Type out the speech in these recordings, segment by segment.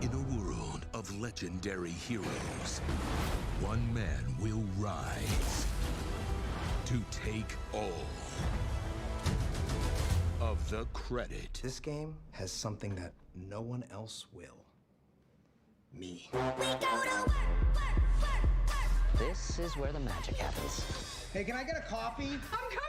In a world of legendary heroes, one man will rise to take all of the credit. This game has something that no one else will. Me. This is where the magic happens. Hey, can I get a coffee? I'm coming on!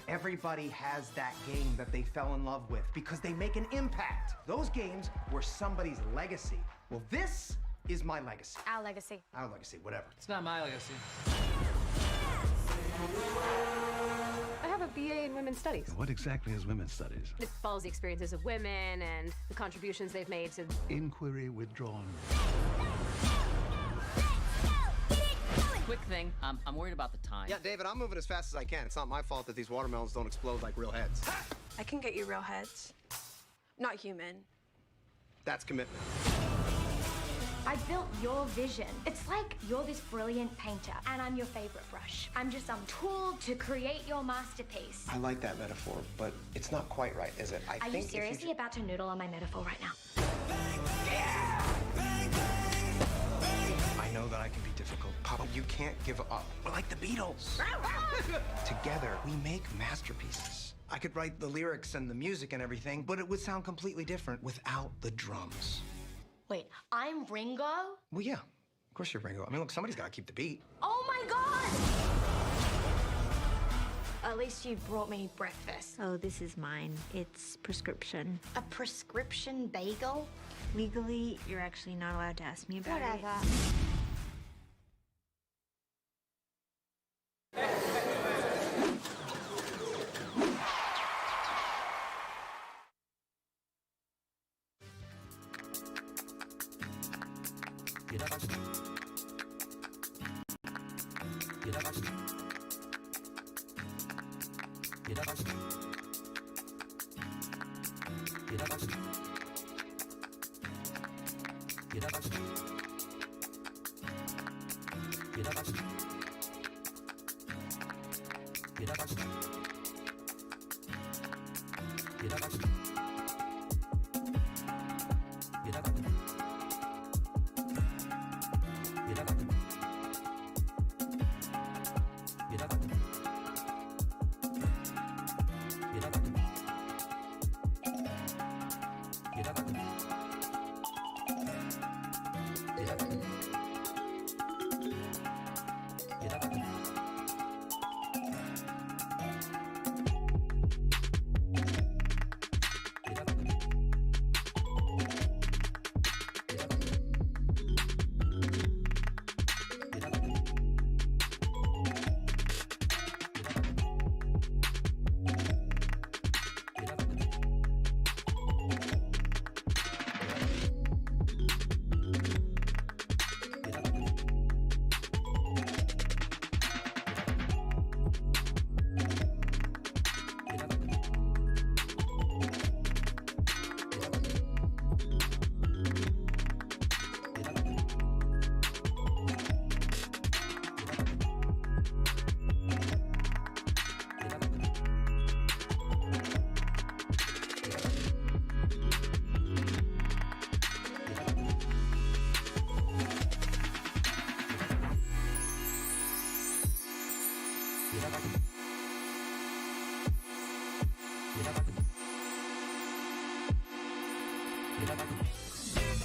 Everybody has that game that they fell in love with because they make an impact. Those games were somebody's legacy. Well, this is my legacy. Our legacy. Our legacy, whatever. It's not my legacy. I have a BA in Women's Studies. What exactly is women's studies? It follows the experiences of women and the contributions they've made to... Inquiry withdrawn. Quick thing, I'm worried about the time. Yeah, David, I'm moving as fast as I can. It's not my fault that these watermelons don't explode like real heads. I can get you real heads. Not human. That's commitment. I built your vision. It's like you're this brilliant painter, and I'm your favorite brush. I'm just some tool to create your masterpiece. I like that metaphor, but it's not quite right, is it? Are you seriously about to noodle on my metaphor right now? I know that I can be difficult. Papa, you can't give up. We're like the Beatles. Together, we make masterpieces. I could write the lyrics and the music and everything, but it would sound completely different without the drums. Wait, I'm Ringo? Well, yeah. Of course you're Ringo. I mean, look, somebody's got to keep the beat. Oh my God! At least you brought me breakfast. Oh, this is mine. It's prescription. A prescription bagel? Legally, you're actually not allowed to ask me about Whatever.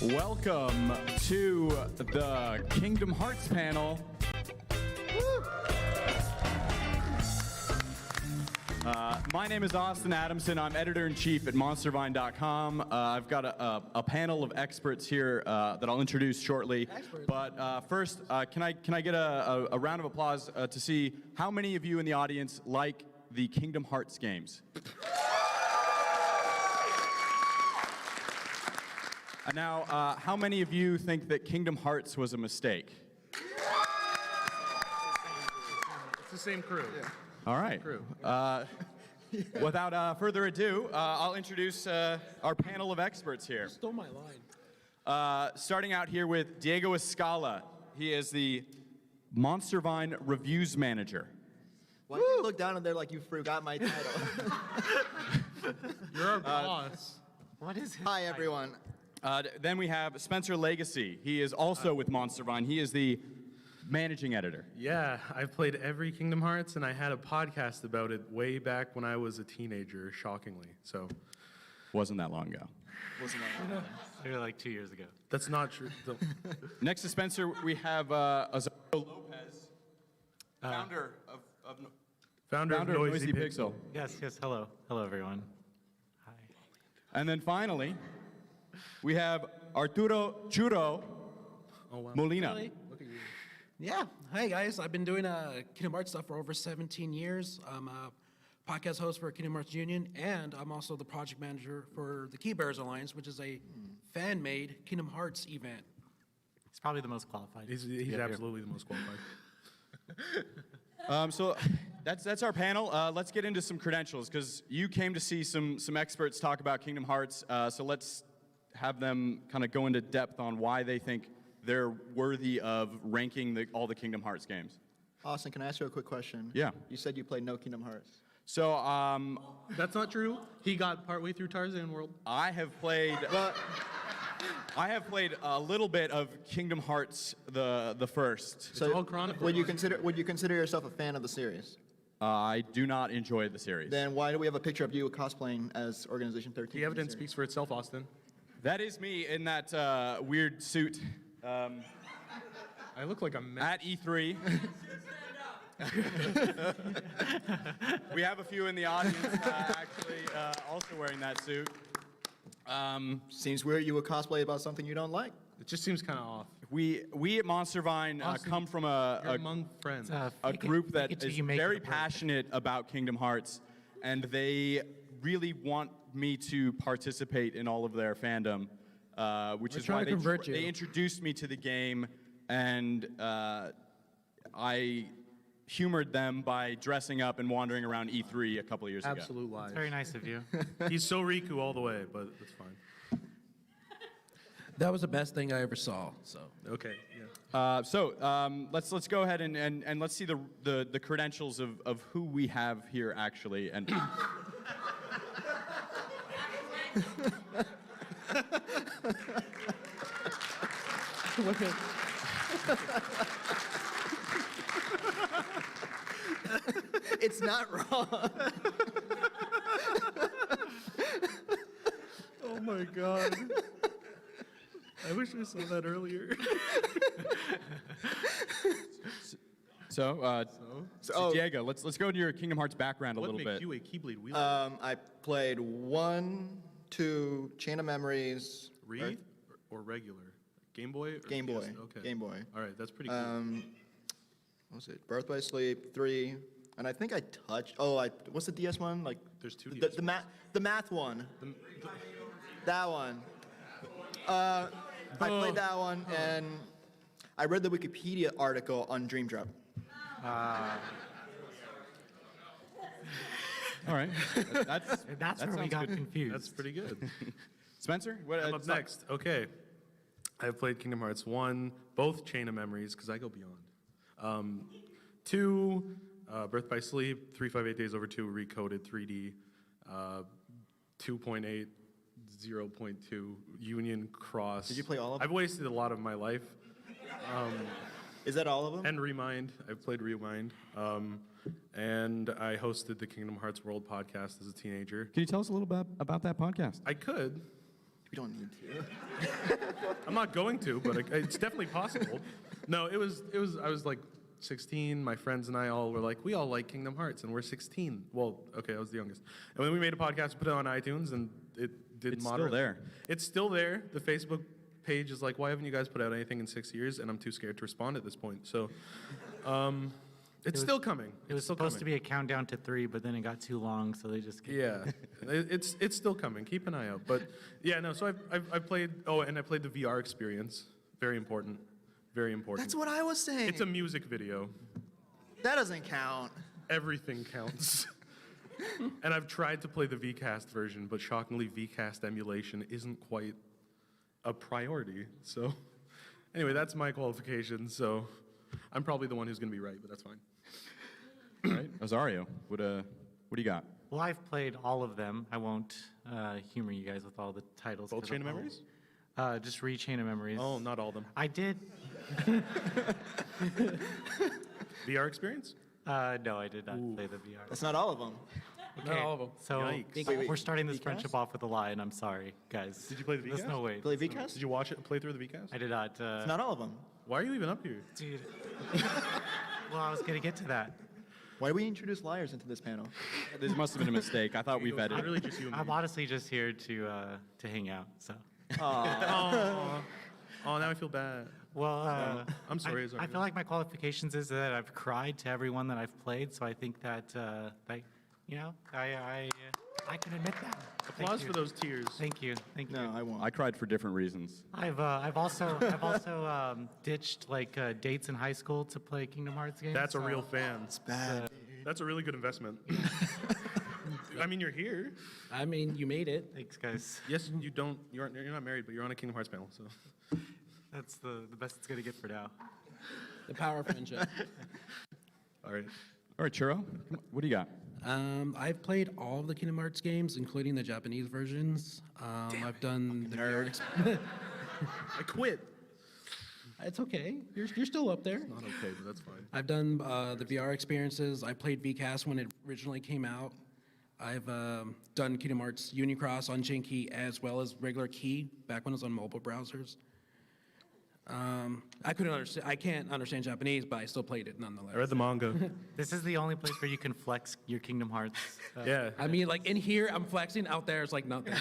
Welcome to the Kingdom Hearts panel. My name is Austin Adamson. I'm editor-in-chief at MonsterVine.com. I've got a panel of experts here that I'll introduce shortly. But first, can I get a round of applause to see how many of you in the audience like the Kingdom Hearts games? Now, how many of you think that Kingdom Hearts was a mistake? It's the same crew. Yeah. All right. Without further ado, I'll introduce our panel of experts here. You stole my line. Starting out here with Diego Escala. He is the MonsterVine Reviews Manager. Why do you look down and there like you forgot my title? You're our boss. What is his Hi, everyone. Then we have Spencer Legacy. He is also with MonsterVine. He is the managing editor. Yeah, I've played every Kingdom Hearts, and I had a podcast about it way back when I was a teenager, shockingly. So, wasn't that long ago. Maybe like 2 years ago. That's not true. Next to Spencer, we have Azario Lopez, founder of Noisy Pixel. Yes, hello. Hello, everyone. Hi. And then finally, we have Arturo Churro Molina. Really? Yeah. Hey, guys. I've been doing Kingdom Hearts stuff for over 17 years. I'm a podcast host for Kingdom Hearts Union, and I'm also the project manager for the Key Bears Alliance, which is a fan-made Kingdom Hearts event. He's probably the most qualified. He's absolutely the most qualified. So that's our panel. Let's get into some credentials, because you came to see some experts talk about Kingdom Hearts. So let's have them kind of go into depth on why they think they're worthy of ranking all the Kingdom Hearts games. Austin, can I ask you a quick question? Yeah. You said you played no Kingdom Hearts. So, that's not true. He got partway through Tarzan World. I have played a little bit of Kingdom Hearts, the first. So, would you consider yourself a fan of the series? I do not enjoy the series. Then why do we have a picture of you cosplaying as Organization 13? The evidence speaks for itself, Austin. That is me in that weird suit. I look like a mess. At E3. We have a few in the audience actually also wearing that suit. Seems weird you would cosplay about something you don't like. It just seems kind of off. We at MonsterVine come from among friends. A group that is very passionate about Kingdom Hearts, and they really want me to participate in all of their fandom, which is why they introduced me to the game, and I humored them by dressing up and wandering around E3 a couple of years ago. Absolute lies. Very nice of you. He's so Riku all the way, but it's fine. That was the best thing I ever saw. So okay, yeah. Let's go ahead and let's see the credentials of who we have here actually. And It's not wrong. Oh my god. I wish I saw that earlier. So Diego, let's go into your Kingdom Hearts background a little bit. What makes you a Keyblade wielder? I played 1, 2, Chain of Memories. Reed or regular? Game Boy? Game Boy. Okay. Game Boy. All right, that's pretty cool. What was it? Birth by Sleep 3, and I think I touched. What's the DS one? Like there's 2 DS. The math one. That one. I played that one, and I read the Wikipedia article on Dream Drop. All right. That's where we got confused. That's pretty good. Spencer? I'm up next. Okay. I've played Kingdom Hearts 1, both Chain of Memories, because I go beyond. 2, Birth by Sleep, 358 Days Over 2, Recoded 3D, 2.8, 0.2, Union Cross. Did you play all of them? I've wasted a lot of my life. Is that all of them? And Remind. I've played Remind. And I hosted the Kingdom Hearts World podcast as a teenager. Can you tell us a little bit about that podcast? I could. We don't need to. I'm not going to, but it's definitely possible. No, it was. I was like 16. My friends and I all were like, we all like Kingdom Hearts, and we're 16. Well, okay, I was the youngest. And then we made a podcast, put it on iTunes, and it did. It's still there. It's still there. The Facebook page is like, why haven't you guys put out anything in 6 years? And I'm too scared to respond at this point. So, it's still coming. It was supposed to be a countdown to 3, but then it got too long, so they just it's still coming. Keep an eye out. But yeah, no. So I've played. Oh, and I played the VR experience. Very important. Very important. That's what I was saying. It's a music video. That doesn't count. Everything counts. And I've tried to play the VCast version, but shockingly, VCast emulation isn't quite a priority. So, anyway, that's my qualification. So, I'm probably the one who's going to be right, but that's fine. All right, Azario, what do you got? Well, I've played all of them. I won't humor you guys with all the titles. Both Chain of Memories? Just Chain of Memories. Oh, not all of them. I did. VR experience? No, I did not play the VR. That's not all of them. Okay, Not all of them. so Yikes. we're starting this VCast? friendship off with a lie, and I'm sorry, guys. Did you play the There's VCast? no way. Play VCast? Did you watch it, play through the VCast? I did not. It's not all of them. Why are you even up here? Dude. Well, I was going to get to that. Why did we introduce liars into this panel? This must have been a mistake. I thought we vetted. Really just you and I'm me. honestly just here to hang out, so. Oh, now I feel bad. Well, I'm sorry. I sorry. feel like my qualifications is that I've cried to everyone that I've played, so I think that, I can admit that. Applause for those tears. Thank you. Thank you. No, I won't. I cried for different reasons. I've also ditched like dates in high school to play Kingdom Hearts games. That's a so- real fan. It's bad. That's a really good investment. I mean, you're here. I mean, you made it. Thanks, guys. Yes, you don't. You're not married, but you're on a Kingdom Hearts panel. So That's the best it's gonna get for now. The power of friendship. all right. All right, Churro, what do you got? I've played all of the Kingdom Hearts games, including the Japanese versions. I've done the nerd. I quit. It's okay. You're still up there. Not okay, but that's fine. I've done the VR experiences. I played VCast when it originally came out. I've done Kingdom Hearts Unicross on Chain Key as well as regular key back when it was on mobile browsers. I can't understand Japanese, but I still played it nonetheless. I read the manga. This is the only place where you can flex your Kingdom Hearts. Yeah. I mean, like in here, I'm flexing. Out there, it's like nothing.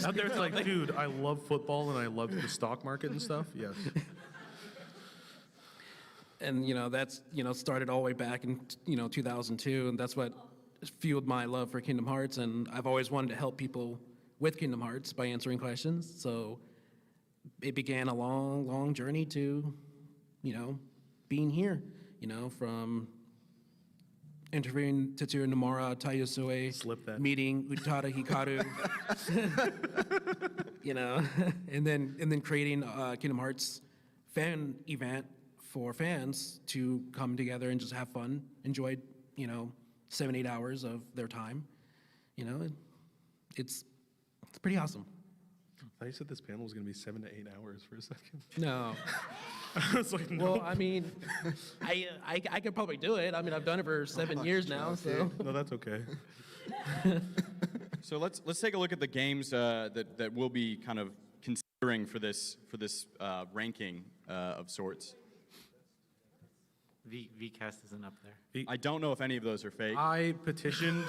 Out there, it's like, dude, I love football and I love the stock market and stuff. Yes. And that's started all the way back in 2002, and that's what fueled my love for Kingdom Hearts. And I've always wanted to help people with Kingdom Hearts by answering questions. So it began a long journey to being here. From interviewing Tetsuya Nomura, Taiyusue, meeting Utada Hikaru, and then creating a Kingdom Hearts fan event for fans to come together and just have fun, enjoy, 7-8 hours of their time. It's pretty awesome. I thought you said this panel was going to be 7 to 8 hours for a second. No. I was like, no. Well, I mean, I could probably do it. I mean, I've done it for 7 years now, so. No, that's okay. So let's take a look at the games that we'll be kind of considering for this ranking of sorts. VCast isn't up there. I don't know if any of those are fake. I petitioned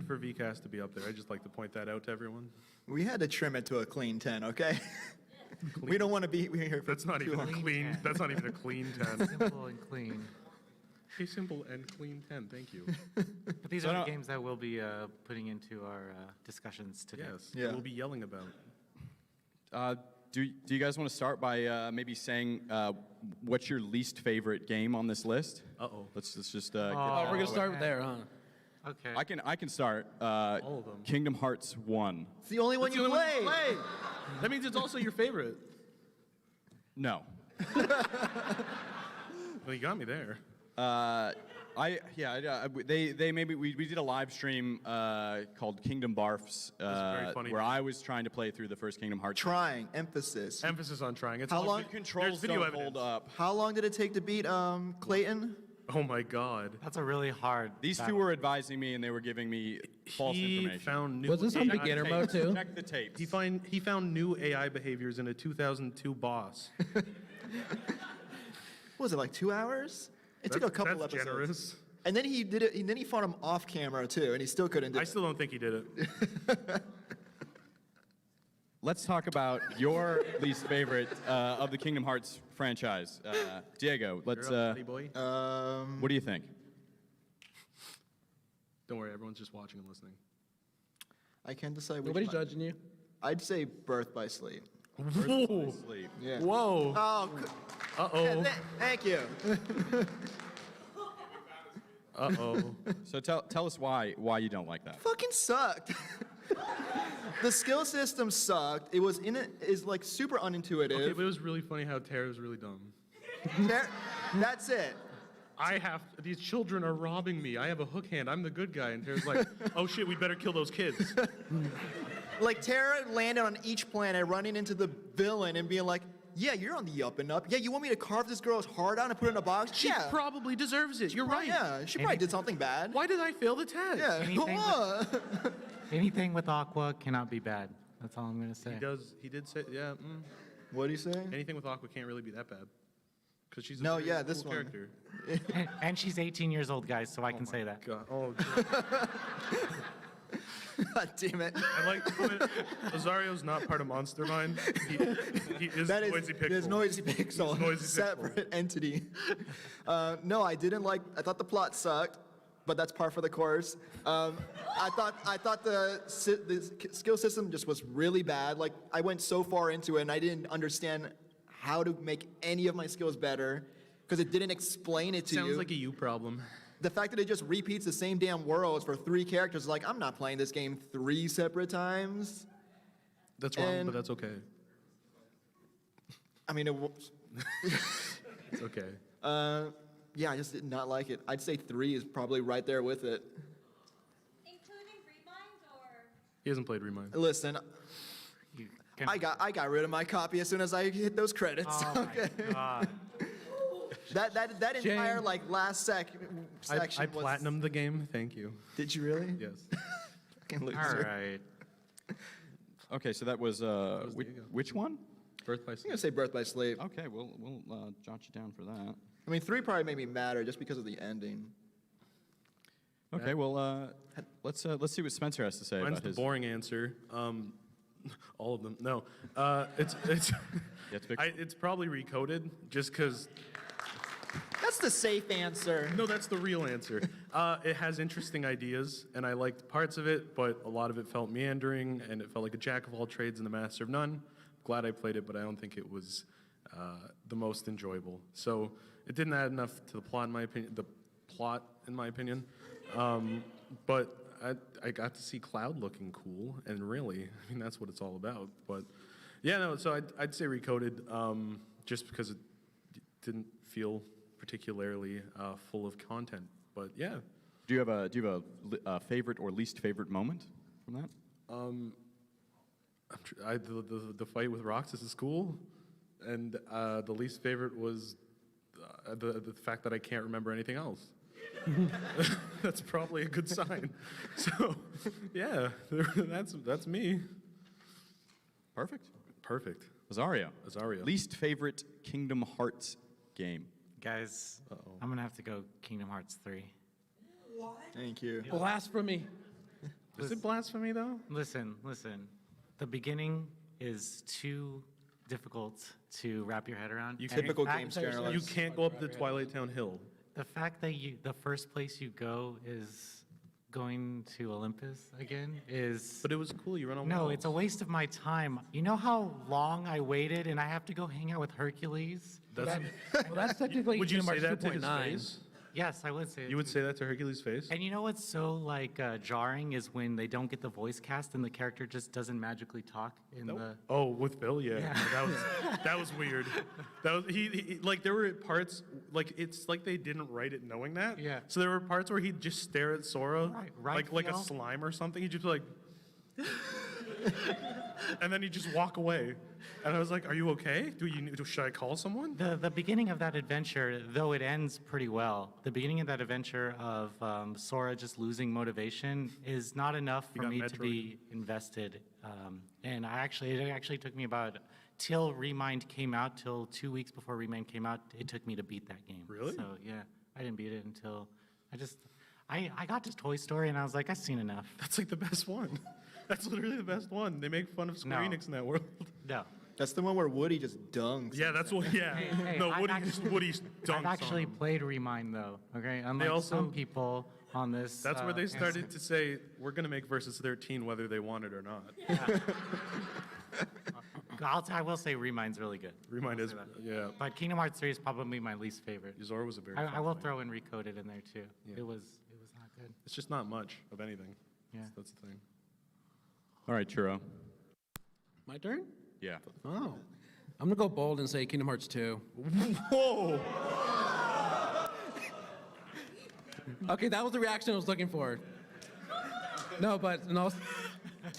for VCast to be up there. I just like to point that out to everyone. We had to trim it to a clean 10, okay? We don't want to be here for That's not even a clean. That's not even a clean 10. Simple and clean. A simple and clean 10. Thank you. But these are the games that we'll be putting into our discussions today. Yes. Yeah. We'll be yelling about. Do you guys want to start by maybe saying what's your least favorite game on this list? Uh-oh. Let's just. We're gonna start there, huh? Okay. I can start. All of them. Kingdom Hearts 1. It's the only one you play. That means it's also your favorite. No. Well, you got me there. They maybe we did a live stream called Kingdom Barfs very funny. where I was trying to play through the first Kingdom Hearts. Trying, emphasis. Emphasis on trying. It's How all- long- The controls There's video don't evidence. hold up. How long did it take to beat Clayton? Oh my God. That's a really hard. These two were advising me and they were giving me false He information. found new. Was this on AI beginner behaviors. mode too? Check the tapes. He found new AI behaviors in a 2002 boss. What was it, like 2 hours? It took a couple that's episodes. generous. And then he did it, and then he fought him off camera too, and he still couldn't do I it. still don't think he did it. Let's talk about your least favorite of the Kingdom Hearts franchise. Diego, let's. You're up, buddy boy. What do you think? Don't worry, everyone's just watching and listening. I can't decide which Nobody's one. judging you. I'd say Birth by Sleep. Whoa. Sleep. Yeah. Whoa. Oh, Uh-oh. thank you. Uh-oh. So tell us why you don't like that. Fucking sucked. The skill system sucked. It was is like super unintuitive. Okay, but it was really funny how Tara's really dumb. That's it. These children are robbing me. I have a hook hand. I'm the good guy. And Tara's like, oh shit, we better kill those kids. Like Terra landed on each planet, running into the villain and being like, yeah, you're on the up and up. Yeah, you want me to carve this girl's heart out and put it in a box? She probably deserves it. You're right. Yeah, she probably did something bad. Why did I fail the test? Yeah. Anything with Aqua cannot be bad. That's all I'm gonna say. He did say, yeah. What do you say? Anything with Aqua can't really be that bad. Because she's a No, very yeah, cool this one. character. And she's 18 years old, guys, so I can say that. God. Oh, God damn it. I like Azario's not part of MonsterVine. He is That is Noisy Pixel. There's Noisy Pixel, He's Noisy Pixel. separate entity. No, I didn't like. I thought the plot sucked, but that's par for the course. I thought the skill system just was really bad. Like I went so far into it, and I didn't understand how to make any of my skills better because it didn't explain it to you. Sounds like a you problem. The fact that it just repeats the same damn worlds for 3 characters is like, I'm not playing this game 3 separate times. That's wrong, but that's okay. I mean, It's okay. yeah, I just did not like it. I'd say 3 is probably right there with it. He hasn't played Remind. Listen, I got rid of my copy as soon as I hit those credits. Oh my God. That entire like last section I was. platinumed the game. Thank you. Did you really? Yes. Fucking loser. All right. Okay, so that was which one? Birth by I'm Sleep. gonna say Birth by Sleep. Okay, we'll jot you down for that. I mean, 3 probably made me madder just because of the ending. Okay, well let's see what Spencer has to say Mine's about the his. boring answer. All of them. No. It's it's probably recoded just because. That's the safe answer. No, that's the real answer. It has interesting ideas, and I liked parts of it, but a lot of it felt meandering, and it felt like a jack of all trades and the master of none. Glad I played it, but I don't think it was the most enjoyable. So it didn't add enough to the plot, in my opinion. But I got to see Cloud looking cool, and really, I mean, that's what it's all about. But yeah, no, so I'd say recoded, just because it didn't feel particularly full of content. But yeah. Do you have a favorite or least favorite moment from that? The fight with Roxas is cool, and the least favorite was the fact that I can't remember anything else. That's probably a good sign. So, yeah, that's me. Perfect. Azario. Least favorite Kingdom Hearts game. Guys, I'm gonna have to go Kingdom Hearts 3. What? Thank you. Blasphemy. Is it blasphemy though? Listen. The beginning is too difficult to wrap your head around. Typical game scare. You can't go up the Twilight Town hill. The fact that the first place you go is going to Olympus again is. But it was cool. You run on No, walls. it's a waste of my time. You know how long I waited, and I have to go hang out with Hercules. That's technically Would you Kingdom say Hearts that to his 2.9. face? Yes, I would say. You would say that to Hercules' face? And you know what's so like jarring is when they don't get the voice cast and the character just doesn't magically talk in the. Oh, with Bill, yeah. That was weird. That was he like there were parts like it's like they didn't write it knowing that. Yeah. So there were parts where he'd just stare at Sora Right, like a Phil? slime or something. He'd just be like, and then he'd just walk away. And I was like, "Are you okay? Should I call someone?" The beginning of that adventure, though it ends pretty well, the beginning of that adventure of Sora just losing motivation is not enough for got me to Metroid. be invested. And it actually took me about till Remind came out, till 2 weeks before Remind came out, it took me to beat that game. Really? So yeah, I didn't beat it until I got to Toy Story and I was like, I've seen enough. That's like the best one. That's literally the best one. They make fun of Square No. Enix in that world. No. That's the one where Woody just dunks. Yeah, that's what. Yeah. Hey, No, I've Woody dunks I've actually on him. played Remind though. Okay, unlike also- some people on this. That's where they campus. started to say, "We're gonna make Versus 13 whether they want it or not." I will say Remind's really good. Remind is, yeah. But Kingdom Hearts 3 is probably my least favorite. Zora was a very. I fun will fight. throw in Recoded in there too. Yeah. It was not good. It's just not much of anything. Yeah. That's the thing. All right, Churro. My turn? Yeah. Oh. I'm gonna go bold and say Kingdom Hearts 2. Whoa! Okay, that was the reaction I was looking for. No, but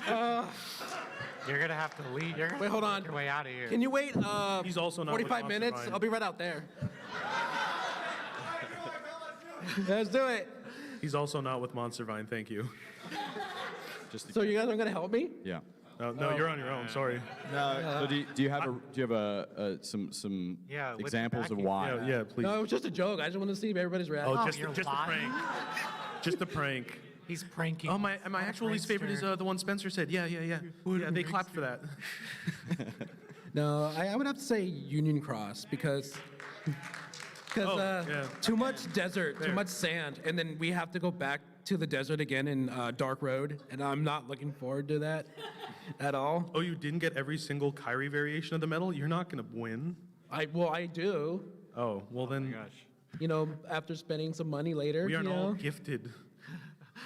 You're gonna have to leave. You're gonna Wait, hold on. Your way out of here. Can you wait He's also not with 45 minutes? MonsterVine. I'll be right out there. Let's do it. He's also not with MonsterVine. Thank you. So you guys aren't going to help me? Yeah. No, you're on your own. Sorry. So do you have some Yeah, with examples of backing. why? Yeah, please. No, it was just a joke. I just want to see if everybody's reaction. Oh, just you're a lying. prank. Just a prank. He's pranking. Oh, my actual least favorite is the one Spencer said. Yeah. Yeah, they clapped for that. No, I would have to say Union Cross because yeah. too much desert, Fair. too much sand, and then we have to go back to the desert again in Dark Road, and I'm not looking forward to that at all. Oh, you didn't get every single Kyrie variation of the medal? You're not going to win. I do. Oh, well then. You know, after spending some money later. We aren't you know? all gifted.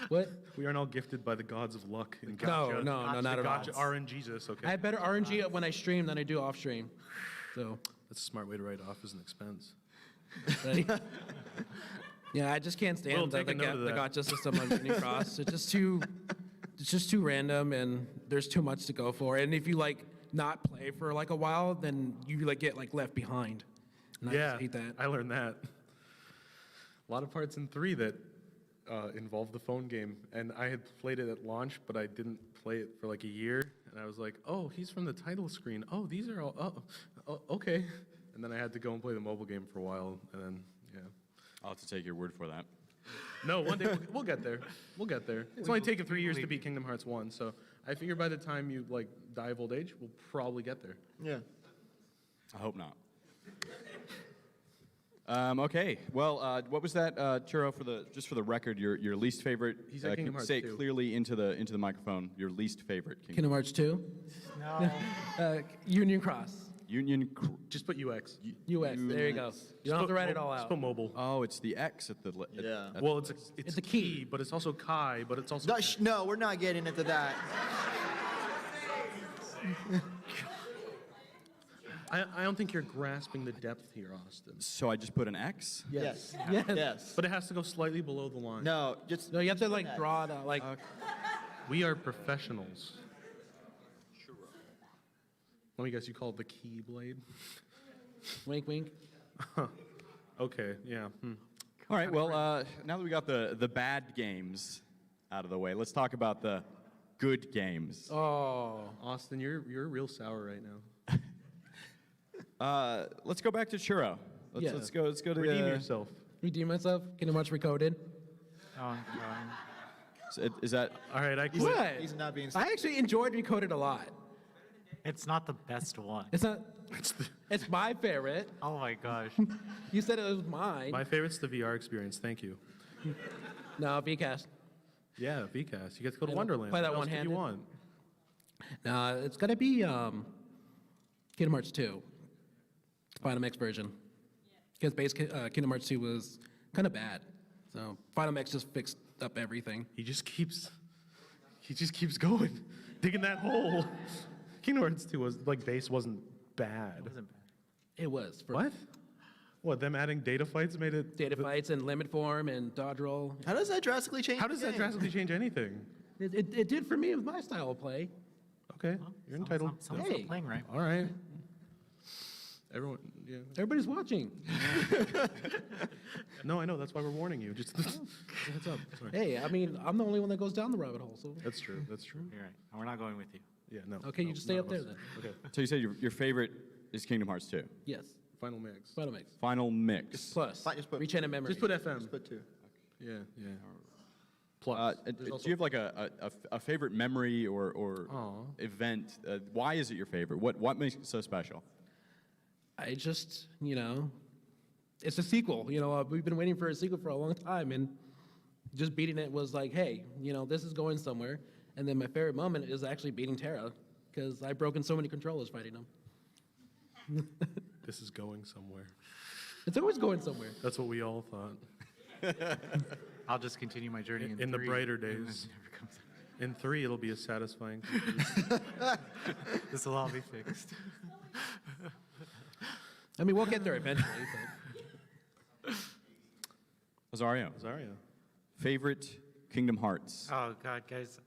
What? We aren't all gifted by the gods of luck and No, gotcha. no, not at all. Gotcha RNGesus, okay. I have better RNG when I stream than I do off stream. So. That's a smart way to write off as an expense. Right? Yeah, I just can't We'll stand take a note of the that. gotcha system on Union Cross. It's just too random, and there's too much to go for. And if you like not play for like a while, then you like get like left behind. And I Yeah, just hate that. I learned that. A lot of parts in 3 that involved the phone game, and I had played it at launch, but I didn't play it for like a year, and I was like, oh, he's from the title screen. Oh, these are all, oh, okay. And then I had to go and play the mobile game for a while, and then, yeah. I'll have to take your word for that. No, one day we'll get there. We'll get there. It's only taken 3 years to beat Kingdom Hearts 1, so I figure by the time you like die of old age, we'll probably get there. Yeah. I hope not. Okay. Well, what was that, Churro? For the record, your least favorite. He said Kingdom Hearts say 2. it clearly into the microphone. Your least favorite Kingdom Hearts 2? No. Union Cross. Just put UX. UX. There you go. You don't have to write it all Just out. put mobile. Oh, it's the X at the. Yeah. Well, it's a key, but it's also Kai, but it's also. No, we're not getting into that. I don't think you're grasping the depth here, Austin. So I just put an X. Yes. Yes. Yes. But it has to go slightly below the line. No, just. No, you have to like draw it out. Like, We are professionals. Let me guess, you call it the Keyblade? wink, wink. Okay, yeah. All right. Well, now that we got the bad games out of the way, let's talk about the good games. Oh, Austin, you're real sour right now. Let's go back to Churro. Let's go to Redeem yourself. Redeem myself. Kingdom Hearts Recoded. Oh, Is that all right? I quit. What? He's not being. I actually enjoyed Recoded a lot. it's not the best one. It's not. It's my favorite. Oh my gosh. You said it was mine. My favorite's the VR experience. Thank you. No, VCast. Yeah, VCast. You get to go to I don't Wonderland. play that What else could you one-handed. want? It's gotta be Kingdom Hearts 2, Final Mix version. Because Kingdom Hearts 2 was kind of bad, so Final Mix just fixed up everything. He just keeps going, digging that hole. Kingdom Hearts 2 was like base wasn't bad. It was. For What? What? Them adding data fights made it. Data fights and limit form and dodge roll. How does that drastically change? How does that drastically change anything? It did for me with my style of play. Okay, you're entitled. Someone's Hey. not playing right. All right. Everyone, yeah. Everybody's watching. No, I know. That's why we're warning you. Just heads up. Sorry. Hey, I mean, I'm the only one that goes down the rabbit hole. So That's true. That's true. You're right. We're not going with you. Yeah. No. okay, no, you just stay none up of there us. then. Okay. So you said your favorite is Kingdom Hearts 2. Yes. Final mix. Final Mix. Final mix. Plus. Just put- Reach in memory. Just put FM. Just put 2. Yeah. Yeah. Plus. Do you have like a favorite memory or Aw. event? Why is it your favorite? What makes it so special? I just, it's a sequel. We've been waiting for a sequel for a long time, and just beating it was like, hey, this is going somewhere. And then my favorite moment is actually beating Terra, because I've broken so many controllers fighting them. This is going somewhere. It's always going somewhere. That's what we all thought. I'll just continue my journey In the 3, brighter and then days. it never comes out. In 3, it'll be a satisfying. This will all be fixed. I mean, we'll get there eventually. But Azario, Zarya. favorite Kingdom Hearts. Oh God, guys.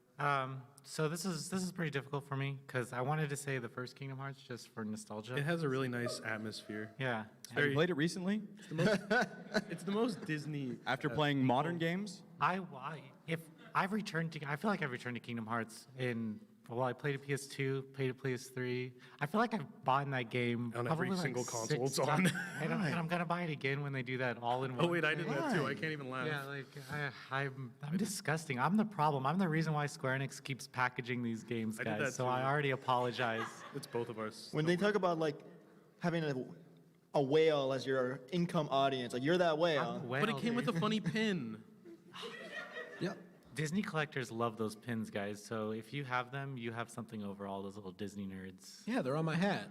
So this is pretty difficult for me because I wanted to say the first Kingdom Hearts just for nostalgia. It has a really nice atmosphere. Yeah. Have you played it recently? It's the most Disney. After playing modern games? I feel like I've returned to Kingdom Hearts I played it PS2, played it PS3. I feel like I've bought that game on probably every like single console it's 6 on. times. And I'm gonna buy it again when they do that all in one. Oh wait, I did thing. that too. I can't even laugh. Yeah, like I'm disgusting. I'm the problem. I'm the reason why Square Enix keeps packaging these games, I did guys. that So too. I already apologize. It's both of us. When they talk about like having a whale as your income audience, like you're that whale. But it came with a funny pin. Yep. Disney collectors love those pins, guys. So if you have them, you have something over all those little Disney nerds. Yeah, they're on my hat.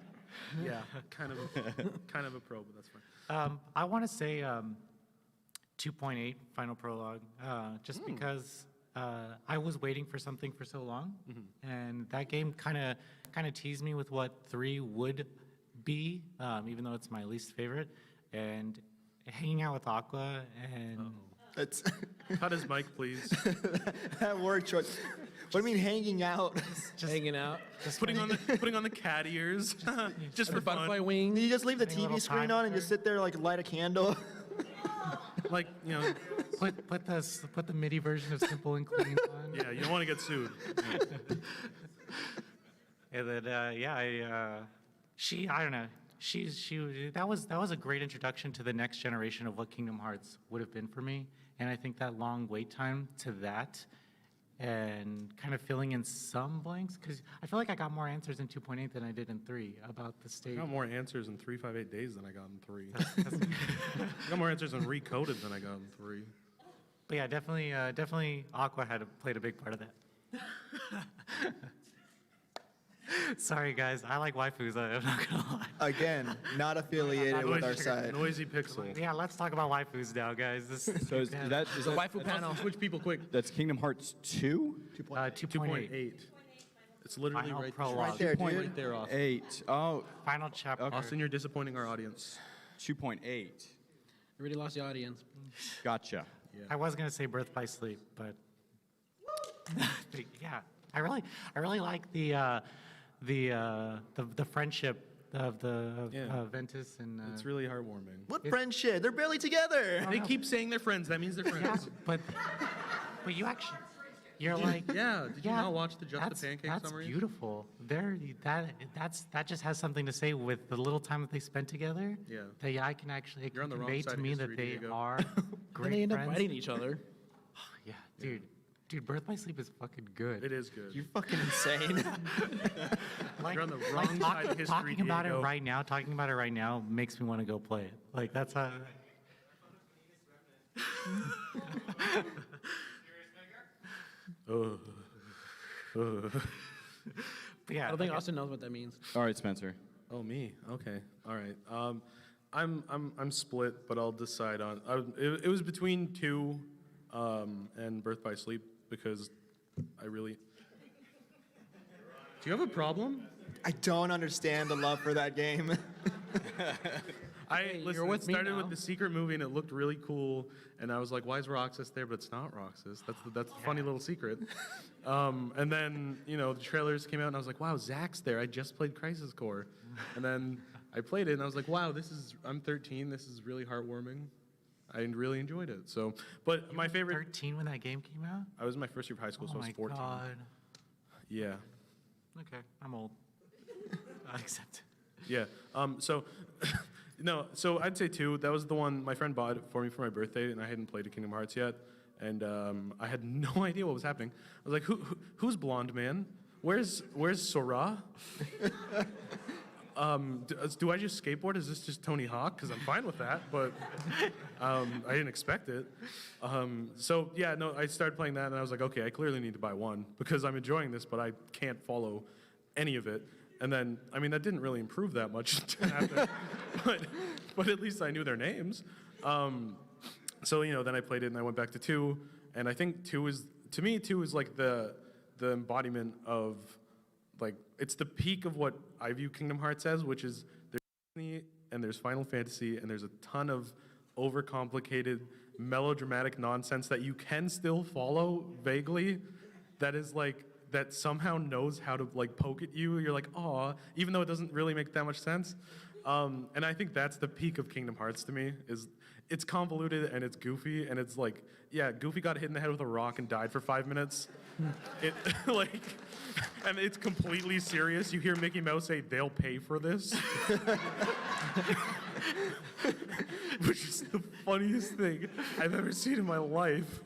Yeah, kind of a pro, but that's fine. I want to say 2.8 Final Prologue, just because I was waiting for something for so long, and that game kind of teased me with what 3 would be, even though it's my least favorite. And hanging out with Aqua and. It's Cut his mic, please. that word choice. What do you mean hanging out? Just hanging out. Just putting on the cat ears, just for butterfly fun. wing. You just leave the Having a little TV screen time on and just sit there like light a candle. Like Put the MIDI version of Simple and Clean on. yeah, you don't want to get sued. And then I don't know. That was a great introduction to the next generation of what Kingdom Hearts would have been for me. And I think that long wait time to that and kind of filling in some blanks, because I feel like I got more answers in 2.8 than I did in 3 about the state. I got more answers in 358 days than I got in 3. I got more answers in Recoded than I got in 3. But yeah, definitely Aqua played a big part of that. Sorry, guys. I like waifus. I'm not gonna lie. Again, not affiliated with our side. Noisy pixel. Yeah, let's talk about waifus now, guys. So is that Waifu panel. Switch people quick. that's Kingdom Hearts 2? 2.8. It's literally Final right prologue. Right there, dude. Right there, Austin. 8. Oh, Final chapter. Austin, you're disappointing our audience. 2.8. Already lost the audience. Gotcha. I was gonna say Birth by Sleep, but yeah, I really like the friendship of Ventus and. It's really heartwarming. What friendship? They're barely together. They keep saying they're friends. That means they're Yeah, friends. but you're like. Yeah. Did you not watch the Just that's, the Pancake That's summary? beautiful. That just has something to say with the little time that they spent together. Yeah. That I can actually You're on the wrong convey side to of me that history, they Diego. are Then great they end up friends. fighting each other. Yeah, dude. Dude, Birth by Sleep is fucking good. It is good. You're fucking insane. Like, You're on the wrong side of history, talking about it Diego. right now makes me want to go play it. Like that's how. But yeah, I don't think Austin knows what that means. All right, Spencer. Oh, me. Okay. All right. I'm split, but I'll decide on. It was between 2 and Birth by Sleep because I really. Do you have a problem? I don't understand the love for that game. Listen, with it me started now. with the secret movie and it looked really cool, and I was like, "Why is Roxas there?" But it's not Roxas. That's a funny little secret. And then the trailers came out, and I was like, "Wow, Zach's there." I just played Crisis Core, and then I played it, and I was like, "Wow, I'm 13. This is really heartwarming." I really enjoyed it. So, but my favorite. 13 when that game came out. I was in my first year of high school, so I was 14. God. Yeah. Okay, I'm old. I accept it. Yeah. So, no. So I'd say 2. That was the one my friend bought it for me for my birthday, and I hadn't played Kingdom Hearts yet, and I had no idea what was happening. I was like, "Who's blonde man? Where's Sora? Do I just skateboard? Is this just Tony Hawk? Because I'm fine with that, but I didn't expect it. So yeah, no. I started playing that, and I was like, okay, I clearly need to buy 1 because I'm enjoying this, but I can't follow any of it. And then, I mean, that didn't really improve that much after, but at least I knew their names. So then I played it, and I went back to 2, and I think 2 is like the embodiment of, like, it's the peak of what I view Kingdom Hearts as, which is there's Disney and there's Final Fantasy, and there's a ton of overcomplicated, melodramatic nonsense that you can still follow vaguely. That is like that somehow knows how to like poke at you. You're like, aw, even though it doesn't really make that much sense. And I think that's the peak of Kingdom Hearts to me, is it's convoluted and it's goofy, and it's like, yeah, Goofy got hit in the head with a rock and died for 5 minutes. It like, and it's completely serious. You hear Mickey Mouse say, "They'll pay for this," which is the funniest thing I've ever seen in my life.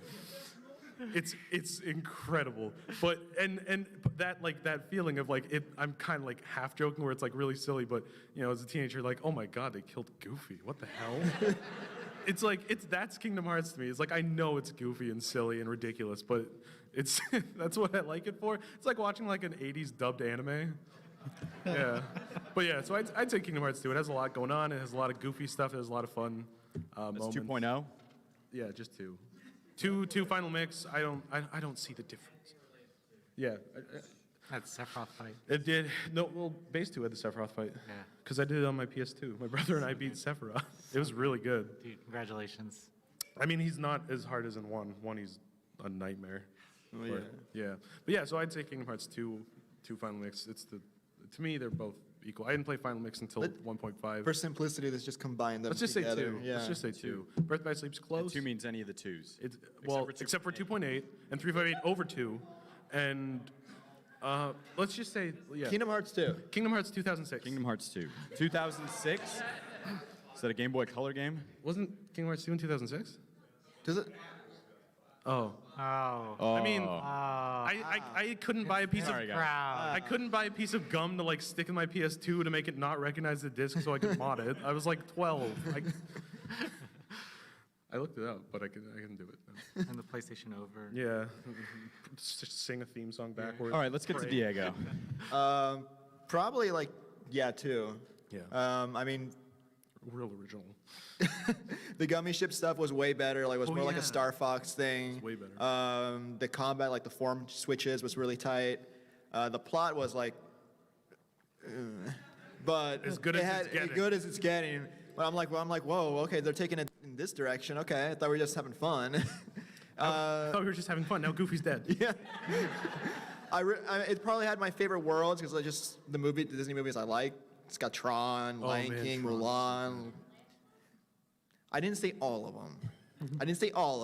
It's incredible, but and that like that feeling of like I'm kind of like half joking where it's like really silly, but you know, as a teenager, like, oh my god, they killed Goofy. What the hell? It's like that's Kingdom Hearts to me. It's like I know it's goofy and silly and ridiculous, but it's that's what I like it for. It's like watching like an '80s dubbed anime. Yeah, but yeah, so I'd say Kingdom Hearts 2. It has a lot going on. It has a lot of goofy stuff. It has a lot of fun moments. 2.0. Yeah, just 2. Two final mix. I don't see the difference. Yeah. That's Sephiroth fight. It did. No, well, Base 2 had the Sephiroth fight. Yeah. Because I did it on my PS2. My brother and I beat Sephiroth. It was really good. Dude, congratulations. I mean, he's not as hard as in 1. 1, he's a nightmare. Oh, But, yeah. But yeah, so I'd say Kingdom Hearts 2 final mix. To me, they're both equal. I didn't play final mix until 1.5. For simplicity, let's just combine them Let's just together. say 2. Yeah. Let's just say 2. Birth by Sleep's close. 2 means any of the 2s. It's, well, except for 2.8 and 358 over 2, and let's just say, yeah. Kingdom Hearts 2. Kingdom Hearts 2006. Kingdom Hearts 2. 2006? Is that a Game Boy Color game? Wasn't Kingdom Hearts 2 in 2006? Does it? Oh. I mean, I couldn't buy a piece of Sorry, guys. I couldn't buy a piece of gum to like stick in my PS2 to make it not recognize the disc so I could mod it. I was like 12. I looked it up, but I couldn't do it. And the PlayStation over. Yeah. Just sing a theme song backwards. All right, let's get to Diego. Probably like, 2. Yeah. I mean, real original. the gummy ship stuff was way better. Like, it was more like a yeah. Star Fox thing. It's way better. The combat, like the form switches, was really tight. The plot was like, but As good as it's getting. As good as it's getting. But I'm like, whoa, okay, they're taking it in this direction. Okay, I thought we were just having fun. I thought we were just having fun. Now Goofy's dead. Yeah. It probably had my favorite worlds because just the Disney movies I like. It's got Tron, Lion King, Mulan. I didn't say all of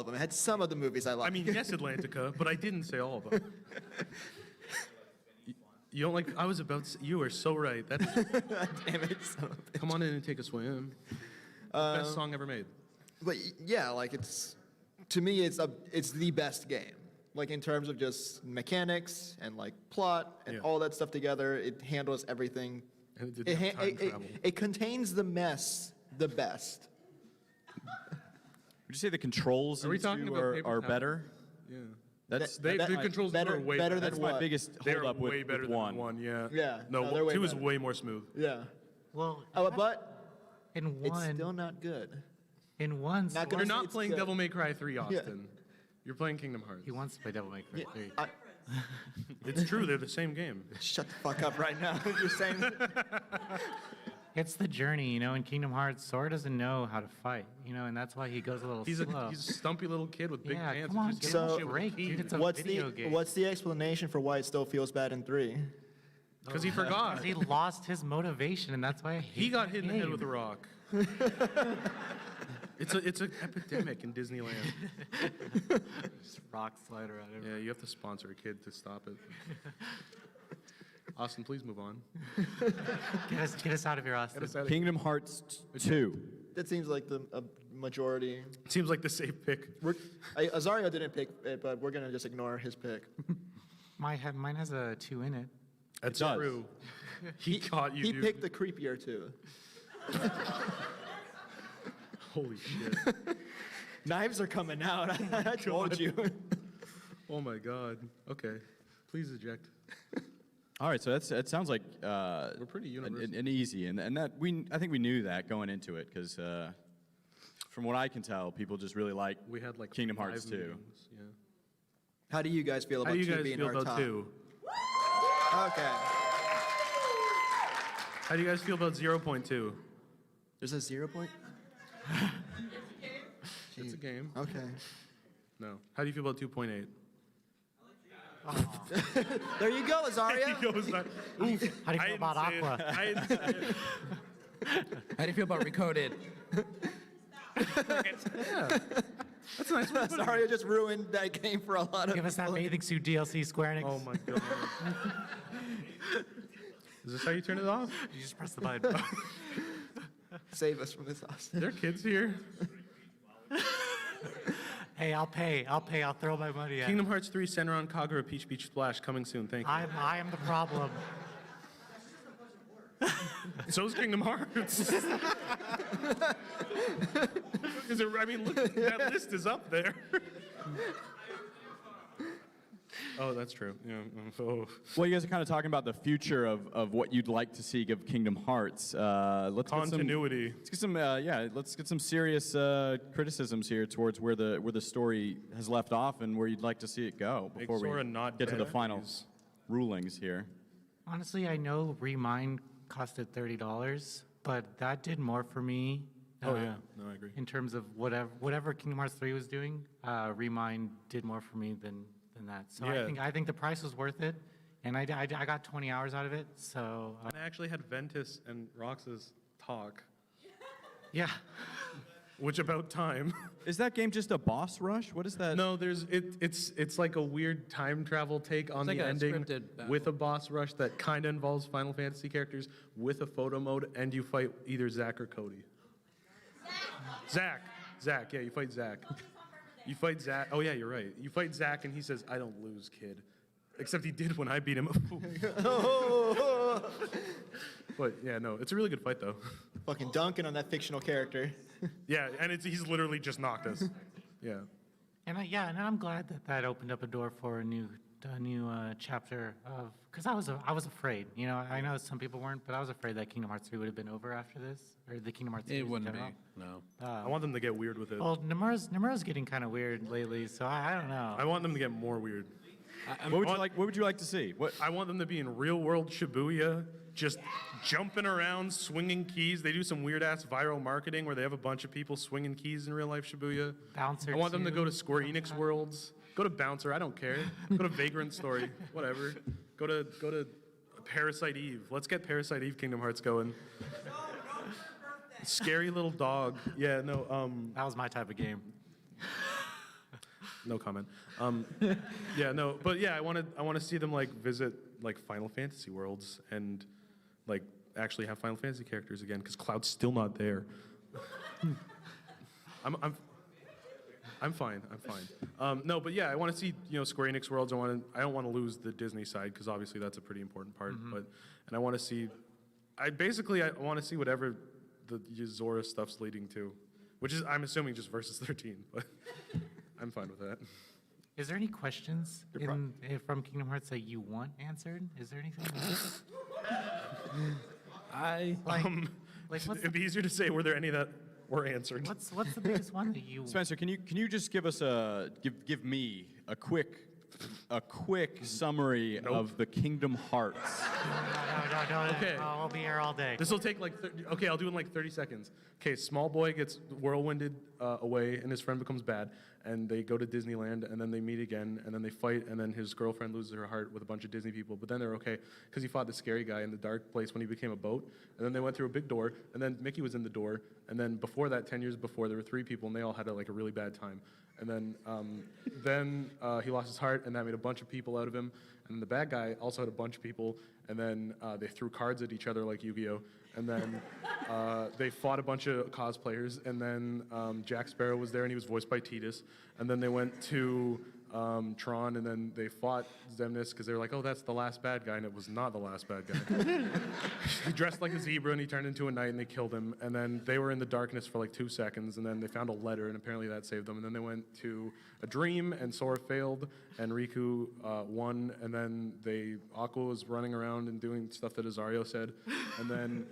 them. It had some of the movies I like. I mean, yes, Atlantica, but I didn't say all of them. You don't like? I was about to. You are so right. That's. Damn it! Come on in and take a swim. Best song ever made. But yeah, like to me, it's the best game. Like in terms of just mechanics and like plot and all that stuff together, it handles everything. And it didn't have time travel. It contains the mess the best. Would you say the controls Are we in talking 2 about Paper are Towel? better? Yeah. The controls better- are way better better. than That's my what? biggest They're hold up way with better than 1. Yeah. Yeah. No, No, they're way 2 is better. way more smooth. Yeah. Well, But in it's 1, still not good. in 1, Not gonna You're say not it's playing good. Devil May Cry 3, Austin. You're playing Kingdom Hearts. he wants to play Devil May Cry 3. It's true. They're the same game. Shut the fuck up right now. You're saying. It's the journey, you know. In Kingdom Hearts, Sora doesn't know how to fight, you know, and that's why he goes a little He's slow. a stumpy little kid with big Yeah, pants. come on, Just give doing him a shit with break, his dude. teeth. It's a video game. What's the explanation for why it still feels bad in 3? Because he forgot. 'Cause he lost his motivation, and that's why I hate He got that hit in the head game. with a rock. It's an epidemic in Disneyland. Just rock slide around Yeah, you have to sponsor a kid to stop it. Austin, please move on. Get us out of here, Austin. Get us out of Kingdom Hearts 2. That seems like the majority. It seems like the safe pick. Azario didn't pick it, but we're gonna just ignore his pick. Mine has a 2 in it. That's does. true. He caught you, He dude. picked the creepier 2. Holy shit. Knives are coming out. I told you. Oh my god. Okay. Please eject. All right, so it sounds like We're pretty universal. an easy, and that I think we knew that going into it because from what I can tell, people just really like We had like Kingdom 5 Hearts 2. meetings, Yeah. How do you guys feel How about do you 2 guys being feel our about top? 2? Okay. How do you guys feel about 0.2? There's a 0 point? It's a game. Okay. No. How do you feel about 2.8? There you go, Azaria. There you go, Azaria. Oof, How do you feel about Aqua? I didn't say it. How do you feel about Recoded? Yeah. That's a nice way to put it. Azaria just ruined that game for a lot of Give us that people. bathing suit DLC, Square Enix. Oh my god. Is this how you turn it off? You just press the button. Save us from this, Austin. There are kids here. Hey, I'll pay. I'll throw my money at it. Kingdom Hearts 3 Senran Kagura Peach Beach Splash coming soon. Thank you. I am the problem. So is Kingdom Hearts. I mean, look, that list is up there. Oh, that's true. Yeah. Oh. Well, you guys are kind of talking about the future of what you'd like to see of Kingdom Hearts. Let's Continuity. Let's get some serious criticisms here towards where the story has left off and where you'd like to see it go before we Sora not get to the dead, final please. rulings here. Honestly, I know Remind costed $30, but that did more for me. Oh yeah, no, I agree. In terms of whatever Kingdom Hearts 3 was doing, Remind did more for me than that. So Yeah. I think the price was worth it, and I got 20 hours out of it. So And I actually had Ventus and Roxas talk, yeah. which about time. Is that game just a boss rush? What is that? No, it's like a weird time travel take on It's the like a ending scripted battle. with a boss rush that kind of involves Final Fantasy characters with a photo mode, and you fight either Zack or Cody. Zach, yeah, you fight Zach. You fight Zach. Oh yeah, you're right. You fight Zach, and he says, "I don't lose, kid." Except he did when I beat him. But yeah, no, it's a really good fight though. Fucking dunking on that fictional character. Yeah, and he's literally just knocked us. Yeah. And I'm glad that opened up a door for a new chapter of, because I was afraid. You know, I know some people weren't, but I was afraid that Kingdom Hearts 3 would have been over after this, or the Kingdom Hearts 3. It wouldn't be. No. I want them to get weird with it. Well, Nomura's getting kind of weird lately, so I don't know. I want them to get more weird. What would you like to see? I want them to be in real world Shibuya, just jumping around, swinging keys. They do some weird ass viral marketing where they have a bunch of people swinging keys in real life Shibuya. Bouncer I want them to too, go to Square Enix Worlds. Go to Bouncer. I don't care. Go to Vagrant Story. Whatever. Go to Parasite Eve. Let's get Parasite Eve Kingdom Hearts going. Scary little dog. Yeah. No. That was my type of game. No comment. Yeah, no, but yeah, I want to see them like visit like Final Fantasy worlds and like actually have Final Fantasy characters again because Cloud's still not there. I'm fine. No, but yeah, I want to see Square Enix worlds. I don't want to lose the Disney side because obviously that's a pretty important part. And I want to see. I want to see whatever the Zora stuff's leading to, which is I'm assuming just versus 13, but. I'm fine with that. Is there any questions from Kingdom Hearts that you want answered? Is there anything? It'd be easier to say, were there any that were answered? What's the biggest one that you? Spencer, can you just give us give me a quick summary of the Kingdom Hearts? No. Okay. I'll be here all day. This will take like I'll do it in like 30 seconds. Okay, small boy gets whirlwinded away and his friend becomes bad and they go to Disneyland and then they meet again and then they fight and then his girlfriend loses her heart with a bunch of Disney people, but then they're okay because he fought the scary guy in the dark place when he became a boat, and then they went through a big door and then Mickey was in the door, and then before that 10 years before there were 3 people and they all had a really bad time. And then he lost his heart, and that made a bunch of people out of him. And the bad guy also had a bunch of people, and then they threw cards at each other like Yu-Gi-Oh! And then they fought a bunch of cosplayers, and then Jack Sparrow was there, and he was voiced by Tidus. And then they went to Tron, and then they fought Xemnas because they were like, oh, that's the last bad guy, and it was not the last bad guy. He dressed like a zebra, and he turned into a knight, and they killed him. And then they were in the darkness for like 2 seconds, and then they found a letter, and apparently that saved them. And then they went to a dream, and Sora failed, and Riku won, and then Aqua was running around and doing stuff that Azario said. And then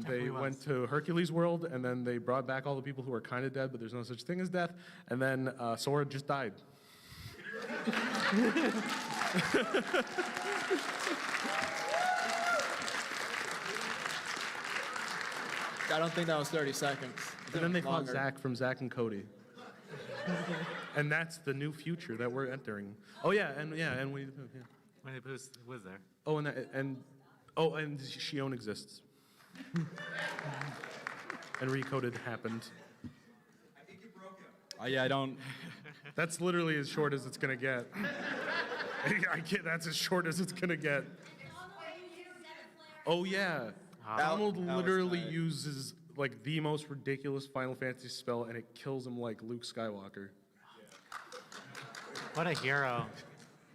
they went to Hercules World, and then they brought back all the people who were kind of dead, but there's no such thing as death. And then Sora just died. I don't think that was 30 seconds. And then they fought Longer. Zack from Zack and Cody. And that's the new future that we're entering. Oh yeah, and Winnie the Pooh. Yeah. Winnie the Pooh was there. Oh, and Shion exists. And Recoded happened. Yeah, I don't. That's literally as short as it's gonna get. That's as short as it's gonna get. Oh yeah, Donald literally uses like the most ridiculous Final Fantasy spell, and it kills him like Luke Skywalker. What a hero.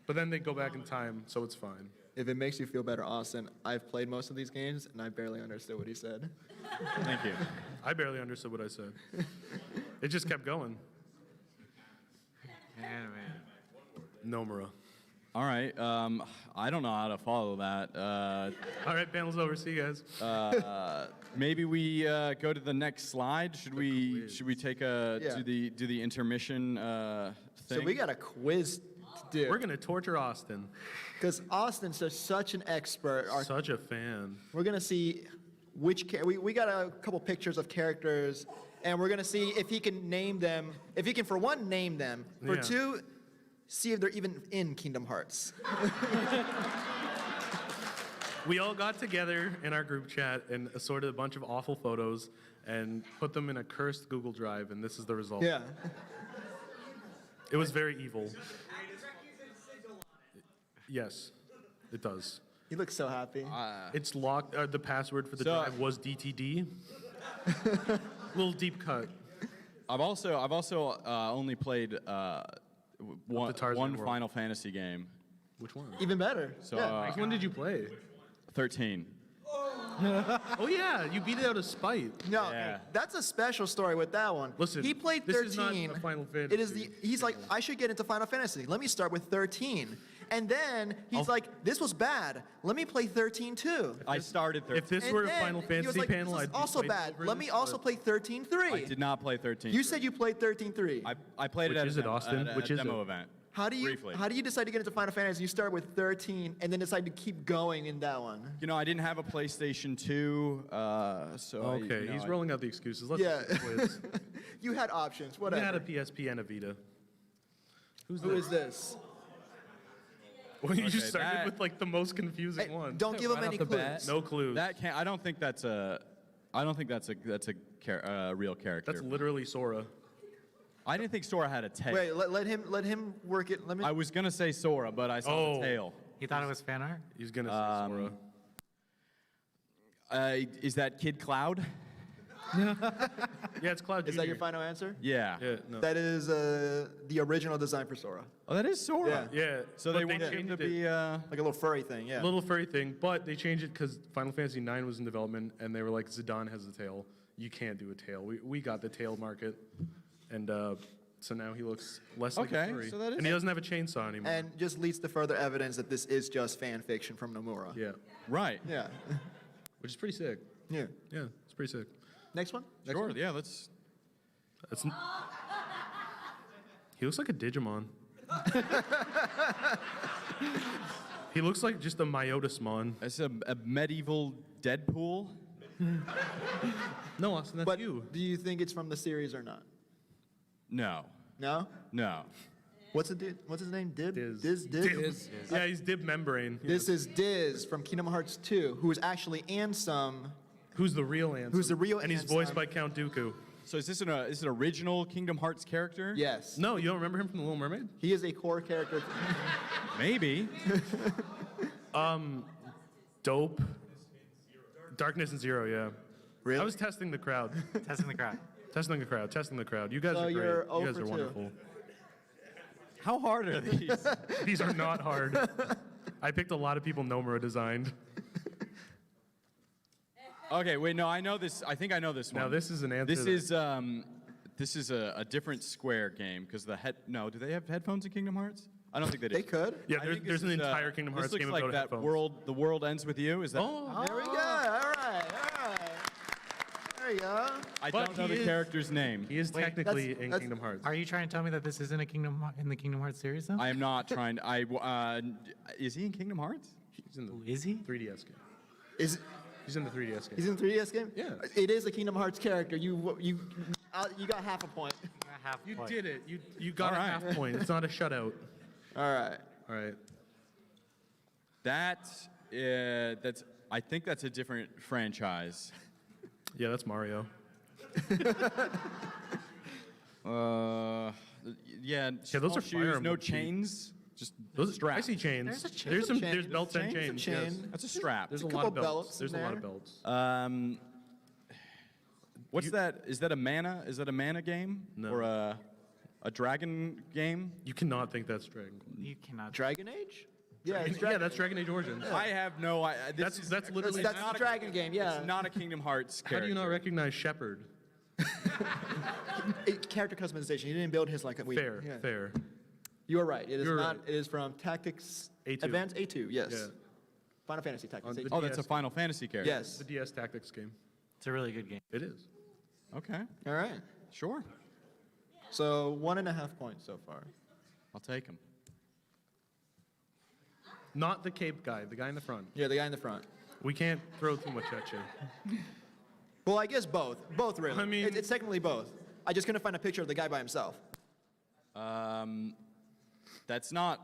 But then they go back in time, so it's fine. If it makes you feel better, Austin, I've played most of these games, and I barely understood what he said. Thank you. I barely understood what I said. It just kept going. Man. Nomura. All right. I don't know how to follow that. All right, panel's over. See you guys. Maybe we go to the next slide. Should we take do the intermission thing? So we got a quiz to do. We're gonna torture Austin. Because Austin's just such an expert. Such a fan. We're gonna see which we got a couple pictures of characters, and we're gonna see if he can name them. If he can, for one, name them. For two, see if they're even in Kingdom Hearts. We all got together in our group chat and assorted a bunch of awful photos and put them in a cursed Google Drive, and this is the result. Yeah. It was very evil. Yes, it does. He looks so happy. It's locked. The password for the drive was DTD. Little deep cut. I've also only played one World. Final Fantasy game. Which one? Even better. So Which one did you play? 13. Oh yeah, you beat it out of spite. No, that's a special story with that one. Listen, he played 13. this is not a Final Fantasy. It is he's like, I should get into Final Fantasy. Let me start with 13. And then he's like, this was bad. Let me play 13 too. I started 13. If this were a Final Fantasy panel, this I'd is be also fighting bad. over Let this, me also but- play 13-3. I did not play 13. You said you played 13-3. I played it Which at is a it, Austin? at a Which is demo it? event. How do Briefly. you decide to get into Final Fantasy? You start with 13 and then decide to keep going in that one. You know, I didn't have a PlayStation 2, so Okay, he's rolling out the excuses. Let's Yeah. do the quiz. You had options. You Whatever. had a PSP and a Vita. Who is this? Well, you Okay, started that- with like the most confusing one. Don't give him any clues. No clues. That can't. I don't think that's a real character. That's literally Sora. I didn't think Sora had a tail. Wait, let him work it. Let me. I was gonna say Sora, but I saw the tail. You thought it was fan art? He's gonna say Sora. Is that Kid Cloud? Yeah, it's Cloud. Is that Jr. your final answer? Yeah. Yeah, no. That is the original design for Sora. Oh, that is Sora. Yeah. So but they want him changed to it. be. Like a little furry thing, yeah. Little furry thing, but they changed it because Final Fantasy IX was in development, and they were like, Zidane has the tail. You can't do a tail. We got the tail market, and so now he looks less like a Okay, furry. so that is- And he doesn't have a chainsaw anymore. And just leads to further evidence that this is just fan fiction from Nomura. Yeah, Right. Yeah. which is pretty sick. Yeah. Yeah, it's pretty sick. Next one? Sure. Yeah. Let's. That's he looks like a Digimon. He looks like just a Myotismon. It's a medieval Deadpool. No, Austin, that's But you. do you think it's from the series or not? No. No? No. What's his name? Dib? Diz. Diz? Yeah, he's Dib Membrane. This is Diz from Kingdom Hearts 2, who is actually Ansem. Who's the real Ansem? Who's the real And he's Ansem. voiced by Count Dooku. So is this an original Kingdom Hearts character? Yes. No, you don't remember him from The Little Mermaid? He is a core character. Maybe. Dope. Darkness and Zero, yeah. Really? I was testing the crowd. Testing the crowd. Testing the crowd. You guys So are great. you're You 0 guys for are 2. wonderful. How hard are these? These are not hard. I picked a lot of people Nomura designed. Okay, wait, no, I know this. I think I know this one. Now this is an answer. This is a different Square game because No, do they have headphones in Kingdom Hearts? I don't think they do. They could. Yeah, I there's, think there's this an is, entire Kingdom Hearts this game looks like about that headphones. The world ends with you. Is that? Oh, There we go. All right. There you go. I But don't know he the is- character's name. he is technically in that's- Kingdom Hearts. Are you trying to tell me that this isn't in the Kingdom Hearts series though? I am not trying. Is he in Kingdom Hearts? He's in the Is he? 3DS game. Is He's in the 3DS game. he's in the 3DS game? Yeah. It is a Kingdom Hearts character. You got half a point. half You point. did it. You got All a right. half point. It's not a shutout. All right. All right. That's I think that's a different franchise. Yeah, that's Mario. Yeah, those small are Fire shoes, no Emblem chains, just Those strap. I see chains. There's a chain. There's There's a there's chain. belts and There's a chains. chain. Yes. That's a strap. There's a couple lot of belts. belts There's a in lot of there. belts. What's that? Is that a mana? Is that a mana game? No. Or a dragon game? You cannot think that's Dragon. You cannot. Dragon Age? Yeah, it's Yeah, that's Dragon Age Origins. I have no. That's literally. that's the Dragon game, yeah. It's not a Kingdom Hearts How character. do you not recognize Shepard? Character customization. He didn't build his like a Fair, fair. You are right. It is You're not. right. It is from Tactics A2. Advanced A2. Yes. Yeah. Final Fantasy Tactics On the A2. Oh, that's a DS. Final Fantasy character. Yes. The DS Tactics game. It's a really good game. It is. Okay. All right. Sure. So 1.5 points so far. I'll take him. Not the cape guy, the guy in the front. Yeah, the guy in the front. We can't throw too much at you. Well, I guess both. Both really. I mean- it's technically both. I just couldn't find a picture of the guy by himself. That's not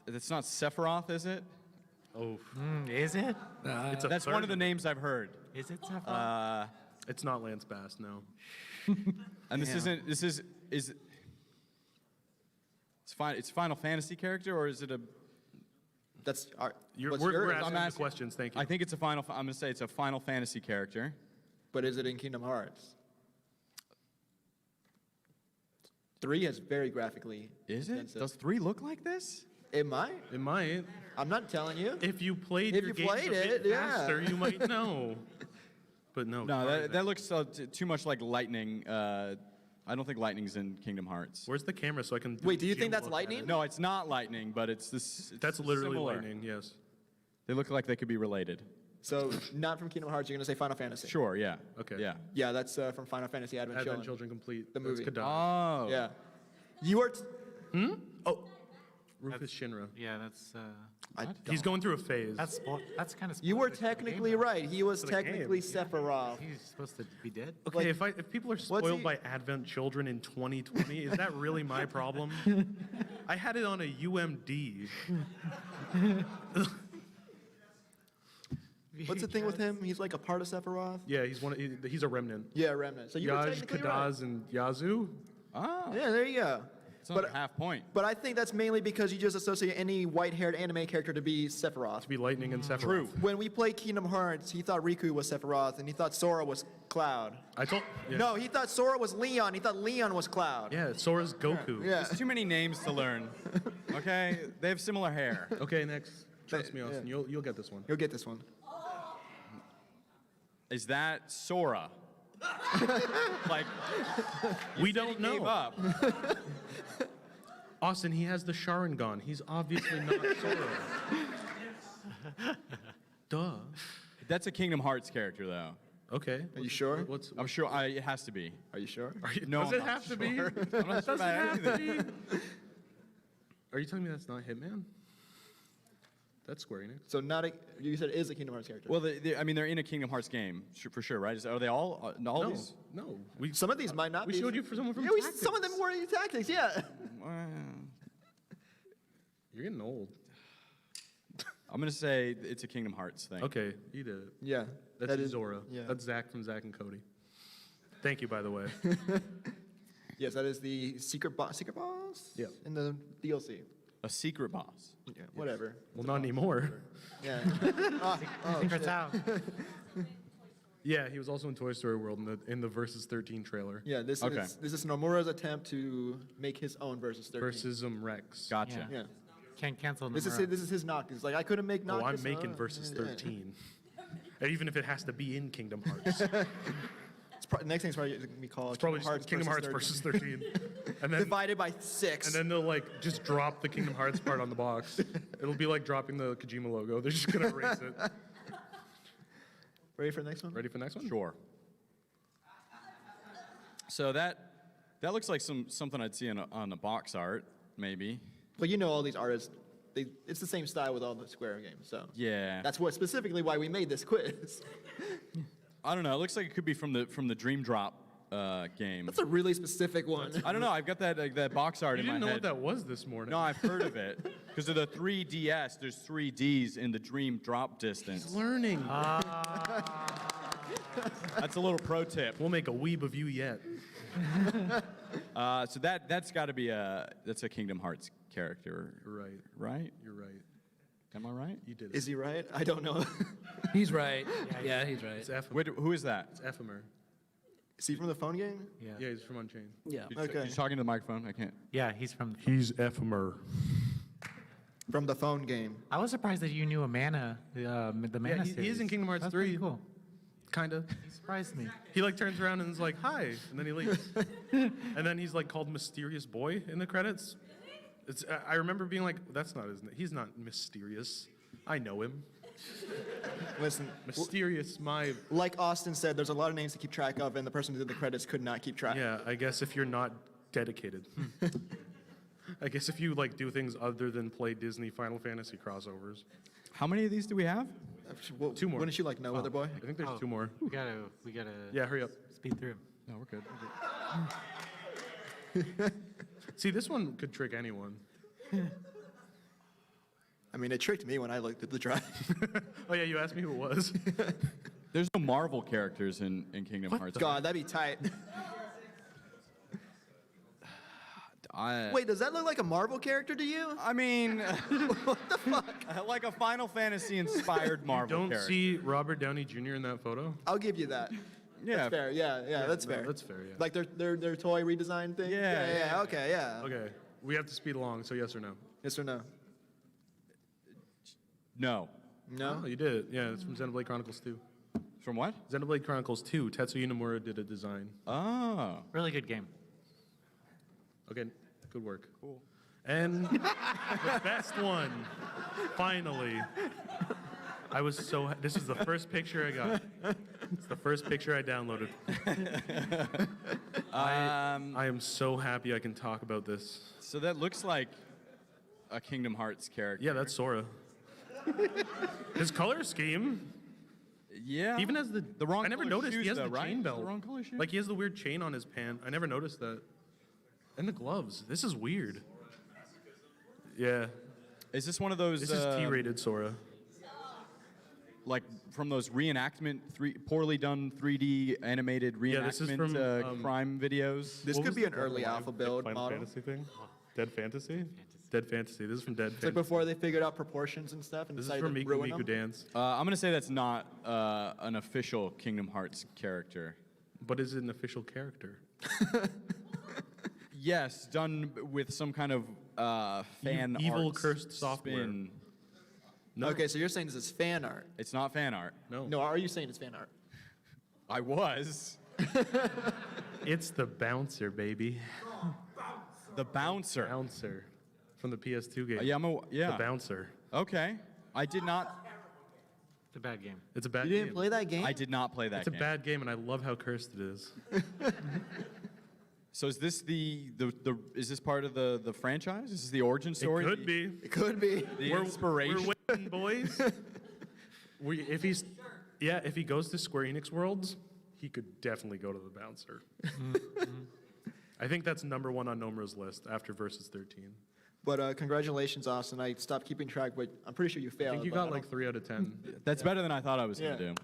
Sephiroth, is it? Oh, Is it? it's a That's third. one of the names I've heard. Is it Sephiroth? It's not Lance Bass, no. And this isn't. This is. It's fine. It's a Final Fantasy character, or is it a? That's our. You're, what's we're yours? asking I'm the asking- questions. Thank you. I think it's a Final. I'm gonna say it's a Final Fantasy character. But is it in Kingdom Hearts? 3 has very graphically. Is it? extensive- Does 3 look like this? It might. It might. I'm not telling you. If you played If your you games played a bit it, yeah. faster, you might know. But no. No, sorry, that looks too much like lightning. I don't think lightning's in Kingdom Hearts. Where's the camera so I can? Wait, do you zoom think that's look at lightning? it? No, it's not lightning, but it's this. That's literally similar. lightning. Yes. They look like they could be related. So not from Kingdom Hearts. You're gonna say Final Fantasy. Sure. Yeah. Okay. Yeah. Yeah, that's from Final Fantasy Advent Advent Children. Children complete. The That's movie. Kadar. Oh. Yeah. You are. Oh, Rufus Shinra. Yeah, that's. He's going through a phase. That's kind of. You were technically right. He was For the game. technically Sephiroth. He's supposed to be dead. Okay, like, if people are what's spoiled he- by Advent Children in 2020, is that really my problem? I had it on a UMD. What's the thing with him? He's like a part of Sephiroth. Yeah, he's a remnant. Yeah, Remnant. So you were Yaj, technically right. Kadaz, and Yazoo. Oh. Yeah, there you go. It's only a half point. But I think that's mainly because you just associate any white-haired anime character to be Sephiroth. To be Lightning and Sephiroth. True. When we played Kingdom Hearts, he thought Riku was Sephiroth, and he thought Sora was Cloud. I told. Yeah. No, he thought Sora was Leon. He thought Leon was Cloud. Yeah, Sora's Goku. Yeah. There's too many names to learn. Okay, they have similar hair. Okay, next. Trust me, Austin. You'll get this one. You'll get this one. Is that Sora? Like We don't know. gave up. Austin, he has the Sharingan. He's obviously not Sora. Duh. That's a Kingdom Hearts character, though. Okay. Are you sure? I'm sure. It has to be. Are you sure? No, Does I'm it not have to be? sure. I'm not sure Does it about have to anything. be? Are you telling me that's not Hitman? That's Square Enix. So you said it is a Kingdom Hearts character. Well, I mean, they're in a Kingdom Hearts game for sure, right? Are they all? All No, these? no. Some of these might not We be. showed you for someone from Yeah, Tactics. some of them were Tactics, yeah. You're getting old. I'm gonna say it's a Kingdom Hearts thing. Okay, you did it. Yeah. That's that is- Zora. yeah. That's Zach from Zach and Cody. Thank you, by the way. Yes, that is the secret boss Yeah. in the DLC. A secret boss. Yeah, whatever. Well, not anymore. Yeah. Secret's out. Yeah, he was also in Toy Story World in the Versus 13 trailer. Yeah, this Okay. is Nomura's attempt to make his own Versus 13. Versus Rex. Gotcha. Yeah. Can't cancel This is his knock. He's like, I couldn't make knock. Oh, I'm this, making Versus yeah. 13. Even if it has to be in Kingdom Hearts. Next thing's probably going to be called It's probably just Kingdom Hearts versus 13. And then divided by 6. And then they'll like just drop the Kingdom Hearts part on the box. It'll be like dropping the Kojima logo. They're just gonna erase it. Ready for the next one? Ready for the next one? Sure. So that looks like something I'd see on the box art, maybe. Well, you know all these artists. It's the same style with all the Square games, so Yeah. that's what specifically why we made this quiz. I don't know. It looks like it could be from the Dream Drop game. That's a really specific one. I don't know. I've got that box art You in my didn't know head. what that was this morning. No, I've heard of it. Because of the 3DS, there's 3 Ds in the dream drop distance. He's learning. That's a little pro tip. We'll make a weeb of you yet. So that's got to be that's a Kingdom Hearts character. Right. Right? You're right. Am I right? You did it. Is he right? I don't know. He's right. Yeah, he's right. It's Ephemer. Wait, who is that? It's Ephemer. Is he from the phone game? Yeah, he's from Unchained. Yeah. Okay. You're talking to the microphone? I can't. Yeah, he's from. He's Ephemer. From the phone game. I was surprised that you knew Amana, the Mana Yeah, series. he is in Kingdom Hearts That's 3. pretty cool. Kind of. He surprised me. He like turns around and is like, "Hi," and then he leaves. And then he's like called Mysterious Boy in the credits. I remember being like, "That's not his name. He's not mysterious. I know him." Listen, Mysterious, like Austin said, there's a lot of names to keep track of, and the person who did the credits could not keep track. Yeah, I guess if you're not dedicated. I guess if you like do things other than play Disney Final Fantasy crossovers. How many of these do we have? Well, 2 more. Wouldn't you like No Other Boy? I think there's 2 more. We gotta. Yeah, hurry up. Speed through. No, we're good. See, this one could trick anyone. I mean, it tricked me when I looked at the drive. Oh yeah, you asked me who it was. There's no Marvel characters in Kingdom Hearts. God, that'd be tight. I, Wait, does that look like a Marvel character to you? I mean, what the fuck? Like a Final Fantasy inspired Marvel Don't character. see Robert Downey Jr. in that photo? I'll give you that. Yeah. That's fair. Yeah, that's no, fair. that's fair, yeah. Like their toy redesign thing? Yeah. Okay, yeah. Okay, we have to speed along, so yes or no? Yes or no? No. No? Oh, you did it. Yeah, it's from Xenoblade Chronicles 2. From what? Xenoblade Chronicles 2, Tetsuya Nomura did a design. Oh. Really good game. Okay, good work. Cool. And the best one, finally. I was so, this is the first picture I got. It's the first picture I downloaded. I am so happy I can talk about this. So that looks like a Kingdom Hearts character. Yeah, that's Sora. His color scheme. Yeah. He even has the wrong I never color noticed shoes, he has though, the right? chain Is it belt. the wrong color shoe? Like he has the weird chain on his pant. I never noticed that. And the gloves. This is weird. Yeah. Is this one of those? This is T-rated Sora. Like from those reenactment, poorly done 3D animated reenactment Yeah, this is from, crime videos. This What could was be the an early Final alpha build model. Fantasy thing? Dead Fantasy? Dead Fantasy. This is from Dead It's like Fantasy. before they figured out proportions and stuff and This is decided from to Miku ruin Miku them. Dance. I'm gonna say that's not an official Kingdom Hearts character. But is it an official character? Yes, done with some kind of fan Evil arts cursed software. spin. No. Okay, so you're saying this is fan art. It's not fan art. No. No, are you saying it's fan art? I was. It's the Bouncer, baby. The Bouncer. Bouncer. From the PS2 game. Yeah. The Bouncer. Okay. I did not. It's a bad game. It's a bad You game. didn't play that game? I did not play that It's a game. bad game, and I love how cursed it is. So is this is this part of the franchise? Is this the origin story? It could be. It could be. The inspiration. We're waiting, boys. If he goes to Square Enix Worlds, he could definitely go to the Bouncer. I think that's #1 on Nomura's list after Versus 13. But congratulations, Austin. I stopped keeping track, but I'm pretty sure you failed. I think you but got don't- like 3 out of 10. That's better than I thought I was Yeah. gonna do.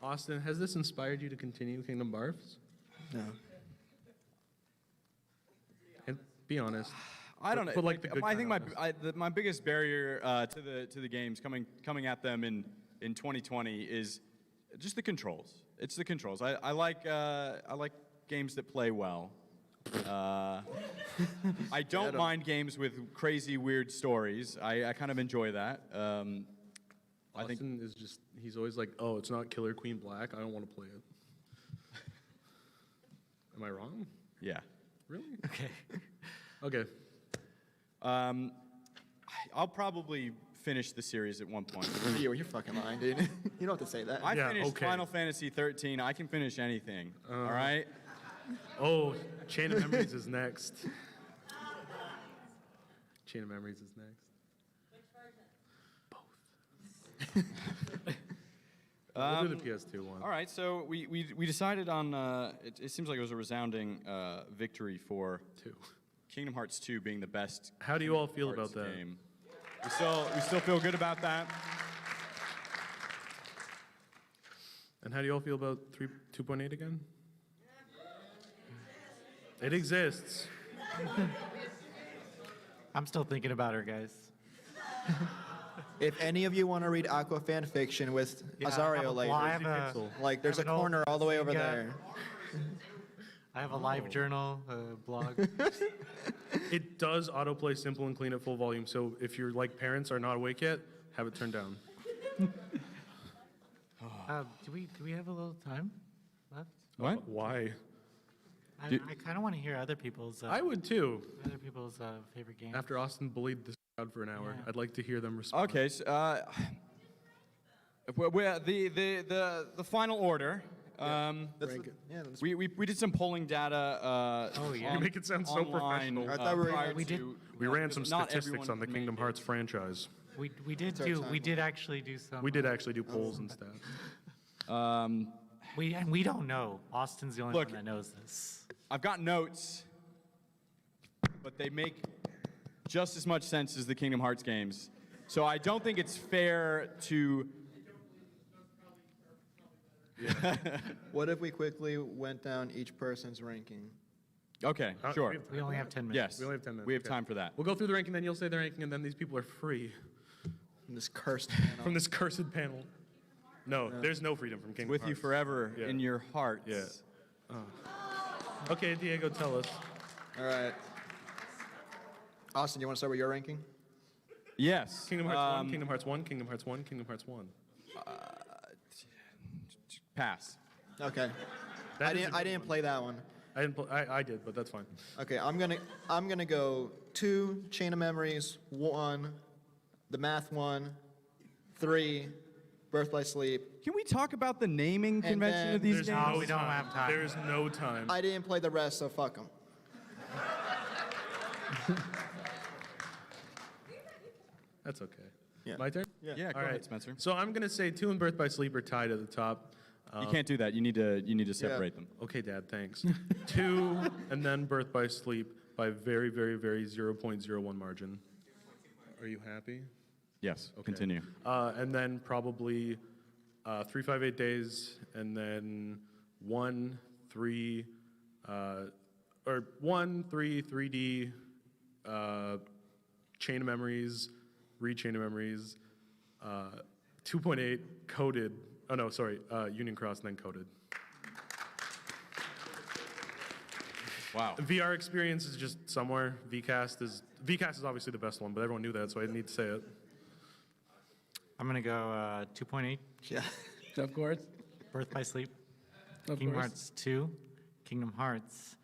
Austin, has this inspired you to continue Kingdom Barfs? No. And be honest. I don't know. But like the good I think kind of my biggest barrier to the games coming at them in 2020 is just the controls. It's the controls. I like games that play well. I don't mind games with crazy weird stories. I kind of enjoy that. I think Austin is just, he's always like, oh, it's not Killer Queen Black. I don't want to play it. Am I wrong? yeah. Really? Okay. Okay. I'll probably finish the series at one point. You're fucking lying, dude. You don't have to say that. I Yeah, finished okay. Final Fantasy 13. I can finish anything. All right. Oh, Chain of Memories is next. Chain of Memories is next. Which version? Both. We'll do the PS2 one. All right, so we decided on, it seems like it was a resounding victory for Kingdom Hearts 2 being the best. How do you all feel Hearts about that? game. We still feel good about that. And how do you all feel about 2.8 again? It exists. I'm still thinking about her, guys. If any of you want to read Aqua fan fiction with Yeah, Azario, like there's a corner all the way over there. I have a live journal, blog. It does autoplay simple and clean at full volume, so if your parents are not awake yet, have it turned down. Do we have a little time left? What? Why? I kind of want to hear other people's. I would too. Other people's favorite games. After Austin bullied this crowd for an hour, I'd like to hear them respond. Okay, so, the final order. We did some polling data. You make it sound so professional. I thought we ran some not statistics everyone on the Kingdom Hearts franchise. We did actually do some. We did actually do polls and stuff. We don't know. Austin's the only one that knows this. I've got notes, but they make just as much sense as the Kingdom Hearts games. So I don't think it's fair to. What if we quickly went down each person's ranking? Okay, sure. We only have 10 minutes. Yes, We only have 10 minutes. We have Okay. time for that. We'll go through the ranking, then you'll say the ranking, and then these people are free From this cursed panel. from this cursed panel. No, there's no freedom from Kingdom With Hearts. you forever Yeah. in your hearts. Yeah. Okay, Diego, tell us. All right. Austin, you want to start with your ranking? Yes. Kingdom Hearts 1, Kingdom Hearts 1, Kingdom Hearts 1, Kingdom Hearts 1. Pass. Okay. I didn't play that one. I did, but that's fine. Okay, I'm gonna go 2, Chain of Memories, 1, the Math one, 3, Birth by Sleep. Can we talk about the naming convention then of these There's games? no we don't time. have time. There's no time. I didn't play the rest, so fuck them. That's okay. Yeah. My turn? Yeah, go All ahead, right. Spencer. So I'm going to say 2 and Birth by Sleep are tied at the top. You can't do that. You need to separate them. Okay, Dad, thanks. 2 and then Birth by Sleep by very, very, very 0.01 margin. Are you happy? Yes. Okay. Continue. And then probably 358 Days, and then 1, 3, 3D, Chain of Memories, Chain of Memories, 2.8, Coded. Oh no, sorry, Union Cross, and then Coded. Wow. VR Experience is just somewhere. VCast is obviously the best one, but everyone knew that, so I didn't need to say it. I'm gonna go 2.8. Yeah. Of course. Birth by Sleep. Of Kingdom course. Hearts 2. Kingdom Hearts.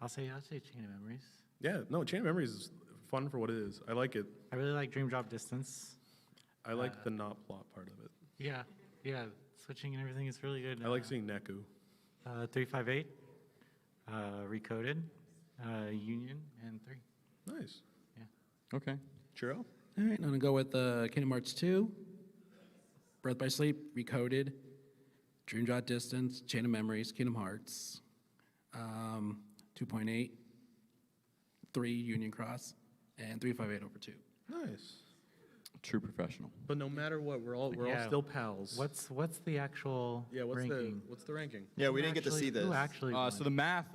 I'll say Chain of Memories. Yeah, no, Chain of Memories is fun for what it is. I like it. I really like Dream Drop Distance. I like the not plot part of it. Yeah. Switching and everything is really good. I like seeing Neku. 358. Recoded. Union and 3. Nice. Okay. Churro? All right, I'm gonna go with Kingdom Hearts 2, Birth by Sleep, Recoded, Dream Drop Distance, Chain of Memories, Kingdom Hearts, 2.8, 3, Union Cross, and 358 over 2. Nice. True professional. But no matter what, we're all still pals. What's the actual ranking? What's the ranking? Yeah, we didn't get to see this. Who actually So the math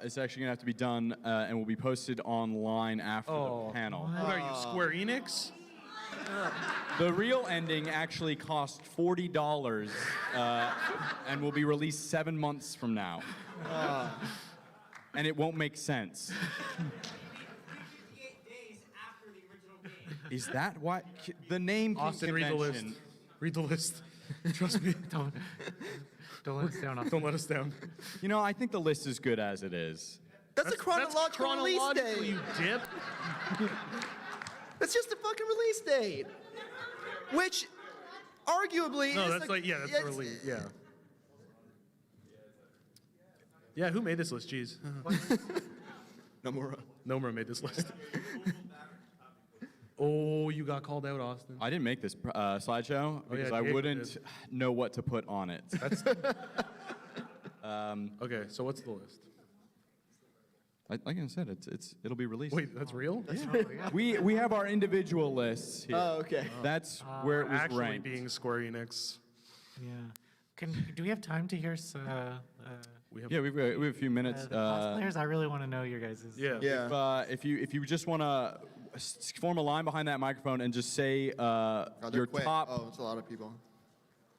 is actually gonna have to be done and will be posted online after the panel. What are you, Square Enix? The real ending actually cost $40 and will be released 7 months from now. And it won't make sense. Is that why the name Austin, read the list. convention? Read the list. Trust me. Don't let us down. Don't let us down. You know, I think the list is good as it is. That's a chronological release chronological, date. you dip. That's just a fucking release date. Which, arguably, No, is that's that's the release. Yeah. Yeah, who made this list? Jeez. Nomura. Nomura made this list. Oh, you got called out, Austin. I didn't make this slideshow because I Diego wouldn't did. know what to put on it. Okay, so what's the list? Like I said, it'll be released. Wait, that's real? We have our individual lists here. Oh, okay. That's where it was Actually ranked. being Square Enix. Yeah. Do we have time to hear? Yeah, we have a few minutes. The cosplayers, I really want to know your guys'. Yeah. If you just want to form a line behind that microphone and just say your top Oh, it's a lot of people.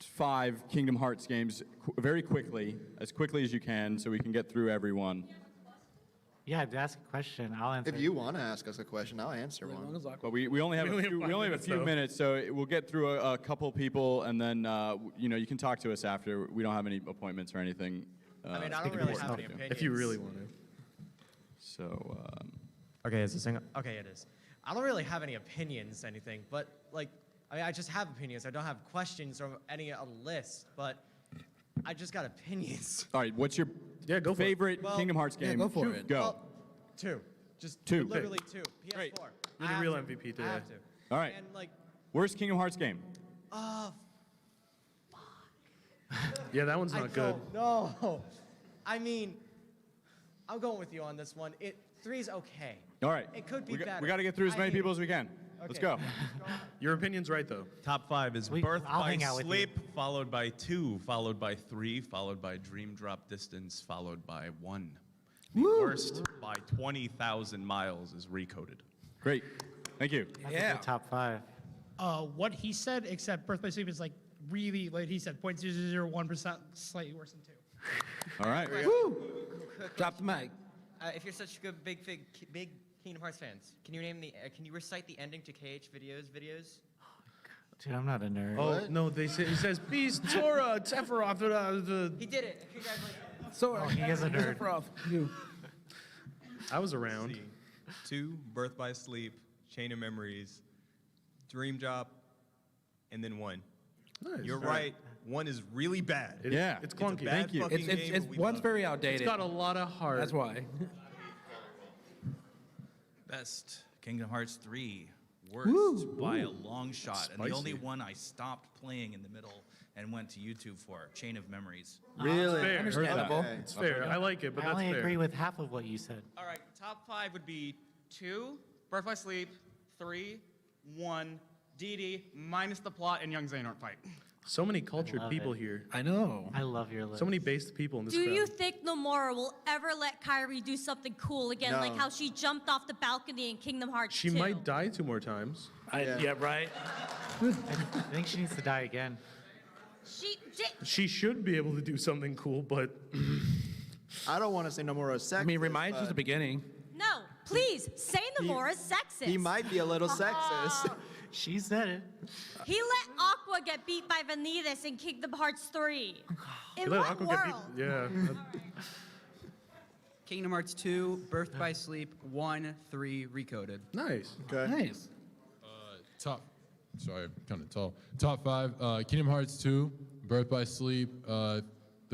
5 Kingdom Hearts games very quickly, as quickly as you can, so we can get through everyone. Yeah, ask a question. I'll answer. If you want to ask us a question, I'll answer one. But we only have a few minutes, so we'll get through a couple people, and then you can talk to us after. We don't have any appointments or anything. I mean, I don't really have any opinions. If you really want to. So. Okay, is this thing? Okay, it is. I don't really have any opinions, anything, but like, I just have opinions. I don't have questions or any list, but I just got opinions. All right, what's your favorite Kingdom Hearts game? Yeah, go for it. Go. Well, 2. Just 2. Literally 2. PS4. Great. You're the real MVP today. I have to. All right. And like, Worst Kingdom Hearts game? Yeah, that one's not good. No. I mean, I'm going with you on this one. 3's okay. All right. It could be better. We got to get through as many people as we can. Let's Okay. go. Your opinion's right, though. Top 5 is Birth I'll by hang out with you. Sleep, followed by 2, followed by 3, followed by Dream Drop Distance, followed by 1. The worst by 20,000 miles is Recoded. Great. Thank you. Yeah. Top 5. What he said, except Birth by Sleep is like really, like he said, 0.001% slightly worse than 2. All right. Drop the mic. If you're such good big Kingdom Hearts fans, can you name can you recite the ending to KH videos? Dude, I'm not a nerd. Oh, no, he says, Beast, Sora, Sephiroth. He did it. Congratulations. So he is a nerd. I was around. 2, Birth by Sleep, Chain of Memories, Dream Drop, and then 1. Nice. You're right. 1 is really bad. It's clunky. It's a bad Thank you. fucking game, It's but we one's love very it. outdated. It's got a lot of heart. That's why. Best Kingdom Hearts 3. Worst by a long shot. And the only one I stopped playing in the middle and went to YouTube for, Chain of Memories. Really? Fair. Understandable. It's fair. I like it, but I that's only fair. agree with half of what you said. All right, top 5 would be 2, Birth by Sleep, 3, 1, DD, minus the plot, and Young Xehanort fight. So many cultured love people it. here. I know. I love your list. So many based people in this Do crowd. you think Nomura will ever let Kairi do something cool again, No. like how she jumped off the balcony in Kingdom Hearts She 2? might die 2 more times. Yeah, right. I think she needs to die again. She should be able to do something cool, but I don't want to say no more sexist. I mean, reminds you but of the beginning. No, please, say Nomura's sexist. He might be a little sexist. She said it. He let Aqua get beat by Vanitas in Kingdom Hearts 3. In let what Aqua world? get beat. Yeah. Kingdom Hearts 2, Birth by Sleep, 1, 3, Recoded. Nice. Okay. Nice. Sorry, I'm kind of tall. Top 5, Kingdom Hearts 2, Birth by Sleep, the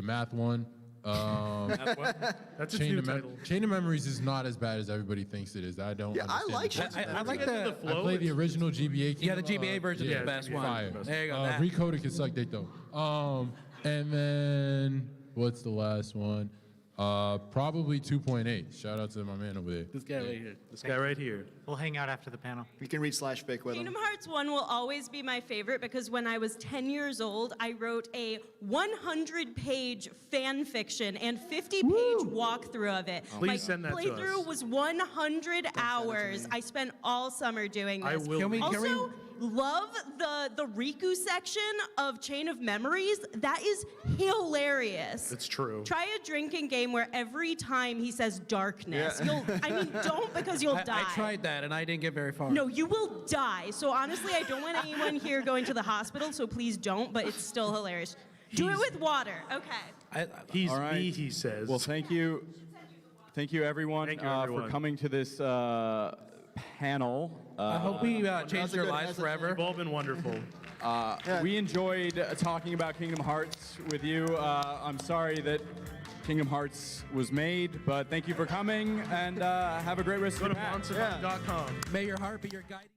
math one. That's its new title. Chain of Memories is not as bad as everybody thinks it is. I don't understand. I like the I played the original GBA. Yeah, the GBA version is the best one. Fire. There you go. that. Recoded can suck dick though. And then what's the last one? Probably 2.8. Shout out to my man over there. This guy right here. This guy right here. We'll hang out after the panel. You can read /fic with him. Kingdom Hearts 1 will always be my favorite because when I was 10 years old, I wrote a 100-page fan fiction and 50-page walkthrough of it. Please send that to us. My playthrough was 100 hours. I spent all summer doing this. I will. Also, love the Riku section of Chain of Memories. That is hilarious. It's true. Try a drinking game where every time he says darkness, don't because you'll die. I tried that and I didn't get very far. No, you will die. So honestly, I don't want anyone here going to the hospital, so please don't, but it's still hilarious. Do it with water. Okay. He's All right. me, he says. Well, thank you. Thank you, everyone, Thank you, everyone. for coming to this panel. I hope we changed your lives forever. You've all been wonderful. We enjoyed talking about Kingdom Hearts with you. I'm sorry that Kingdom Hearts was made, but thank you for coming, and have a great rest Go of to the night. MonsterVine.com. May your heart be your guiding.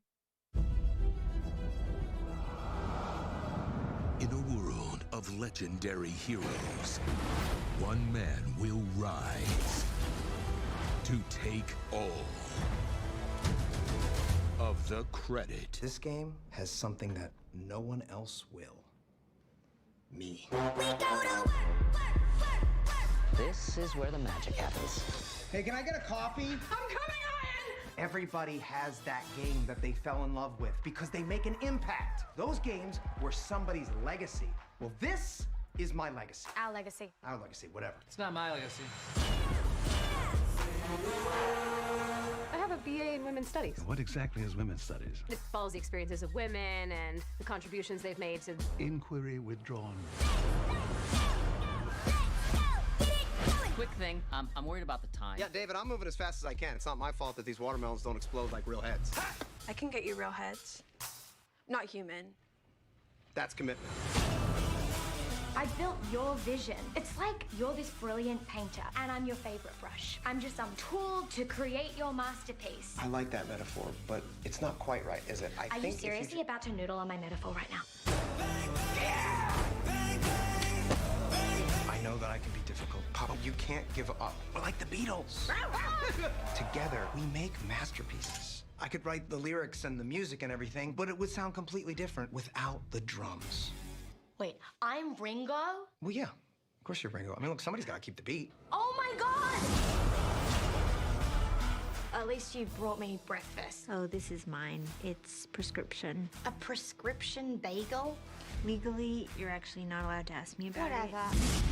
of legendary heroes, one man will rise to take all of the credit. This game has something that no one else will. Me. This is where the magic happens. Hey, can I get a coffee? I'm coming on! Everybody has that game that they fell in love with because they make an impact. Those games were somebody's legacy. Well, this is my legacy. Our legacy. Our legacy, whatever. It's not my legacy. I have a BA in Women's Studies. What exactly is women's studies? It follows the experiences of women and the contributions they've made to... Inquiry withdrawn. Quick thing, I'm worried about the time. Yeah, David, I'm moving as fast as I can. It's not my fault that these watermelons don't explode like real heads. I can get you real heads. Not human. That's commitment. I built your vision. It's like you're this brilliant painter, and I'm your favorite brush. I'm just some tool to create your masterpiece. I like that metaphor, but it's not quite right, is it? Are you seriously about to noodle on my metaphor right now? I know that I can be difficult. Papa, you can't give up. We're like the Beatles. Together, we make masterpieces. I could write the lyrics and the music and everything, but it would sound completely different without the drums. Wait, I'm Ringo? Well, yeah. Of course you're Ringo. I mean, look, somebody's got to keep the beat. Oh my God! At least you brought me breakfast. Oh, this is mine. It's prescription. A prescription bagel? Legally, you're actually not allowed to ask me about Whatever. it.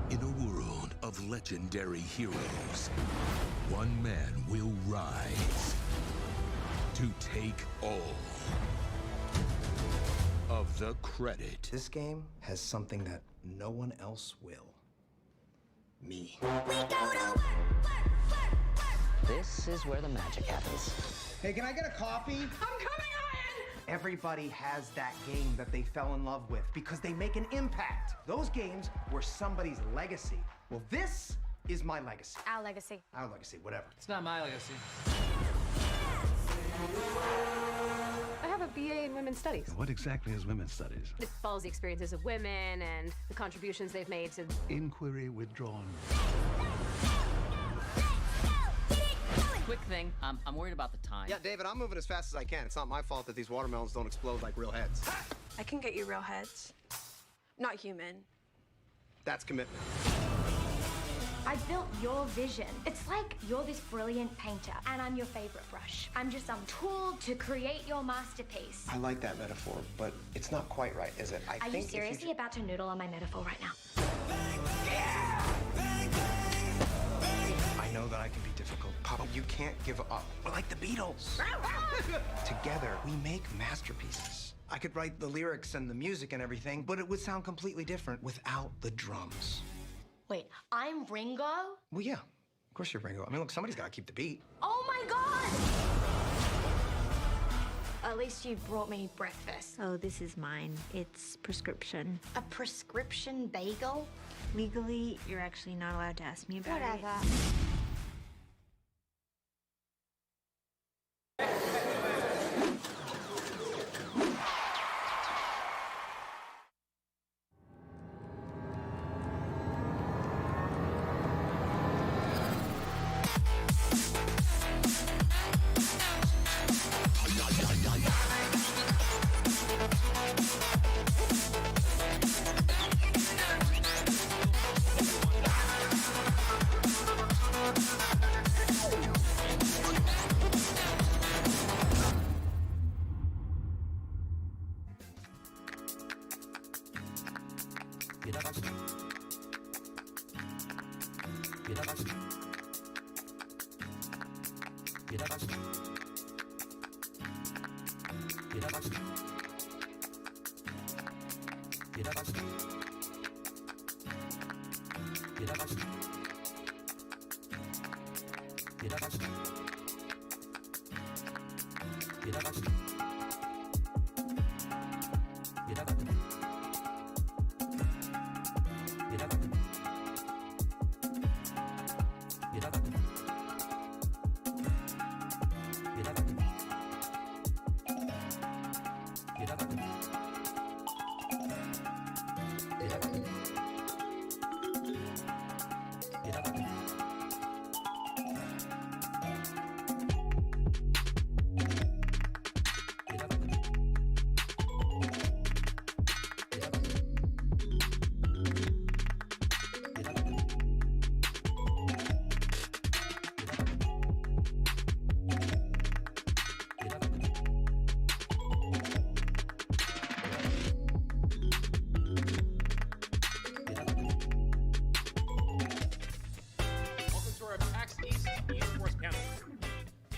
In a world of legendary heroes, one man will rise to take all of the credit. This game has something that no one else will. Me. This is where the magic happens. Hey, can I get a coffee? I'm coming on! Everybody has that game that they fell in love with because they make an impact. Those games were somebody's legacy. Well, this is my legacy. Our legacy. Our legacy, whatever. It's not my legacy. I have a BA in Women's Studies. What exactly is women's studies? It follows the experiences of women and the contributions they've made to... Inquiry withdrawn. Quick thing, I'm worried about the time. Yeah, David, I'm moving as fast as I can. It's not my fault that these watermelons don't explode like real heads. I can get you real heads. Not human. That's commitment. I built your vision. It's like you're this brilliant painter, and I'm your favorite brush. I'm just some tool to create your masterpiece. I like that metaphor, but it's not quite right, is it? Are you seriously about to noodle on my metaphor right now? I know that I can be difficult. Papa, you can't give up. We're like the Beatles. Together, we make masterpieces. I could write the lyrics and the music and everything, but it would sound completely different without the drums. Wait, I'm Ringo? Well, yeah. Of course you're Ringo. I mean, look, somebody's got to keep the beat. Oh my God! At least you brought me breakfast. Oh, this is mine. It's prescription. A prescription bagel? Legally, you're actually not allowed to ask me about Whatever. it.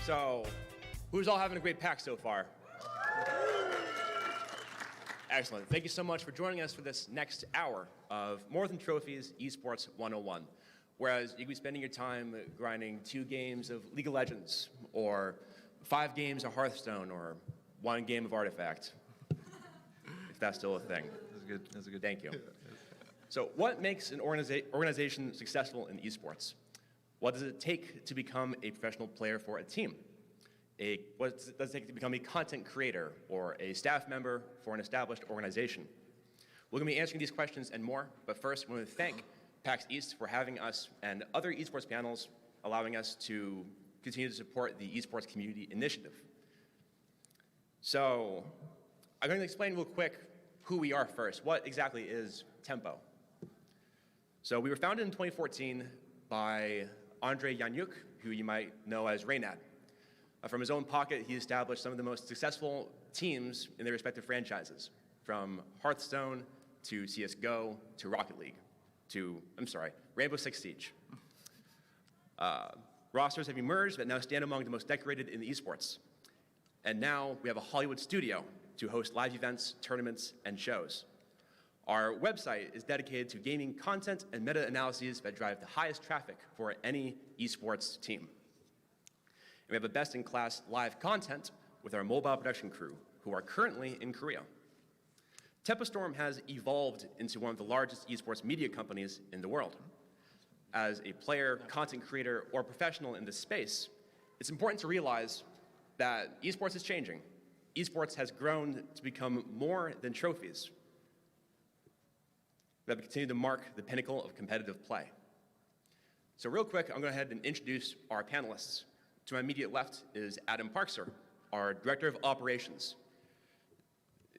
So, who's all having a great PAX so far? Excellent. Thank you so much for joining us for this next hour of More Than Trophies Esports 101. Whereas you could be spending your time grinding 2 games of League of Legends, or 5 games of Hearthstone, or 1 game of Artifact. If that's still a thing. That's good. That's a good. Thank you. So what makes an organization successful in esports? What does it take to become a professional player for a team? What does it take to become a content creator or a staff member for an established organization? We're going to be answering these questions and more, but first we want to thank PAX East for having us and other esports panels, allowing us to continue to support the esports community initiative. So I'm going to explain real quick who we are first. What exactly is Tempo? So we were founded in 2014 by Andre Yanyuk, who you might know as Reynad. From his own pocket, he established some of the most successful teams in their respective franchises, from Hearthstone to CSGO to Rocket League, Rainbow Six Siege. Rosters have emerged that now stand among the most decorated in the esports. And now we have a Hollywood studio to host live events, tournaments, and shows. Our website is dedicated to gaming content and meta-analyses that drive the highest traffic for any esports team. And we have a best-in-class live content with our mobile production crew, who are currently in Korea. TempoStorm has evolved into one of the largest esports media companies in the world. As a player, content creator, or professional in this space, it's important to realize that esports is changing. Esports has grown to become more than trophies that continue to mark the pinnacle of competitive play. So real quick, I'm going to go ahead and introduce our panelists. To my immediate left is Adam Parkser, our Director of Operations.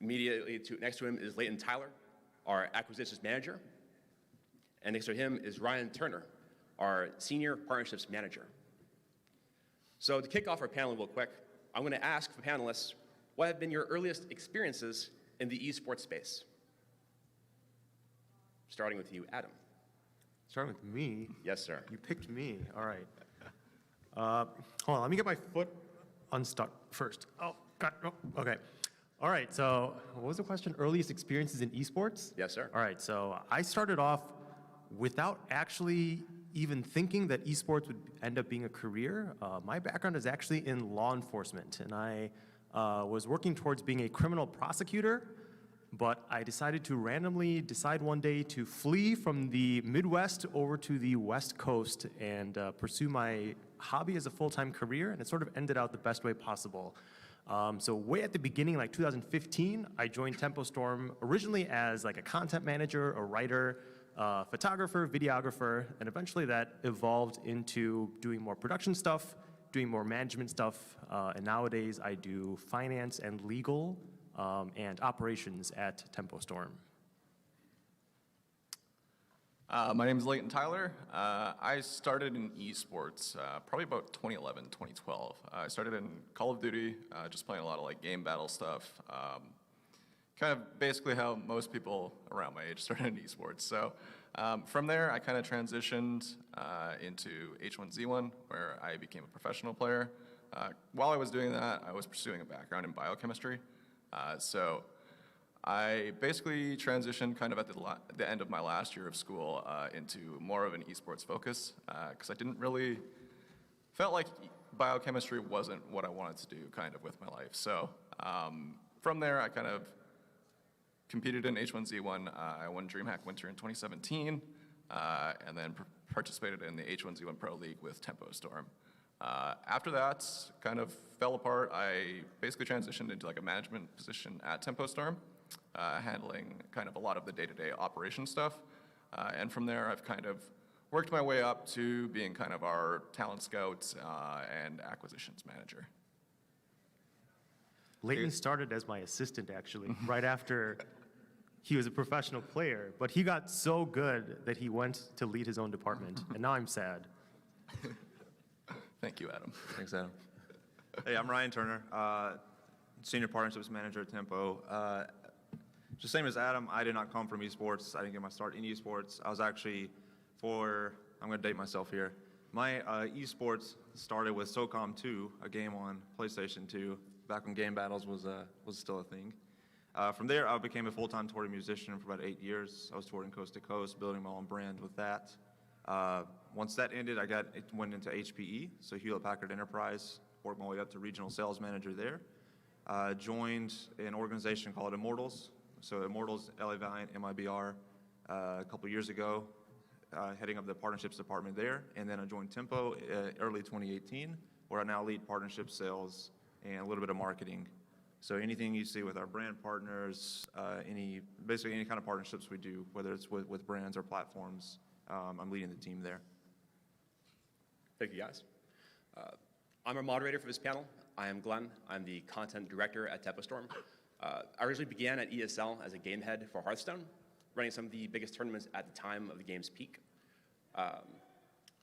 Immediately next to him is Leighton Tyler, our Acquisitions Manager. And next to him is Ryan Turner, our Senior Partnerships Manager. So to kick off our panel real quick, I'm going to ask the panelists, what have been your earliest experiences in the esports space? Starting with you, Adam. Starting with me? Yes, sir. You picked me. All right. Hold on. Let me get my foot unstuck first. Oh, God. Oh, okay. All right. So what was the question? Earliest experiences in esports? Yes, sir. All right. So I started off without actually even thinking that esports would end up being a career. My background is actually in law enforcement, and I was working towards being a criminal prosecutor. But I decided to randomly decide one day to flee from the Midwest over to the West Coast and pursue my hobby as a full-time career, and it sort of ended out the best way possible. So way at the beginning, like 2015, I joined TempoStorm originally as like a content manager, a writer, photographer, videographer, and eventually that evolved into doing more production stuff, doing more management stuff, and nowadays I do finance and legal and operations at TempoStorm. My name is Leighton Tyler. I started in esports probably about 2011, 2012. I started in Call of Duty, just playing a lot of like game battle stuff. Kind of basically how most people around my age started in esports. So from there, I kind of transitioned into H1Z1, where I became a professional player. While I was doing that, I was pursuing a background in biochemistry. So I basically transitioned kind of at the end of my last year of school into more of an esports focus, because I didn't really, felt like biochemistry wasn't what I wanted to do kind of with my life. So from there, I kind of competed in H1Z1. I won DreamHack Winter in 2017, and then participated in the H1Z1 Pro League with TempoStorm. After that, kind of fell apart. I basically transitioned into like a management position at TempoStorm, handling kind of a lot of the day-to-day operation stuff. And from there, I've kind of worked my way up to being kind of our talent scout and acquisitions manager. Leighton started as my assistant, actually, right after he was a professional player. But he got so good that he went to lead his own department, and now I'm sad. Thank you, Adam. Thanks, Adam. Hey, I'm Ryan Turner, Senior Partnerships Manager at Tempo. Just same as Adam, I did not come from esports. I didn't get my start in esports. I was actually I'm going to date myself here. My esports started with SOCOM 2, a game on PlayStation 2, back when game battles was still a thing. From there, I became a full-time touring musician for about 8 years. I was touring coast to coast, building my own brand with that. Once that ended, went into HPE, so Hewlett-Packard Enterprise, worked my way up to regional sales manager there. Joined an organization called Immortals. So Immortals, LA Valiant, MIBR, a couple years ago, heading up the partnerships department there. And then I joined Tempo early 2018, where I now lead partnership sales and a little bit of marketing. So anything you see with our brand partners, basically any kind of partnerships we do, whether it's with brands or platforms, I'm leading the team there. Thank you, guys. I'm our moderator for this panel. I am Glenn. I'm the content director at TempoStorm. I originally began at ESL as a game head for Hearthstone, running some of the biggest tournaments at the time of the game's peak.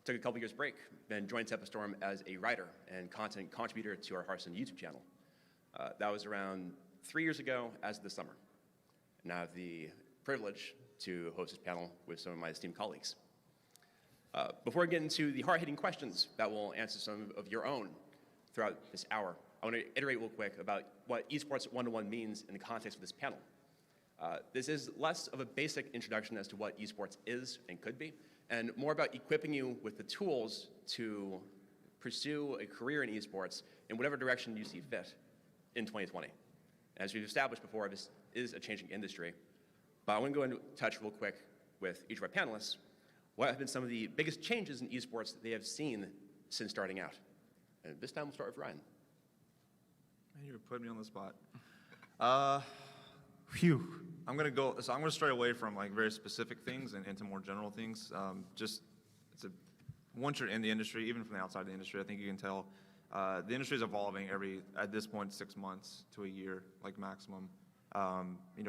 Took a couple years break, then joined TempoStorm as a writer and content contributor to our Hearthstone YouTube channel. That was around 3 years ago as of this summer. And I have the privilege to host this panel with some of my esteemed colleagues. Before I get into the hard-hitting questions that will answer some of your own throughout this hour, I want to iterate real quick about what Esports 101 means in the context of this panel. This is less of a basic introduction as to what esports is and could be, and more about equipping you with the tools to pursue a career in esports in whatever direction you see fit in 2020. As we've established before, this is a changing industry, but I want to go into touch real quick with each of our panelists what have been some of the biggest changes in esports that they have seen since starting out. And this time we'll start with Ryan. Man, you put me on the spot. Phew. I'm gonna stray away from like very specific things and into more general things. Once you're in the industry, even from the outside of the industry, I think you can tell the industry is evolving at this point, 6 months to a year, like maximum.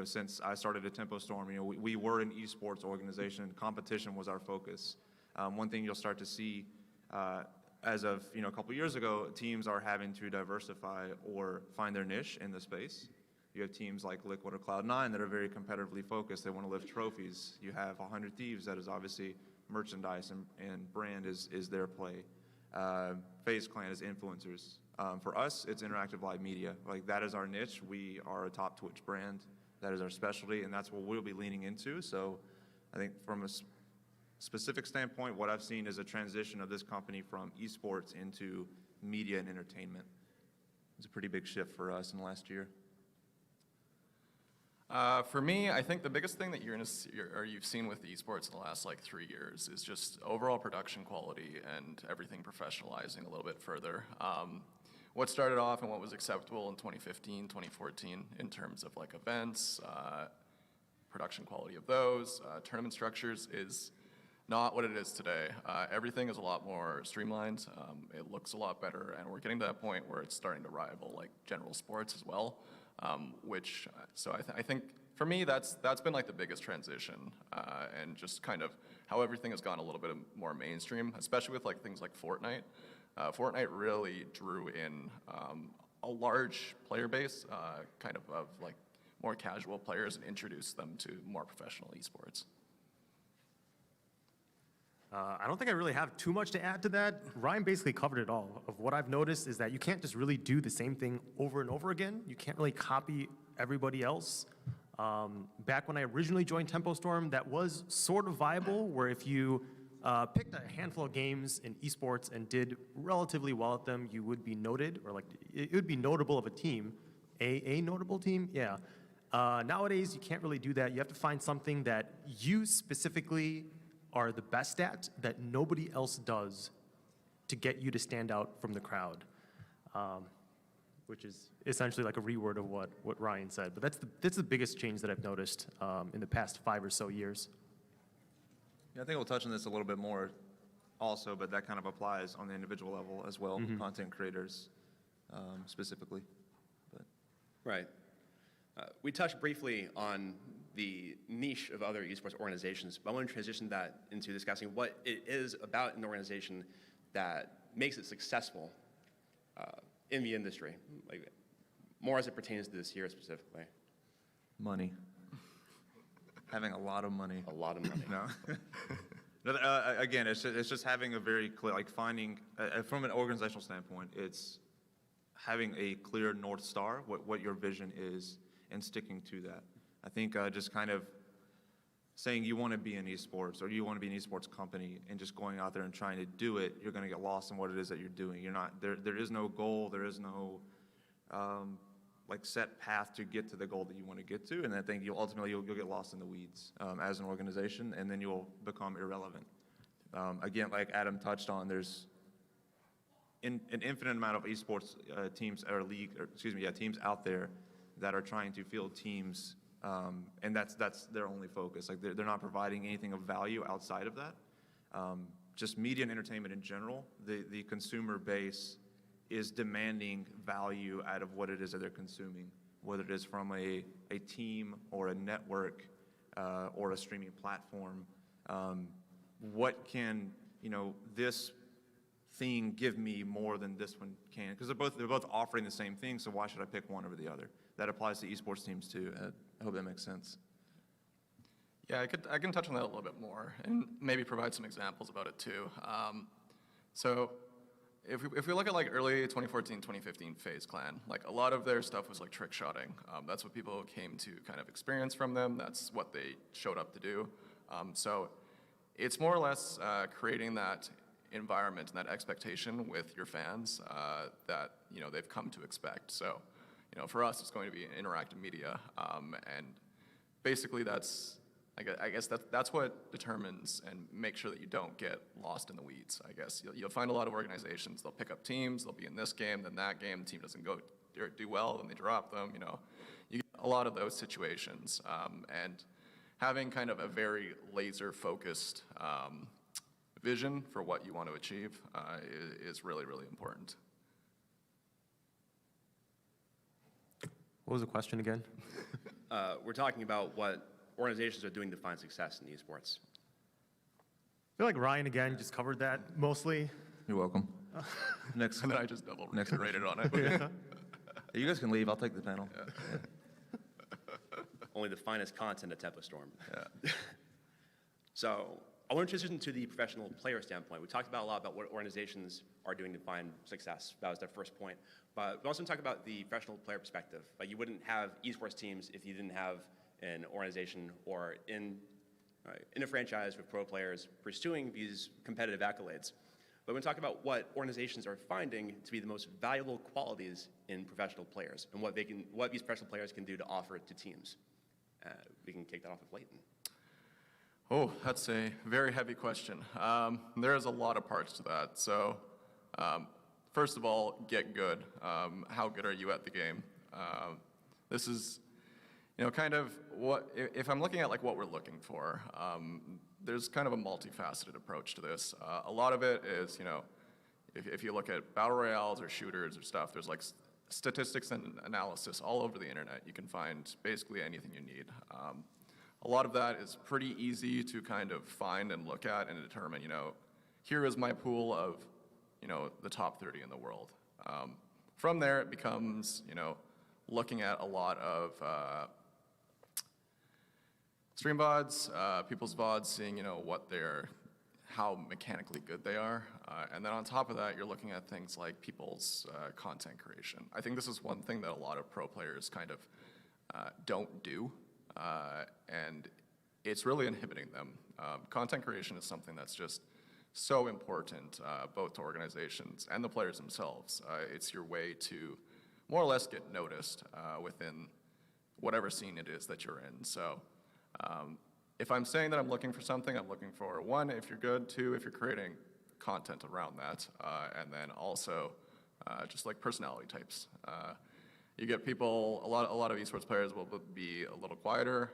Since I started at Tempo Storm, we were an esports organization. Competition was our focus. One thing you'll start to see as of a couple years ago, teams are having to diversify or find their niche in the space. You have teams like Liquid or Cloud9 that are very competitively focused. They want to lift trophies. You have 100 Thieves that is obviously merchandise and brand is their play. FaZe Clan is influencers. For us, it's interactive live media. Like that is our niche. We are a top Twitch brand. That is our specialty, and that's what we'll be leaning into. So I think from a specific standpoint, what I've seen is a transition of this company from esports into media and entertainment. It's a pretty big shift for us in the last year. For me, I think the biggest thing that you've seen with esports in the last 3 years is just overall production quality and everything professionalizing a little bit further. What started off and what was acceptable in 2015, 2014 in terms of events, production quality of those, tournament structures is not what it is today. Everything is a lot more streamlined. It looks a lot better, and we're getting to that point where it's starting to rival general sports as well. I think for me that's been the biggest transition, and just kind of how everything has gone a little bit more mainstream, especially with things like Fortnite. Fortnite really drew in a large player base, of more casual players, and introduced them to more professional esports. I don't think I really have too much to add to that. Ryan basically covered it all. Of what I've noticed is that you can't just really do the same thing over and over again. You can't really copy everybody else. Back when I originally joined Tempo Storm, that was sort of viable, where if you picked a handful of games in esports and did relatively well at them, you would be noted, or it would be notable of a team. A notable team? Yeah. Nowadays, you can't really do that. You have to find something that you specifically are the best at that nobody else does to get you to stand out from the crowd, which is essentially a reword of what Ryan said. But that's the biggest change that I've noticed in the past 5 or so years. Yeah, I think we'll touch on this a little bit more also, but that kind of applies on the individual level as well, content creators specifically. Right. We touched briefly on the niche of other esports organizations, but I want to transition that into discussing what it is about an organization that makes it successful in the industry, more as it pertains to this year specifically. Money. Having a lot of money. A lot of money. No. Again, it's just having a very clear, finding, from an organizational standpoint, it's having a clear North Star, what your vision is, and sticking to that. I think just kind of saying you want to be in esports or you want to be an esports company and just going out there and trying to do it, you're going to get lost in what it is that you're doing. You're not there is no goal, there is no set path to get to the goal that you want to get to, and I think you'll get lost in the weeds as an organization, and then you'll become irrelevant. Again, like Adam touched on, there's an infinite amount of esports teams or teams out there that are trying to field teams, and that's their only focus. They're not providing anything of value outside of that. Just media and entertainment in general, the consumer base is demanding value out of what it is that they're consuming, whether it is from a team or a network or a streaming platform. What can this thing give me more than this one can? Because they're both offering the same thing, so why should I pick one over the other? That applies to esports teams too. I hope that makes sense. Yeah, I can touch on that a little bit more and maybe provide some examples about it too. So if we look at like early 2014, 2015 FaZe Clan, like a lot of their stuff was like trick shotting. That's what people came to kind of experience from them. That's what they showed up to do. So it's more or less creating that environment and that expectation with your fans that they've come to expect. So for us, it's going to be interactive media, and basically I guess that's what determines and make sure that you don't get lost in the weeds. I guess you'll find a lot of organizations, they'll pick up teams, they'll be in this game, then that game, the team doesn't go or do well, then they drop them. You get a lot of those situations, and having kind of a very laser focused vision for what you want to achieve is really, really important. What was the question again? We're talking about what organizations are doing to find success in esports. I feel like Ryan, again, just covered that mostly. You're welcome. Next. And then I just double Next rated on it. Yeah. You guys can leave. I'll take the panel. Yeah. Only the finest content at Tempo Storm. Yeah. So I want to transition to the professional player standpoint. We talked about a lot about what organizations are doing to find success. That was their first point. But we also talk about the professional player perspective. Like you wouldn't have esports teams if you didn't have an organization or in a franchise with pro players pursuing these competitive accolades. But when we talk about what organizations are finding to be the most valuable qualities in professional players and what these professional players can do to offer to teams. We can kick that off with Leighton. Oh, that's a very heavy question. There's a lot of parts to that. So first of all, get good. How good are you at the game? This is kind of what, if I'm looking at like what we're looking for, there's kind of a multifaceted approach to this. A lot of it is, if you look at battle royales or shooters or stuff, there's like statistics and analysis all over the internet. You can find basically anything you need. A lot of that is pretty easy to kind of find and look at and determine, here is my pool of, the top 30 in the world. From there, it becomes, looking at a lot of stream VODs, people's VODs, seeing, how mechanically good they are. And then on top of that, you're looking at things like people's content creation. I think this is one thing that a lot of pro players kind of don't do. And it's really inhibiting them. Content creation is something that's just so important, both to organizations and the players themselves. It's your way to more or less get noticed within whatever scene it is that you're in. So if I'm saying that I'm looking for something, I'm looking for one, if you're good, two, if you're creating content around that, and then also just like personality types. You get people, a lot of esports players will be a little quieter.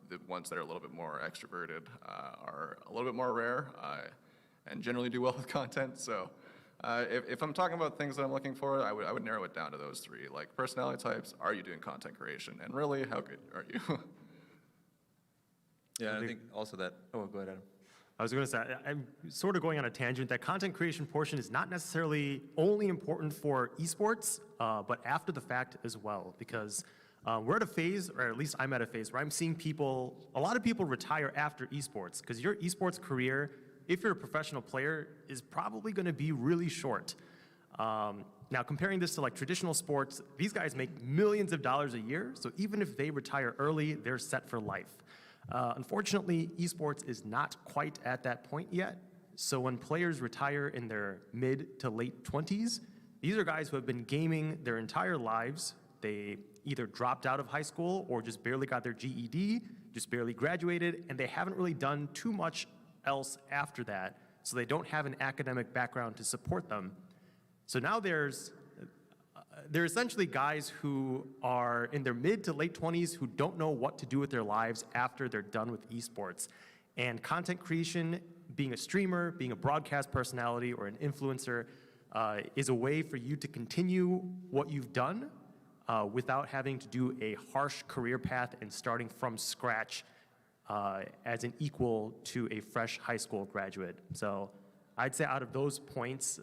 The ones that are a little bit more extroverted are a little bit more rare and generally do well with content. So if I'm talking about things that I'm looking for, I would narrow it down to those three. Like personality types, are you doing content creation? And really, how good are you? Yeah, I think also that, oh, go ahead, Adam. I was going to say, I'm sort of going on a tangent. That content creation portion is not necessarily only important for esports, but after the fact as well, because we're at a phase, or at least I'm at a phase, where I'm seeing a lot of people retire after esports, because your esports career, if you're a professional player, is probably going to be really short. Now, comparing this to like traditional sports, these guys make millions of dollars a year, so even if they retire early, they're set for life. Unfortunately, esports is not quite at that point yet. So when players retire in their mid to late 20s, these are guys who have been gaming their entire lives. They either dropped out of high school or just barely got their GED, just barely graduated, and they haven't really done too much else after that. So they don't have an academic background to support them. So now they're essentially guys who are in their mid to late 20s who don't know what to do with their lives after they're done with esports. And content creation, being a streamer, being a broadcast personality or an influencer, is a way for you to continue what you've done without having to do a harsh career path and starting from scratch as an equal to a fresh high school graduate. So I'd say out of those points,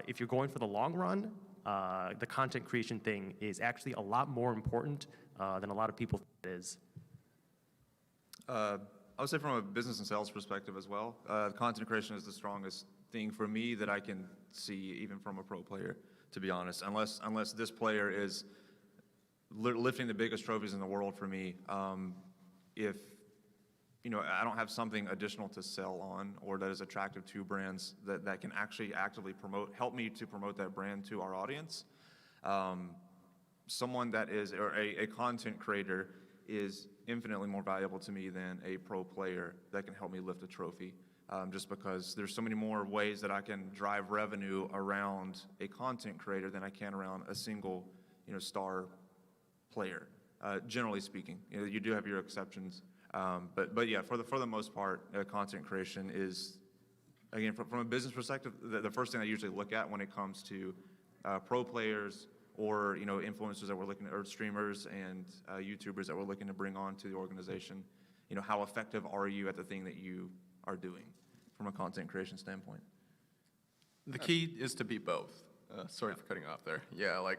if you're going for the long run, the content creation thing is actually a lot more important than a lot of people think it is. I would say from a business and sales perspective as well, content creation is the strongest thing for me that I can see even from a pro player, to be honest. Unless this player is lifting the biggest trophies in the world for me, if I don't have something additional to sell on or that is attractive to brands that can actually actively help me to promote that brand to our audience. Someone that is, or a content creator is infinitely more valuable to me than a pro player that can help me lift a trophy. Just because there's so many more ways that I can drive revenue around a content creator than I can around a single, star player. Generally speaking, you do have your exceptions, but yeah, for the most part, content creation is, again, from a business perspective, the first thing I usually look at when it comes to pro players or influencers that we're looking at, or streamers and YouTubers that we're looking to bring on to the organization. How effective are you at the thing that you are doing from a content creation standpoint? The key is to be both. Sorry for cutting off there. Yeah,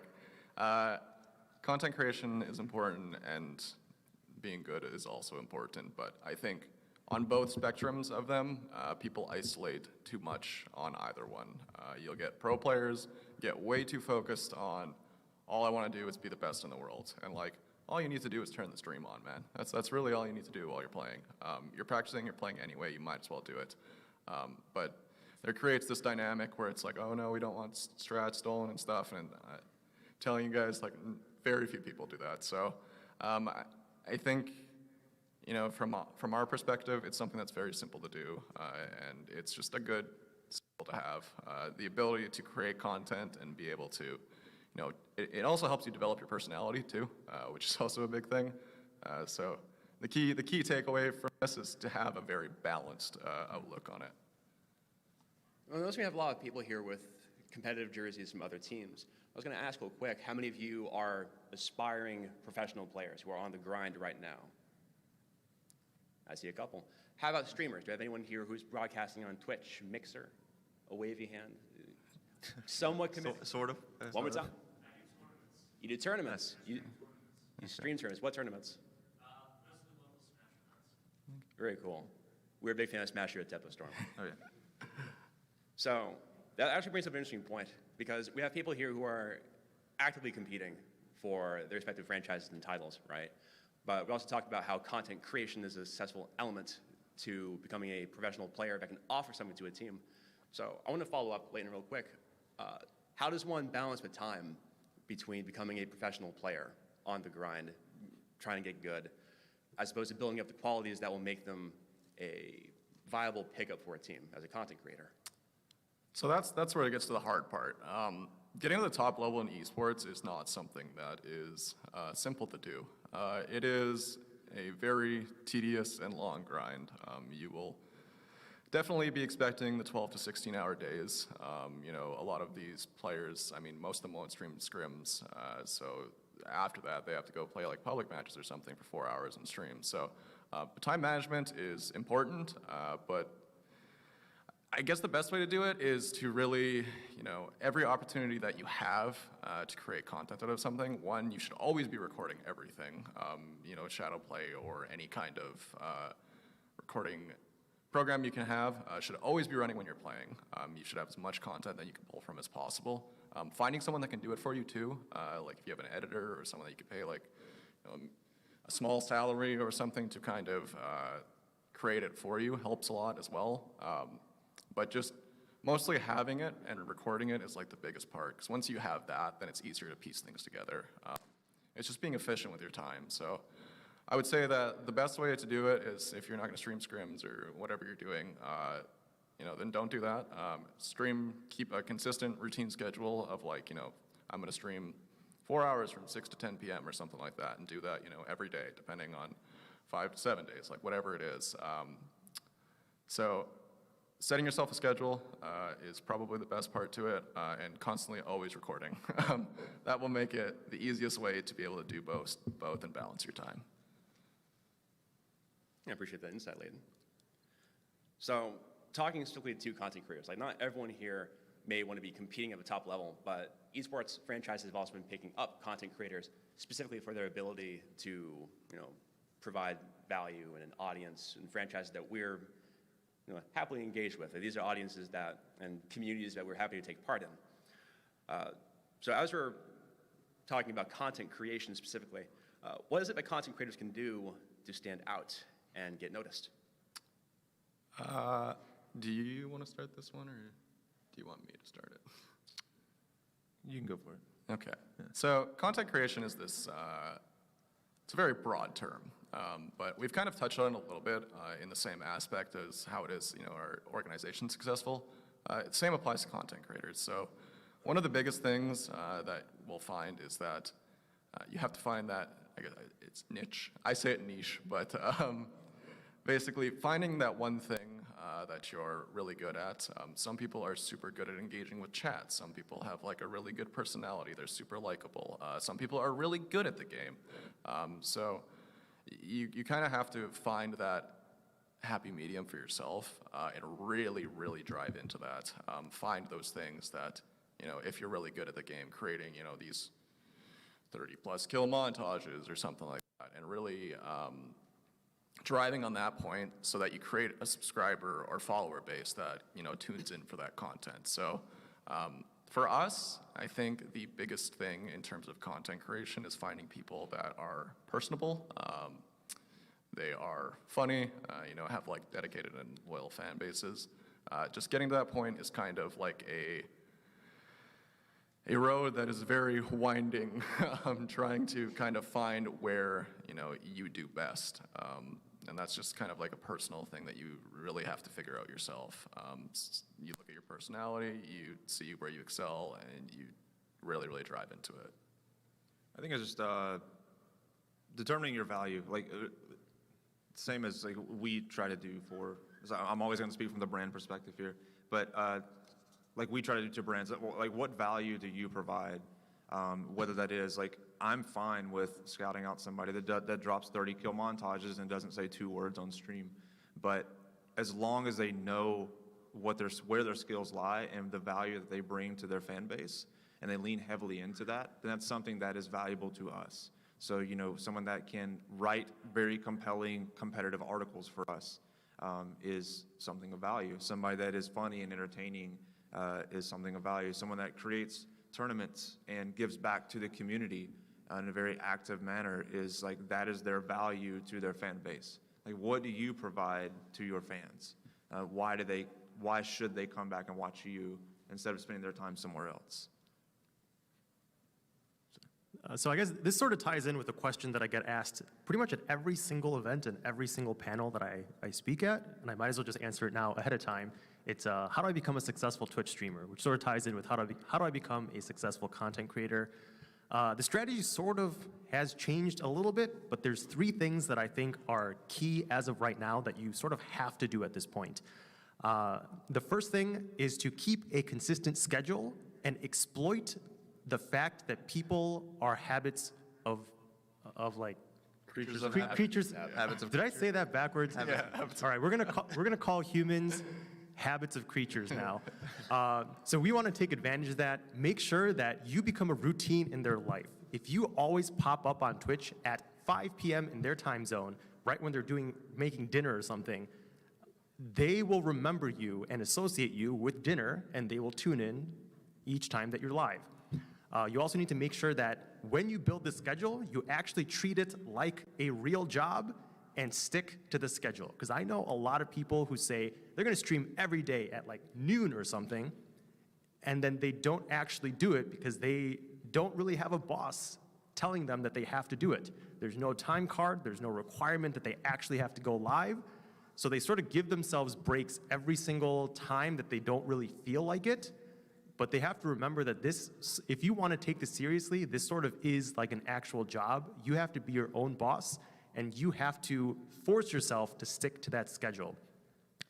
content creation is important and being good is also important, but I think on both spectrums of them, people isolate too much on either one. You'll get pro players get way too focused on, all I want to do is be the best in the world, and all you need to do is turn the stream on, man. That's really all you need to do while you're playing. You're practicing, you're playing anyway, you might as well do it. But there creates this dynamic where it's oh no, we don't want strats stolen and stuff, and telling you guys, very few people do that. So I think, from our perspective, it's something that's very simple to do, and it's just a good skill to have. The ability to create content and be able to, it also helps you develop your personality too, which is also a big thing. So the key takeaway from this is to have a very balanced outlook on it. Well, notice we have a lot of people here with competitive jerseys from other teams. I was going to ask real quick, how many of you are aspiring professional players who are on the grind right now? I see a couple. How about streamers? Do I have anyone here who's broadcasting on Twitch, Mixer, a wavy hand? Somewhat committed. Sort of. One more time. You do tournaments. You stream tournaments. What tournaments? Very cool. We're a big fan of Smash here at Tempo Storm. Oh yeah. So that actually brings up an interesting point, because we have people here who are actively competing for their respective franchises and titles, right? But we also talked about how content creation is a successful element to becoming a professional player that can offer something to a team. So I want to follow up, Leighton, real quick. How does one balance the time between becoming a professional player on the grind, trying to get good, as opposed to building up the qualities that will make them a viable pickup for a team as a content creator? So that's where it gets to the hard part. Getting to the top level in esports is not something that is simple to do. It is a very tedious and long grind. You will definitely be expecting the 12 to 16 hour days. A lot of these players, most of them won't stream scrims, so after that they have to go play public matches or something for 4 hours and stream. So time management is important, but I guess the best way to do it is to really, every opportunity that you have to create content out of something, one, you should always be recording everything, shadow play or any kind of recording program you can have should always be running when you're playing. You should have as much content that you can pull from as possible. Finding someone that can do it for you too, if you have an editor or someone that you can pay a small salary or something to kind of create it for you helps a lot as well. But just mostly having it and recording it is the biggest part, because once you have that, then it's easier to piece things together. It's just being efficient with your time. So I would say that the best way to do it is, if you're not going to stream scrims or whatever you're doing, then don't do that. Keep a consistent routine schedule of I'm going to stream 4 hours from 6 to 10 p.m. or something like that, and do that every day, depending on 5 to 7 days, whatever it is. So setting yourself a schedule is probably the best part to it, and constantly always recording. That will make it the easiest way to be able to do both and balance your time. I appreciate that insight, Leighton. So talking strictly to content creators, not everyone here may want to be competing at the top level, but esports franchises have also been picking up content creators specifically for their ability to, provide value and an audience and franchises that we're happily engaged with. These are audiences and communities that we're happy to take part in. So as we're talking about content creation specifically, what is it that content creators can do to stand out and get noticed? Do you want to start this one, or do you want me to start it? You can go for it. Okay. So content creation is this, it's a very broad term, but we've kind of touched on it a little bit in the same aspect as how it is, our organization successful. Same applies to content creators. So one of the biggest things that we'll find is that you have to find that, I guess it's niche. I say it niche, but basically finding that one thing that you're really good at. Some people are super good at engaging with chat. Some people have like a really good personality. They're super likable. Some people are really good at the game. So you kind of have to find that happy medium for yourself and really, really drive into that. Find those things that, if you're really good at the game, creating, these 30+ kill montages or something like that, and really driving on that point so that you create a subscriber or follower base that tunes in for that content. So for us, I think the biggest thing in terms of content creation is finding people that are personable. They are funny, have like dedicated and loyal fan bases. Just getting to that point is kind of like a road that is very winding, trying to kind of find where you do best. And that's just kind of like a personal thing that you really have to figure out yourself. You look at your personality, you see where you excel, and you really, really drive into it. I think it's just determining your value, like same as like we try to do for. I'm always going to speak from the brand perspective here, but like we try to do to brands. Like, what value do you provide? Whether that is like, I'm fine with scouting out somebody that drops 30 kill montages and doesn't say 2 words on stream, but as long as they know where their skills lie and the value that they bring to their fan base, and they lean heavily into that, then that's something that is valuable to us. So someone that can write very compelling competitive articles for us is something of value. Somebody that is funny and entertaining is something of value. Someone that creates tournaments and gives back to the community in a very active manner is like, that is their value to their fan base. Like, what do you provide to your fans? Why should they come back and watch you instead of spending their time somewhere else? So I guess this sort of ties in with a question that I get asked pretty much at every single event and every single panel that I speak at, and I might as well just answer it now ahead of time. It's how do I become a successful Twitch streamer, which sort of ties in with how do I become a successful content creator. The strategy sort of has changed a little bit, but there's 3 things that I think are key as of right now that you sort of have to do at this point. The first thing is to keep a consistent schedule and exploit the fact that people are habits of like creatures of habits of. Did I say that backwards? Yeah. All right, we're gonna call humans habits of creatures now. So we want to take advantage of that. Make sure that you become a routine in their life. If you always pop up on Twitch at 5 p.m. in their time zone, right when they're making dinner or something, they will remember you and associate you with dinner, and they will tune in each time that you're live. You also need to make sure that when you build the schedule, you actually treat it like a real job and stick to the schedule. Because I know a lot of people who say they're going to stream every day at like noon or something, and then they don't actually do it because they don't really have a boss telling them that they have to do it. There's no time card, there's no requirement that they actually have to go live. So they sort of give themselves breaks every single time that they don't really feel like it. But they have to remember that this, if you want to take this seriously, this sort of is like an actual job. You have to be your own boss, and you have to force yourself to stick to that schedule.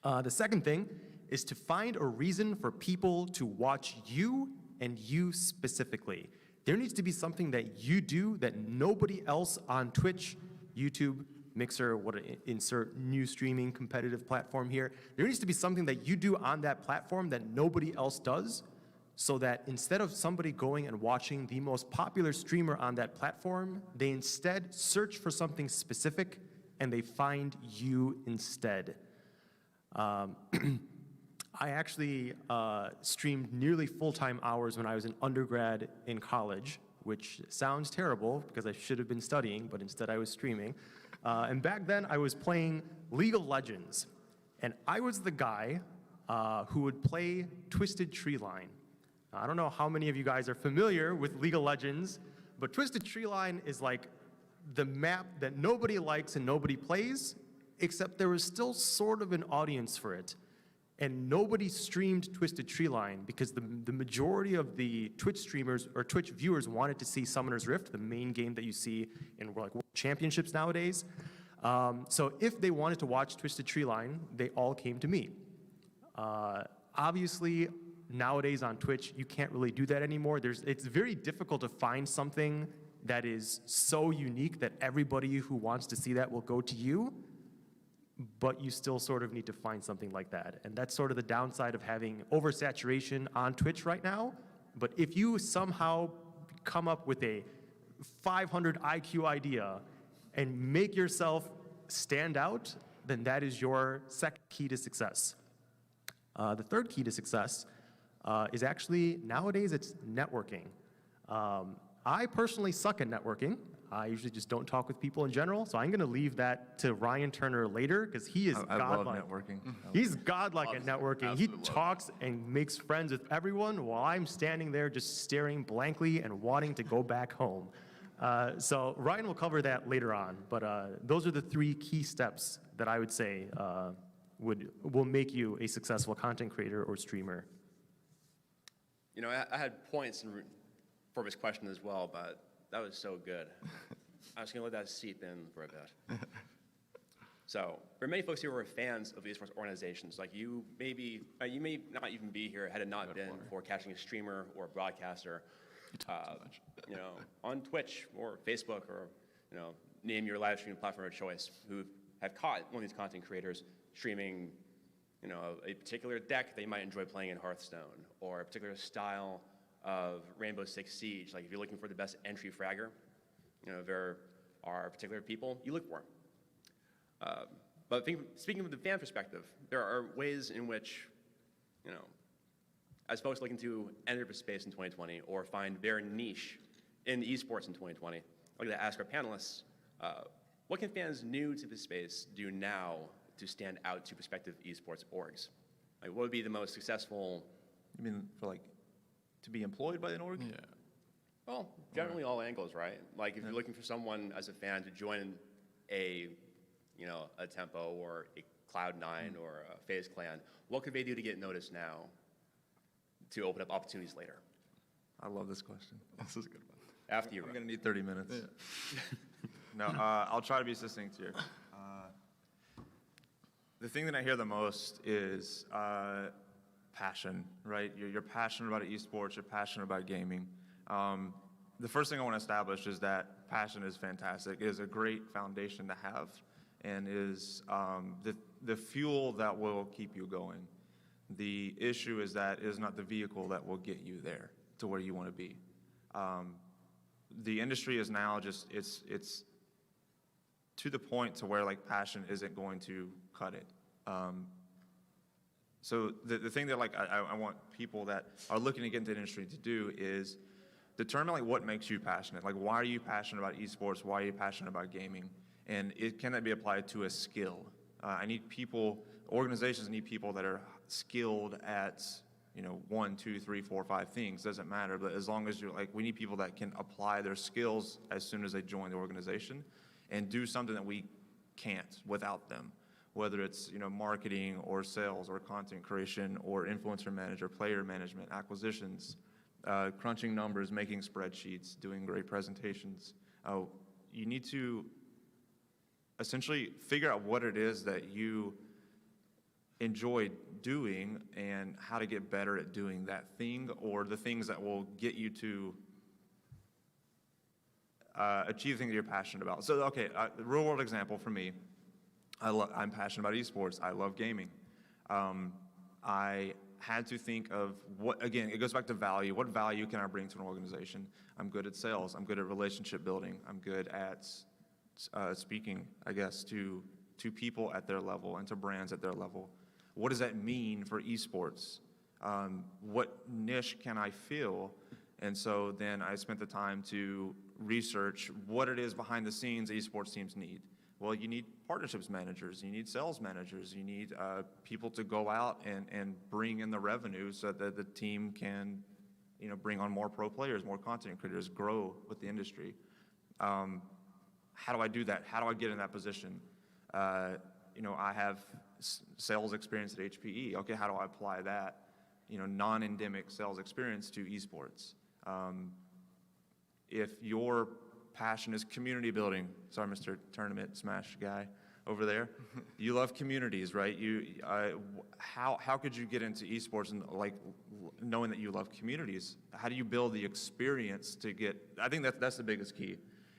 The second thing is to find a reason for people to watch you, and you specifically. There needs to be something that you do that nobody else on Twitch, YouTube, Mixer, insert new streaming competitive platform here. There needs to be something that you do on that platform that nobody else does, so that instead of somebody going and watching the most popular streamer on that platform, they instead search for something specific and they find you instead. I actually streamed nearly full-time hours when I was an undergrad in college, which sounds terrible because I should have been studying, but instead I was streaming. And back then I was playing League of Legends, and I was the guy who would play Twisted Treeline. I don't know how many of you guys are familiar with League of Legends, but Twisted Treeline is like the map that nobody likes and nobody plays, except there was still sort of an audience for it. And nobody streamed Twisted Treeline because the majority of the Twitch streamers or Twitch viewers wanted to see Summoner's Rift, the main game that you see in like World Championships nowadays. So if they wanted to watch Twisted Treeline, they all came to me. Obviously, nowadays on Twitch, you can't really do that anymore. It's very difficult to find something that is so unique that everybody who wants to see that will go to you. But you still sort of need to find something like that. And that's sort of the downside of having oversaturation on Twitch right now. But if you somehow come up with a 500 IQ idea and make yourself stand out, then that is your second key to success. The third key to success is actually, nowadays, it's networking. I personally suck at networking. I usually just don't talk with people in general, so I'm going to leave that to Ryan Turner later because he is godlike. I love networking. He's godlike at networking. He talks and makes friends with everyone while I'm standing there just staring blankly and wanting to go back home. So Ryan will cover that later on, but those are the 3 key steps that I would say will make you a successful content creator or streamer. You know, I had points for this question as well, but that was so good. I was going to let that seep in for a bit. So, for many folks here who are fans of esports organizations, like you may not even be here had it not been for catching a streamer or a broadcaster, you know, on Twitch or Facebook or, you know, name your live streaming platform of choice, who have caught one of these content creators streaming, you know, a particular deck that you might enjoy playing in Hearthstone, or a particular style of Rainbow Six Siege. Like if you're looking for the best entry fragger, you know, there are particular people you look for. But speaking from the fan perspective, there are ways in which, you know, as folks looking to enter the space in 2020 or find their niche in esports in 2020, I'd like to ask our panelists, what can fans new to the space do now to stand out to prospective esports orgs? Like what would be the most successful? You mean for like, to be employed by an org? Yeah. Well, generally all angles, right? Like if you're looking for someone as a fan to join a, you know, a Tempo or a Cloud9 or a FaZe Clan, what could they do to get noticed now to open up opportunities later? I love this question. This is a good one. After you, I'm going to need 30 minutes. Yeah. No, I'll try to be succinct here. The thing that I hear the most is passion, right? You're passionate about esports, you're passionate about gaming. The first thing I want to establish is that passion is fantastic. It is a great foundation to have and is the fuel that will keep you going. The issue is that it is not the vehicle that will get you there to where you want to be. The industry is now just, it's to the point to where like passion isn't going to cut it. So the thing that like I want people that are looking to get into the industry to do is determine like what makes you passionate. Like why are you passionate about esports? Why are you passionate about gaming? And can that be applied to a skill? I need people, organizations need people that are skilled at, you know, 1, 2, 3, 4, 5 things, doesn't matter. But as long as you're like, we need people that can apply their skills as soon as they join the organization and do something that we can't without them. Whether it's, you know, marketing or sales or content creation or influencer manager, player management, acquisitions, crunching numbers, making spreadsheets, doing great presentations. You need to essentially figure out what it is that you enjoy doing and how to get better at doing that thing or the things that will get you to achieve the thing that you're passionate about. So, okay, the real world example for me, I'm passionate about esports. I love gaming. I had to think of what, again, it goes back to value. What value can I bring to an organization? I'm good at sales. I'm good at relationship building. I'm good at speaking, I guess, to people at their level and to brands at their level. What does that mean for esports? What niche can I fill? And so then I spent the time to research what it is behind the scenes esports teams need. Well, you need partnerships managers, you need sales managers, you need people to go out and bring in the revenue so that the team can, bring on more pro players, more content creators, grow with the industry. How do I do that? How do I get in that position? I have sales experience at HPE. Okay, how do I apply that, non-endemic sales experience to esports? If your passion is community building, sorry, Mr. Tournament Smash guy over there, you love communities, right? How could you get into esports and knowing that you love communities? How do you build the experience to get? I think that's the biggest key.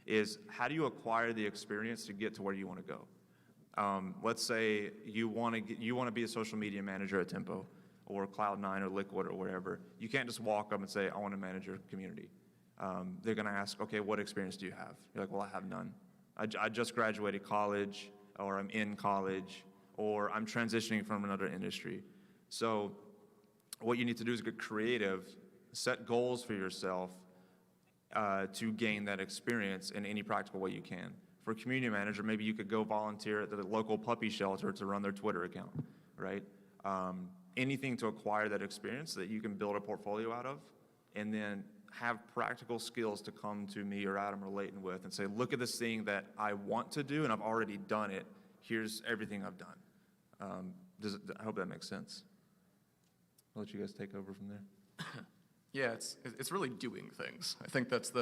Is how do you acquire the experience to get to where you want to go? Let's say you want to be a social media manager at Tempo or Cloud9 or Liquid or wherever. You can't just walk up and say, I want to manage your community. They're going to ask, okay, what experience do you have? You're like, well, I have none. I just graduated college, or I'm in college, or I'm transitioning from another industry. So what you need to do is get creative, set goals for yourself, to gain that experience in any practical way you can. For a community manager, maybe you could go volunteer at the local puppy shelter to run their Twitter account, right? Anything to acquire that experience that you can build a portfolio out of, and then have practical skills to come to me or Adam or Leighton with and say, look at this thing that I want to do and I've already done it. Here's everything I've done. I hope that makes sense. I'll let you guys take over from there. Yeah, it's really doing things. I think that's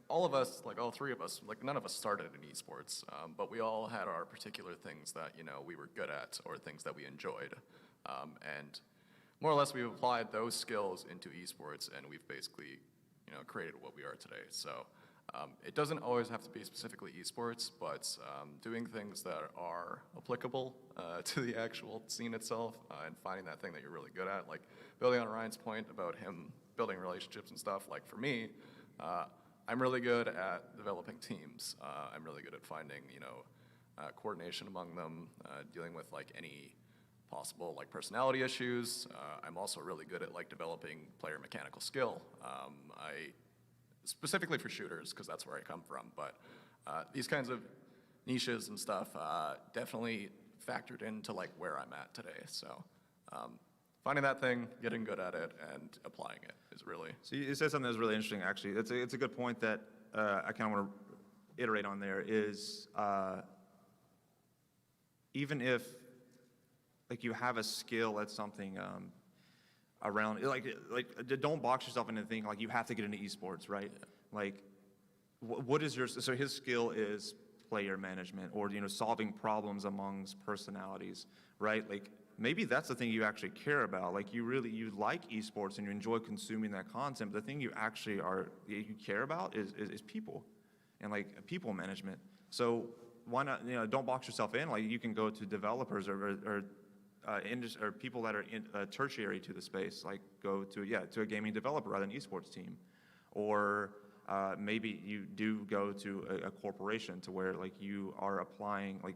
all of us, like all three of us, like none of us started in esports, but we all had our particular things that, we were good at or things that we enjoyed. And more or less we've applied those skills into esports and we've basically, created what we are today. So it doesn't always have to be specifically esports, but doing things that are applicable to the actual scene itself and finding that thing that you're really good at, like building on Ryan's point about him building relationships and stuff. Like for me, I'm really good at developing teams. I'm really good at finding, coordination among them, dealing with like any possible like personality issues. I'm also really good at like developing player mechanical skill. Specifically for shooters, because that's where I come from. But these kinds of niches and stuff definitely factored into like where I'm at today. So finding that thing, getting good at it, and applying it is really. So you said something that's really interesting, actually. It's a good point that I kind of want to iterate on there is even if like you have a skill at something around, like don't box yourself into thinking like you have to get into esports, right? Yeah. Like what is so his skill is player management or, solving problems amongst personalities, right? Like maybe that's the thing you actually care about. Like you like esports and you enjoy consuming that content, but the thing you actually you care about is people and like people management. So why not, don't box yourself in. Like you can go to developers or people that are tertiary to the space, like go to a gaming developer rather than an esports team, or maybe you do go to a corporation to where like you are applying, like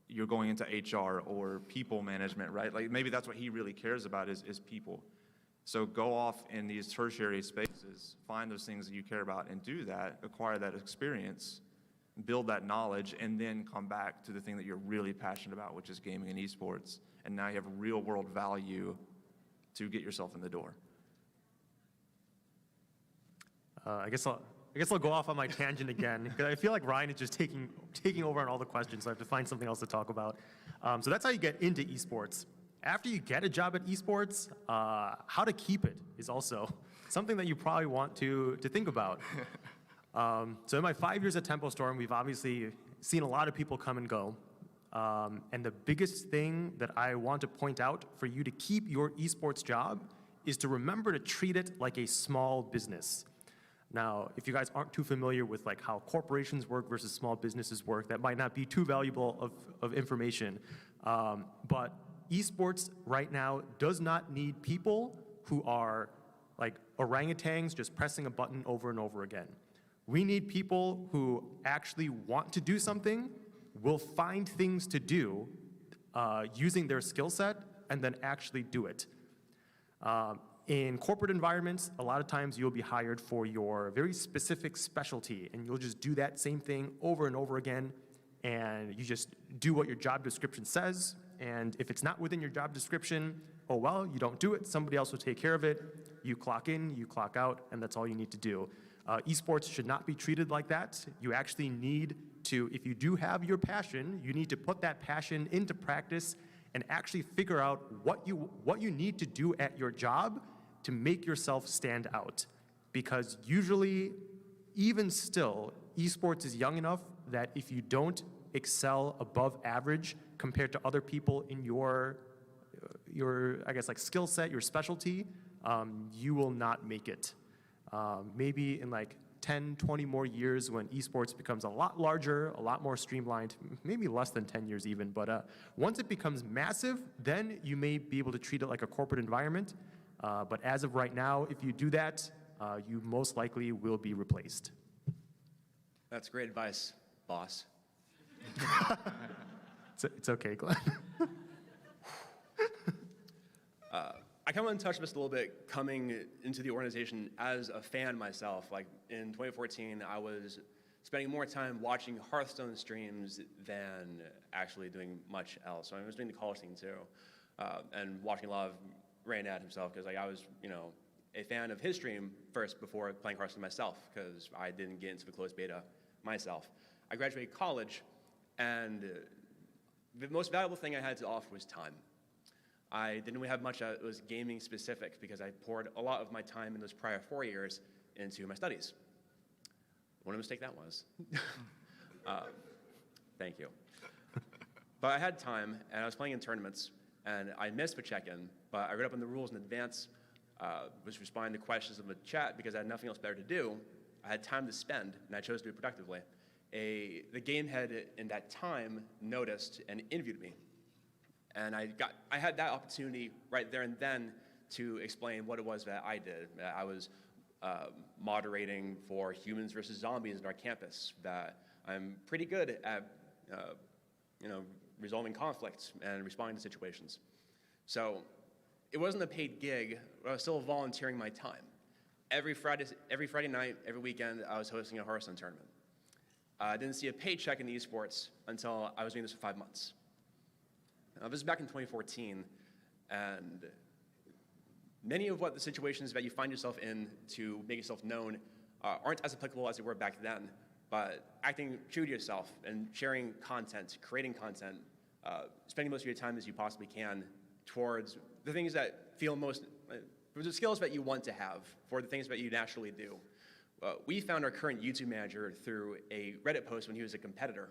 you're going into HR or people management, right? Like maybe that's what he really cares about is people. So go off in these tertiary spaces, find those things that you care about and do that, acquire that experience, build that knowledge, and then come back to the thing that you're really passionate about, which is gaming and esports. And now you have real world value to get yourself in the door. I guess I'll go off on my tangent again, because I feel like Ryan is just taking over on all the questions, so I have to find something else to talk about. So that's how you get into esports. After you get a job at esports, how to keep it is also something that you probably want to think about. So in my 5 years at Tempo Storm, we've obviously seen a lot of people come and go. And the biggest thing that I want to point out for you to keep your esports job is to remember to treat it like a small business. Now, if you guys aren't too familiar with like how corporations work versus small businesses work, that might not be too valuable of information. But esports right now does not need people who are like orangutans just pressing a button over and over again. We need people who actually want to do something, will find things to do using their skill set, and then actually do it. In corporate environments, a lot of times you'll be hired for your very specific specialty, and you'll just do that same thing over and over again, and you just do what your job description says, and if it's not within your job description, oh well, you don't do it, somebody else will take care of it, you clock in, you clock out, and that's all you need to do. Esports should not be treated like that. You actually need to, if you do have your passion, you need to put that passion into practice and actually figure out what you need to do at your job to make yourself stand out. Because usually, even still, esports is young enough that if you don't excel above average compared to other people in your I guess, like skill set, your specialty, you will not make it. Maybe in like 10, 20 more years when esports becomes a lot larger, a lot more streamlined, maybe less than 10 years even, but once it becomes massive, then you may be able to treat it like a corporate environment. But as of right now, if you do that, you most likely will be replaced. That's great advice, boss. It's okay, Glenn. I kind of want to touch this a little bit coming into the organization as a fan myself. Like in 2014, I was spending more time watching Hearthstone streams than actually doing much else. So I was doing the college thing too, and watching a lot of Raynad himself, because like I was, a fan of his stream first before playing Hearthstone myself, because I didn't get into the closed beta myself. I graduated college, and the most valuable thing I had to offer was time. I didn't really have much that was gaming specific, because I poured a lot of my time in those prior 4 years into my studies. What a mistake that was. Thank you. But I had time, and I was playing in tournaments, and I missed the check-in, but I read up on the rules in advance, was responding to questions in the chat because I had nothing else better to do. I had time to spend, and I chose to do it productively. The game head in that time noticed and interviewed me. And I had that opportunity right there and then to explain what it was that I did. I was moderating for humans versus zombies in our campus, that I'm pretty good at resolving conflicts and responding to situations. So it wasn't a paid gig, but I was still volunteering my time. Every Friday night, every weekend, I was hosting a Hearthstone tournament. I didn't see a paycheck in the esports until I was doing this for 5 months. This is back in 2014, and many of what the situations that you find yourself in to make yourself known aren't as applicable as they were back then, but acting true to yourself and sharing content, creating content, spending most of your time as you possibly can towards the things that feel most, the skills that you want to have for the things that you naturally do. We found our current YouTube manager through a Reddit post when he was a competitor,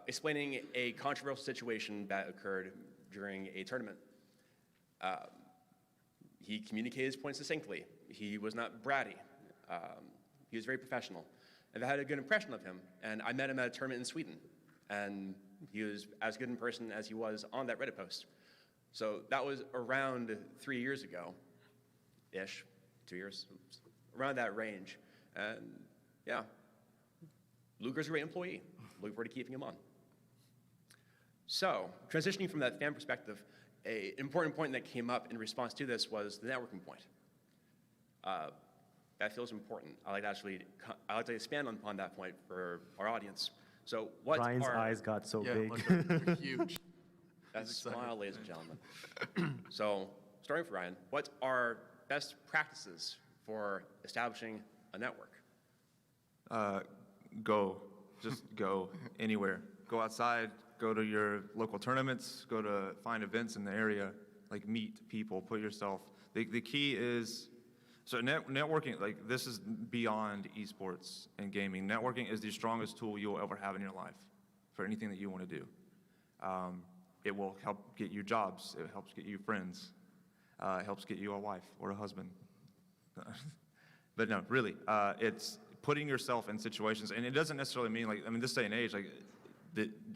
explaining a controversial situation that occurred during a tournament. He communicated his points succinctly. He was not bratty. He was very professional. And I had a good impression of him. And I met him at a tournament in Sweden. And he was as good in person as he was on that Reddit post. So that was around 3 years ago-ish, 2 years, around that range. And yeah, Luger's a great employee. Looking forward to keeping him on. So, transitioning from that fan perspective, an important point that came up in response to this was the networking point. That feels important. I like to expand upon that point for our audience. So, what Ryan's are... eyes got so big. Like they're huge. That's a smile, ladies and gentlemen. So, starting with Ryan, what are best practices for establishing a network? Just go anywhere. Go outside, go to your local tournaments, go to find events in the area, like meet people, put yourself. The key is, so networking, like this is beyond esports and gaming. Networking is the strongest tool you'll ever have in your life for anything that you want to do. It will help get you jobs. It helps get you friends. It helps get you a wife or a husband. But no, really, it's putting yourself in situations, and it doesn't necessarily mean this day and age,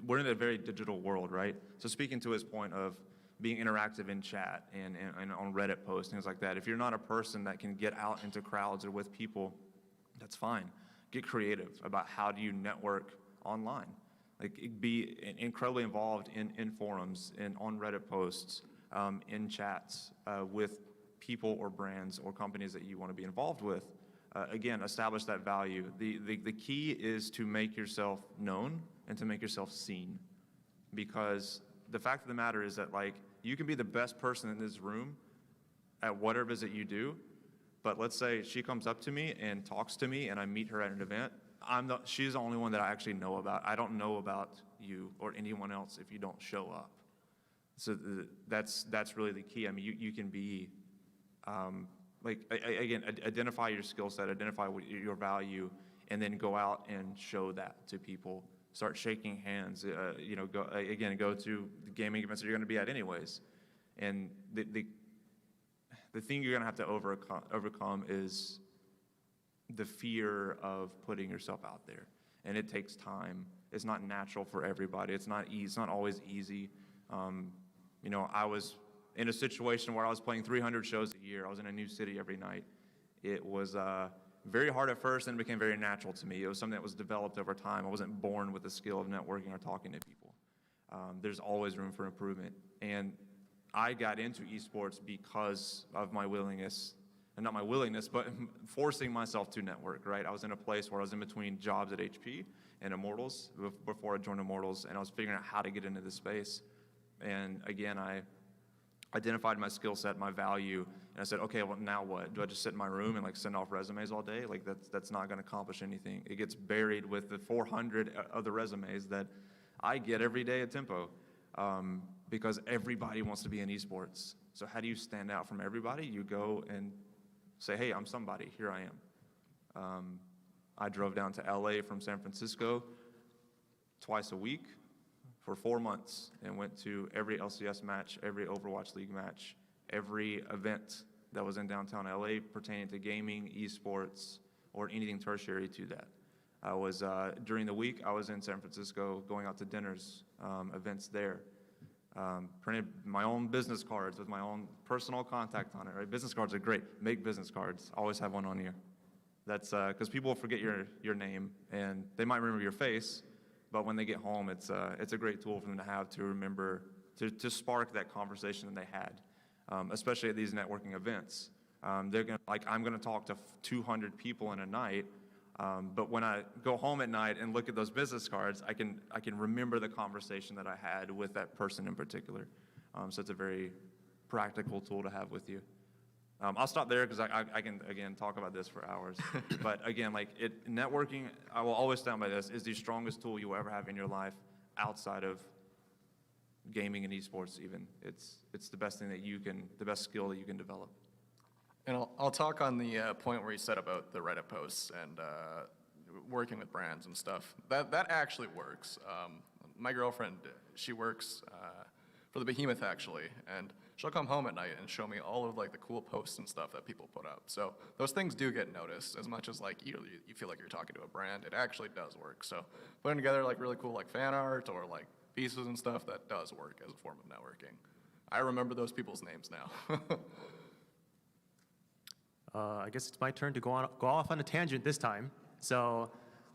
we're in a very digital world, right? So speaking to his point of being interactive in chat and on Reddit posts, things like that, if you're not a person that can get out into crowds or with people, that's fine. get creative about how do you network online. Like, be incredibly involved in forums, and on Reddit posts, in chats with people or brands or companies that you want to be involved with. Again, establish that value. The key is to make yourself known and to make yourself seen. Because the fact of the matter is that, like, you can be the best person in this room at whatever it is that you do, but let's say she comes up to me and talks to me and I meet her at an event, she's the only one that I actually know about. I don't know about you or anyone else if you don't show up. So that's really the key. I mean, you can be, again, identify your skill set, identify your value, and then go out and show that to people. Start shaking hands, go to the gaming events that you're gonna be at anyways. And the thing you're gonna have to overcome is the fear of putting yourself out there. And it takes time. It's not natural for everybody. It's not always easy. I was in a situation where I was playing 300 shows a year. I was in a new city every night. It was very hard at first, and it became very natural to me. It was something that was developed over time. I wasn't born with the skill of networking or talking to people. There's always room for improvement. And I got into esports because of my willingness, and not my willingness, but forcing myself to network, right? I was in a place where I was in between jobs at HP and Immortals before I joined Immortals, and I was figuring out how to get into this space. And again, I identified my skill set, my value, and I said, okay, well, now what? Do I just sit in my room and like send off resumes all day? Like that's not gonna accomplish anything. It gets buried with the 400 other resumes that I get every day at Tempo, because everybody wants to be in esports. So how do you stand out from everybody? You go and say, hey, I'm somebody, here I am. I drove down to LA from San Francisco twice a week for 4 months and went to every LCS match, every Overwatch League match, every event that was in downtown LA pertaining to gaming, esports, or anything tertiary to that. I was, during the week, I was in San Francisco going out to dinners, events there. Printed my own business cards with my own personal contact on it, right? Business cards are great. Make business cards. Always have one on you. That's because people will forget your name, and they might remember your face, but when they get home, it's a great tool for them to have to remember, to spark that conversation that they had, especially at these networking events. I'm gonna talk to 200 people in a night, but when I go home at night and look at those business cards, I can remember the conversation that I had with that person in particular. So it's a very practical tool to have with you. I'll stop there because I can, again, talk about this for hours. But again, networking, I will always stand by this, is the strongest tool you will ever have in your life outside of gaming and esports even. It's the best thing the best skill that you can develop. And I'll talk on the point where you said about the Reddit posts and working with brands and stuff. That actually works. My girlfriend, she works for the Behemoth actually, and she'll come home at night and show me all of the cool posts and stuff that people put up. So those things do get noticed as much as you feel like you're talking to a brand. It actually does work. So putting together really cool fan art or pieces and stuff, that does work as a form of networking. I remember those people's names now. I guess it's my turn to go off on a tangent this time. So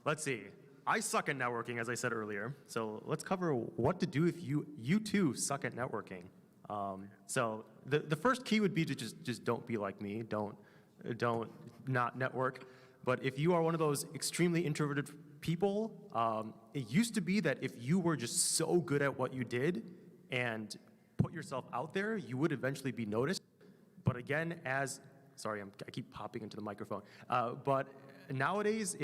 let's see. I suck at networking, as I said earlier. So let's cover what to do if you too suck at networking. So the first key would be to just don't be like me. Don't not network. But if you are one of those extremely introverted people, it used to be that if you were just so good at what you did and put yourself out there, you would eventually be noticed. But again, sorry, I keep popping into the microphone. But nowadays,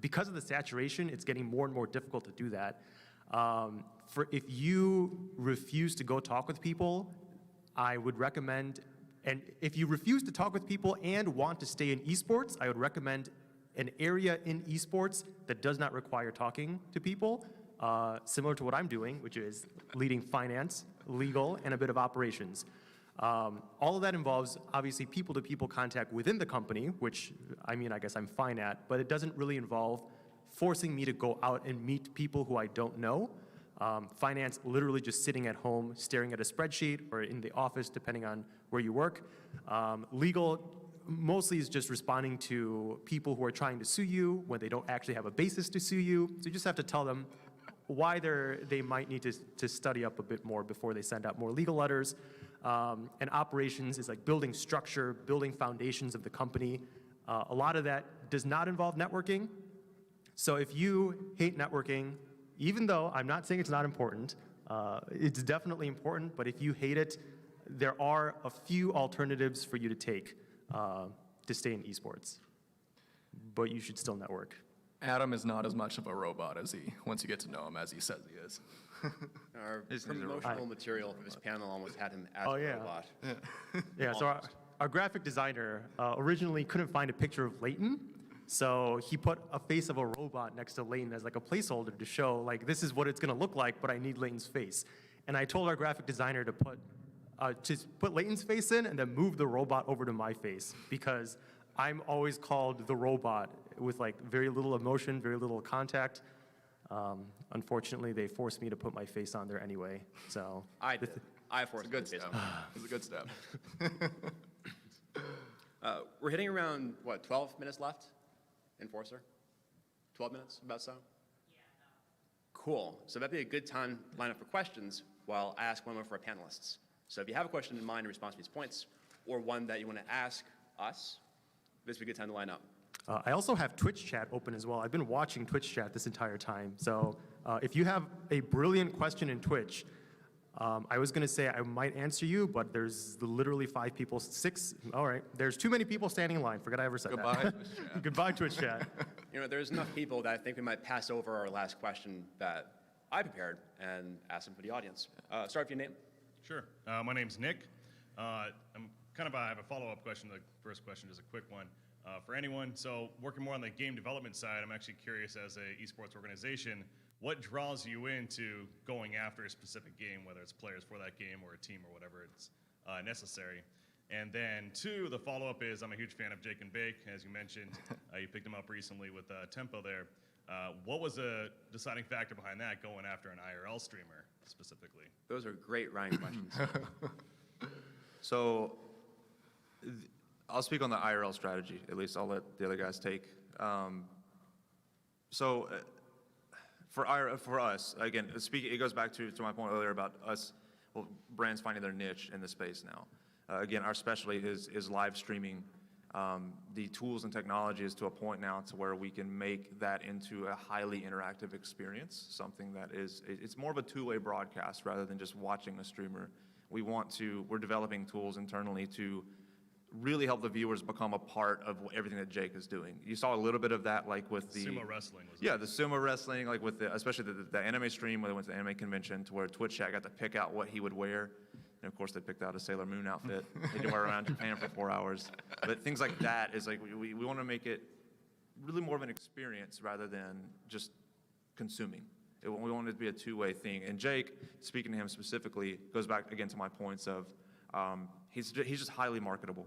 because of the saturation, it's getting more and more difficult to do that. If you refuse to go talk with people, I would recommend, and if you refuse to talk with people and want to stay in esports, I would recommend an area in esports that does not require talking to people, similar to what I'm doing, which is leading finance, legal, and a bit of operations. All of that involves, obviously, people-to-people contact within the company, which, I guess I'm fine at, but it doesn't really involve forcing me to go out and meet people who I don't know. Finance, literally just sitting at home, staring at a spreadsheet, or in the office, depending on where you work. Legal, mostly is just responding to people who are trying to sue you when they don't actually have a basis to sue you. So you just have to tell them why they might need to study up a bit more before they send out more legal letters. And operations is like building structure, building foundations of the company. A lot of that does not involve networking. So if you hate networking, even though I'm not saying it's not important, it's definitely important, but if you hate it, there are a few alternatives for you to take to stay in esports. But you should still network. Adam is not as much of a robot as once you get to know him, as he says he is. Our promotional material for this panel almost had him as a robot. Yeah, so our graphic designer originally couldn't find a picture of Leighton, so he put a face of a robot next to Leighton as like a placeholder to show, like, this is what it's gonna look like, but I need Leighton's face. And I told our graphic designer to put Leighton's face in and then move the robot over to my face, because I'm always called the robot with like very little emotion, very little contact. Unfortunately, they forced me to put my face on there anyway. So I forced a good step. It's a good step. We're hitting around, what, 12 minutes left? Enforcer? 12 minutes, about so? Yeah. Cool. So that'd be a good time to line up for questions while I ask one more for our panelists. So if you have a question in mind in response to these points, or one that you want to ask us, this would be a good time to line up. I also have Twitch chat open as well. I've been watching Twitch chat this entire time. So if you have a brilliant question in Twitch, I was going to say I might answer you, but there's literally 5 people, 6. All right, there's too many people standing in line. Forget I ever said that. Goodbye, Twitch chat. You know, there's enough people that I think we might pass over our last question that I prepared and ask them for the audience. Start with your name. Sure. My name's Nick. I have a follow-up question. The first question is a quick one. For anyone, so working more on the game development side, I'm actually curious, as a esports organization, what draws you into going after a specific game, whether it's players for that game or a team or whatever it's necessary? And then 2, the follow-up is, I'm a huge fan of Jake and Bake, as you mentioned. You picked him up recently with Tempo there. What was the deciding factor behind that, going after an IRL streamer specifically? Those are great Ryan questions. So I'll speak on the IRL strategy. At least I'll let the other guys take. For us, again, it goes back to my point earlier about us, brands finding their niche in the space now. Again, our specialty is live streaming. The tools and technology is to a point now to where we can make that into a highly interactive experience, something that it's more of a two-way broadcast rather than just watching a streamer. We're developing tools internally to really help the viewers become a part of everything that Jake is doing. You saw a little bit of that, like with the sumo wrestling. The sumo wrestling, like with especially the anime stream when they went to the anime convention, to where Twitch chat got to pick out what he would wear. And of course, they picked out a Sailor Moon outfit. He did wear around Japan for 4 hours. But things like that is like, we want to make it really more of an experience rather than just consuming. We want it to be a two-way thing. And Jake, speaking to him specifically, goes back again to my points of he's just highly marketable.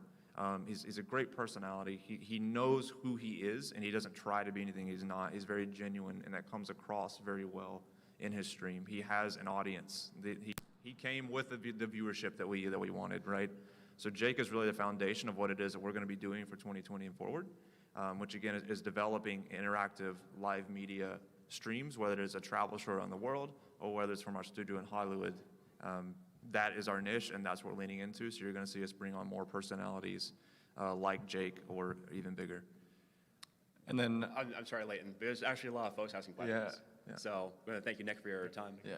He's a great personality. He knows who he is, and he doesn't try to be anything he's not. He's very genuine, and that comes across very well in his stream. He has an audience. He came with the viewership that we wanted, right? So Jake is really the foundation of what it is that we're going to be doing for 2020 and forward, which again is developing interactive live media streams, whether it's a travel show around the world or whether it's from our studio in Hollywood. That is our niche, and that's what we're leaning into. So you're going to see us bring on more personalities like Jake or even bigger. And then I'm sorry, Leighton. There's actually a lot of folks asking questions. Yeah. So we're going to thank you, Nick, for your time. Yeah.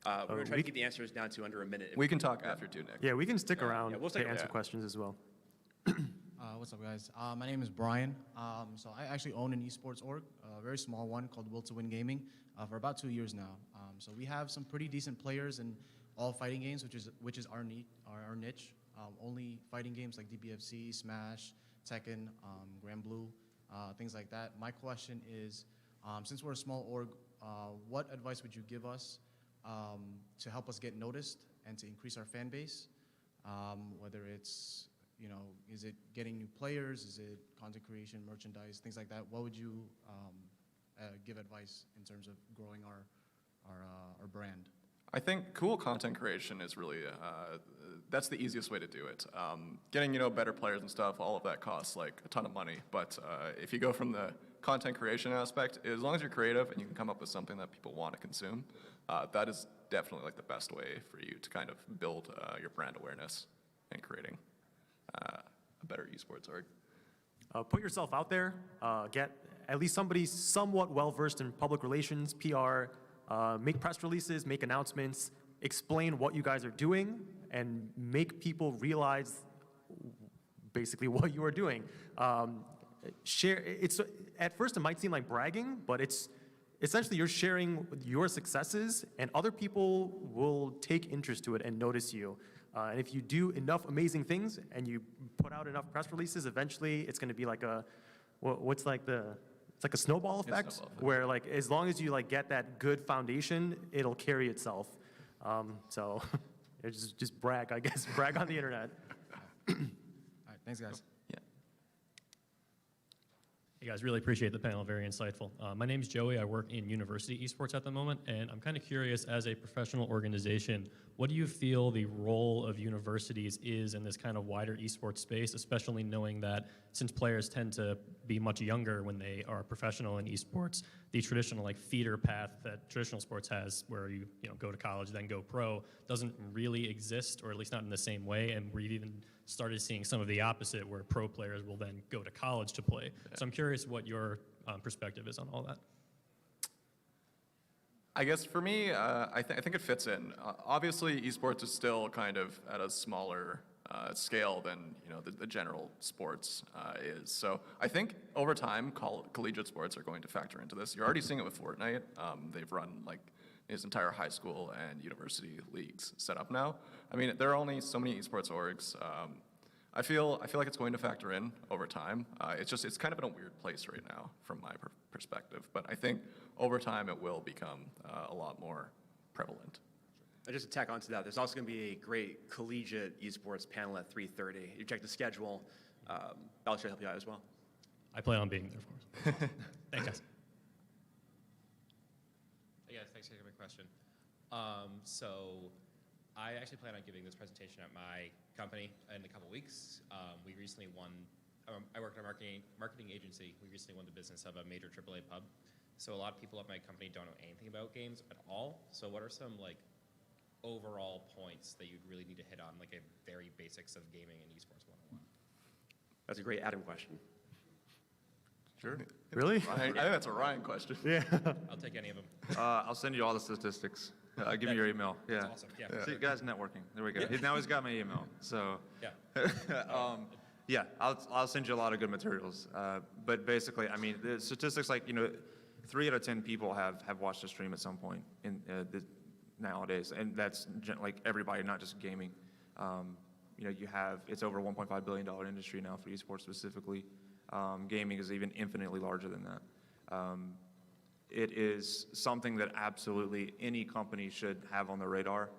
We're going to try to keep the answers down to under a minute. We can talk after too, Nick. Yeah, we can stick around we'll to answer questions as well. What's up, guys? My name is Brian. So I actually own an esports org, a very small one called Will to Win Gaming, for about 2 years now. So we have some pretty decent players in all fighting games, which is our niche. Only fighting games like DBFC, Smash, Tekken, Grambell, things like that. My question is, since we're a small org, what advice would you give us to help us get noticed and to increase our fan base? Whether it's, is it getting new players? Is it content creation, merchandise, things like that? What would you give advice in terms of growing our brand? I think cool content creation is really, that's the easiest way to do it. Getting, better players and stuff, all of that costs like a ton of money. But if you go from the content creation aspect, as long as you're creative and you can come up with something that people want to consume, that is definitely like the best way for you to kind of build your brand awareness and creating a better esports org. Put yourself out there. Get at least somebody somewhat well-versed in public relations, PR, make press releases, make announcements, explain what you guys are doing, and make people realize basically what you are doing. At first it might seem like bragging, but it's essentially you're sharing your successes, and other people will take interest to it and notice you. And if you do enough amazing things and you put out enough press releases, eventually it's going to be like it's like a snowball effect, where like as long as you like get that good foundation, it'll carry itself. So it's just brag, I guess, brag on the internet. All right, thanks, guys. Hey guys, really appreciate the panel, very insightful. My name's Joey, I work in university esports at the moment, and I'm kind of curious, as a professional organization, what do you feel the role of universities is in this kind of wider esports space, especially knowing that since players tend to be much younger when they are professional in esports, the traditional like feeder path that traditional sports has, where you go to college, then go pro, doesn't really exist, or at least not in the same way, and we've even started seeing some of the opposite, where pro players will then go to college to play. Yeah. So I'm curious what your perspective is on all that. I guess for me, I think it fits in. Obviously, esports is still kind of at a smaller scale than the general sports is. So I think over time, collegiate sports are going to factor into this. You're already seeing it with Fortnite. They've run like his entire high school and university leagues set up now. I mean, there are only so many esports orgs. I feel like it's going to factor in over time. It's kind of in a weird place right now from my perspective, but I think over time it will become a lot more prevalent. Just to tack onto that, there's also going to be a great collegiate esports panel at 3:30. You check the schedule. I'll try to help you out as well. I plan on being there, of course. Thanks, guys. Hey guys, thanks for taking my question. So I actually plan on giving this presentation at my company in a couple weeks. We recently won, I work in a marketing agency. We recently won the business of a major AAA pub. So a lot of people at my company don't know anything about games at all. So what are some like overall points that you'd really need to hit on, like a very basics of gaming and esports 101? That's a great Adam question. Sure. Really? I think that's a Ryan question. Yeah. I'll take any of them. I'll send you all the statistics. Give me your email. Yeah. That's awesome. Yeah. See, guys, networking. There we go. Now he's got my email. So. Yeah. Yeah, I'll send you a lot of good materials. But basically, I mean, the statistics, like 3 out of 10 people have watched a stream at some point nowadays, and that's like everybody, not just gaming. It's over a $1.5 billion industry now for esports specifically. Gaming is even infinitely larger than that. It is something that absolutely any company should have on their radar.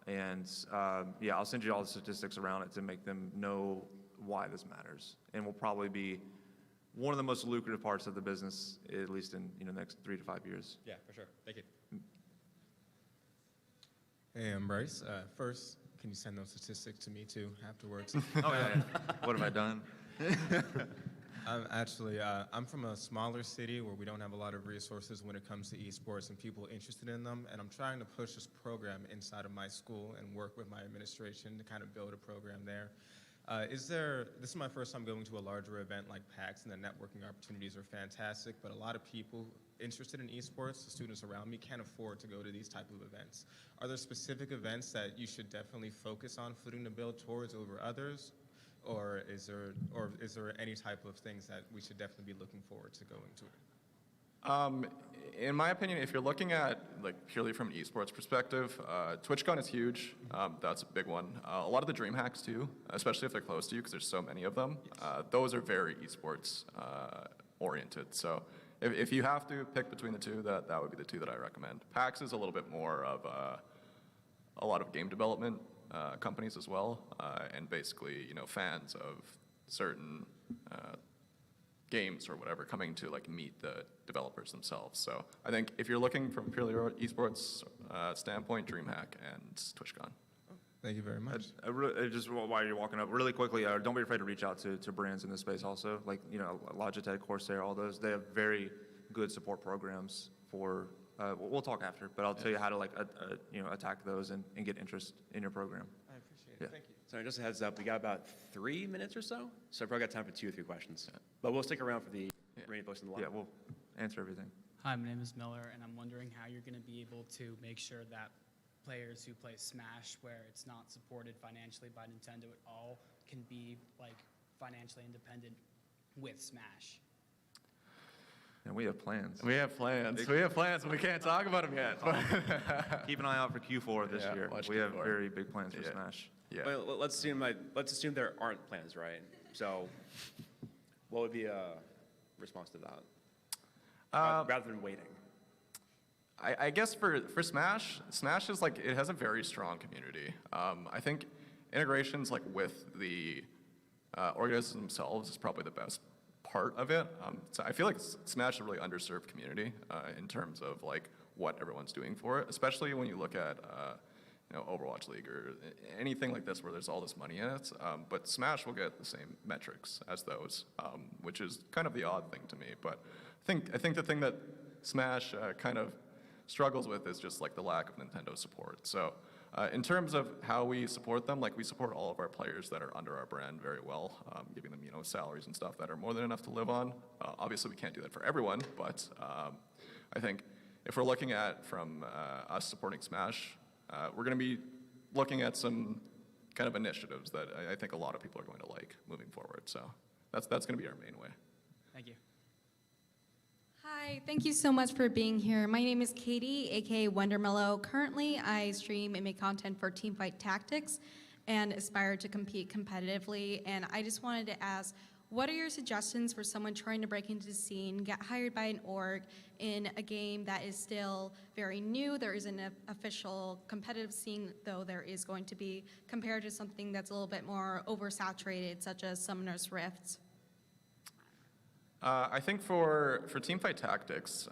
And I'll send you all the statistics around it to make them know why this matters. And will probably be one of the most lucrative parts of the business, at least in the next 3 to 5 years. Yeah, for sure. Thank you. Hey, I'm Bryce. First, can you send those statistics to me too afterwards? Oh, yeah. What have I done? I'm from a smaller city where we don't have a lot of resources when it comes to esports and people interested in them, and I'm trying to push this program inside of my school and work with my administration to kind of build a program there. This is my first time going to a larger event like PAX, and the networking opportunities are fantastic, but a lot of people interested in esports, the students around me, can't afford to go to these type of events. Are there specific events that you should definitely focus on footing the bill towards over others? Or is there any type of things that we should definitely be looking forward to going to? In my opinion, if you're looking at like purely from an esports perspective, TwitchCon is huge. That's a big one. A lot of the dream hacks too, especially if they're close to you, because there's so many of them. Those are very esports oriented. So if you have to pick between the two, that would be the two that I recommend. PAX is a little bit more of a lot of game development companies as well, and basically fans of certain games or whatever coming to like meet the developers themselves. So I think if you're looking from purely esports standpoint, DreamHack and TwitchCon. Thank you very much. Just while you're walking up, really quickly, don't be afraid to reach out to brands in this space also. Like, Logitech, Corsair, all those, they have very good support programs for, we'll talk after, but I'll tell you how to attack those and get interest in your program. I appreciate it. Thank you. So just a heads up, we got about 3 minutes or so. So I've probably got time for 2 or 3 questions. But we'll stick around for the remaining folks in the line. Yeah, we'll answer everything. Hi, my name is Miller, and I'm wondering how you're going to be able to make sure that players who play Smash, where it's not supported financially by Nintendo at all, can be like financially independent with Smash. And we have plans. We have plans. We have plans, and we can't talk about them yet. Keep an eye out for Q4 this year. We have very big plans for Smash. Yeah. Well, let's assume there aren't plans, right? So what would be a response to that? Rather than waiting. I guess for Smash is like, it has a very strong community. I think integrations like with the organizations themselves is probably the best part of it. So I feel like Smash is a really underserved community in terms of like what everyone's doing for it, especially when you look at Overwatch League or anything like this where there's all this money in it. But Smash will get the same metrics as those, which is kind of the odd thing to me. But I think the thing that Smash kind of struggles with is just like the lack of Nintendo support. So in terms of how we support them, like we support all of our players that are under our brand very well, giving them salaries and stuff that are more than enough to live on. Obviously we can't do that for everyone, but I think if we're looking at from us supporting Smash, we're going to be looking at some kind of initiatives that I think a lot of people are going to like moving forward. So that's going to be our main way. Thank you. Hi, thank you so much for being here. My name is Katie, aka Wondermellow. Currently, I stream and make content for Teamfight Tactics and aspire to compete competitively. And I just wanted to ask, what are your suggestions for someone trying to break into the scene, get hired by an org in a game that is still very new? There isn't an official competitive scene, though there is going to be, compared to something that's a little bit more oversaturated, such as Summoner's Rift. I think for Teamfight Tactics,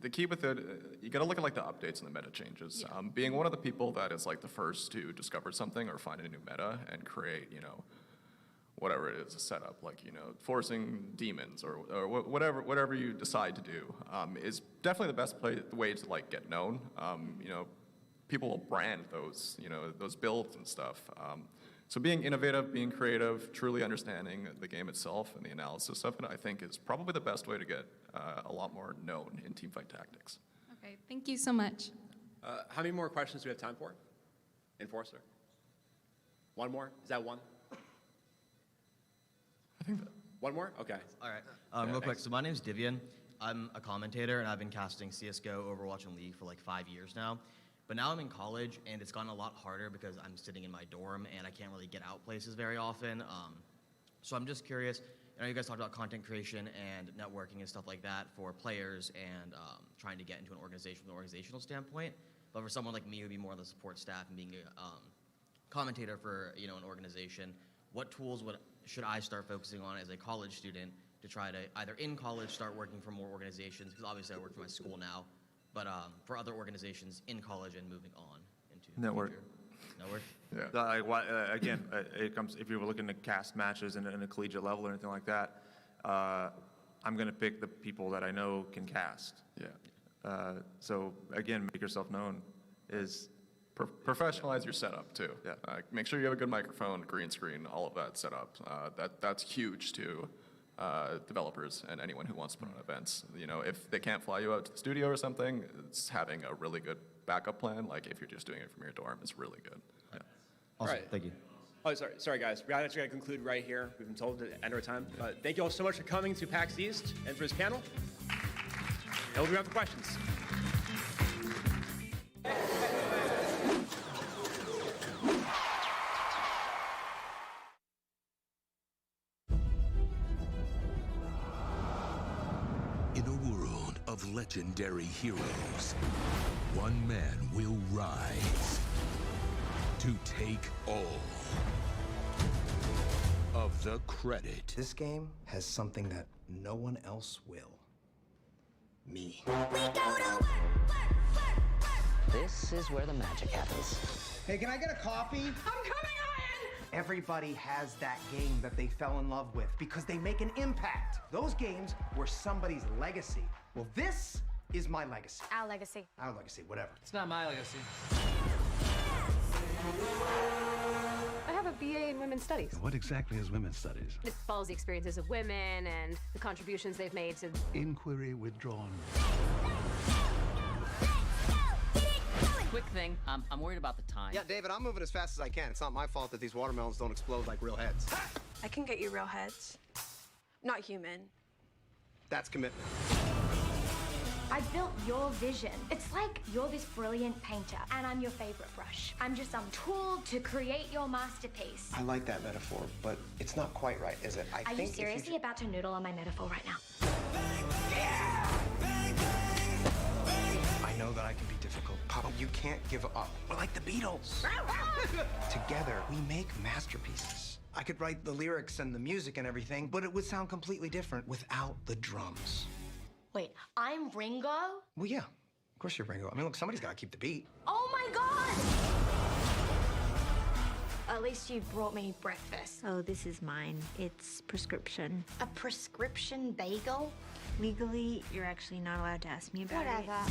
the key with it, you got to look at like the updates and the meta changes. Yeah. Being one of the people that is like the first to discover something or find a new meta and create, whatever it is, a setup, like, forcing demons or whatever you decide to do, is definitely the best way to like get known. People will brand those, those builds and stuff. So being innovative, being creative, truly understanding the game itself and the analysis of it, I think is probably the best way to get a lot more known in Teamfight Tactics. Okay, thank you so much. How many more questions do we have time for? Enforcer? One more? Is that one? I think that. One more? Okay. All right. Real quick, so my name's Divian. I'm a commentator, and I've been casting CSGO, Overwatch, and League for like 5 years now. But now I'm in college, and it's gotten a lot harder because I'm sitting in my dorm, and I can't really get out places very often. So I'm just curious, you guys talked about content creation and networking and stuff like that for players and trying to get into an organization from an organizational standpoint. But for someone like me who'd be more on the support staff and being a commentator for an organization, what tools should I start focusing on as a college student to try to either in college start working for more organizations, because obviously I work for my school now, but for other organizations in college and moving on into Network. Network? Yeah. Again, it comes, if you're looking to cast matches in a collegiate level or anything like that, I'm going to pick the people that I know can cast. Yeah. So again, make yourself known is... Professionalize your setup too. Yeah. Make sure you have a good microphone, green screen, all of that set up. That's huge to developers and anyone who wants to put on events. If they can't fly you out to the studio or something, it's having a really good backup plan. Like if you're just doing it from your dorm, is really good. Yeah. Awesome. All right. Thank you. Oh, sorry guys. We're actually going to conclude right here. We've been told to end our time. Thank you all so much for coming to PAX East and for this panel. And we'll be around for questions. In a world of legendary heroes, one man will rise to take all of the credit. This game has something that no one else will. Me. This is where the magic happens. Hey, can I get a coffee? I'm coming on! Everybody has that game that they fell in love with because they make an impact. Those games were somebody's legacy. Well, this is my legacy. Our legacy. Our legacy, whatever. It's not my legacy. I have a BA in Women's Studies. What exactly is women's studies? It follows the experiences of women and the contributions they've made to... Inquiry withdrawn. Quick thing, I'm worried about the time. Yeah, David, I'm moving as fast as I can. It's not my fault that these watermelons don't explode like real heads. I can get you real heads. Not human. That's commitment. I built your vision. It's like you're this brilliant painter, and I'm your favorite brush. I'm just some tool to create your masterpiece. I like that metaphor, but it's not quite right, is it? Are you seriously about to noodle on my metaphor right now? I know that I can be difficult. Papa, you can't give up. We're like the Beatles. Together, we make masterpieces. I could write the lyrics and the music and everything, but it would sound completely different without the drums. Wait, I'm Ringo? Well, yeah. Of course you're Ringo. I mean, look, somebody's got to keep the beat. Oh my God! At least you brought me breakfast. Oh, this is mine. It's prescription. A prescription bagel? Legally, you're actually not allowed to ask me about it. Whatever.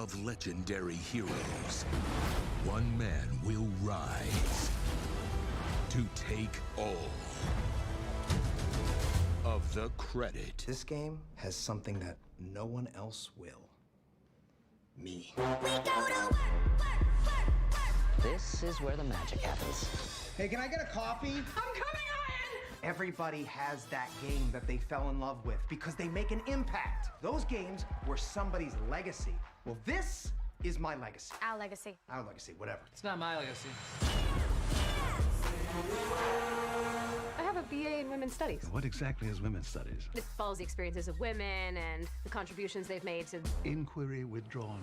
of legendary heroes, one man will rise to take all of the credit. This game has something that no one else will. Me. This is where the magic happens. Hey, can I get a coffee? I'm coming on! Everybody has that game that they fell in love with because they make an impact. Those games were somebody's legacy. Well, this is my legacy. Our legacy. Our legacy, whatever. It's not my legacy. I have a BA in Women's Studies. What exactly is women's studies? It follows the experiences of women and the contributions they've made to... Inquiry withdrawn.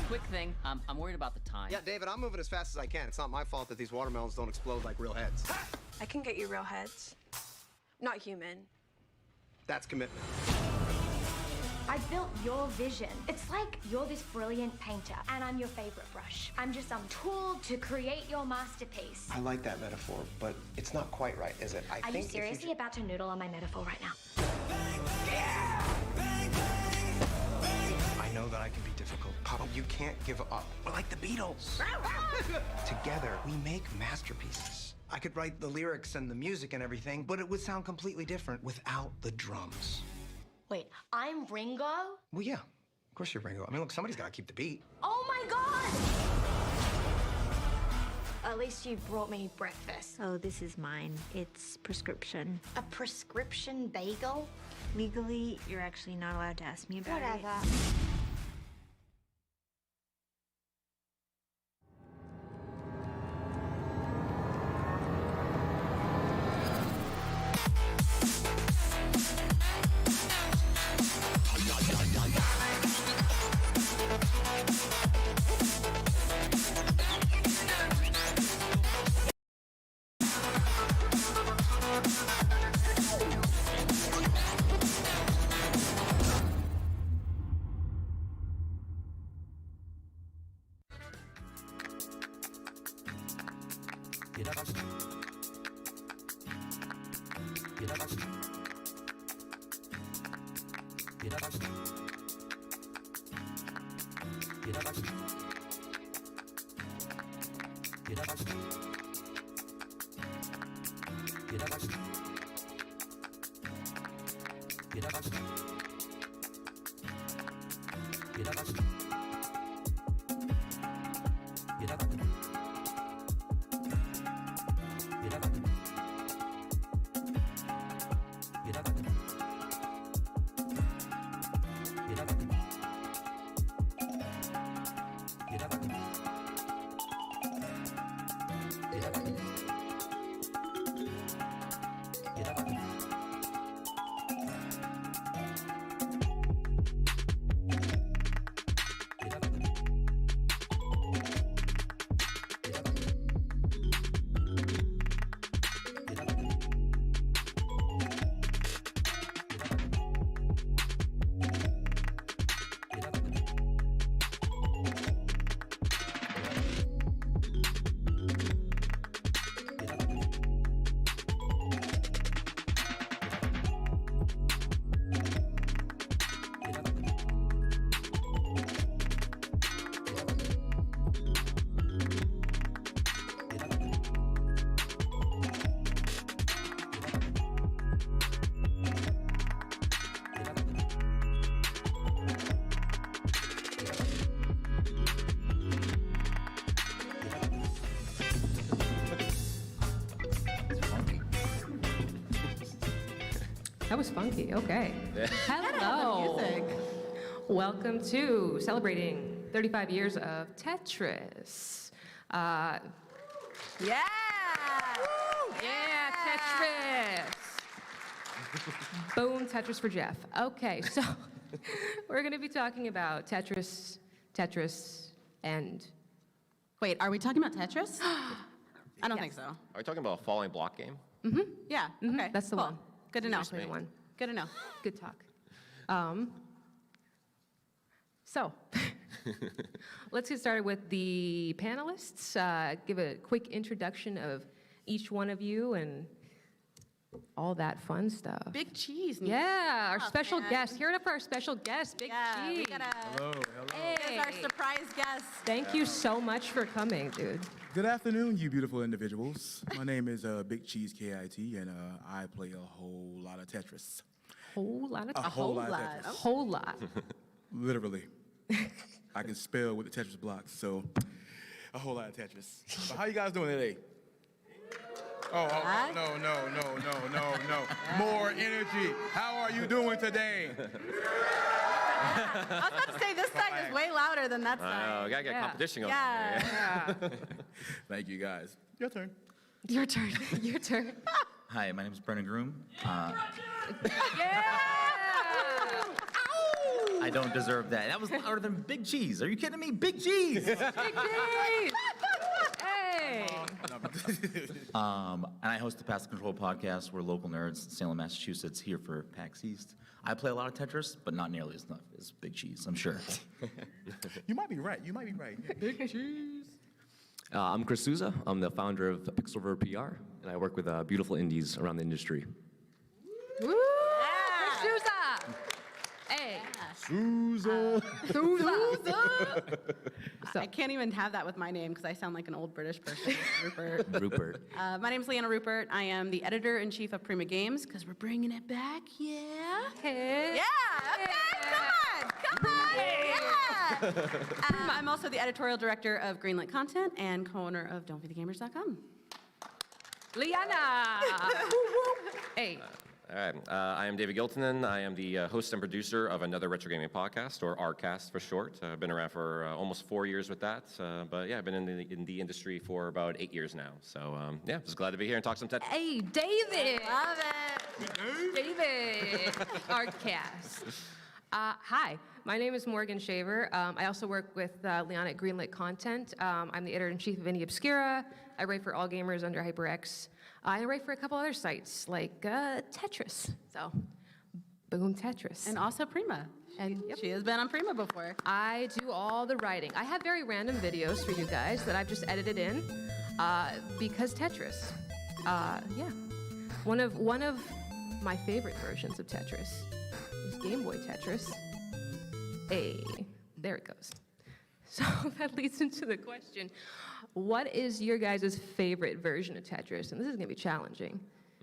Quick thing, I'm worried about the time. Yeah, David, I'm moving as fast as I can. It's not my fault that these watermelons don't explode like real heads. I can get you real heads. Not human. That's commitment. I built your vision. It's like you're this brilliant painter, and I'm your favorite brush. I'm just some tool to create your masterpiece. I like that metaphor, but it's not quite right, is it? Are you seriously about to noodle on my metaphor right now? I know that I can be difficult, Papa. You can't give up. We're like the Beatles. Together, we make masterpieces. I could write the lyrics and the music and everything, but it would sound completely different without the drums. Wait, I'm Ringo? Well, yeah. Of course you're Ringo. I mean, look, somebody's got to keep the beat. Oh my God! At least you brought me breakfast. Oh, this is mine. It's prescription. A prescription bagel? Legally, you're actually not allowed to ask me about it. Whatever. That was funky. Okay. Yeah. Hello. Welcome to celebrating 35 years of Tetris. Yeah. Yeah, Tetris. Boom, Tetris for Jeff. Okay, so we're going to be talking about Tetris, and... Wait, are we talking about Tetris? I don't think so. Are we talking about a falling block game? Mm-hmm. Yeah, okay. That's the cool. one. Good to know. That's the one. Good to know. Good talk. So, let's get started with the panelists. Give a quick introduction of each one of you and all that fun stuff. Big Cheese. Yeah, our special guest. Hear it up for our special guest, Big Cheese. We gotta, Hello. Hey. Our surprise guest. Thank you so much for coming, dude. Good afternoon, you beautiful individuals. My name is Big Cheese KIT, and I play a whole lot of Tetris. Whole lot of A whole lot of Tetris. A whole lot. Literally. I can spell with the Tetris blocks, so a whole lot of Tetris. But how you guys doing today? Oh, no. More energy. How are you doing today? I was about to say, this side is way louder than that side. I know, we gotta get competition going. Yeah. Thank you, guys. Your turn. Your turn. Your turn. Hi, my name is Brennan Groom. I don't deserve that. That was louder than Big Cheese. Are you kidding me? Big Cheese! Big Cheese! Hey! And I host the Pass the Control podcast. We're local nerds in Salem, Massachusetts, here for PAX East. I play a lot of Tetris, but not nearly as enough as Big Cheese, I'm sure. You might be right. Big Cheese. I'm Chris Souza. I'm the founder of Pixelver PR, and I work with beautiful indies around the industry. Woo! Yeah. Souza! Hey. Souza. I can't even have that with my name because I sound like an old British person. Rupert. Rupert. My name's Leanna Rupert. I am the editor-in-chief of PlatinumGames because we're bringing it back, yeah? Okay. Yeah, okay, come on, yeah! I'm also the editorial director of Greenlit Content and co-owner of Don'tBeTheGamers.com. Liana! Hey. All right, I am David Giltonen. I am the host and producer of another retro gaming podcast, or RCast for short. I've been around for almost 4 years with that, but yeah, I've been in the industry for about 8 years now. So yeah, just glad to be here and talk some Tetris. Hey, David! Love it! David! RCast. Hi, my name is Morgan Shaver. I also work with Leon at Greenlit Content. I'm the editor-in-chief of Indie Obscura. I write for All Gamers under HyperX. I write for a couple other sites like Tetris. So, boom, Tetris. And also Prima. And she has been on Prima before. I do all the writing. I have very random videos for you guys that I've just edited in because Tetris. Yeah. One of my favorite versions of Tetris is Game Boy Tetris. Hey, there it goes. So that leads into the question, what is your guys' favorite version of Tetris? And this is gonna be challenging.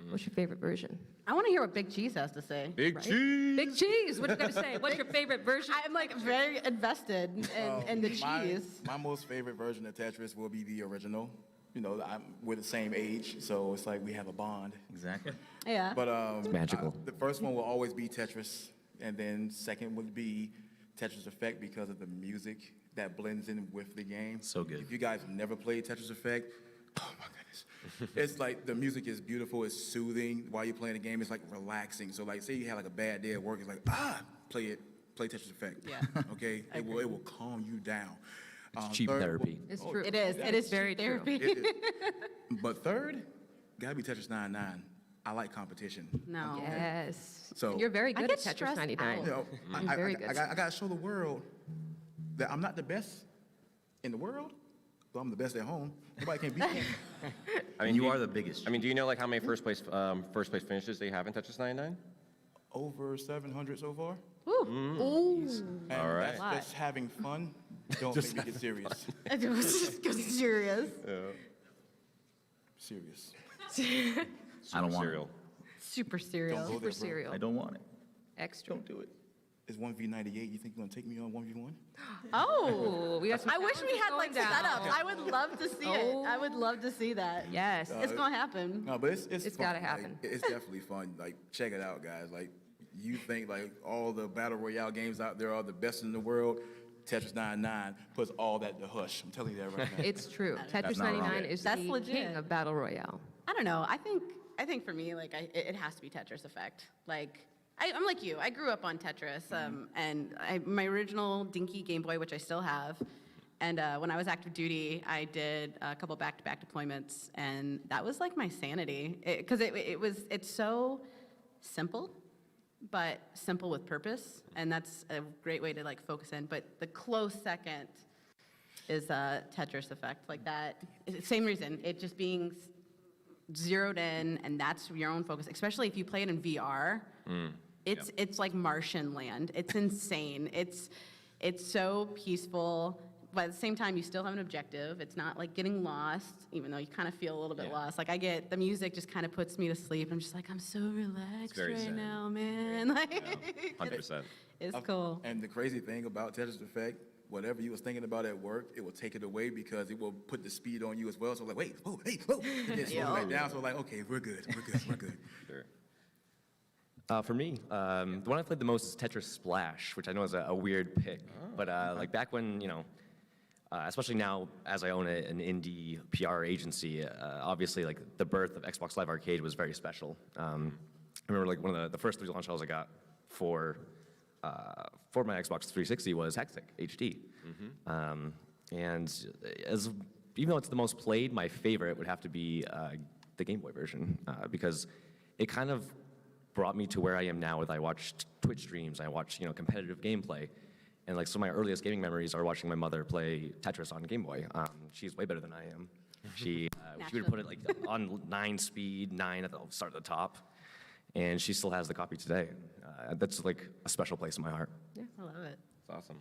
What's your favorite version? I want to hear what Big Cheese has to say. Big Cheese! Big Cheese, what you gotta say? What's your favorite version? I'm like very invested in the cheese. My most favorite version of Tetris will be the original. You know, we're the same age, so it's like we have a bond. Exactly. Yeah. But It's magical. the first one will always be Tetris, and then second would be Tetris Effect because of the music that blends in with the game. So good. If you guys have never played Tetris Effect, oh my goodness. It's like the music is beautiful, it's soothing. While you're playing the game, it's like relaxing. So like say you have like a bad day at work, it's like, play Tetris Effect. Yeah. Okay? It will calm you down. It's cheap third- therapy. It's true. It is. It is very cheap therapy. It is. But third, gotta be Tetris 99. I like competition. No. Yes. So- You're very I good get at Tetris stressed 99. out. You know, You're very good. I gotta show the world that I'm not the best in the world, but I'm the best at home. Nobody can beat me. I mean, You are the biggest. I mean, do you know like how many first place finishes they have in Tetris 99? Over 700 so far. Ooh. And All right. that's having fun. Don't make me get serious. It was just go serious. Serious. I don't want Cereal. it. Super Don't serious. go Super there, bro. cereal. I don't want it. Extra. Don't do it. It's 1v98. You think you're gonna take me on 1v1? Oh, we got some I wish we challenges had like going down. setups. I would love to see it. I would love to see that. Yes. It's gonna happen. No, but it's fun. gotta Like, happen. it's definitely fun. Like, check it out, guys. Like, you think like all the battle royale games out there are the best in the world? Tetris 99 puts all that to hush. I'm telling you that right now. It's true. Tetris not wrong. 99 is That's the legit. king of Battle Royale. I don't know. I think for me, like, it has to be Tetris Effect. Like, I'm like you. I grew up on Tetris, and my original dinky Game Boy, which I still have. And when I was active duty, I did a couple back-to-back deployments, and that was like my sanity, because it's so simple, but simple with purpose, and that's a great way to like focus in. But the close second is Tetris Effect, like that. Same reason. It just being zeroed in, and that's your own focus. Especially if you play it in VR, it's like Martian land. It's insane. It's so peaceful. But at the same time, you still have an objective. It's not like getting lost, even though you kind of feel a little bit lost. Like the music just kind of puts me to sleep. I'm just like, I'm so relaxed very right zen. now, man. Like, 100%. it's cool. And the crazy thing about Tetris Effect, whatever you was thinking about at work, it will take it away because it will put the speed on you as well. So like, wait, oh, hey, whoa, and then slow it back down. So like, okay, we're good. Sure. For me, the one I played the most is Tetris Splash, which I know is a weird pick. But like back when, especially now as I own an indie PR agency, obviously like the birth of Xbox Live Arcade was very special. I remember like one of the first 3 launch titles I got for my Xbox 360 was Hextech HD. And even though it's the most played, my favorite would have to be the Game Boy version because it kind of brought me to where I am now. With I watched Twitch streams, I watched competitive gameplay, and like some of my earliest gaming memories are watching my mother play Tetris on Game Boy. She's way better than I am. She would put it like on 9 speed, 9 at the start at the top, and she still has the copy today. That's like a special place in my heart. Yeah, I love it. It's awesome.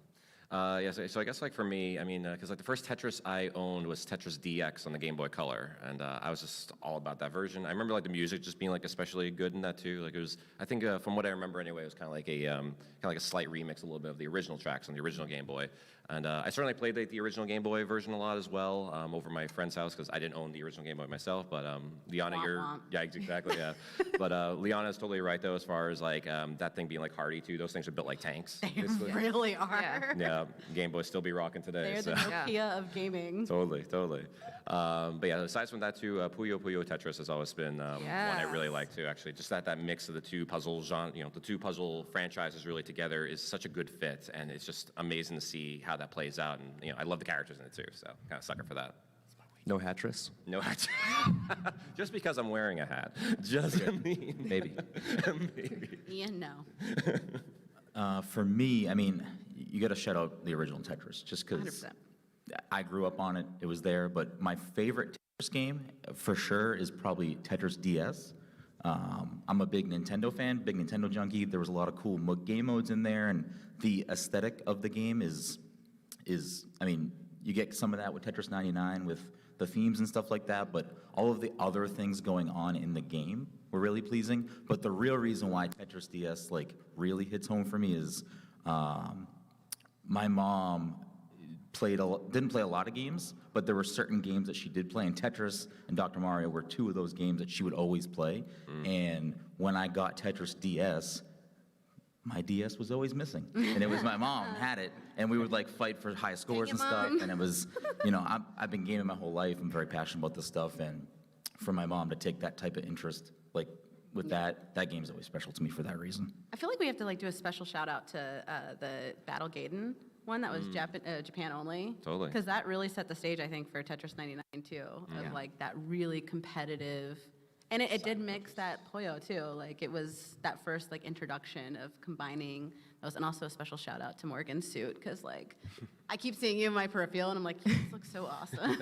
So I guess like for me, I mean, because like the first Tetris I owned was Tetris DX on the Game Boy Color, and I was just all about that version. I remember like the music just being like especially good in that too. Like it was, I think from what I remember anyway, it was kind of like a slight remix a little bit of the original tracks on the original Game Boy. And I certainly played like the original Game Boy version a lot as well over my friend's house because I didn't own the original Game Boy myself. But Liana, yeah, exactly, yeah. But Liana's totally right though as far as like that thing being like hardy too. Those things are built like tanks. They really are. Yeah, Game Boy still be rocking today. They're the Nokia of gaming. Totally. But yeah, aside from that too, Puyo Puyo Tetris has always been one I really like too. Actually, just that mix of the two puzzle the two puzzle franchises really together is such a good fit, and it's just amazing to see how that plays out. And I love the characters in it too, so kind of sucker for that. No Hatris? No hat. Just because I'm wearing a hat. Just maybe. Ian, no. For me, I mean, you got to shout out the original Tetris, just because 100%. I grew up on it. It was there. But my favorite Tetris game, for sure, is probably Tetris DS, I'm a big Nintendo fan, big Nintendo junkie. There was a lot of cool game modes in there, and the aesthetic of the game is I mean, you get some of that with Tetris 99 with the themes and stuff like that, but all of the other things going on in the game were really pleasing. But the real reason why Tetris DS like really hits home for me is my mom didn't play a lot of games, but there were certain games that she did play, and Tetris and Dr. Mario were two of those games that she would always play. And when I got Tetris DS, my DS was always missing, and it was my mom had it, and we would like fight for high scores and stuff, and it was, you know, I've been gaming my whole life. I'm very passionate about this stuff, and for my mom to take that type of interest, like with that game's always special to me for that reason. I feel like we have to like do a special shout out to the Battle Gaiden one that was Japan only. Totally. Because that really set the stage, I think, for Tetris 99 too, of like that really competitive. And it did mix that Puyo too. Like it was that first like introduction of combining those, and also a special shout out to Morgan's suit, because like I keep seeing you in my peripheral and I'm like, you just look so awesome.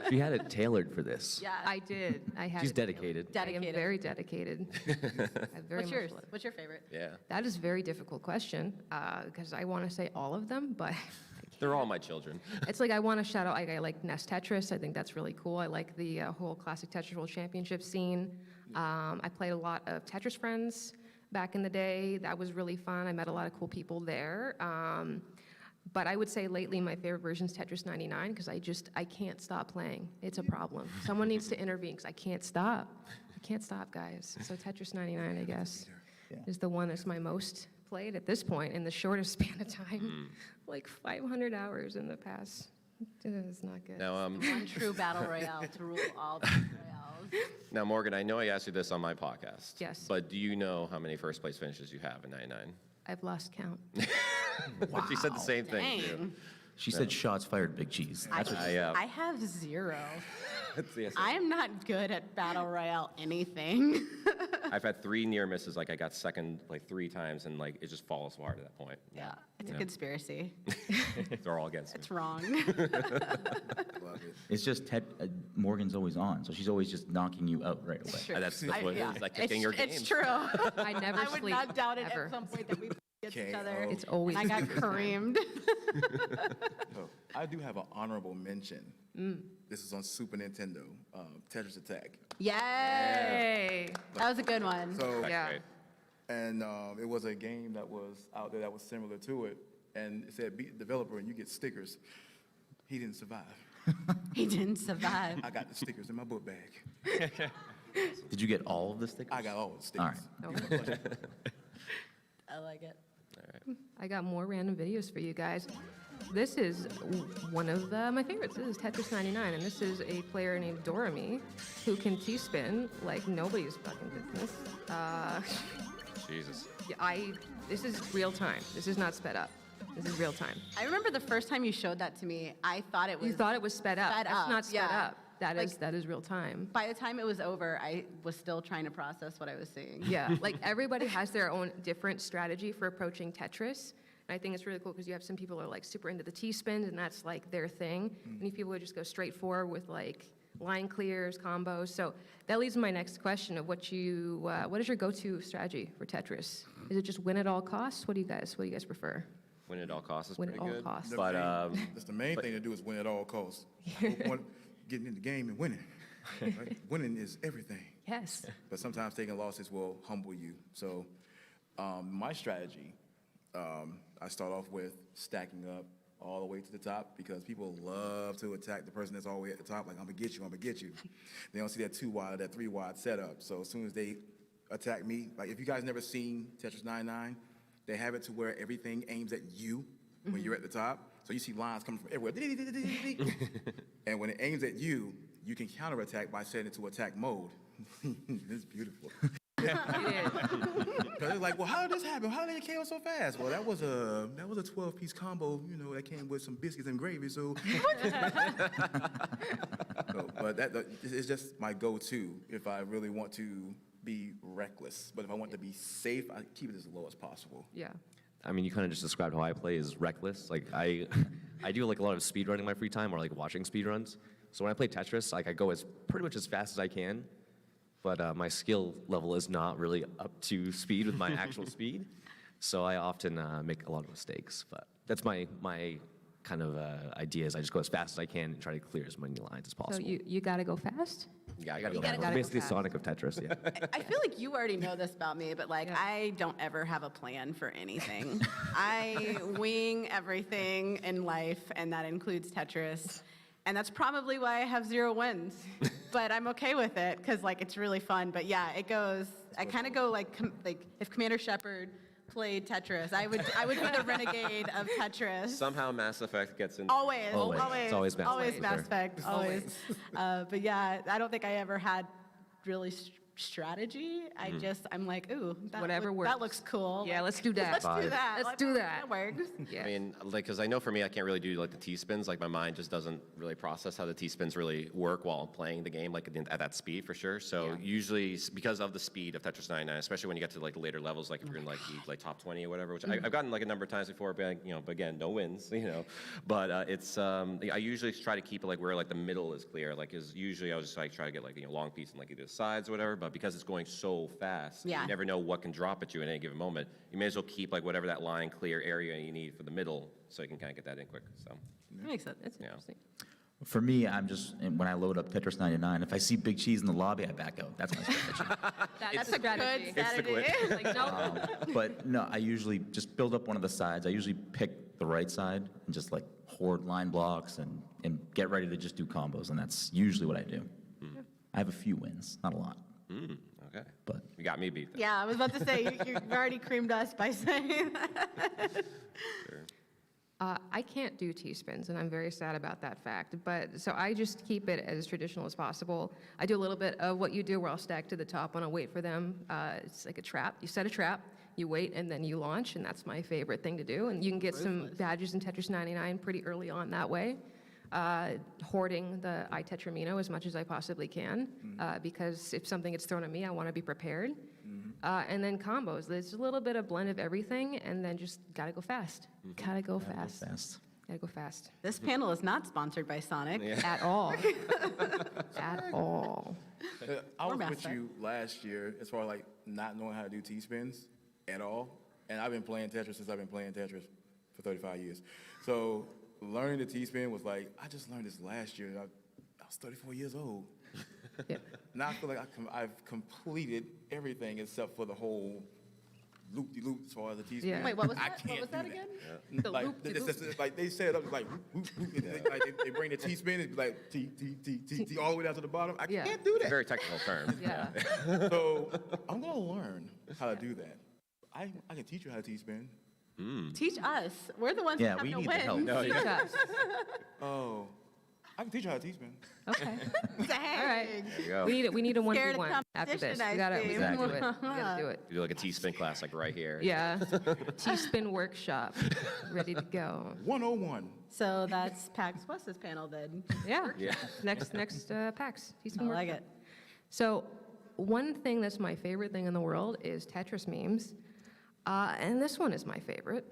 She had it tailored for this. Yeah, I did. I had. She's it dedicated. I am very dedicated. I very What's much yours? love it. What's your favorite? Yeah. That is a very difficult question because I want to say all of them, but They're all my children. it's like I want to shout out. I like Nest Tetris. I think that's really cool. I like the whole classic Tetris World Championship scene. I played a lot of Tetris Friends back in the day. That was really fun. I met a lot of cool people there. But I would say lately my favorite version is Tetris 99 because I can't stop playing. It's a problem. Someone needs to intervene because I can't stop. I can't stop, guys. So Tetris 99, I guess, is the one that's my most played at this point in the shortest span of time. Like 500 hours in the past. It's not good. Now, One true battle royale to rule all battle royales. now, Morgan, I know I asked you this on my podcast. Yes. But do you know how many first place finishes you have in 99? I've lost count. She said the same thing, too. Dang. She said shots fired, Big Cheese. That's what I have 0. Yes, I am not good at battle royale anything. I've had 3 near misses. Like I got second like 3 times, and like it just falls apart at that point. Yeah, it's a conspiracy. They're all against me. It's wrong. It's just Morgan's always on, so she's always just knocking you out right away. Sure. That's what it is. It's like kicking your game. It's true. I never I would sleep, not doubt it ever. at some point that we against each other. Oh. It's always And I got a good time. creamed. So, I do have an honorable mention. This is on Super Nintendo, Tetris Attack. Yay! That was a good one. So, Yeah. and it was a game that was out there that was similar to it, and it said beat the developer and you get stickers. He didn't survive. He didn't survive. I got the stickers in my book bag. Did you get all of the stickers? I got all the stickers. All right. I like it. I got more random videos for you guys. This is one of my favorites. This is Tetris 99, and this is a player named Dorami who can T-spin like nobody's fucking business. Jesus. Yeah, this is real time. This is not sped up. This is real time. I remember the first time you showed that to me, I thought it was. You thought it was sped up. Sped That's up, not sped yeah. up. That is real time. By the time it was over, I was still trying to process what I was seeing. Yeah, like everybody has their own different strategy for approaching Tetris. And I think it's really cool because you have some people who are like super into the T-spins and that's like their thing. And you people would just go straight forward with like line clears, combos. So that leads to my next question of what is your go-to strategy for Tetris? Is it just win at all costs? What do you guys prefer? Win at all costs is Win pretty at all good. costs. But That's the main thing to do is win at all costs. Getting in the game and winning. Right? Winning is everything. Yes. But sometimes taking losses will humble you. So my strategy, I start off with stacking up all the way to the top because people love to attack the person that's all the way at the top. Like, I'm gonna get you, I'm gonna get you. They don't see that 2-wide, that 3-wide setup. So as soon as they attack me, like if you guys never seen Tetris 99, they have it to where everything aims at you when you're at the top. So you see lines coming from everywhere. And when it aims at you, you can counterattack by setting it to attack mode. It's beautiful. Because they're like, well, how did this happen? How did it KO so fast? Well, that was a 12-piece combo, you know, that came with some biscuits and gravy. So, but it's just my go-to if I really want to be reckless. But if I want to be safe, I keep it as low as possible. Yeah. I mean, you kind of just described how I play as reckless. Like I do like a lot of speed running in my free time or like watching speed runs. So when I play Tetris, like I go pretty much as fast as I can. but my skill level is not really up to speed with my actual speed. So I often make a lot of mistakes. But that's my kind of idea is I just go as fast as I can and try to clear as many lines as So possible. you got to go fast? Yeah, I gotta You go. gotta fast. go Basically, fast. Sonic of Tetris. Yeah. I feel like you already know this about me, but like I don't ever have a plan for anything. I wing everything in life, and that includes Tetris. And that's probably why I have 0 wins. But I'm okay with it because like it's really fun. But yeah, it goes. I kind of go like if Commander Shepard played Tetris, I would be the renegade of Tetris. Somehow Mass Effect gets in. Always. It's always Mass Effect, Mass sure. Effect. Always. But yeah, I don't think I ever had really strategy. I'm like, ooh, Whatever works. that looks cool. Yeah, let's do that. Let's do that. Let's do that. That works. Yeah. I mean, like, because I know for me, I can't really do like the T-spins. Like, my mind just doesn't really process how the T-spins really work while I'm playing the game, like at that speed for sure. So usually, because of the speed of Tetris 99, especially when you get to like later levels, like if you're in like the top 20 or whatever, which I've gotten like a number of times before, but but again, no wins, But it's I usually try to keep it like where like the middle is clear. Like, is usually I'll just like try to get like long piece and like either the sides or whatever. But because it's going so fast, Yeah. you never know what can drop at you at any given moment. You may as well keep like whatever that line clear area you need for the middle, so you can kind of get that in quick. So That makes sense. That's interesting. For me, I'm just, when I load up Tetris 99, if I see Big Cheese in the lobby, I back out. That's my strategy. That's a strategy. good strategy. Like, no. But no, I usually just build up one of the sides. I usually pick the right side and just like hoard line blocks and get ready to just do combos, and that's usually what I do. I have a few wins, not a lot. Okay. But you got me beat. Then. Yeah, I was about to say, you've already creamed us by saying that. I can't do T-spins, and I'm very sad about that fact. But so I just keep it as traditional as possible. I do a little bit of what you do, where I'll stack to the top and I'll wait for them. It's like a trap. You set a trap, you wait, and then you launch, and that's my favorite thing to do. And you can get some badges in Tetris 99 pretty early on that way. Hoarding the iTetramino as much as I possibly can, because if something gets thrown at me, I want to be prepared. And then combos. There's a little bit of blend of everything, and then just gotta go fast. Gotta go fast. Gotta go fast. This panel is not sponsored by Sonic. At all. At all. I Or was Mass with Effect. you last year as far as like not knowing how to do T-spins at all. And I've been playing Tetris since I've been playing Tetris for 35 years. So learning the T-spin was like, I just learned this last year. I was 34 years old. Now I feel like I've completed everything except for the whole loop-de-loop as far as the T-spin. Yeah. Wait, what was I that? can't What was that do again? The Like, loop-de-loop. like they said, like, whoop, whoop, whoop, and they bring the T-spin, it's like T, all the way down to the bottom. I can't do It's a that. very technical term. Yeah. So I'm gonna learn how to do that. I can teach you how to T-spin. Teach us. We're the ones Yeah, that have we to need the win. help. No, Teach us. Oh, I can teach you how to T-spin. Okay. Dang. All right. you go. We need a Scared of 1v1 after this. competition, We gotta I do see. it. We gotta do it. You do like a T-spin class like right here. Yeah. T-spin workshop. Ready to go. 101. So that's PAX West's panel then. Yeah. Yeah. Next PAX. I T-spin like workshop. it. So one thing that's my favorite thing in the world is Tetris memes. And this one is my favorite.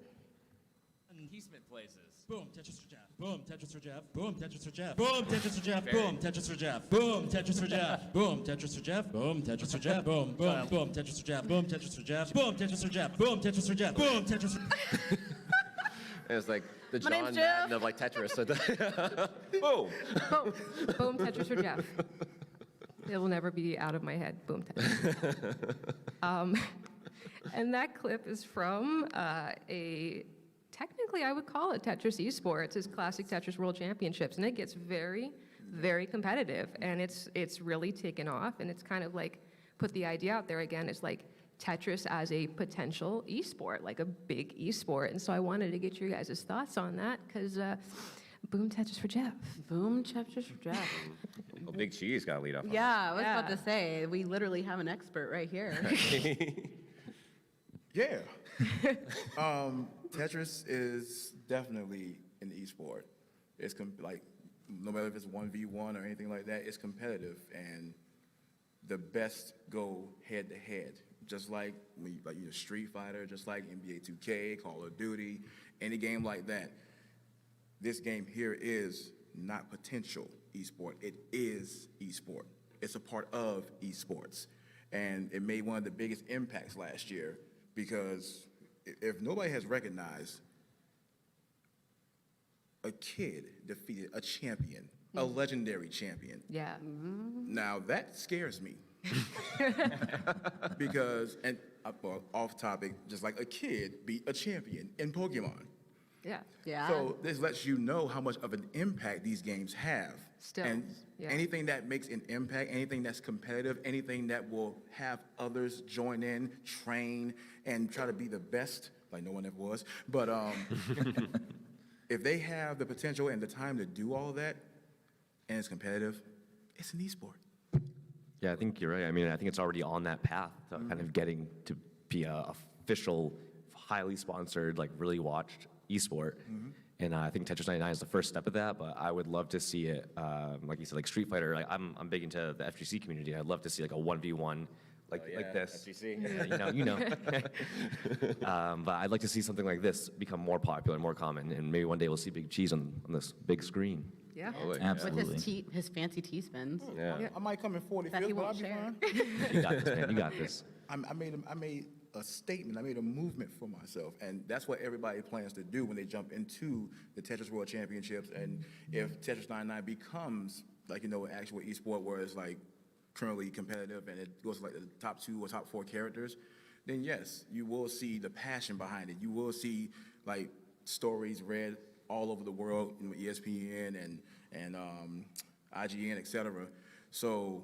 Adhesement places. Boom, Tetris for Jeff. Boom, Tetris for Jeff. Boom, Tetris for Jeff. Boom, Tetris for Jeff. Boom, Tetris for Jeff. Boom, Tetris for Jeff. Boom, Tetris for Jeff. Boom, Tetris for Jeff. Boom, boom, boom, Tetris for Jeff. Boom, Tetris for Jeff. Boom, Tetris for Jeff. Boom, Tetris for Jeff. Boom, Tetris for It's like the My John name's Jeff. Madden of like Tetris. Boom. Boom. Boom, Tetris for Jeff. It will never be out of my head. Boom, Tetris. And that clip is from technically I would call it Tetris Esports. It's Classic Tetris World Championships, and it gets very, very competitive, and it's really taken off, and it's kind of like put the idea out there again. It's like Tetris as a potential esport, like a big esport, and so I wanted to get your guys' thoughts on that, because boom, Tetris for Jeff. Boom, Tetris for Jeff. Well, Big Cheese got to lead off. on Yeah, I was about to say, we literally have an expert right here. Yeah. Tetris is definitely an esport. It's like, no matter if it's 1v1 or anything like that, it's competitive, and the best go head to head. Just like when you're Street Fighter, just like NBA 2K, Call of Duty, any game like that. This game here is not potential esport. It is esport. it's a part of esports. And it made one of the biggest impacts last year because if nobody has recognized a kid defeated a champion, a legendary champion. Yeah. Now that scares me. Because, and well, off topic, just like a kid beat a champion in Pokemon. Yeah. Yeah. So this lets you know how much of an impact these games have. Still, And yeah. anything that makes an impact, anything that's competitive, anything that will have others join in, train, and try to be the best, like no one ever was, but if they have the potential and the time to do all of that, and it's competitive, it's an esport. Yeah, I think you're right. I mean, I think it's already on that path to kind of getting to be a official, highly sponsored, like really watched esport. And I think Tetris 99 is the first step of that, but I would love to see it, like you said, like Street Fighter. Like I'm big into the FGC community. I'd love to see like a 1v1 like this. FGC. Yeah, you know. But I'd like to see something like this become more popular, more common, and maybe one day we'll see Big Cheese on this big screen. Yeah. Absolutely. With his fancy T-spins. Yeah. I might come in 45th, That he but I'll won't be share. fine. You got this, man. You got this. I made a statement. I made a movement for myself, and that's what everybody plans to do when they jump into the Tetris World Championships. And if Tetris 99 becomes like an actual esport where it's like currently competitive and it goes to like the top 2 or top 4 characters, then yes, you will see the passion behind it. You will see like stories read all over the world, ESPN and IGN, etc. So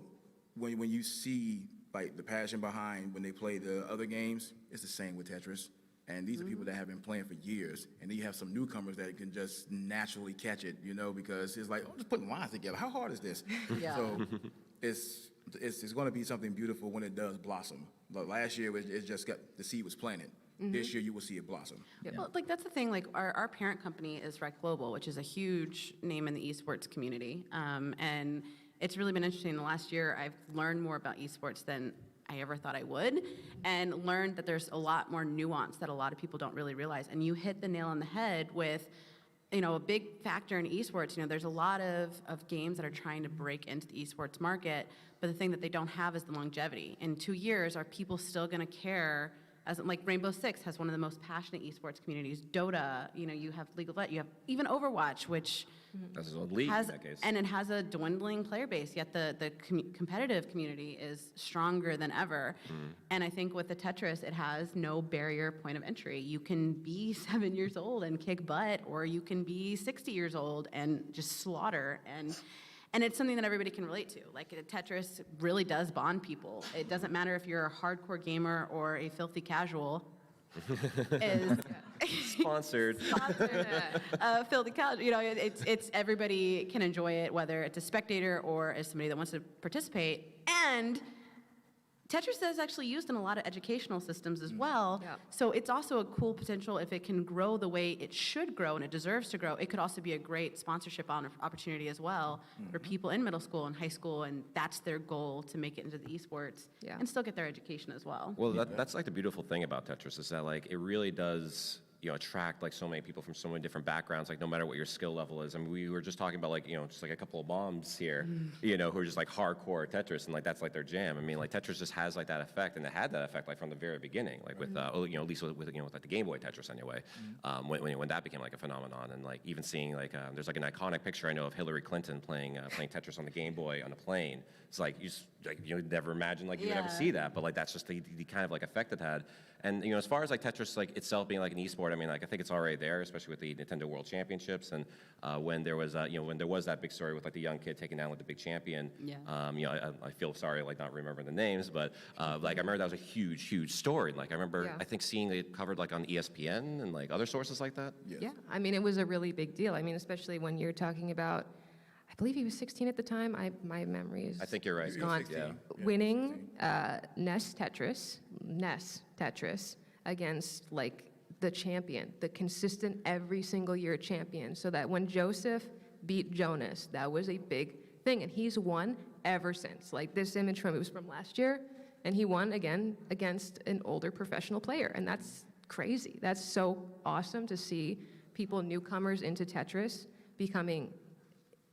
when you see like the passion behind when they play the other games, it's the same with Tetris. And these are people that have been playing for years. And then you have some newcomers that can just naturally catch it, because it's like, oh, just putting lines together. How hard is this? Yeah. So it's going to be something beautiful when it does blossom. But last year, it just got, the seed was planted. This year, you will see it blossom. Well, like that's the thing. Like our parent company is Rec Global, which is a huge name in the esports community, and it's really been interesting. In the last year, I've learned more about esports than I ever thought I would, and learned that there's a lot more nuance that a lot of people don't really realize. And you hit the nail on the head with, a big factor in esports. There's a lot of games that are trying to break into the esports market, but the thing that they don't have is the longevity. In 2 years, are people still going to care? As like Rainbow Six has one of the most passionate esports communities. Dota, you have League of Legends, you have even Overwatch, which That's his own league has, in that case. and it has a dwindling player base. Yet the competitive community is stronger than ever. And I think with the Tetris, it has no barrier point of entry. You can be 7 years old and kick butt, or you can be 60 years old and just slaughter. And it's something that everybody can relate to. Like Tetris really does bond people. It doesn't matter if you're a hardcore gamer or a filthy casual. Sponsored. Filthy casual. It's everybody can enjoy it, whether it's a spectator or as somebody that wants to participate. And Tetris is actually used in a lot of educational systems as well. Yeah. So it's also a cool potential if it can grow the way it should grow and it deserves to grow. It could also be a great sponsorship opportunity as well for people in middle school and high school, and that's their goal, to make it into the esports and still get their education as well. Well, that's like the beautiful thing about Tetris is that like it really does attract like so many people from so many different backgrounds, like no matter what your skill level is. I mean, we were just talking about like, just like a couple of moms here, who are just like hardcore Tetris, and like that's like their jam. I mean, like Tetris just has like that effect, and it had that effect like from the very beginning, like with, at least with like the Game Boy Tetris anyway, when that became like a phenomenon. And like even seeing like, there's like an iconic picture I know of Hillary Clinton playing Tetris on the Game Boy on a plane. It's like, you never imagine like you would ever see that, but like that's just the kind of like effect it had. And as far as like Tetris like itself being like an esport, I mean, like I think it's already there, especially with the Nintendo World Championships, and when there was when there was that big story with like the young kid taking down like the big champion. I feel sorry like not remembering the names, but like I remember that was a huge story. Like I remember I think seeing it covered like on ESPN and like other sources like that. Yeah, I mean it was a really big deal. I mean, especially when you're talking about, I believe he was 16 at the time. My memory is. I think you're right. Gone. Yeah. Winning NES Tetris against like the champion, the consistent every single year champion, so that when Joseph beat Jonas, that was a big thing, and he's won ever since. Like this image it was from last year, and he won again against an older professional player, and that's crazy. That's so awesome to see people, newcomers into Tetris, becoming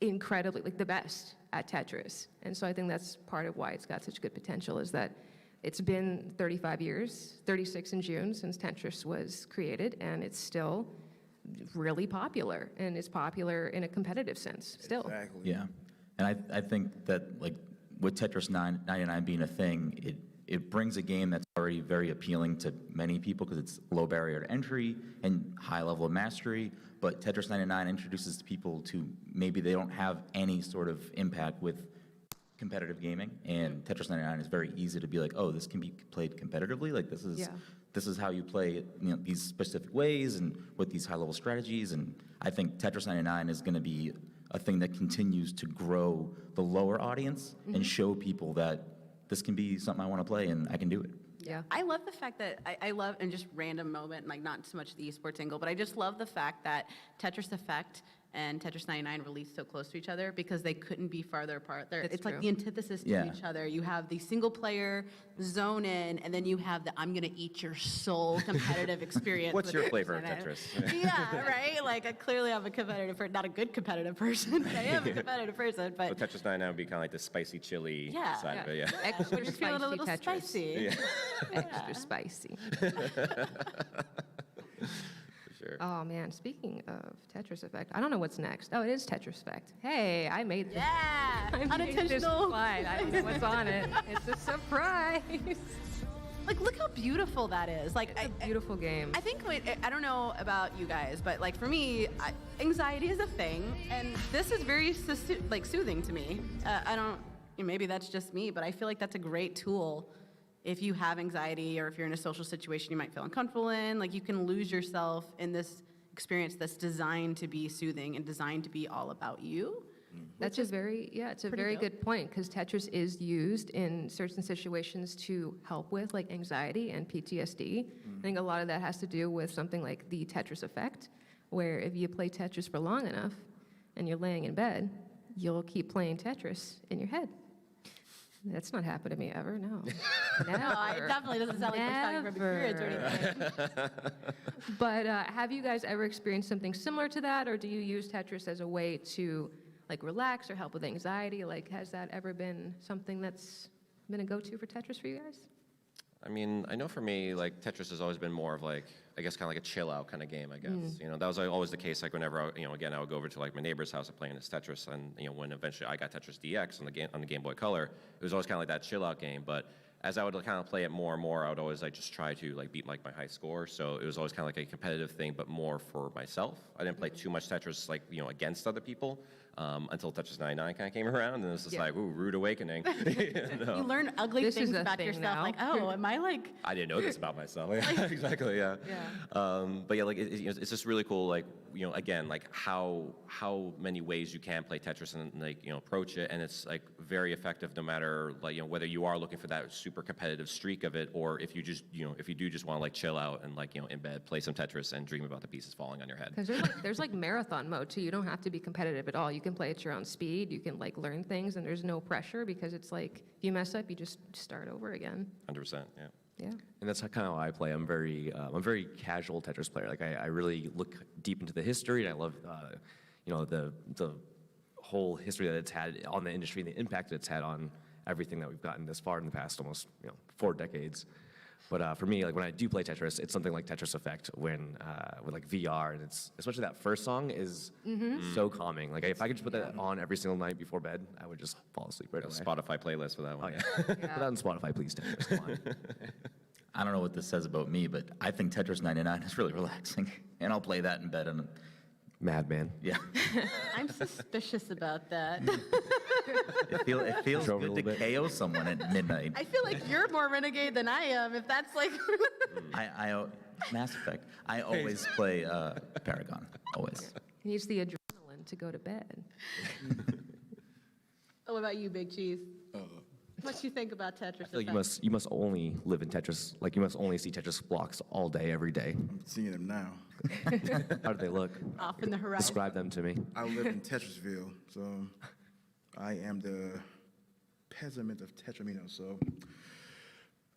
incredibly, like the best at Tetris. And so I think that's part of why it's got such good potential, is that it's been 35 years, 36 in June, since Tetris was created, and it's still really popular, and it's popular in a competitive sense still. Exactly. Yeah, and I think that like with Tetris 99 being a thing, it brings a game that's already very appealing to many people because it's low barrier to entry and high level of mastery. But Tetris 99 introduces people to maybe they don't have any sort of impact with competitive gaming, and Tetris 99 is very easy to be like, oh, this can be played competitively. Like this is how you play it, you know, these specific ways and with these high level strategies. And I think Tetris 99 is going to be a thing that continues to grow the lower audience and show people that this can be something I want to play and I can do it. Yeah. I love the fact that I love, and just random moment, like not so much the esports angle, but I just love the fact that Tetris Effect and Tetris 99 released so close to each other because they couldn't be farther apart. It's like the antithesis to each other. You have the single player zone in, and then you have the I'm gonna eat your soul competitive experience. What's your flavor of Tetris? Yeah, right? Like clearly I'm a competitive not a good competitive person, but I am a competitive person. But So Tetris 99 would be kind of like the spicy chili side of it, yeah. Extra You're feeling a little Tetris. spicy. Extra spicy. Sure. Oh man, speaking of Tetris Effect, I don't know what's next. Oh, it is Tetris Effect. Hey, I made this. Yeah, I made this unintentional. slide. I don't know what's on it. It's a surprise. Like, look how beautiful that is. Like, It's a beautiful game. I think, I don't know about you guys, but like for me, anxiety is a thing, and this is very soothing to me. I don't, maybe that's just me, but I feel like that's a great tool. If you have anxiety or if you're in a social situation you might feel uncomfortable in, like you can lose yourself in this experience that's designed to be soothing and designed to be all about you. That's a very, it's a very good point, because Tetris is used in certain situations to help with like anxiety and PTSD. I think a lot of that has to do with something like the Tetris effect, where if you play Tetris for long enough and you're laying in bed, you'll keep playing Tetris in your head. That's not happened to me ever, no. Never. No, it definitely doesn't sound like you're talking from experience or anything. But have you guys ever experienced something similar to that, or do you use Tetris as a way to like relax or help with anxiety? Like, has that ever been something that's been a go-to for Tetris for you guys? I mean, I know for me, like Tetris has always been more of like, I guess, kind of like a chill out kind of game, I guess. You know, that was like, always the case. Like whenever, again, I would go over to like my neighbor's house and playing this Tetris, and when eventually I got Tetris DX on the Game Boy Color, it was always kind of like that chill out game. But as I would kind of play it more and more, I would always like just try to like beat like my high score. So it was always kind of like a competitive thing, but more for myself. I didn't play too much Tetris like against other people. Until Tetris 99 kind of came around, and it was just like, ooh, rude awakening. You learn ugly things about yourself, now. like, oh, am I like... I didn't know this about myself. Yeah, exactly, yeah. But yeah, like it's just really cool, like, again, like how many ways you can play Tetris and like, approach it, and it's like very effective no matter like, whether you are looking for that super competitive streak of it, or if you just, if you do just want to like chill out and like, in bed, play some Tetris and dream about the pieces falling on your head. Because there's like marathon mode too. You don't have to be competitive at all. You can play at your own speed. You can like learn things, and there's no pressure, because it's like if you mess up, you just start over again. 100%, yeah. Yeah. And that's kind of how I play. I'm very casual Tetris player. Like I really look deep into the history, and I love, the whole history that it's had on the industry and the impact that it's had on everything that we've gotten this far in the past almost 4 decades. But for me, like when I do play Tetris, it's something like Tetris Effect when with like VR, and it's especially that first song is so calming. Like if I could just put that on every single night before bed, I would just fall asleep right away. Spotify playlist for that one. Oh yeah, put that on Spotify, please. Tetris, come on. I don't know what this says about me, but I think Tetris 99 is really relaxing, and I'll play that in bed. And madman. Yeah. I'm suspicious about that. It feels good to KO someone at midnight. I feel like you're more renegade than I am, if that's like... I Mass Effect. I always play Paragon. Always. He needs the adrenaline to go to bed. What about you, Big Cheese? What you think about Tetris? I feel like you must only live in Tetris. Like you must only see Tetris blocks all day, every day. I'm seeing them now. How do they look? Off in the horizon. Describe them to me. I live in Tetrisville, so I am the pessimist of Tetramino. So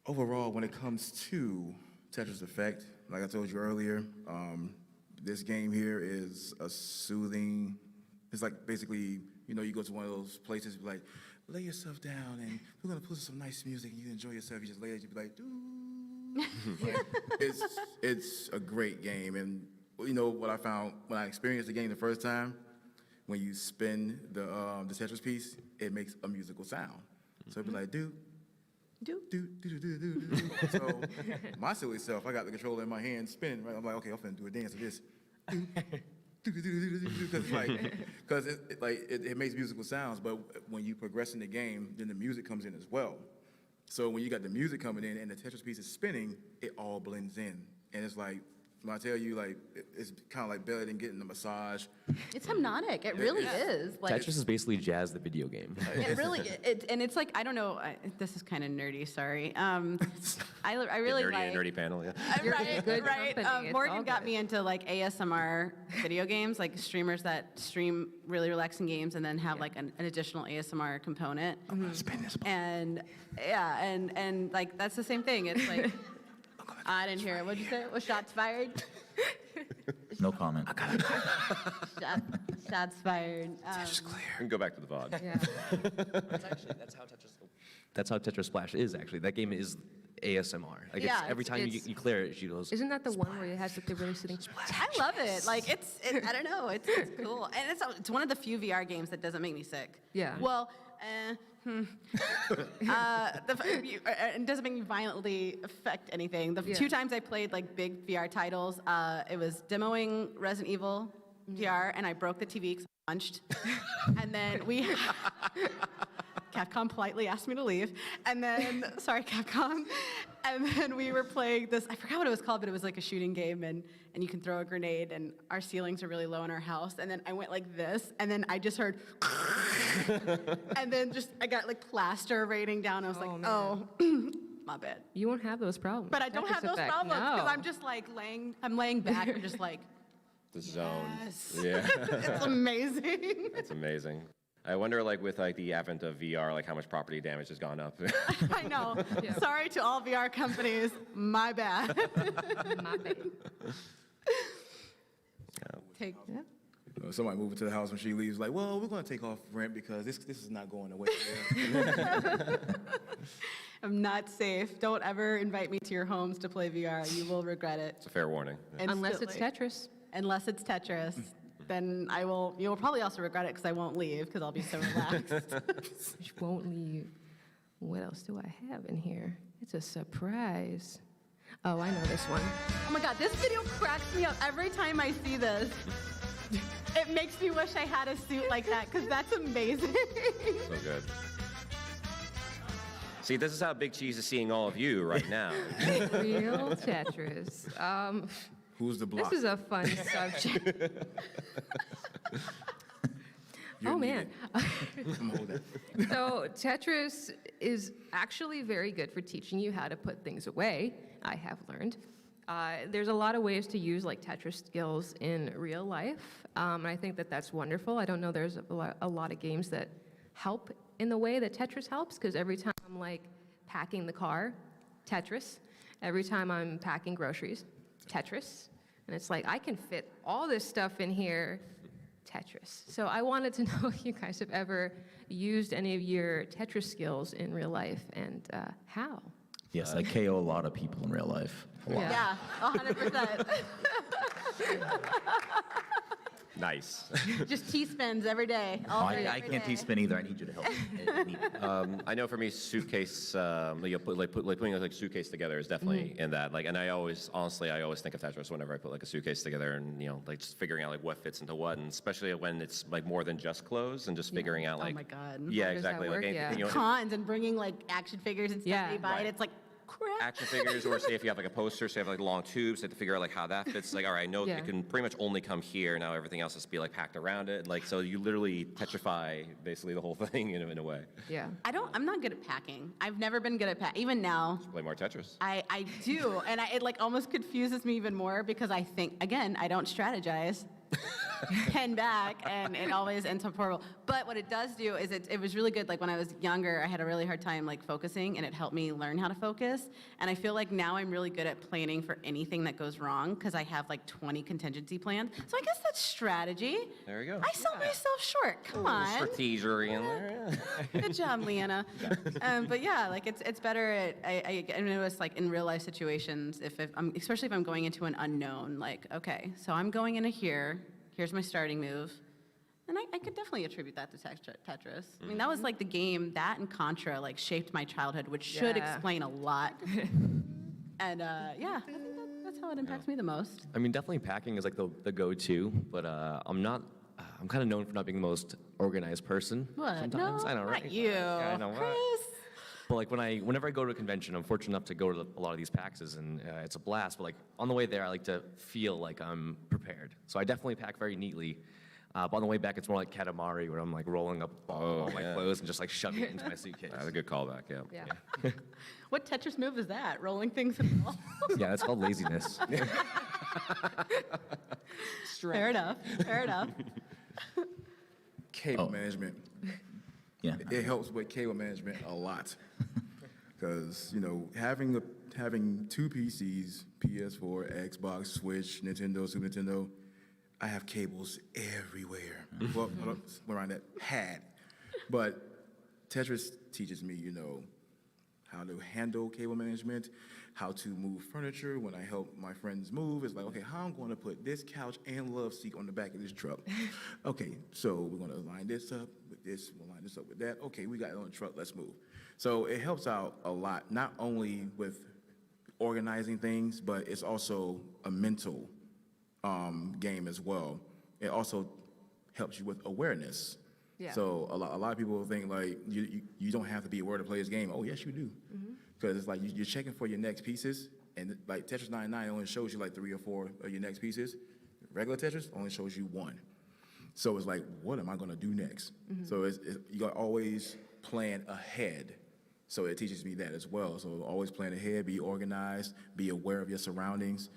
overall, when it comes to Tetris Effect, like I told you earlier, this game here is a soothing It's like basically, you know, you go to one of those places, like, lay yourself down and we're gonna put some nice music and you enjoy yourself. You just lay there, you be like, it's a great game. And you know what I found when I experienced the game the first time? When you spin the Tetris piece, it makes a musical sound. So it'd be like, do. So my silly self, I got the controller in my hand spinning, right? I'm like, okay, I'm finna do a dance of this. Because it makes musical sounds, but when you progress in the game, then the music comes in as well. So when you got the music coming in and the Tetris piece is spinning, it all blends in. And it's like, when I tell you, like, it's kind of like better than getting a massage. It's hypnotic. It really is. Like, Tetris is basically jazz, the video game. It really, and it's like, I don't know, this is kind of nerdy, sorry. I really nerdy, like... nerdy panel, yeah. Right. Morgan got me into like ASMR video games, like streamers that stream really relaxing games and then have like an additional ASMR component. I'm gonna spin this. And yeah, and like that's the same thing. It's like, I didn't hear it. What'd you say? Was shots fired? No comment. Shots fired. Just clear. We can go back to the VOD. Yeah. That's how Tetris Splash is, actually. That game is ASMR. Like, Yeah, every time you clear it, she goes... Isn't that the one where it has like the really sitting? I love it. Like I don't know. It's cool, and it's one of the few VR games that doesn't make me sick. Yeah. Well, it doesn't make me violently affect anything. The 2 times I played like big VR titles, it was demoing Resident Evil VR, and I broke the TV because I punched, and then Capcom politely asked me to leave, and then, sorry Capcom, and then we were playing this, I forgot what it was called, but it was like a shooting game, and you can throw a grenade, and our ceilings are really low in our house, and then I went like this, and then I just heard, and then I got like plaster raining down, I was like, oh, my bad. You won't have those problems. But I don't have those problems, because I'm just like I'm laying back, and just like, The zone. yes. Yeah. It's amazing. That's amazing. I wonder, like, with like the advent of VR, like how much property damage has gone up. I know. Yeah. Sorry to all VR companies. My bad. My bad. Take. Yeah. Somebody moving to the house when she leaves, like, well, we're going to take off rent because this is not going away. I'm not safe. Don't ever invite me to your homes to play VR. You will regret it. It's a fair warning. Unless it's Tetris. Unless it's Tetris. Then you'll probably also regret it because I won't leave because I'll be so relaxed. You won't leave. What else do I have in here? It's a surprise. Oh, I know this one. Oh my God, this video cracks me up every time I see this. It makes me wish I had a suit like that because that's amazing. So good. See, this is how Big Cheese is seeing all of you right now. Real Tetris. Who's the block? This is a fun subject. Oh, man. So Tetris is actually very good for teaching you how to put things away, I have learned. There's a lot of ways to use like Tetris skills in real life, and I think that that's wonderful. I don't know there's a lot of games that help in the way that Tetris helps, because every time I'm like packing the car, Tetris. Every time I'm packing groceries, Tetris. And it's like, I can fit all this stuff in here, Tetris. So I wanted to know if you guys have ever used any of your Tetris skills in real life, and how? Yes, I KO a lot of people in real life. A lot. Yeah, 100%. Nice. Just T-spins every day. All day, I every can't day. T-spin either. I need you to help. I know for me, suitcase, putting like suitcase together is definitely in that. Like, and I always think of Tetris whenever I put like a suitcase together, and like just figuring out like what fits into what, and especially when it's like more than just clothes, and just figuring out like. Oh my God. Yeah, How does that exactly. work? Like anything, Cons and bringing like action figures and stuff you buy, and it's like. Crap. Action figures, or say if you have like a poster, say you have like long tubes, you have to figure out like how that fits. Like, all right, I know it can pretty much only come here. Now everything else has to be like packed around it. Like, so you literally petrify basically the whole thing in a way. Yeah. I'm not good at packing. I've never been good at packing. Even now. Just play more Tetris. I do, and it like almost confuses me even more because I think, again, I don't strategize. pen back, and it always ends up horrible. But what it does do is it was really good. Like when I was younger, I had a really hard time like focusing, and it helped me learn how to focus. And I feel like now I'm really good at planning for anything that goes wrong because I have like 20 contingency plans. So I guess that's strategy. There you go. I sell myself short. Come on. Strategery in there. Good job, Leanna. But yeah, like it's better at I notice like in real life situations if I'm especially if I'm going into an unknown, like okay, so I'm going into here. Here's my starting move. And I could definitely attribute that to Tetris. I mean, that was like the game, that and Contra, like shaped my childhood, which should explain a lot. And yeah, I think that's how it impacts me the most. I mean, definitely packing is like the go-to, but I'm kind of known for not being the most organized person. What? Sometimes. No, I know, right? not you, Yeah, I know, Chris. But like whenever I go to a convention, I'm fortunate enough to go to a lot of these PAXs, and it's a blast. But like on the way there, I like to feel like I'm prepared. So I definitely pack very neatly. But on the way back, it's more like Katamari, where I'm like rolling up all my clothes and just like shoving it into my suitcase. That's a good callback, yeah. Yeah. What Tetris move is that? Rolling things in the wall? Yeah, that's called laziness. Fair enough. Fair enough. Cable management. Yeah. It helps with cable management a lot. Because, having two PCs, PS4, Xbox, Switch, Nintendo, Super Nintendo, I have cables everywhere. Well, around that had. But Tetris teaches me, how to handle cable management, how to move furniture. When I help my friends move, it's like, okay, how I'm going to put this couch and love seat on the back of this truck. Okay, so we're going to line this up with this, we'll line this up with that. Okay, we got it on the truck, let's move. So it helps out a lot, not only with organizing things, but it's also a mental game as well. It also helps you with awareness. Yeah. So a lot of people think like you don't have to be aware to play this game. Oh yes, you do. Because it's like you're checking for your next pieces, and like Tetris 99 only shows you like 3 or 4 of your next pieces. Regular Tetris only shows you 1. So it's like, what am I going to do next? So you got to always plan ahead. So it teaches me that as well. So always plan ahead, be organized, be aware of your surroundings,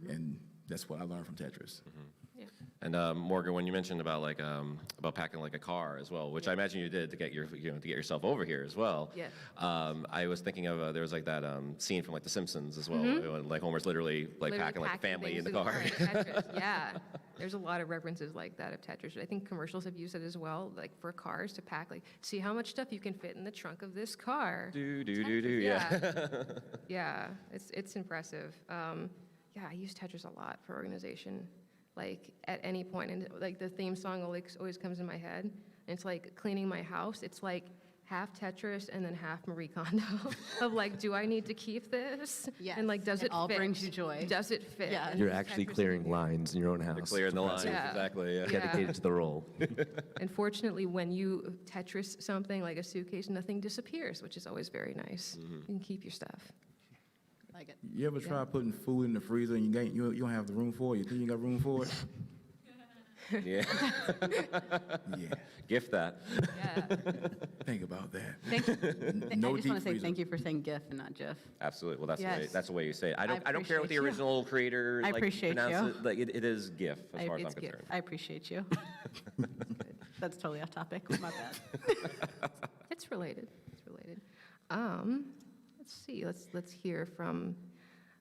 and that's what I learned from Tetris. And Morgan, when you mentioned about about packing like a car as well, which I imagine you did to get to get yourself over here as well. Yeah. I was thinking of there was like that scene from like The Simpsons as well, when like Homer's literally packing like a family in the car. Tetris. Yeah. There's a lot of references like that of Tetris. I think commercials have used it as well, like for cars to pack, like see how much stuff you can fit in the trunk of this car. Yeah. Yeah. It's impressive. Yeah, I use Tetris a lot for organization. Like at any point, and like the theme song always comes in my head. And it's like cleaning my house. It's like half Tetris and then half Marie Kondo of like, do I need to keep this? Yes. And like, does it all fit? brings you joy. Does it fit? Yeah. And You're does actually Tetris clearing fit? lines in your own house. You're clearing the lines, Yeah. exactly. Yeah. Dedicated to the role. And fortunately, when you Tetris something like a suitcase, nothing disappears, which is always very nice. You can keep your stuff. Like it. You ever try putting food in the freezer and you don't have the room for it? You think you got room for it? Yeah. Yeah. Gift that. Yeah. Think about that. Thank you. No I just deep want to say freezer. thank you for saying GIF and not GIF. Absolutely. Well, Yes. that's the way you say it. I don't care what the appreciate you. original creator I appreciate pronounce you. it. Like it is GIF as far as I'm It's GIF. concerned. I appreciate you. That's totally off topic. My bad. It's related. It's related. Let's see. Let's hear from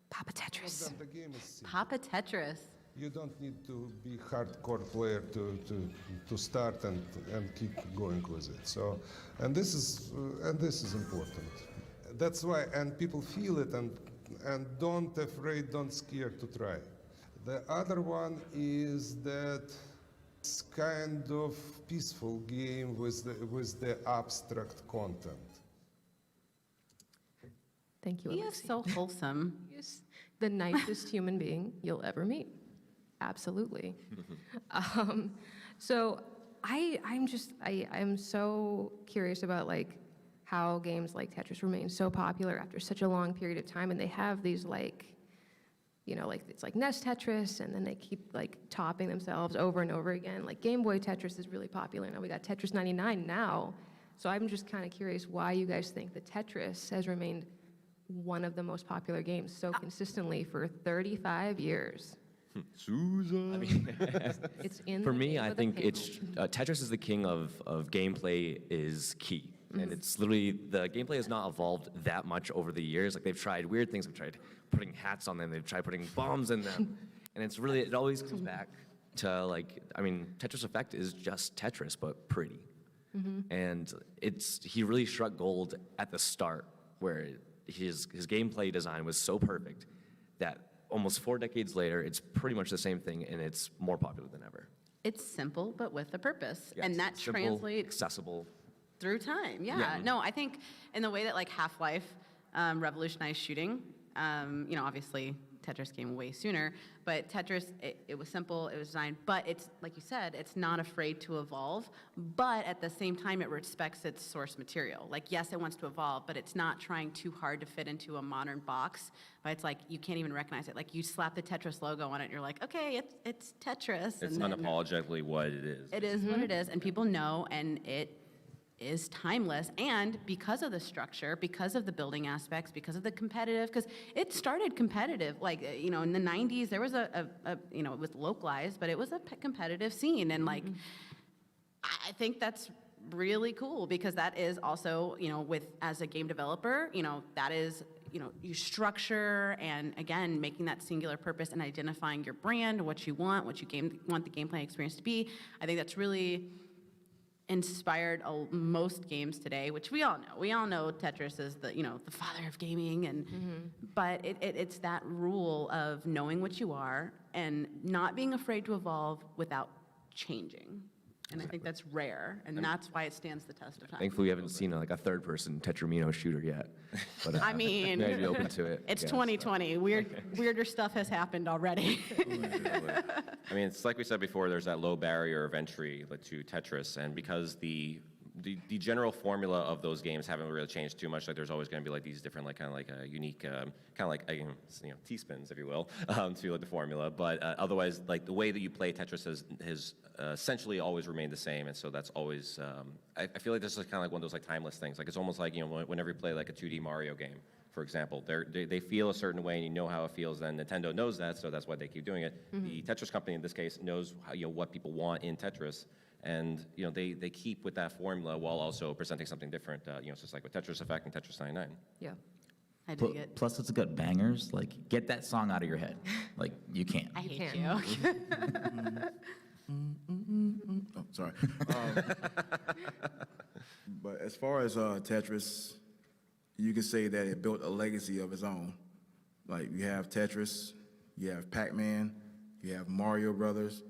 Papa Tetris. The game is simple. Papa Tetris. You don't need to be hardcore player to start and keep going with it. So, and this is important. That's why, and people feel it and don't scared to try. The other one is that it's kind of peaceful game with the abstract content. Thank you, He Alexi. is so wholesome. He is the nicest human being you'll ever meet. Absolutely. So I'm so curious about like how games like Tetris remain so popular after such a long period of time, and they have these like it's like NES Tetris, and then they keep like topping themselves over and over again. Like Game Boy Tetris is really popular now. We got Tetris 99 now. So I'm just kind of curious why you guys think that Tetris has remained one of the most popular games so consistently for 35 years. Susan. I mean, It's in for the me, name I of the think game. it's Tetris is the king of gameplay is key. And Mhm. it's literally, the gameplay has not evolved that much over the years. Like, they've tried weird things. They've tried putting hats on them. They've tried putting bombs in them. And it's really, it always comes back to, like, I mean, Tetris Effect is just Tetris, but pretty. And he really struck gold at the start, where his gameplay design was so perfect that almost 4 decades later, it's pretty much the same thing, and it's more popular than ever. It's simple, but with a purpose. Yes, And that simple, translates accessible. through time. Yeah. Yeah. No, I think in the way that like Half-Life revolutionized shooting, obviously Tetris came way sooner, but Tetris, it was simple, it was designed, but it's, like you said, it's not afraid to evolve, but at the same time, it respects its source material. Like, yes, it wants to evolve, but it's not trying too hard to fit into a modern box, but it's like, you can't even recognize it. Like, you slap the Tetris logo on it, and you're like, okay, it's Tetris. It's and then unapologetically what it is. it is what it is, and people know, and it is timeless. And because of the structure, because of the building aspects, because of the competitive, because it started competitive, like, in the 90s, there was it was localized, but it was a competitive scene. And like, I think that's really cool, because that is also, as a game developer, that is, you structure, and again, making that singular purpose and identifying your brand, what you want, want the gameplay experience to be. I think that's really inspired most games today, which we all know. We all know Tetris is the father of gaming, and but it's that rule of knowing what you are and not being afraid to evolve without changing. And I think that's rare, and that's why it stands the test of time. Thankfully, we haven't seen a third-person Tetramino shooter yet. But, I mean, maybe be open to it. It's yes. 2020. Weirder stuff has happened already. I mean, it's like we said before, there's that low barrier of entry to Tetris, and because the general formula of those games haven't really changed too much, like there's always going to be like these different unique T-spins, if you will, to the formula. But otherwise, like the way that you play Tetris has essentially always remained the same, and so that's always. I feel like this is kind of like one of those like timeless things. Like it's almost like whenever you play like a 2D Mario game, for example, they feel a certain way, and you know how it feels. Then Nintendo knows that, so that's why they keep doing it. The Tetris company in this case knows how, what people want in Tetris. And they keep with that formula while also presenting something different. Just like with Tetris Effect and Tetris 99. Yeah, I dig it. Plus, it's got bangers. Like, get that song out of your head. Like, you can't. I hate you. Oh, sorry. But as far as Tetris, you can say that it built a legacy of its own. Like, you have Tetris, you have Pac-Man, you have Mario Brothers.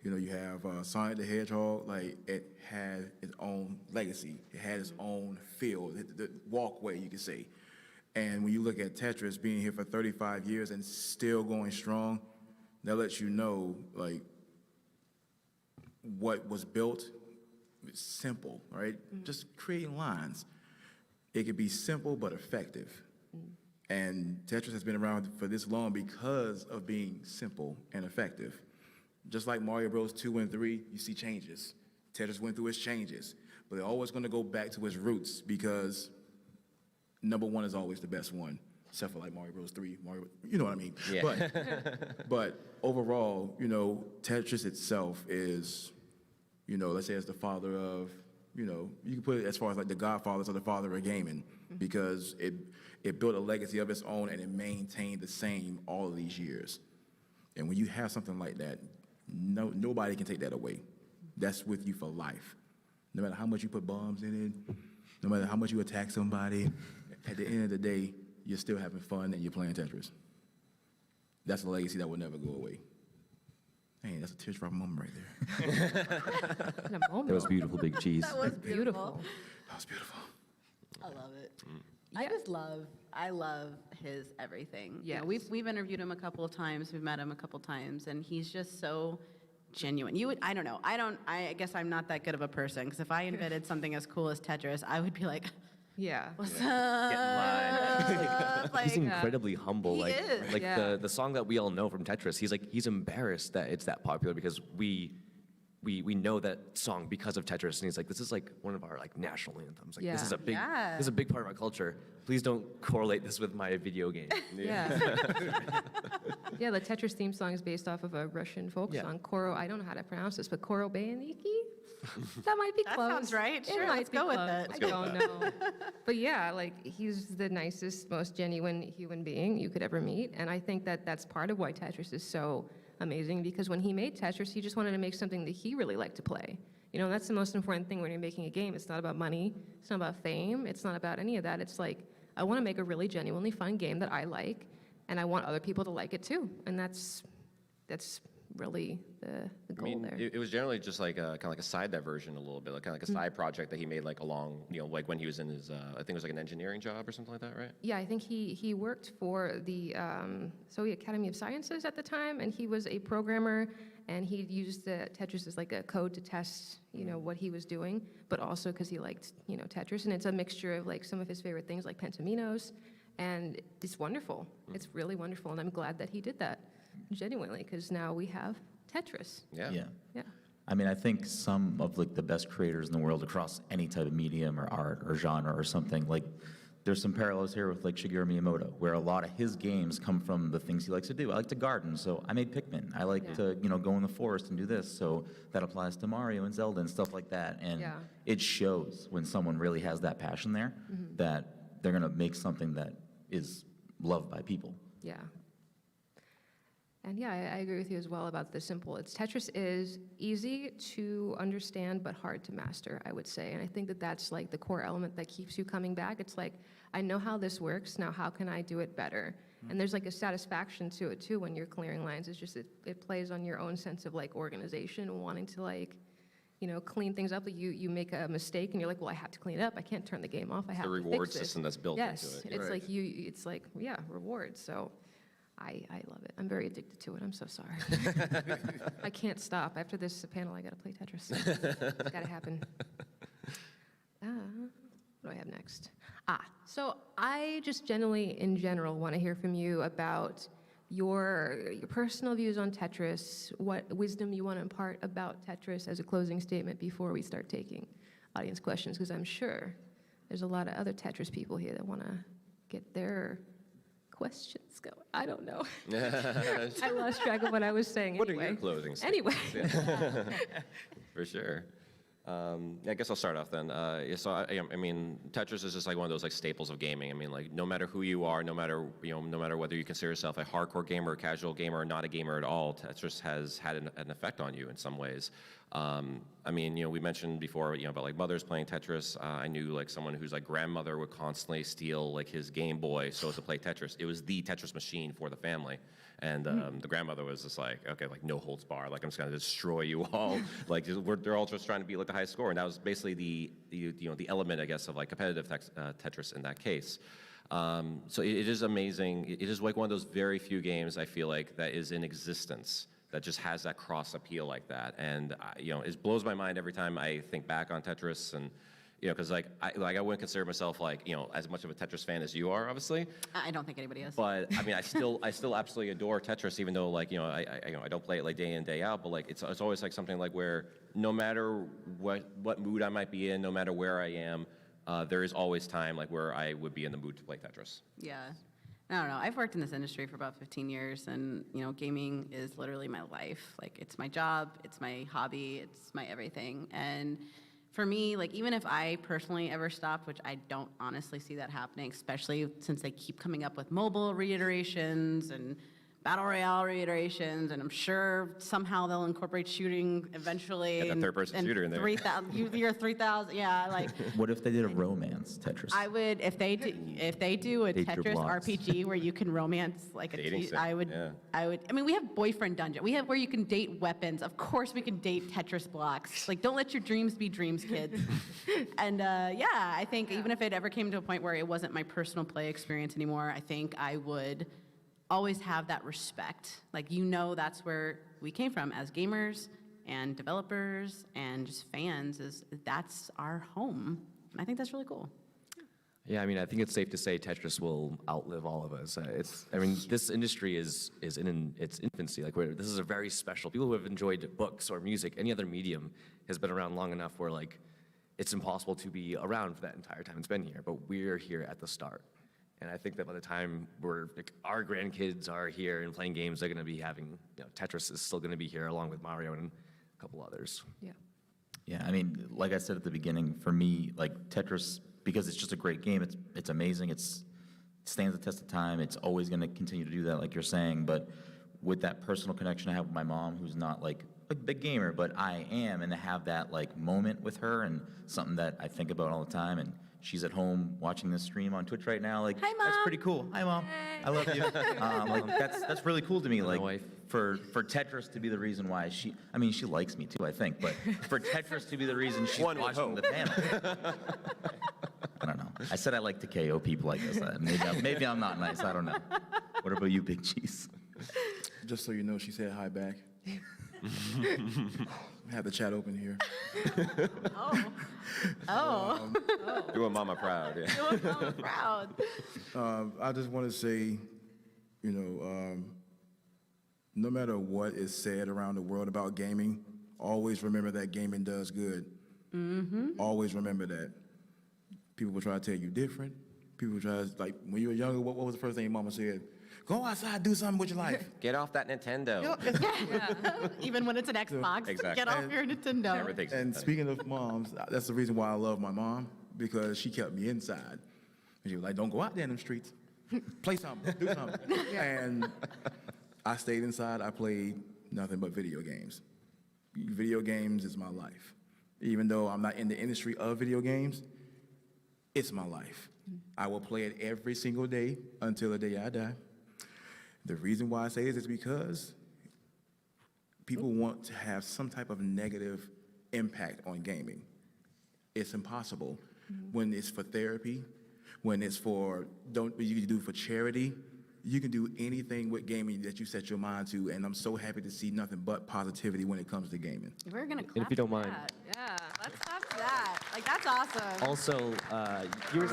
You have Sonic the Hedgehog. Like, it had its own legacy. It had its own feel, the walkway, you could say. And when you look at Tetris being here for 35 years and still going strong, that lets you know, like, what was built, it's simple, right? Just creating lines. It could be simple but effective. And Tetris has been around for this long because of being simple and effective. Just like Mario Bros. 2 and 3, you see changes. Tetris went through its changes, but they're always going to go back to its roots because number one is always the best one, except for like Mario Bros. 3, you know what I mean? Yeah. But overall, Tetris itself is, let's say it's the father of, you can put it as far as like the godfathers or the father of gaming, because it built a legacy of its own and it maintained the same all of these years. And when you have something like that, nobody can take that away. That's with you for life. No matter how much you put bombs in it, no matter how much you attack somebody, at the end of the day, you're still having fun and you're playing Tetris. That's a legacy that will never go away. Man, that's a teardrop moment right there. That was beautiful, Big Cheese. That was beautiful. That was beautiful. I love it. I love his everything. Yes. We've interviewed him a couple of times. We've met him a couple of times, and he's just so genuine. I don't know. I guess I'm not that good of a person, because if I invented something as cool as Tetris, I would be like, yeah. What's Get in line. up? He's incredibly humble. He is. The song that we all know from Tetris. He's embarrassed that it's that popular, because we we know that song because of Tetris, and he's like, this is like one of our like national anthems. Like this is a big Yeah. this is a big part of our culture. Please don't correlate this with my video game. Yeah. Yeah, the Tetris theme song is based off of a Russian folk song, Koro. I don't know how to pronounce this, but Koro Bayaniki? That might be That close. sounds right. It Sure, might let's be go with close. it. I don't know. But yeah, like he's the nicest, most genuine human being you could ever meet. And I think that that's part of why Tetris is so amazing, because when he made Tetris, he just wanted to make something that he really liked to play. You know, that's the most important thing when you're making a game. It's not about money. It's not about fame. It's not about any of that. It's like, I want to make a really genuinely fun game that I like, and I want other people to like it too. And that's really the goal there. It was generally just like kind of like a side diversion a little bit, like kind of like a side project that he made like along, like when he was in his, I think it was like an engineering job or something like that, right? Yeah, I think he worked for the Soviet Academy of Sciences at the time, and he was a programmer, and he used the Tetris as like a code to test, what he was doing, but also because he liked, Tetris, and it's a mixture of like some of his favorite things like Pentaminos, and it's wonderful. It's really wonderful, and I'm glad that he did that, genuinely, because now we have Tetris. Yeah. Yeah. I mean, I think some of like the best creators in the world across any type of medium or art or genre or something, like there's some parallels here with like Shigeru Miyamoto, where a lot of his games come from the things he likes to do. I like to garden, so I made Pikmin. I like to, go in the forest and do this, so that applies to Mario and Zelda and stuff like that. And it shows when someone really has that passion there that they're gonna make something that is loved by people. Yeah. And yeah, I agree with you as well about the simple. Tetris is easy to understand but hard to master, I would say. And I think that that's like the core element that keeps you coming back. It's like, I know how this works, now how can I do it better? And there's like a satisfaction to it too when you're clearing lines. It's just, it plays on your own sense of like organization, wanting to like, clean things up. Like you make a mistake and you're like, well, I have to clean it up. I can't turn the game off. I have to fix this. The reward system that's built into it. Yes, it's like rewards. So I love it. I'm very addicted to it. I'm so sorry. I can't stop. After this panel, I got to play Tetris. It's got to happen. What do I have next? So I just in general, want to hear from you about your personal views on Tetris, what wisdom you want to impart about Tetris as a closing statement before we start taking audience questions, because I'm sure there's a lot of other Tetris people here that want to get their questions going. I don't know. I lost track of what I was saying. What are your closing Anyway. For sure. I guess I'll start off then. So I mean, Tetris is just like one of those like staples of gaming. I mean, like no matter who you are, no matter whether you consider yourself a hardcore gamer, a casual gamer, or not a gamer at all, Tetris has had an effect on you in some ways. I mean, we mentioned before, about like mothers playing Tetris. I knew like someone whose like grandmother would constantly steal like his Game Boy so as to play Tetris. It was the Tetris machine for the family. And the grandmother was just like, okay, like no holds bar, like I'm just gonna destroy you all. Like they're all just trying to beat like the highest score, and that was basically the element, I guess, of like competitive Tetris in that case. So it is amazing. It is like one of those very few games I feel like that is in existence that just has that cross appeal like that, and it blows my mind every time I think back on Tetris and. Because I wouldn't consider myself like as much of a Tetris fan as you are, obviously. I don't think anybody is. But I mean, I still absolutely adore Tetris, even though like I don't play it like day in day out. But like it's always like something like where no matter what mood I might be in, no matter where I am, there is always time like where I would be in the mood to play Tetris. Yeah. I don't know. I've worked in this industry for about 15 years, and gaming is literally my life. Like it's my job, it's my hobby, it's my everything, and. For me, like even if I personally ever stopped, which I don't honestly see that happening, especially since they keep coming up with mobile reiterations and Battle Royale reiterations, and I'm sure somehow they'll incorporate shooting eventually. Get that third-person shooter in there. 3,000, you're 3,000, yeah. Like. What if they did a romance Tetris? I would, if they do a Date your Tetris blocks. RPG where you can romance like a Dating sim, I would. yeah. I mean, we have boyfriend dungeon. We have where you can date weapons. Of course, we can date Tetris blocks. Like, don't let your dreams be dreams, kids. And I think even if it ever came to a point where it wasn't my personal play experience anymore, I think I would always have that respect. Like, that's where we came from as gamers and developers and just fans, that's our home. And I think that's really cool. Yeah, I mean, I think it's safe to say Tetris will outlive all of us. This industry is in its infancy. Like, this is a very special. People who have enjoyed books or music, any other medium, has been around long enough where like, it's impossible to be around for that entire time it's been here. But we're here at the start, and I think that by the time our grandkids are here and playing games, they're going to be having, Tetris is still going to be here along with Mario and a couple others. Yeah. Yeah, I mean, like I said at the beginning, for me, like Tetris, because it's just a great game, it's amazing, it stands the test of time, it's always going to continue to do that, like you're saying, but with that personal connection I have with my mom, who's not like a big gamer, but I am, and to have that like moment with her and something that I think about all the time, and she's at home watching this stream on Twitch right now, like, Hi, Mom. that's pretty cool. Hi, Mom. Hey. I love you. Like, that's really cool to me, like, for Tetris to be the reason why she likes me too, I think, but for Tetris to be the reason she's watching the panel. I don't know. I said I like to KO people like this. Maybe I'm not nice. I don't know. What about you, Big Cheese? Just so you know, she said hi back. Have the chat open here. Doing Mama proud. Yeah. Doing Mama proud. I just want to say, no matter what is said around the world about gaming, always remember that gaming does good. Mm-hmm. Always remember that. People will try to tell you different. People will try to, like, when you were younger, what was the first thing your mama said? Go outside, do something with your life. Get off that Nintendo. Even when it's an Xbox, Exactly. get off your Nintendo. Everything's And funny. speaking of moms, that's the reason why I love my mom, because she kept me inside. And she was like, don't go out there in them streets. Play something, do something. And I stayed inside. I played nothing but video games. Video games is my life. Even though I'm not in the industry of video games, it's my life. I will play it every single day until the day I die. The reason why I say this is because people want to have some type of negative impact on gaming. It's impossible. When it's for therapy, when it's for, you can do for charity, you can do anything with gaming that you set your mind to, and I'm so happy to see nothing but positivity when it comes to gaming. We're gonna clap And if you don't for mind. that. Yeah, let's clap for that. Like, that's awesome. Also, you were.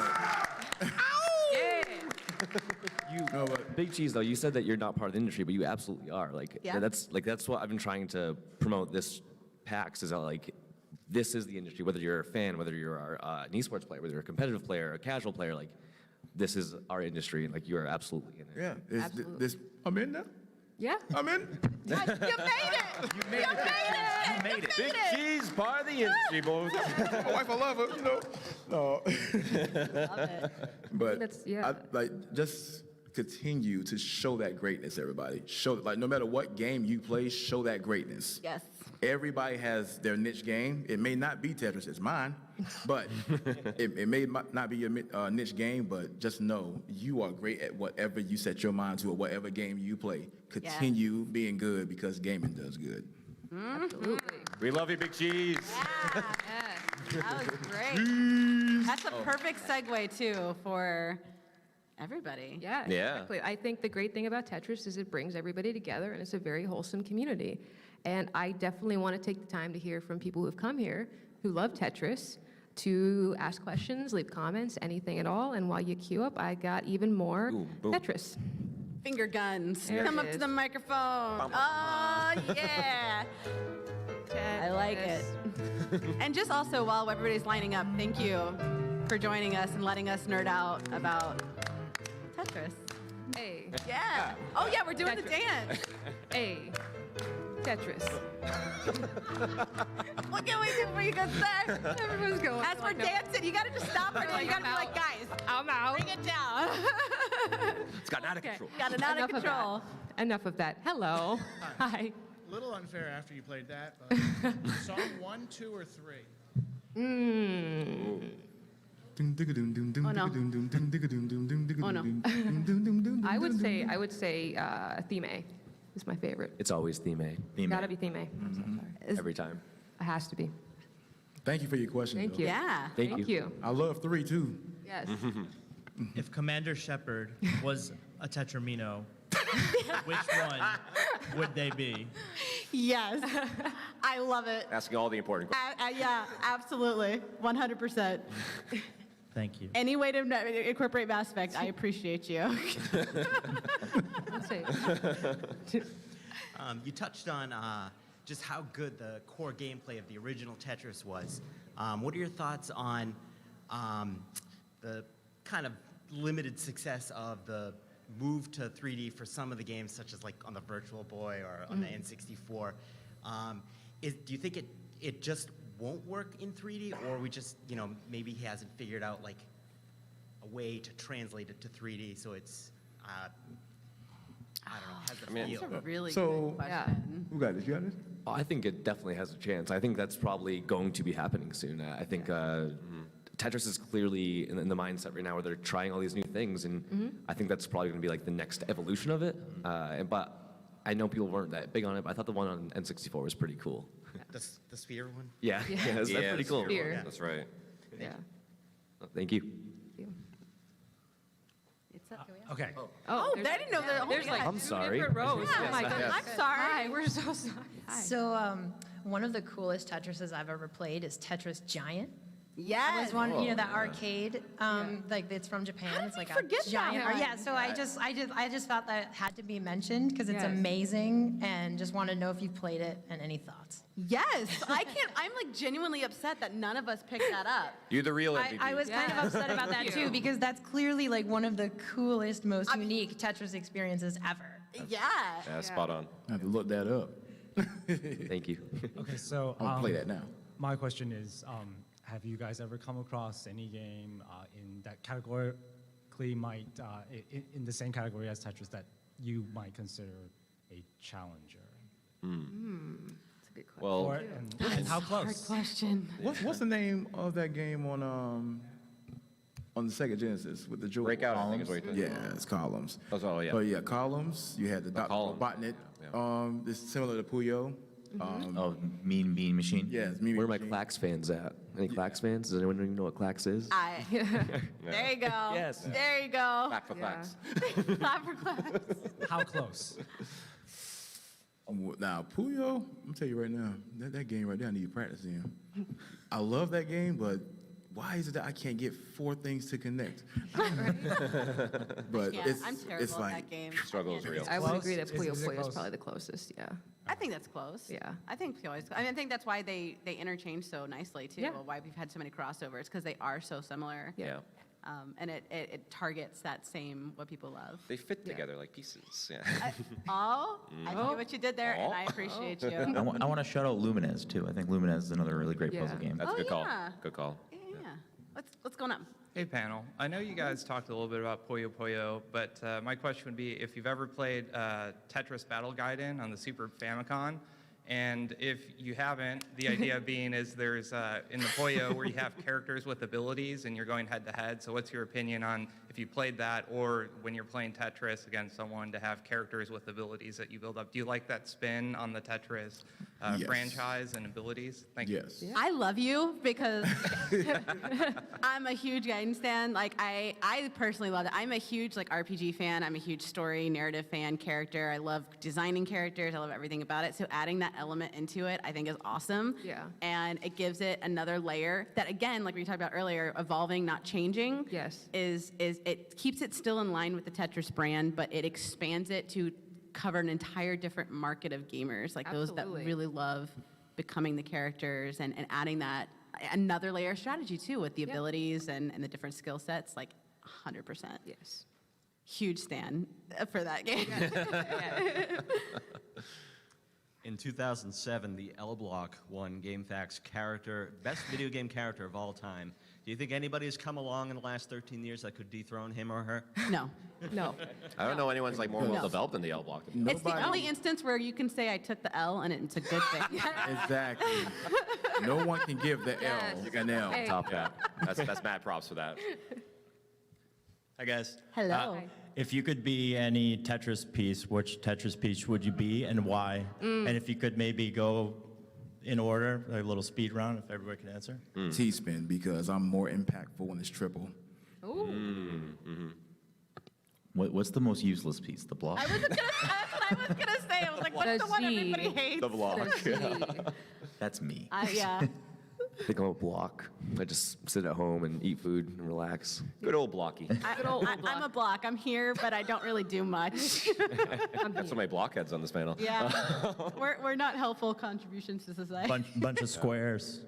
Big Cheese, though, you said that you're not part of the industry, but you absolutely are. Like, Yeah. that's what I've been trying to promote this PAX, is that, like, this is the industry, whether you're a fan, whether you're an esports player, whether you're a competitive player, a casual player, like, this is our industry, and, like, you are absolutely in it. Yeah, I'm in now? Yeah. I'm in. You made it. You made it. Big Cheese, part of the industry, boys. My wife, I love her, No. Love it. But just continue to show that greatness, everybody. Show, like, no matter what game you play, show that greatness. Yes. Everybody has their niche game. It may not be Tetris, it's mine, but it may not be your niche game, but just know you are great at whatever you set your mind to or whatever game you play. Continue being good because gaming does good. Absolutely. We love you, Big Cheese. Yeah. That was great. That's a perfect segue, too, for everybody. Yeah, Yeah. exactly. I think the great thing about Tetris is it brings everybody together, and it's a very wholesome community. And I definitely want to take the time to hear from people who have come here, who love Tetris, to ask questions, leave comments, anything at all. And while you queue up, I got even more Tetris. Finger guns. There Come it up to is. the microphone. Oh, yeah. I like it. And just also, while everybody's lining up, thank you for joining us and letting us nerd out about Tetris. Hey. Yeah. Oh, yeah, we're doing the Tetris. dance. Hey. Tetris. What can we do for you good, sir? Everyone's going. As we're dancing, you gotta just stop right now. You gotta be like, guys, I'm out. bring it down. It's gotten out of control. Got it out of control. Enough of that. Hello. Hi. A little unfair after you played that, but song 1, 2, or 3? Oh, no. Oh, no. I would say Theme A is my favorite. It's always Theme A. Gotta be Theme A. Every time. It has to be. Thank you for your question. Thank though. you. Yeah. Thank you. I love 3, too. Yes. If Commander Shepard was a Tetramino, which one would they be? Yes. I love it. Asking all the important questions. Yeah, absolutely. 100%. Thank you. Any way to incorporate Mass Effect, I appreciate you. You touched on just how good the core gameplay of the original Tetris was. What are your thoughts on the kind of limited success of the move to 3D for some of the games, such as like on the Virtual Boy or on the N64? Do you think it just won't work in 3D, or we just, maybe he hasn't figured out like a way to translate it to 3D so it's, I don't know, has the feel? That's a really So- good question. Who got this? You got this? I think it definitely has a chance. I think that's probably going to be happening soon. I think Tetris is clearly in the mindset right now where they're trying all these new things, and I think that's probably going to be like the next evolution of it. But I know people weren't that big on it, but I thought the one on N64 was pretty cool. The sphere one? Yeah, that's pretty cool. Yeah, that's right. Yeah. Thank you. It's up. Okay. Oh, I didn't know that. There's like I'm two sorry. different rows. Yeah. Oh my goodness. I'm sorry. Hi, we're so sorry. Hi. So one of the coolest Tetrises I've ever played is Tetris Giant. Yes. That was one, that arcade, like it's from Japan. It's like a forget that giant. one? Yeah. So I just thought that had to be mentioned because it's amazing, and just want to know if you've played it and any thoughts. Yes, I'm like genuinely upset that none of us picked that up. You're the real MVP. I was kind of upset about that too because that's clearly like one of the coolest, most unique Tetris experiences ever. Yeah. Yeah, spot on. I have to look that up. Thank you. Okay, so I'll play that now. My question is, have you guys ever come across any game in that categorically might, in the same category as Tetris that you might consider a challenger? That's a good question. Well, And how close? Hard question. What's the name of that game on the Sega Genesis with the jewel? Breakout, I think is what you're thinking. Yeah, it's Columns. Oh, yeah. But yeah, Columns. You had the Dr. Column. Robotnik. It's similar to Puyo. Mean Bean Machine. Yeah, it's Mean Where are my Machine. Clax fans at? Any Clax fans? Does anyone even know what Clax is? There you go. Yes. There you go. Clap for clacks. Clap for claps. How close? Now, Puyo, I'm gonna tell you right now, that game right there, I need to practice in. I love that game, but why is it that I can't get 4 things to connect? But Yeah, I'm terrible it's at like that game. Struggle is real. I would agree that Is Puyo it Puyo is close? probably the closest. Yeah. I think that's close. Yeah. I think Puyo is. I think that's why they interchange so nicely too. Yeah. Why we've had so many crossovers because they are so similar. Yeah. And it targets that same what people love. They fit together like pieces. Yeah. I see what you did there, and I appreciate you. I want to shout out Lumines too. I think Lumines is another really great puzzle game. That's a good call. yeah. Good call. Yeah. What's going on? Hey panel, I know you guys talked a little bit about Puyo Puyo, but my question would be if you've ever played Tetris Battle Gaiden on the Super Famicom, and if you haven't, the idea being is there's in the Puyo where you have characters with abilities and you're going head to head, so what's your opinion on if you played that or when you're playing Tetris against someone to have characters with abilities that you build up? Do you like that spin on the Tetris Yes. franchise and abilities? Thank you. Yes. I love you because I'm a huge Gaiden fan. Like I personally love it. I'm a huge RPG fan. I'm a huge story narrative fan character. I love designing characters. I love everything about it. So adding that element into it, I think is awesome. Yeah. And it gives it another layer that again, like we talked about earlier, evolving, not changing. Yes. Is it keeps it still in line with the Tetris brand, but it expands it to cover an entire different market of gamers, like those that Absolutely. really love becoming the characters and adding that another layer of strategy too with the abilities and the different skill sets, like 100%. Yes. Huge stan for that game. In 2007, the L Block won GameFAQ's best video game character of all time. Do you think anybody has come along in the last 13 years that could dethrone him or her? No. No. I don't know anyone's more well developed than the L Block. It's the only instance where you can say I took the L and it's a good thing. Exactly. No one can give the L an L. Hey. Top hat. That's mad props for that. Hi guys. Hello. If you could be any Tetris piece, which Tetris piece would you be and why? And if you could maybe go in order, a little speed round, if everybody can answer. T-spin, because I'm more impactful when it's triple. Ooh. What's the most useless piece? The block? That's what I was gonna say. I was like, what's the one everybody hates? The block. That's me. Yeah. I think I'm a block. I just sit at home and eat food and relax. Good old blocky. I'm a block. I'm here, but I don't really do much. That's what my blockheads on this panel. Yeah, we're not helpful contributions to society. Bunch of squares.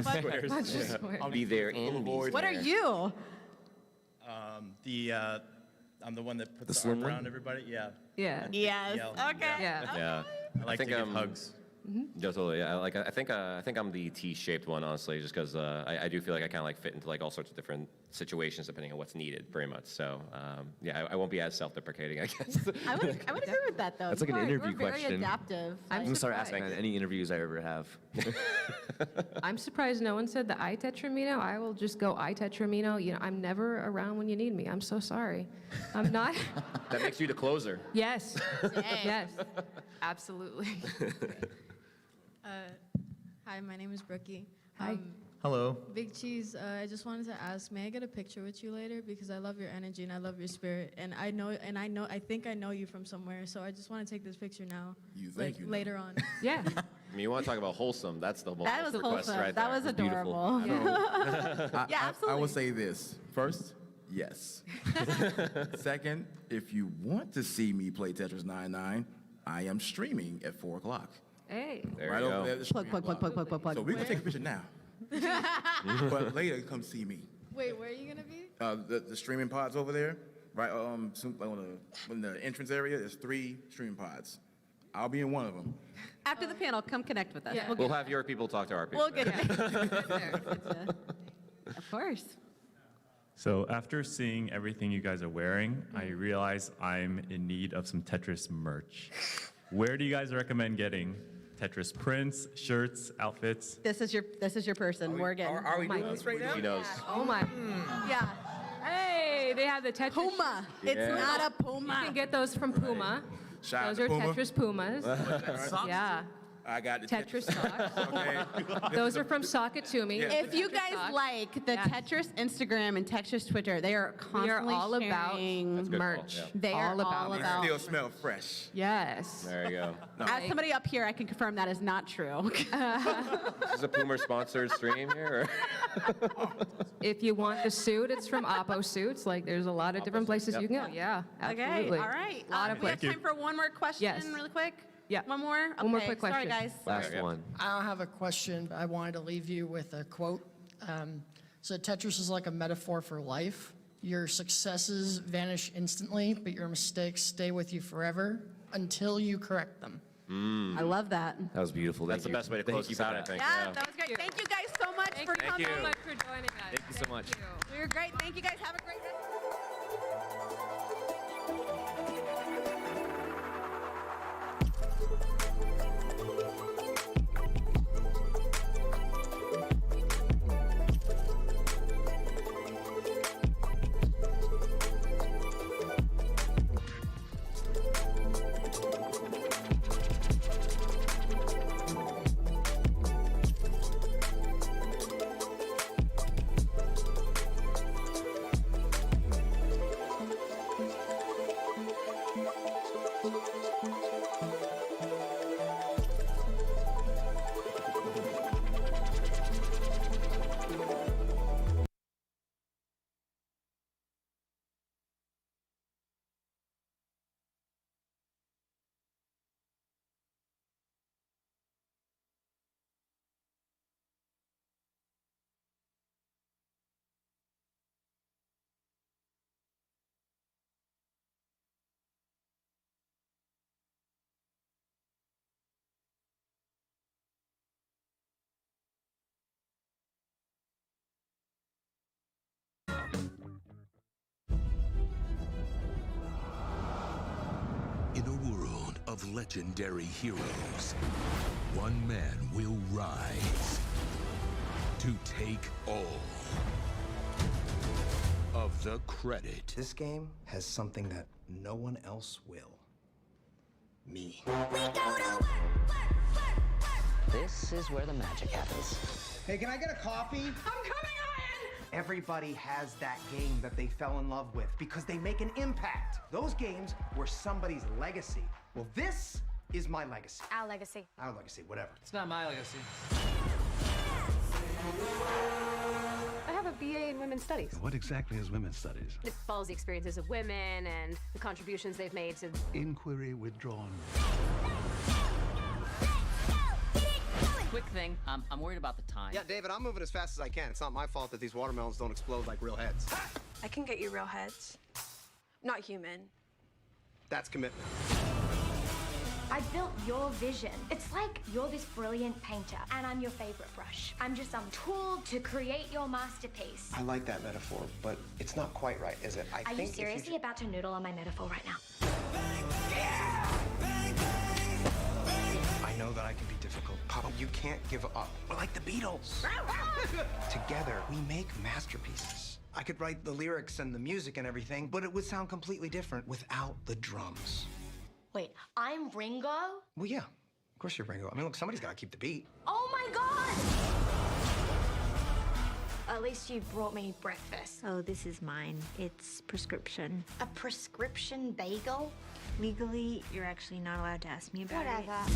Squares. Bunch of squares. I'll be there and be What are you? I'm the one that puts The the slim arm one? around everybody. Yeah. Yeah. Yes. Yell. Okay. Yeah. I like to give hugs. Yeah, totally. Yeah, I think I'm the T-shaped one, honestly, just because I do feel like I kind of like fit into like all sorts of different situations depending on what's needed, very much. So yeah, I won't be as self-deprecating, I guess. I would agree with that though. That's like an interview we're very question. adaptive. I'm gonna start asking on any interviews I ever have. I'm surprised no one said the I Tetramino. I will just go I Tetramino. You know, I'm never around when you need me. I'm so sorry. I'm not. That makes you the closer. Yes. Yes. Absolutely. Hi, my name is Brookie. Hi. Hello. Big Cheese, I just wanted to ask, may I get a picture with you later? Because I love your energy and I love your spirit. And I think I know you from somewhere, so I just want to take this picture now. You think you know. later on. Yeah. I mean, you want to talk about wholesome? That's the most That was request wholesome. right That there. was It's beautiful. adorable. Yeah, I absolutely. will say this. First, yes. Second, if you want to see me play Tetris 99, I am streaming at 4 o'clock. Hey. There Right you over go. there. The Plug. So we can take a picture now. But later, come see me. Wait, where are you going to be? The streaming pods over there, right? In the entrance area, there's 3 streaming pods. I'll be in one of them. After the panel, come connect with us. Yeah. We'll have your people talk to our people. We'll get there. Of course. So after seeing everything you guys are wearing, I realize I'm in need of some Tetris merch. Where do you guys recommend getting Tetris prints, shirts, outfits? This is your person, Morgan. Are we doing this right now? He knows. Oh my. Yeah. Hey, they have the Tetris. Puma. Yeah. It's not a You Puma. can get those from Puma. Shout out Those to are Puma. Tetris Pumas. Yeah. I got the Tetris socks. Okay. Those are from Sockatumi. Yeah. If you guys like the Yes. Tetris Instagram and Tetris Twitter, they are We are constantly all about sharing That's good call, merch. yeah. They are all about They merch. still smell fresh. Yes. There you go. As somebody up here, I can confirm that is not true. Is this a Puma sponsored stream here? Or? If you want the suit, it's from Oppo Suits. Like, there's a lot of different places Yep. you can go. Yeah, Okay, absolutely. all right. Lot of we have places. time for one more question Yes. really quick? Yeah. One more? One more Okay, quick Sorry, question. guys. Last one. I don't have a question, but I wanted to leave you with a quote. So Tetris is like a metaphor for life. Your successes vanish instantly, but your mistakes stay with you forever until you correct them. I love that. That was beautiful. That's the best way to close this out, I think. Yeah, that was great. Thank you guys so much for Thank coming. you so much for joining us. Thank you so much. We were great. Thank you guys. Have a great night. In a world of legendary heroes, one man will rise to take all of the credit. This game has something that no one else will. Me. This is where the magic happens. Hey, can I get a coffee? I'm coming on! Everybody has that game that they fell in love with because they make an impact. Those games were somebody's legacy. Well, this is my legacy. Our legacy. Our legacy, whatever. It's not my legacy. I have a BA in Women's Studies. What exactly is women's studies? It follows the experiences of women and the contributions they've made to... Inquiry withdrawn. Quick thing, I'm worried about the time. Yeah, David, I'm moving as fast as I can. It's not my fault that these watermelons don't explode like real heads. I can get you real heads. Not human. That's commitment. I built your vision. It's like you're this brilliant painter, and I'm your favorite brush. I'm just some tool to create your masterpiece. I like that metaphor, but it's not quite right, is it? Are you seriously about to noodle on my metaphor right now? I know that I can be difficult. Papa, you can't give up. We're like the Beatles. Together, we make masterpieces. I could write the lyrics and the music and everything, but it would sound completely different without the drums. Wait, I'm Ringo? Well, yeah. Of course you're Ringo. I mean, look, somebody's got to keep the beat. Oh my God! At least you brought me breakfast. Oh, this is mine. It's prescription. A prescription bagel? Legally, you're actually not allowed to ask me about it. Whatever.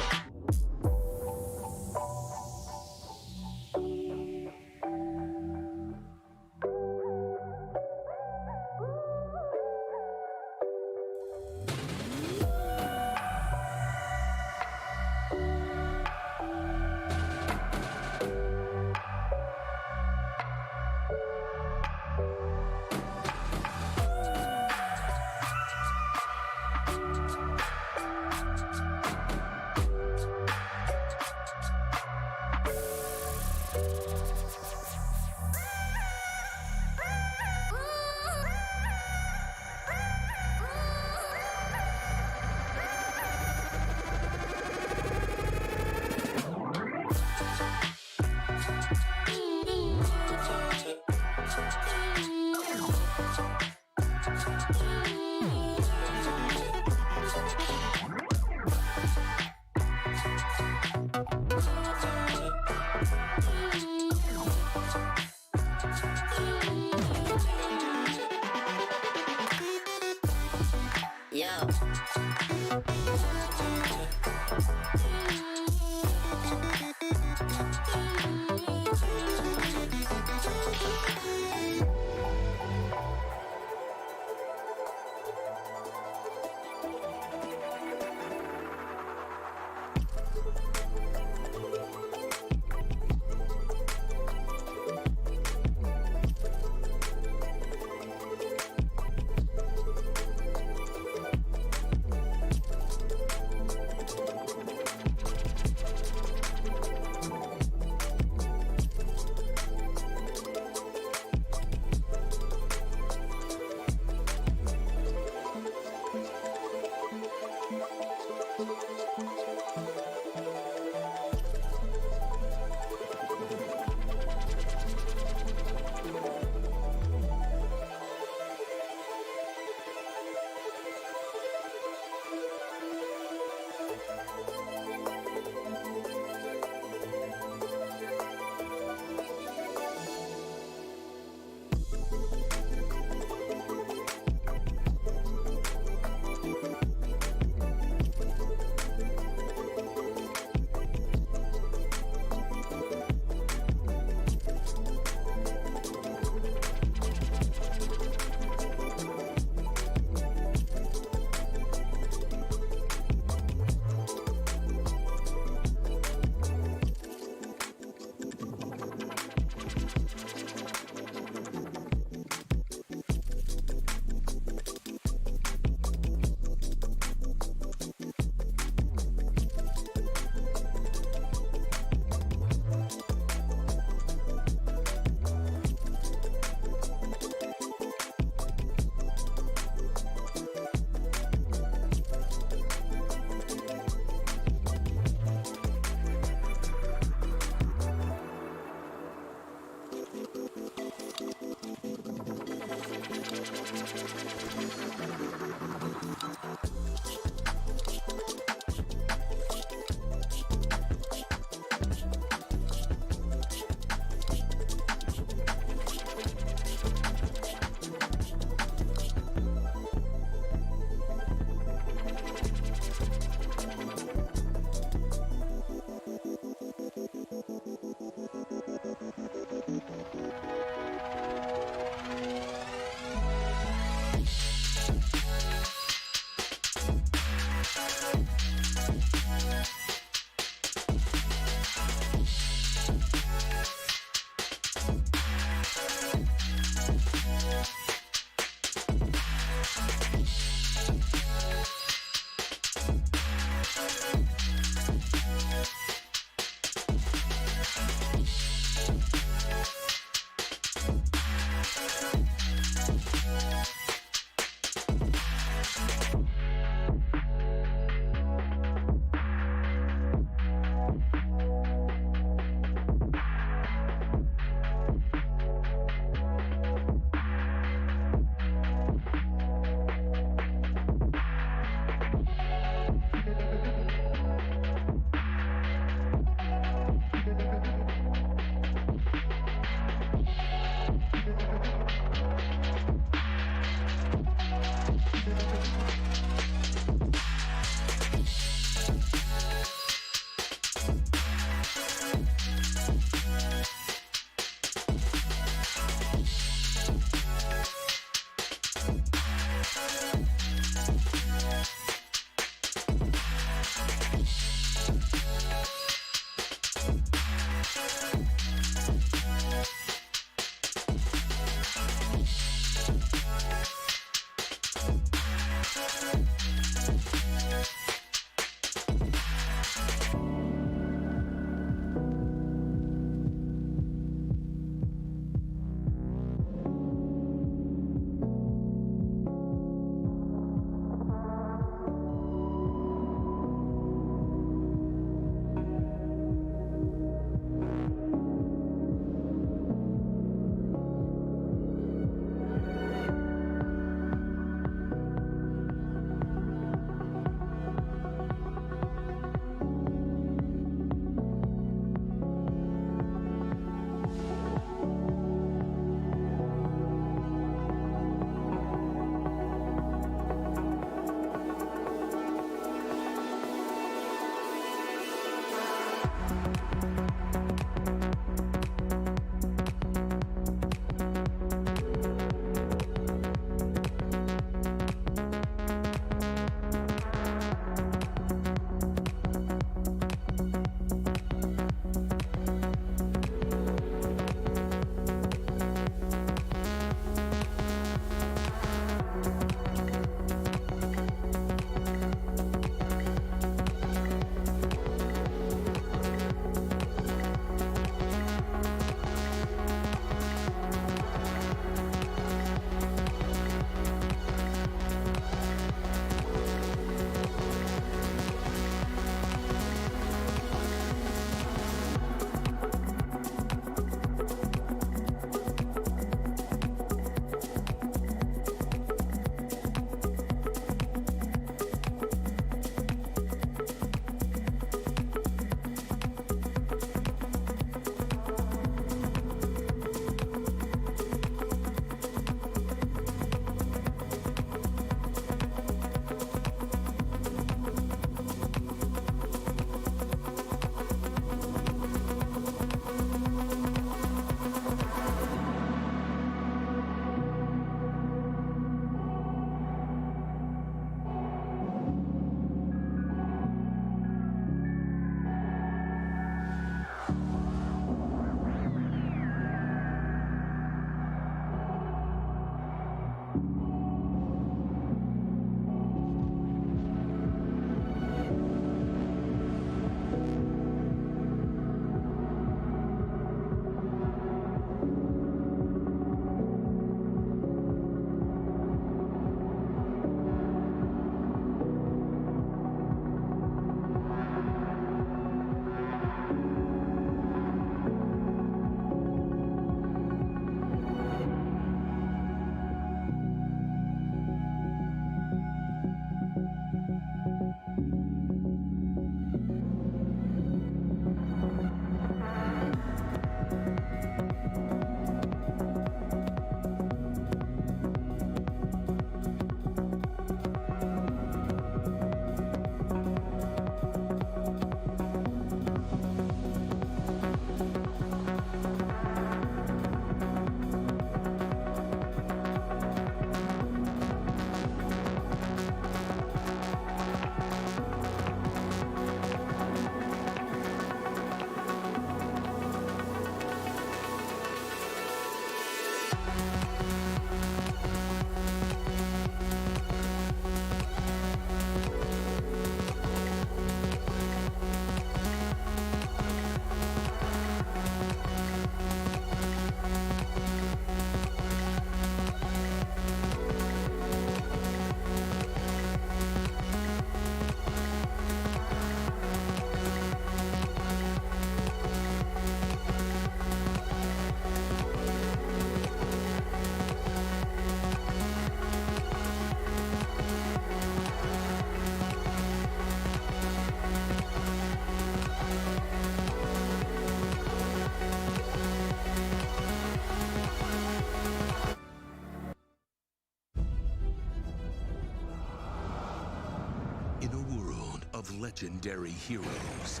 In a world of legendary heroes,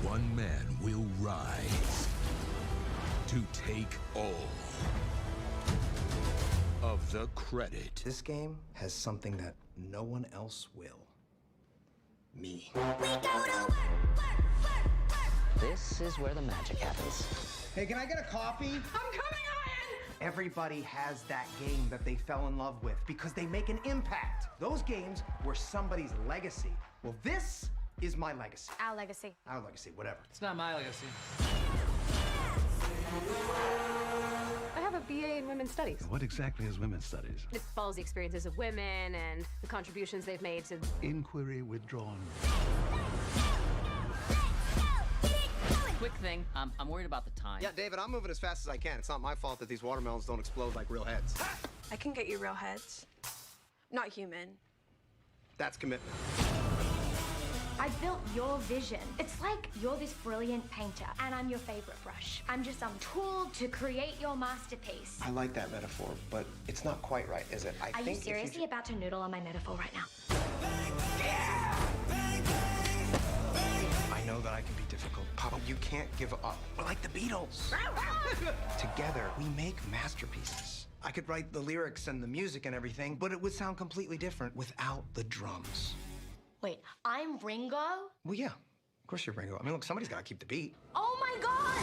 one man will rise to take all of the credit. This game has something that no one else will. Me. This is where the magic happens. Hey, can I get a coffee? I'm coming on! Everybody has that game that they fell in love with because they make an impact. Those games were somebody's legacy. Well, this is my legacy. Our legacy. Our legacy, whatever. It's not my legacy. I have a BA in Women's Studies. What exactly is women's studies? It follows the experiences of women and the contributions they've made to... Inquiry withdrawn. Quick thing, I'm worried about the time. Yeah, David, I'm moving as fast as I can. It's not my fault that these watermelons don't explode like real heads. I can get you real heads. Not human. That's commitment. I built your vision. It's like you're this brilliant painter, and I'm your favorite brush. I'm just some tool to create your masterpiece. I like that metaphor, but it's not quite right, is it? Are you seriously about to noodle on my metaphor right now? I know that I can be difficult, Papa. You can't give up. We're like the Beatles. Together, we make masterpieces. I could write the lyrics and the music and everything, but it would sound completely different without the drums. Wait, I'm Ringo? Well, yeah. Of course you're Ringo. I mean, look, somebody's got to keep the beat. Oh my God!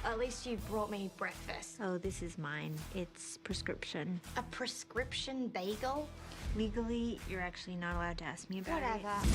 At least you brought me breakfast. Oh, this is mine. It's prescription. A prescription bagel? Legally, you're actually not allowed to ask me about Whatever. it.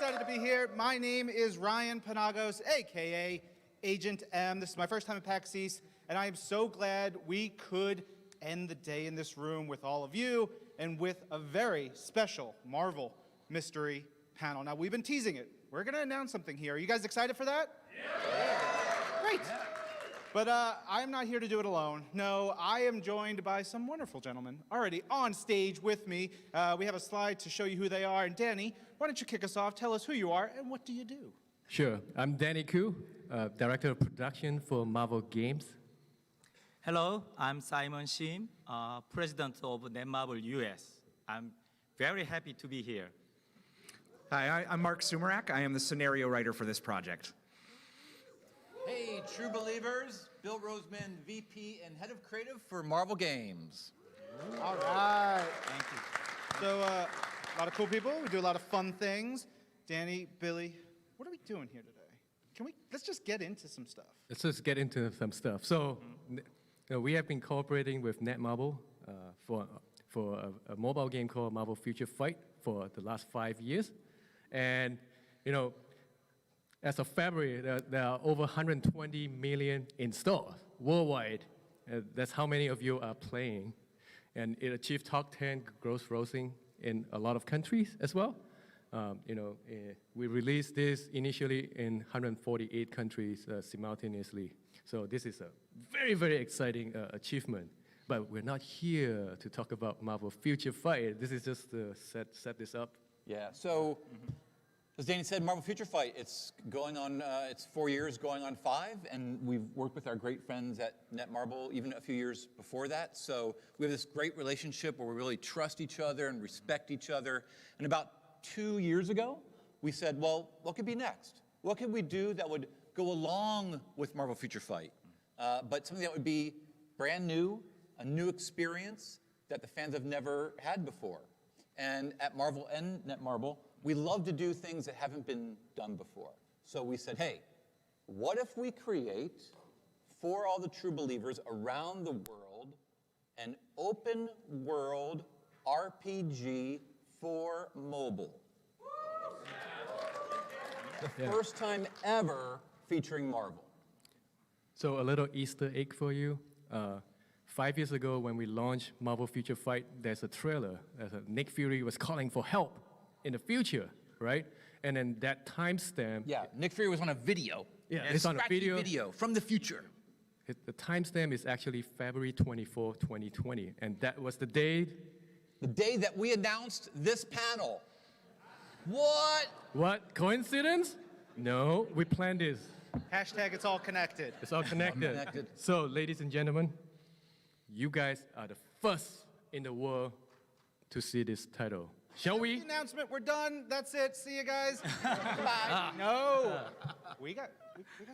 excited to be here. My name is Ryan Panagos, aka Agent M. This is my first time at PAX East, and I am so glad we could end the day in this room with all of you and with a very special Marvel mystery panel. Now, we've been teasing it. We're going to announce something here. Are you guys excited for that? Yeah. Great. But I'm not here to do it alone. No, I am joined by some wonderful gentlemen already on stage with me. We have a slide to show you who they are. And Danny, why don't you kick us off? Tell us who you are and what do you do? Sure. I'm Danny Koo, Director of Production for Marvel Games. Hello, I'm Simon Shim, President of Netmarble US. I'm very happy to be here. Hi, I'm Mark Sumerak. I am the scenario writer for this project. Hey, true believers, Bill Roseman, VP and Head of Creative for Marvel Games. All right. Thank you. So, a lot of cool people. We do a lot of fun things. Danny, Billy, what are we doing here today? Let's just get into some stuff. Let's just get into some stuff. So, we have been cooperating with Netmarble for a mobile game called Marvel Future Fight for the last 5 years. And, as of February, there are over 120 million installed worldwide. That's how many of you are playing. And it achieved top 10 gross grossing in a lot of countries as well. We released this initially in 148 countries simultaneously. So this is a very, very exciting achievement. But we're not here to talk about Marvel Future Fight. This is just to set this up. Yeah, so as Danny said, Marvel Future Fight, it's going on, it's 4 years going on 5, and we've worked with our great friends at Netmarble even a few years before that. So we have this great relationship where we really trust each other and respect each other. And about 2 years ago, we said, well, what could be next? What could we do that would go along with Marvel Future Fight, but something that would be brand new, a new experience that the fans have never had before. And at Marvel and Netmarble, we love to do things that haven't been done before. So we said, hey, what if we create, for all the true believers around the world, an open world RPG for mobile? The first time ever featuring Marvel. So a little Easter egg for you. 5 years ago, when we launched Marvel Future Fight, there's a trailer. Nick Fury was calling for help in the future, right? And then that timestamp. Yeah, Nick Fury was on a video. Yeah, it's on a video from the future. The timestamp is actually February 24, 2020, and that was the day. The day that we announced this panel. What? What? Coincidence? No, we planned this. Hashtag it's all connected. It's all connected. So, ladies and gentlemen, you guys are the first in the world to see this title. Shall we? Announcement, we're done. That's it. See you guys. Bye. No. We got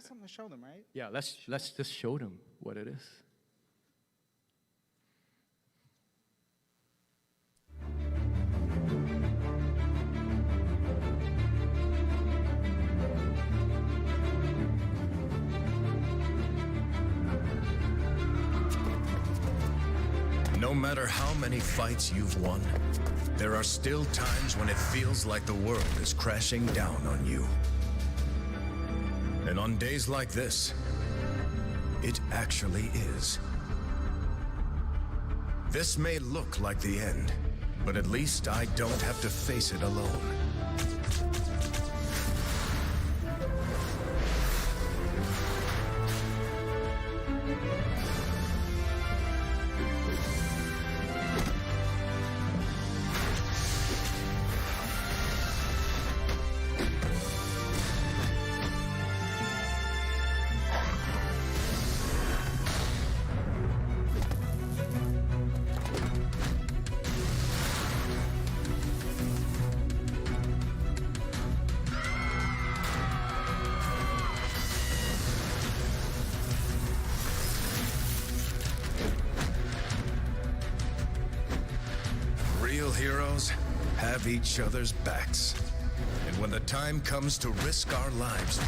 something to show them, right? Yeah, let's just show them what it is. No matter how many fights you've won, there are still times when it feels like the world is crashing down on you. And on days like this, it actually is. This may look like the end, but at least I don't have to face it alone. Heroes have each other's backs. And when the time comes to risk our lives,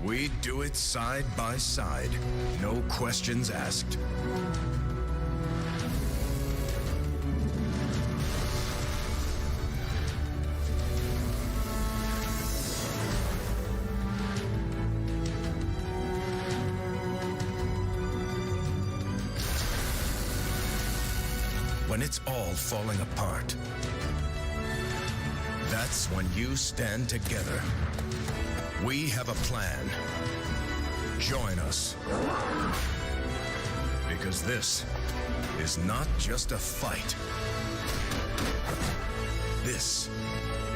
we do it side by side, no questions asked. When it's all falling apart, that's when you stand together. We have a plan. Join us. Because this is not just a fight. This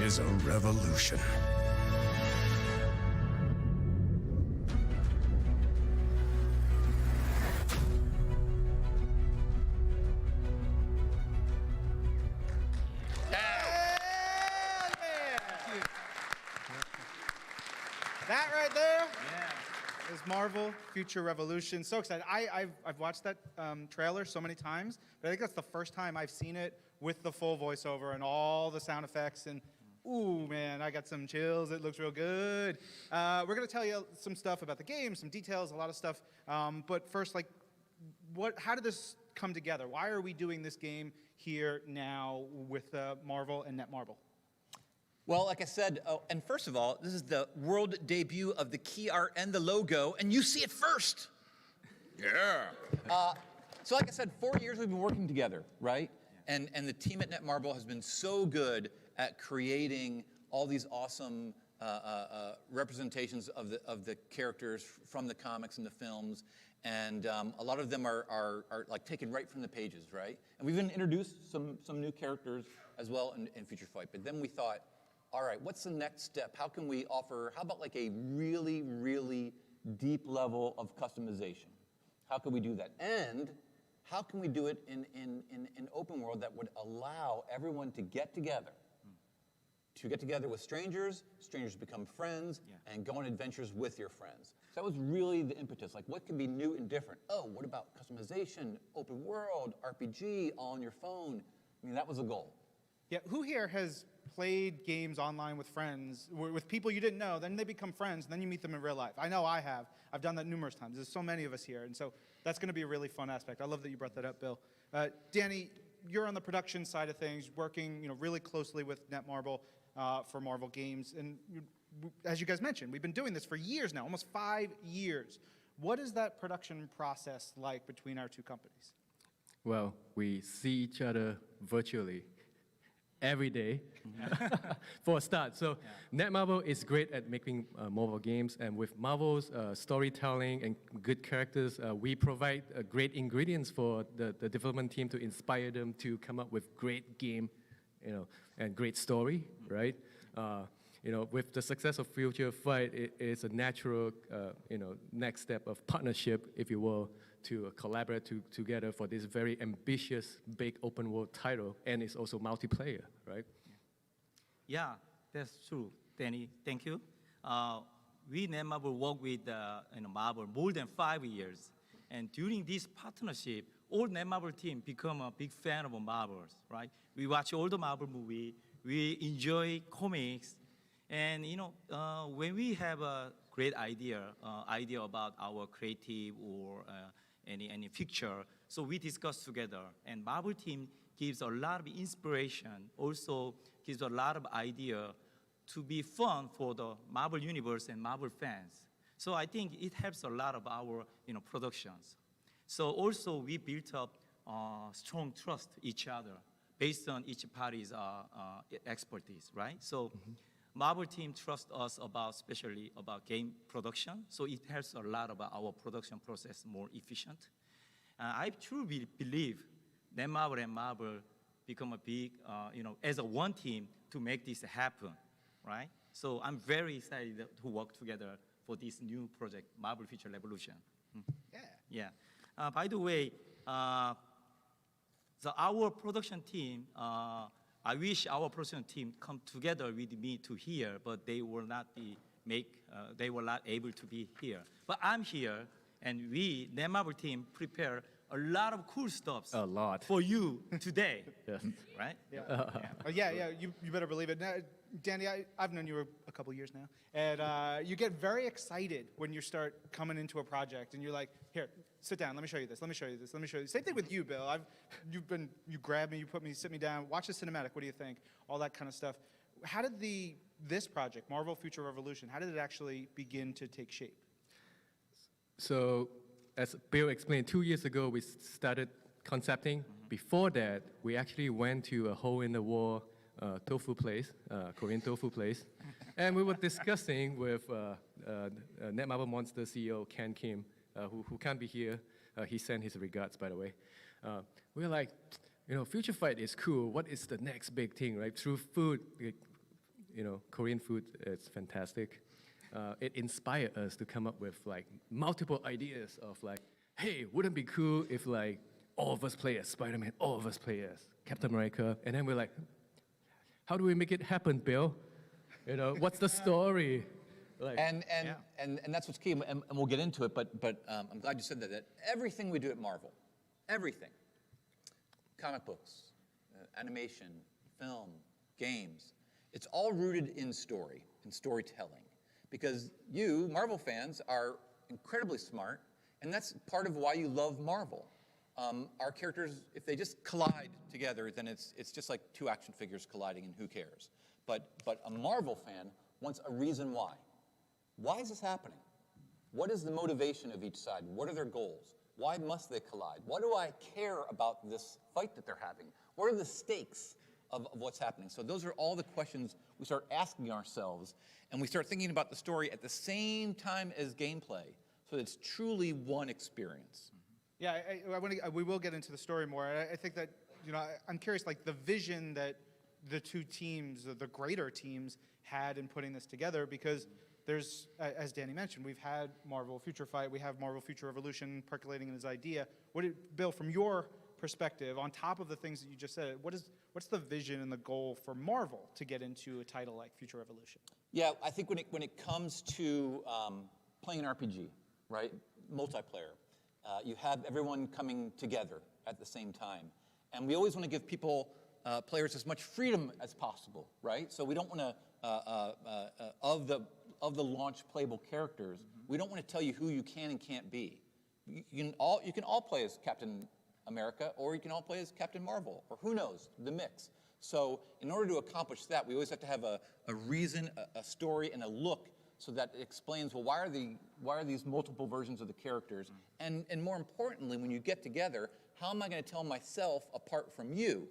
is a revolution. Marvel Future Revolution. So excited. I've watched that trailer so many times, but I think that's the first time I've seen it with the full voiceover and all the sound effects. And ooh, man, I got some chills. It looks real good. We're going to tell you some stuff about the game, some details, a lot of stuff. But first, like, how did this come together? Why are we doing this game here now with Marvel and Netmarble? Well, like I said, and first of all, this is the world debut of the key art and the logo, and you see it first. Yeah. So like I said, 4 years we've been working together, right? And the team at Netmarble has been so good at creating all these awesome representations of the characters from the comics and the films, and a lot of them are like taken right from the pages, right? And we've even introduced some new characters as well in Future Fight. But then we thought, all right, what's the next step? How can we offer, how about like a really, really deep level of customization? How can we do that? And how can we do it in open world that would allow everyone to get together with strangers, strangers become friends, and go on adventures with your friends. So that was really the impetus. Like, what can be new and different? Oh, what about customization, open world, RPG, all on your phone? I mean, that was the goal. Yeah, who here has played games online with friends, with people you didn't know, then they become friends, and then you meet them in real life? I know I have. I've done that numerous times. There's so many of us here, and so that's going to be a really fun aspect. I love that you brought that up, Bill. Danny, you're on the production side of things, working really closely with Netmarble for Marvel games, and as you guys mentioned, we've been doing this for years now, almost 5 years. What is that production process like between our two companies? Well, we see each other virtually every day, for a start. So Netmarble is great at making mobile games, and with Marvel's storytelling and good characters, we provide great ingredients for the development team to inspire them to come up with great game, and great story, right? With the success of Future Fight, it is a natural, next step of partnership, if you will, to collaborate together for this very ambitious, big open world title, and it's also multiplayer, right? Yeah, that's true, Danny. Thank you. We Netmarble work with Marvel more than 5 years, and during this partnership, all Netmarble team become a big fan of Marvels, right? We watch all the Marvel movie, we enjoy comics, and when we have a great idea about our creative or any picture, so we discuss together, and Marvel team gives a lot of inspiration, also gives a lot of idea to be fun for the Marvel universe and Marvel fans. So I think it helps a lot of our productions. So also we built up strong trust each other based on each party's expertise, right? So Marvel team trusts us especially about game production, so it helps a lot about our production process more efficient. I truly believe that Netmarble and Marvel become a big, as a one team to make this happen, right? So I'm very excited to work together for this new project, Marvel Future Revolution. Yeah. By the way, so our production team, I wish our production team come together with me to here, but they will not they were not able to be here. But I'm here, and we, Netmarble team, prepare a lot of cool stuff. For you today. Yes. Right? Yeah. You better believe it. Now, Danny, I've known you a couple years now, and you get very excited when you start coming into a project, and you're like, here, sit down, let me show you this, let me show you this, let me show you. Same thing with you, Bill. You grab me, sit me down, watch the cinematic, what do you think? All that kind of stuff. How did this project, Marvel Future Revolution, how did it actually begin to take shape? So, as Bill explained, 2 years ago, we started concepting. Before that, we actually went to a hole-in-the-wall tofu place, Korean tofu place. And we were discussing with Netmarble Monster CEO Ken Kim, who can't be here. He sent his regards, by the way. We were like, Future Fight is cool. What is the next big thing, right? Through food, Korean food is fantastic. It inspired us to come up with multiple ideas of hey, wouldn't it be cool if all of us play as Spider-Man, all of us play as Captain America, and then we're like, how do we make it happen, Bill? What's the story? And that's what's key, and we'll get into it, but I'm glad you said that everything we do at Marvel, everything, comic books, animation, film, games, it's all rooted in story, in storytelling. Because you, Marvel fans, are incredibly smart, and that's part of why you love Marvel. Our characters, if they just collide together, then it's just like two action figures colliding, and who cares? But a Marvel fan wants a reason why. Why is this happening? What is the motivation of each side? What are their goals? Why must they collide? Why do I care about this fight that they're having? What are the stakes of what's happening? So those are all the questions we start asking ourselves, and we start thinking about the story at the same time as gameplay, so that it's truly one experience. Yeah, we will get into the story more. I think that, I'm curious, like the vision that the two teams, the greater teams, had in putting this together, because there's, as Danny mentioned, we've had Marvel Future Fight, we have Marvel Future Revolution percolating in his idea. Bill, from your perspective, on top of the things that you just said, what's the vision and the goal for Marvel to get into a title like Future Revolution? Yeah, I think when it comes to playing an RPG, right, multiplayer, you have everyone coming together at the same time, and we always want to give players as much freedom as possible, right? So we don't want to of the launch playable characters, we don't want to tell you who you can and can't be. You can all play as Captain America, or you can all play as Captain Marvel, or who knows, the mix. So in order to accomplish that, we always have to have a reason, a story, and a look, so that it explains, well, why are these multiple versions of the characters? And more importantly, when you get together, how am I going to tell myself apart from you?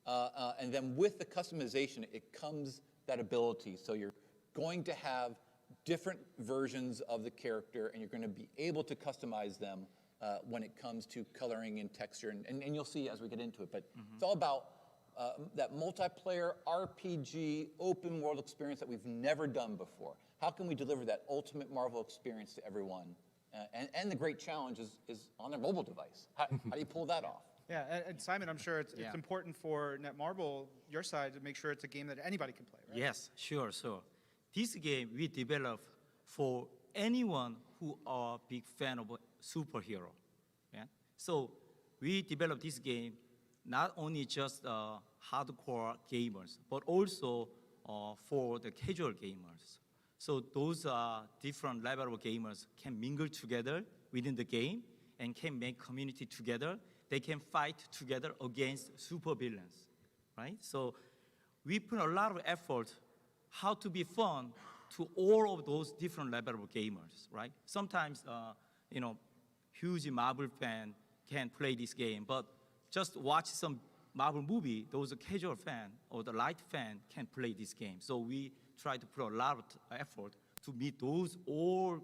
And then with the customization, it comes that ability. So you're going to have different versions of the character, and you're going to be able to customize them when it comes to coloring and texture. And you'll see as we get into it. But it's all about that multiplayer RPG open world experience that we've never done before. How can we deliver that ultimate Marvel experience to everyone? And the great challenge is on their mobile device. How do you pull that off? Yeah, and Simon, I'm sure it's important for Netmarble, your side, to make sure it's a game that anybody can play, right? Yes, sure. This game we developed for anyone who are a big fan of a superhero. Yeah? So we developed this game not only just hardcore gamers, but also for the casual gamers. So those different level of gamers can mingle together within the game and can make community together. They can fight together against supervillains, right? So we put a lot of effort how to be fun to all of those different level of gamers, right? Sometimes, huge Marvel fan can play this game, but just watch some Marvel movie, those casual fan or the light fan can play this game. So we try to put a lot of effort to meet those all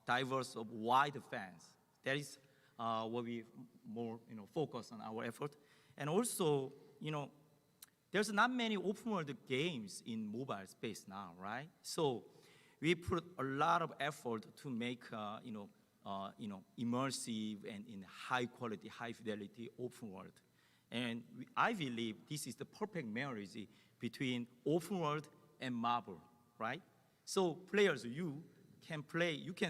diverse of wide fans. That is what we more focus on our effort. And also, there's not many open world games in mobile space now, right? So we put a lot of effort to make immersive and in high quality, high fidelity open world. And I believe this is the perfect marriage between open world and Marvel, right? So players, you can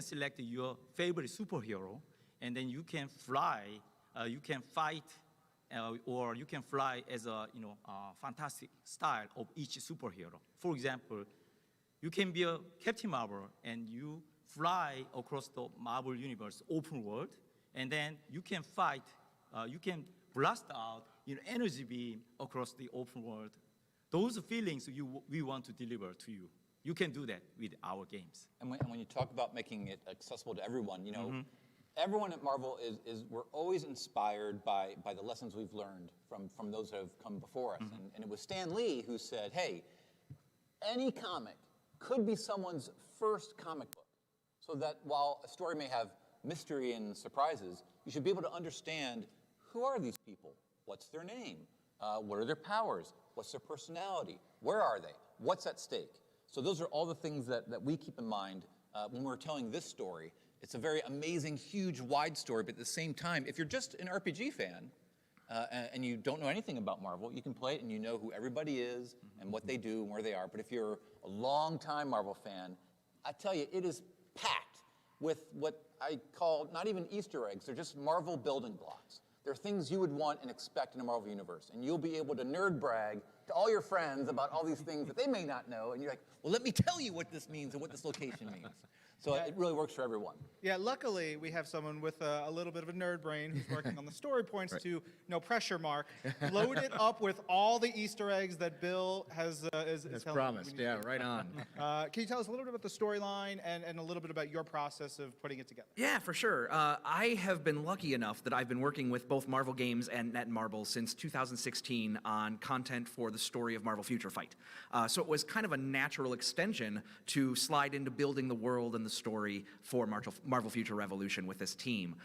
select your favorite superhero, and then you can fly, you can fight, or you can fly as a fantastic style of each superhero. For example, you can be a Captain Marvel and you fly across the Marvel universe open world, and then you can fight, you can blast out energy beam across the open world. Those feelings we want to deliver to you. You can do that with our games. And when you talk about making it accessible to everyone, everyone at Marvel we're always inspired by the lessons we've learned from those that have come before us. And it was Stan Lee who said, hey, any comic could be someone's first comic book. So that while a story may have mystery and surprises, you should be able to understand, who are these people? What's their name? What are their powers? What's their personality? Where are they? What's at stake? So those are all the things that we keep in mind when we're telling this story. It's a very amazing, huge, wide story, but at the same time, if you're just an RPG fan and you don't know anything about Marvel, you can play it and you know who everybody is and what they do and where they are. But if you're a long-time Marvel fan I tell you, it is packed with what I call not even Easter eggs, they're just Marvel building blocks. They're things you would want and expect in a Marvel universe. And you'll be able to nerd brag to all your friends about all these things that they may not know. And you're like, well, let me tell you what this means and what this location means. So it really works for everyone. Yeah, luckily we have someone with a little bit of a nerd brain who's working on the story points to, no pressure, Mark, load it up with all the Easter eggs that Bill has promised. Yeah, right on. Can you tell us a little bit about the storyline and a little bit about your process of putting it together? Yeah, for sure. I have been lucky enough that I've been working with both Marvel Games and Netmarble since 2016 on content for the story of Marvel Future Fight. So it was kind of a natural extension to slide into building the world and the story for Marvel Future Revolution with this team.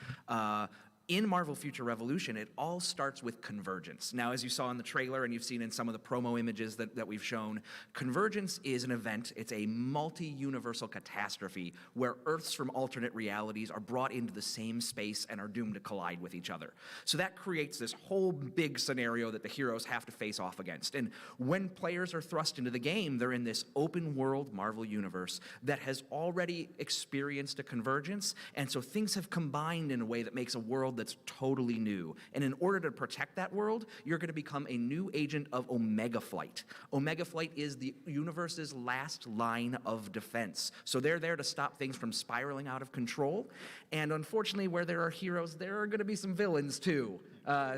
In Marvel Future Revolution, it all starts with Convergence. Now, as you saw in the trailer and you've seen in some of the promo images that we've shown, Convergence is an event. It's a multi-universal catastrophe where Earths from alternate realities are brought into the same space and are doomed to collide with each other. So that creates this whole big scenario that the heroes have to face off against. And when players are thrust into the game, they're in this open-world Marvel universe that has already experienced a convergence, and so things have combined in a way that makes a world that's totally new. And in order to protect that world, you're going to become a new agent of Omega Flight. Omega Flight is the universe's last line of defense. So they're there to stop things from spiraling out of control. And unfortunately, where there are heroes, there are going to be some villains too.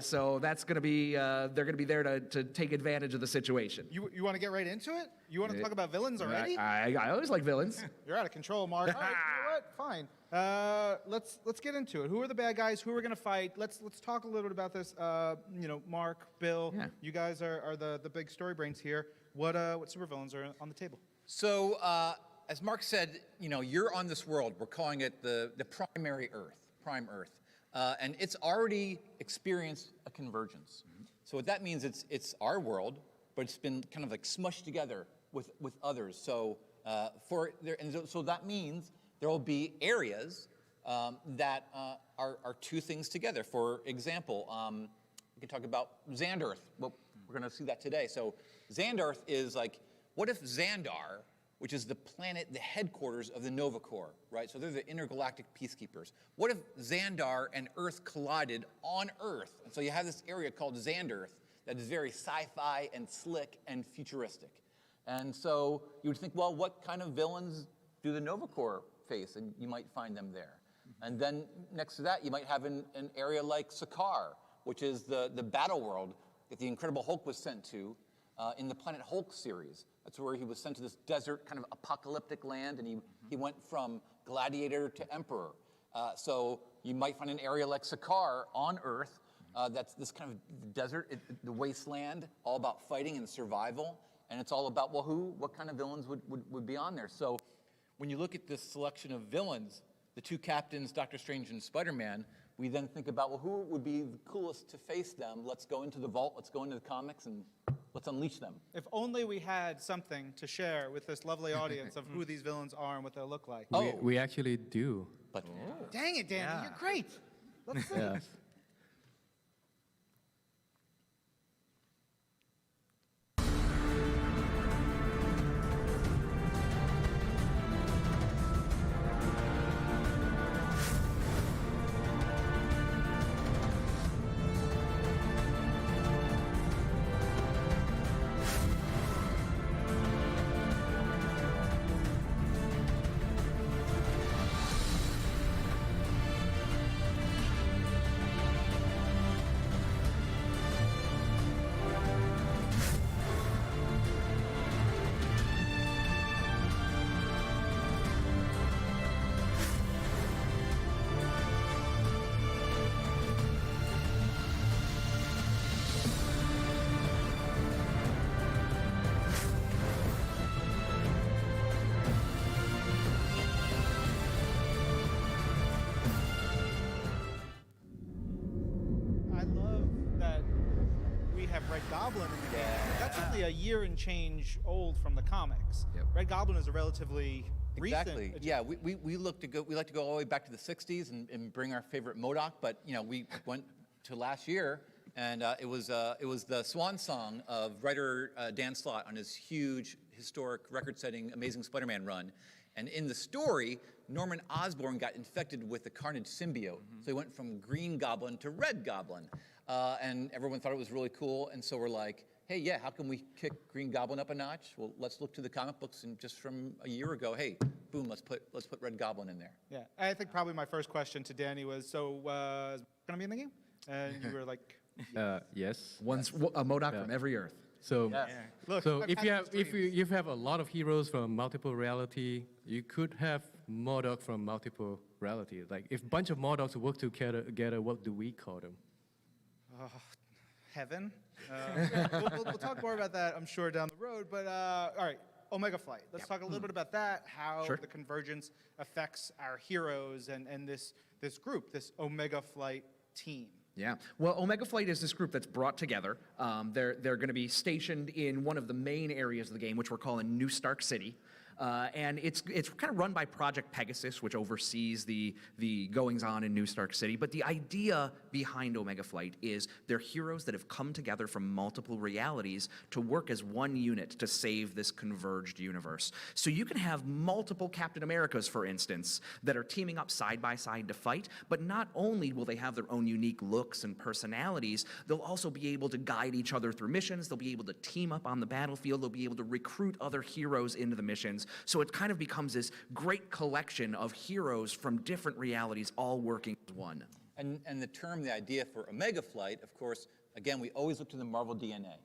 So that's going to be, they're going to be there to take advantage of the situation. You want to get right into it? You want to talk about villains already? I always like villains. You're out of control, Mark. All right, you know what? Fine. Let's get into it. Who are the bad guys? Who are we going to fight? Let's talk a little bit about this. Mark, Bill, you guys are the big story brains here. What supervillains are on the table? So, as Mark said, you're on this world. We're calling it the primary Earth, Prime Earth. And it's already experienced a convergence. So what that means, it's our world, but it's been kind of like smushed together with others. So so that means there will be areas that are two things together. For example, we can talk about Xandarth. Well, we're going to see that today. So Xandarth is like, what if Xandar, which is the planet, the headquarters of the Nova Corps, right? So they're the intergalactic peacekeepers. What if Xandar and Earth collided on Earth? And so you have this area called Xandarth that is very sci-fi and slick and futuristic. And so you would think, well, what kind of villains do the Nova Corps face? And you might find them there. And then next to that, you might have an area like Sakaar, which is the battle world that the Incredible Hulk was sent to in the Planet Hulk series. That's where he was sent to this desert kind of apocalyptic land, and he went from gladiator to emperor. So you might find an area like Sakaar on Earth that's this kind of desert, the wasteland, all about fighting and survival. And it's all about, well, what kind of villains would be on there? So when you look at this selection of villains, the two captains, Doctor Strange and Spider-Man, we then think about, well, who would be the coolest to face them? Let's go into the vault, let's go into the comics, and let's unleash them. If only we had something to share with this lovely audience of who these villains are and what they look like. We actually do. But dang it, Danny, you're great. Let's see. Yes. Red Goblin in the game. That's only a year and change old from the comics. Red Goblin is a relatively recent. Yeah, we like to go all the way back to the 60s and bring our favorite MODOK, but we went to last year, and it was the swan song of writer Dan Slott on his huge, historic, record-setting, Amazing Spider-Man run. And in the story, Norman Osborn got infected with the Carnage symbiote. So he went from Green Goblin to Red Goblin. And everyone thought it was really cool. And so we're like, hey, yeah, how can we kick Green Goblin up a notch? Well, let's look to the comic books and just from a year ago, hey, boom, let's put Red Goblin in there. Yeah, I think probably my first question to Danny was, so is going to be in the game? And you were like, Yes. A MODOK from every Earth. So, Yeah. Look, so I've if had you have those you have a lot of heroes from multiple reality, you could have MODOK from multiple reality. Like if a bunch of MODOKs work together, what do we call them? heaven. We'll talk more about that, I'm sure, down the road. But all right, Omega Flight. Let's talk a little bit about that, how Sure. the convergence affects our heroes and this group, this Omega Flight team. Yeah. Well, Omega Flight is this group that's brought together. They're going to be stationed in one of the main areas of the game, which we're calling New Stark City. And it's kind of run by Project Pegasus, which oversees the goings-on in New Stark City. But the idea behind Omega Flight is they're heroes that have come together from multiple realities to work as one unit to save this converged universe. So you can have multiple Captain Americas, for instance, that are teaming up side by side to fight. But not only will they have their own unique looks and personalities, they'll also be able to guide each other through missions. They'll be able to team up on the battlefield. They'll be able to recruit other heroes into the missions. So it kind of becomes this great collection of heroes from different realities all working as one. And the term, the idea for Omega Flight, of course, again, we always look to the Marvel DNA.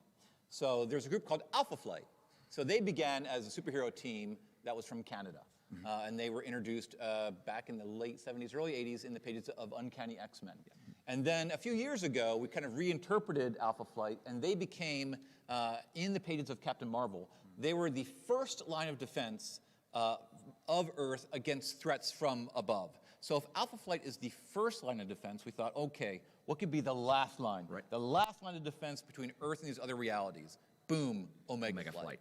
So there's a group called Alpha Flight. So they began as a superhero team that was from Canada. And they were introduced back in the late 70s, early 80s in the pages of Uncanny X-Men. And then a few years ago, we kind of reinterpreted Alpha Flight, and they became, in the pages of Captain Marvel, they were the first line of defense of Earth against threats from above. So if Alpha Flight is the first line of defense, we thought, okay, what could be the last line? Right. The last line of defense between Earth and these other realities. Boom, Omega Flight.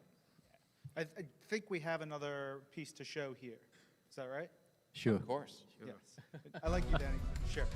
I think we have another piece to show here. Is that right? Sure. Of course. Yes. I like you, Danny. Sure.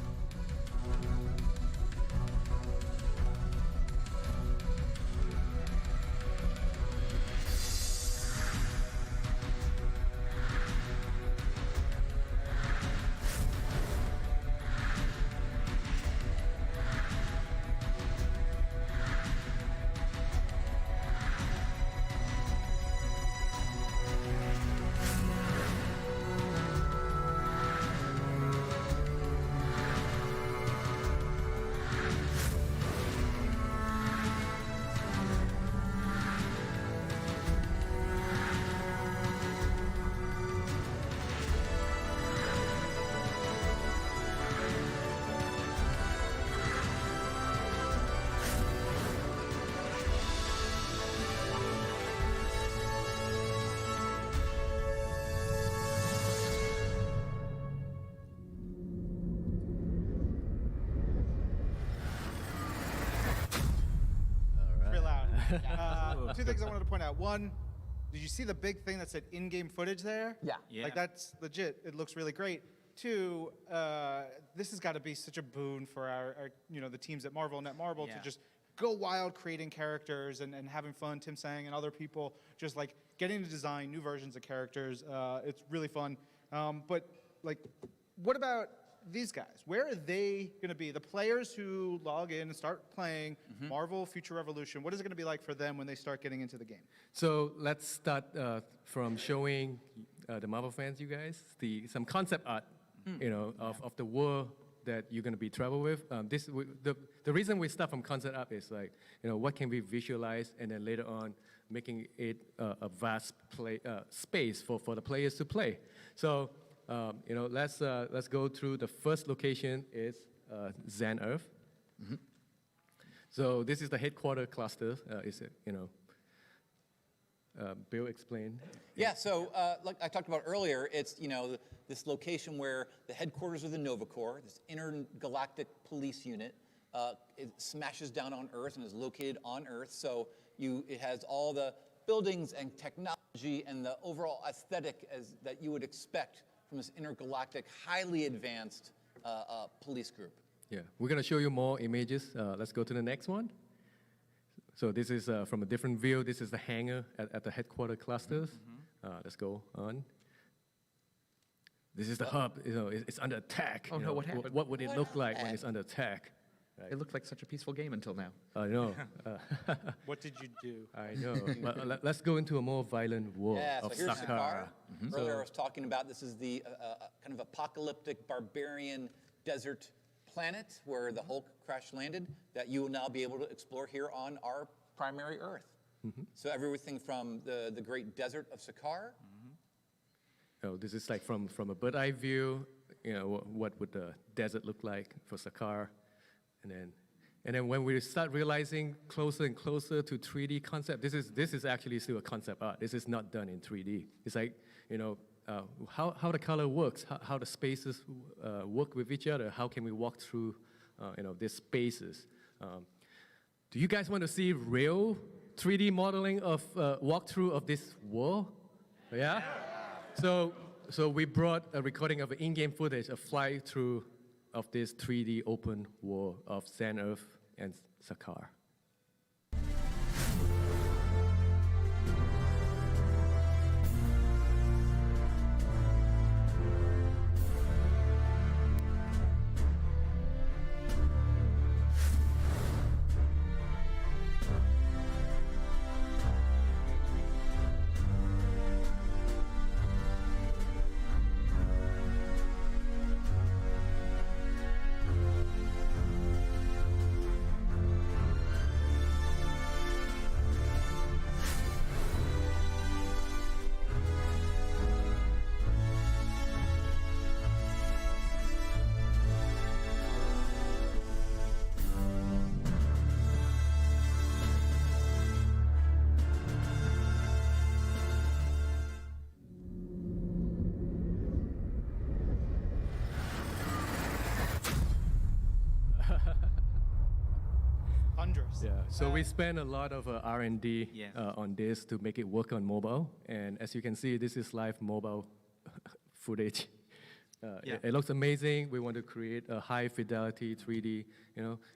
Two things I wanted to point out. One, did you see the big thing that said in-game footage there? Yeah. Like, that's legit. It looks really great. Two, this has got to be such a boon for our the teams at Marvel and Netmarble to just go wild creating characters and having fun. Tim Sang and other people just like getting to design new versions of characters. It's really fun. But like, what about these guys? Where are they going to be? The players who log in and start playing Marvel Future Revolution, what is it going to be like for them when they start getting into the game? So let's start from showing the Marvel fans, you guys, some concept art, of the world that you're going to be travel with. The reason we start from concept art is like, what can we visualize, and then later on making it a vast space for the players to play. So. Let's go through the first location is Zen Earth. So this is the headquarter cluster. Bill explained. Yeah, so like I talked about earlier, it's this location where the headquarters of the Nova Corps, this intergalactic police unit, it smashes down on Earth and is located on Earth. So it has all the buildings and technology and the overall aesthetic that you would expect from this intergalactic, highly advanced police group. Yeah, we're going to show you more images. Let's go to the next one. So this is from a different view. This is the hangar at the headquarter clusters. Let's go on. this is the hub. It's under attack. Oh, no, what happened? What would it look like when it's under attack? It looked like such a peaceful game until now. I know. What did you do? I know. But let's go into a more violent war of here's Sakara. Earlier I was talking about this is the kind of apocalyptic barbarian desert planet where the Hulk crash landed that you will now be able to explore here on our primary Earth. So everything from the great desert of Sakar. Oh, this is like from a bird eye view. What would the desert look like for Sakar? And then when we start realizing closer and closer to 3D concept, this is actually still a concept art. This is not done in 3D. It's like, how the color works, how the spaces work with each other, how can we walk through, these spaces. Do you guys want to see real 3D modeling of walkthrough of this world? Yeah? So we brought a recording of in-game footage, a fly-through of this 3D open world of Sand Earth and Sakar. Hundreds. Yeah, so we spent a lot of R&D on this to make it work on mobile. And as you can see, this is live mobile footage. It looks amazing. We want to create a high fidelity 3D.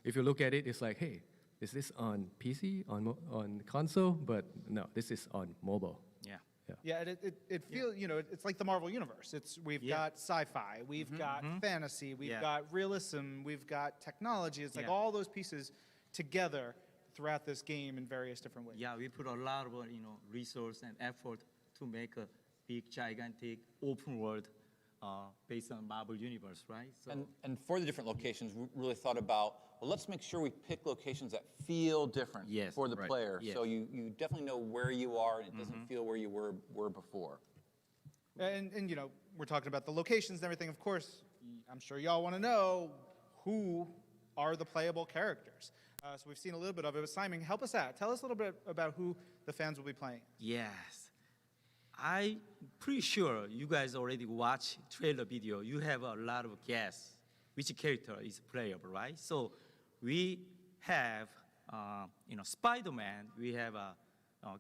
If you look at it, it's like, hey, is this on PC, on console? But no, this is on mobile. Yeah, it feels, it's like the Marvel Universe. We've got sci-fi, we've got fantasy, we've got realism, we've got technology. It's like all those pieces together throughout this game in various different ways. Yeah, we put a lot of resource and effort to make a big, gigantic open world based on Marvel Universe, right? So And for the different locations, we really thought about, well, let's make sure we pick locations that feel different for the player. So you definitely know where you are and it doesn't feel where you were before. And we're talking about the locations and everything. Of course, I'm sure y'all want to know who are the playable characters. So we've seen a little bit of it. But Simon, help us out. Tell us a little bit about who the fans will be playing. Yes. I'm pretty sure you guys already watch trailer video. You have a lot of guess which character is playable, right? So we have, Spider-Man, we have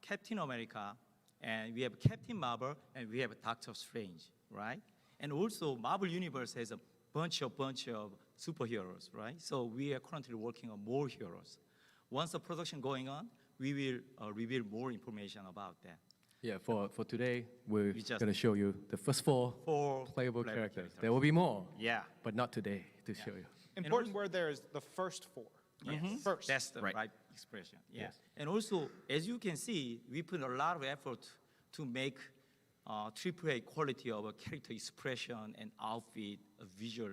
Captain America, and we have Captain Marvel, and we have Doctor Strange, right? And also Marvel Universe has a bunch of superheroes, right? So we are currently working on more heroes. Once the production going on, we will reveal more information about that. Yeah, for today, we're going to show you the first four playable characters. There will be more, but not today to show you. Important word there is the first four. Yes. First. That's the right expression. Yes. And also, as you can see, we put a lot of effort to make AAA quality of a character expression and outfit, a visual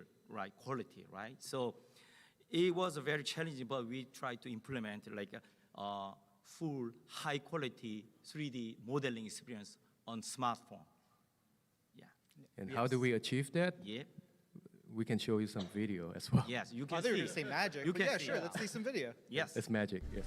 quality, right? So it was very challenging, but we tried to implement like a full high quality 3D modeling experience on smartphone. And how do we achieve that? We can show you some video as well. Yes, you can see. see. They were going to say magic, You but can yeah, see. sure, let's see some video. Yes. It's magic, yes.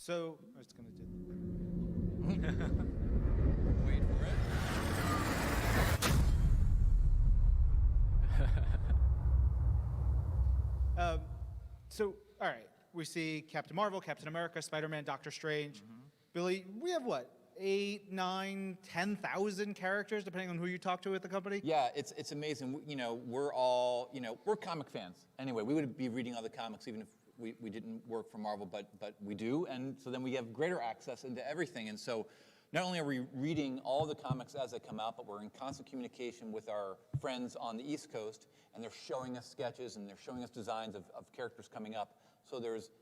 So I was going to do. Wait for it. So, all right, we see Captain Marvel, Captain America, Spider-Man, Doctor Strange. Billy, we have what, 8, 9, 10,000 characters, depending on who you talk to at the company? Yeah, it's amazing. You know, we're all, you know, we're comic fans. Anyway, we would be reading all the comics even if we didn't work for Marvel, but we do. And so then we have greater access into everything. And so not only are we reading all the comics as they come out, but we're in constant communication with our friends on the East Coast, and they're showing us sketches and they're showing us designs of characters coming up. So there's,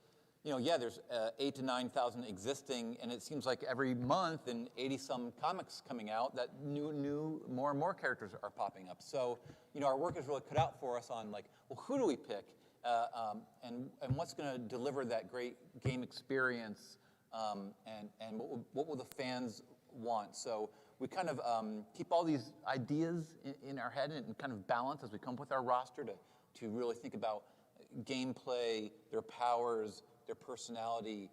you know, yeah, there's 8,000 to 9,000 existing, and it seems like every month and 80-some comics coming out that new, more and more characters are popping up. So, you know, our work is really cut out for us on like, well, who do we pick, and what's going to deliver that great game experience, and what will the fans want? So we kind of keep all these ideas in our head and kind of balance as we come up with our roster to really think about gameplay, their powers, their personality,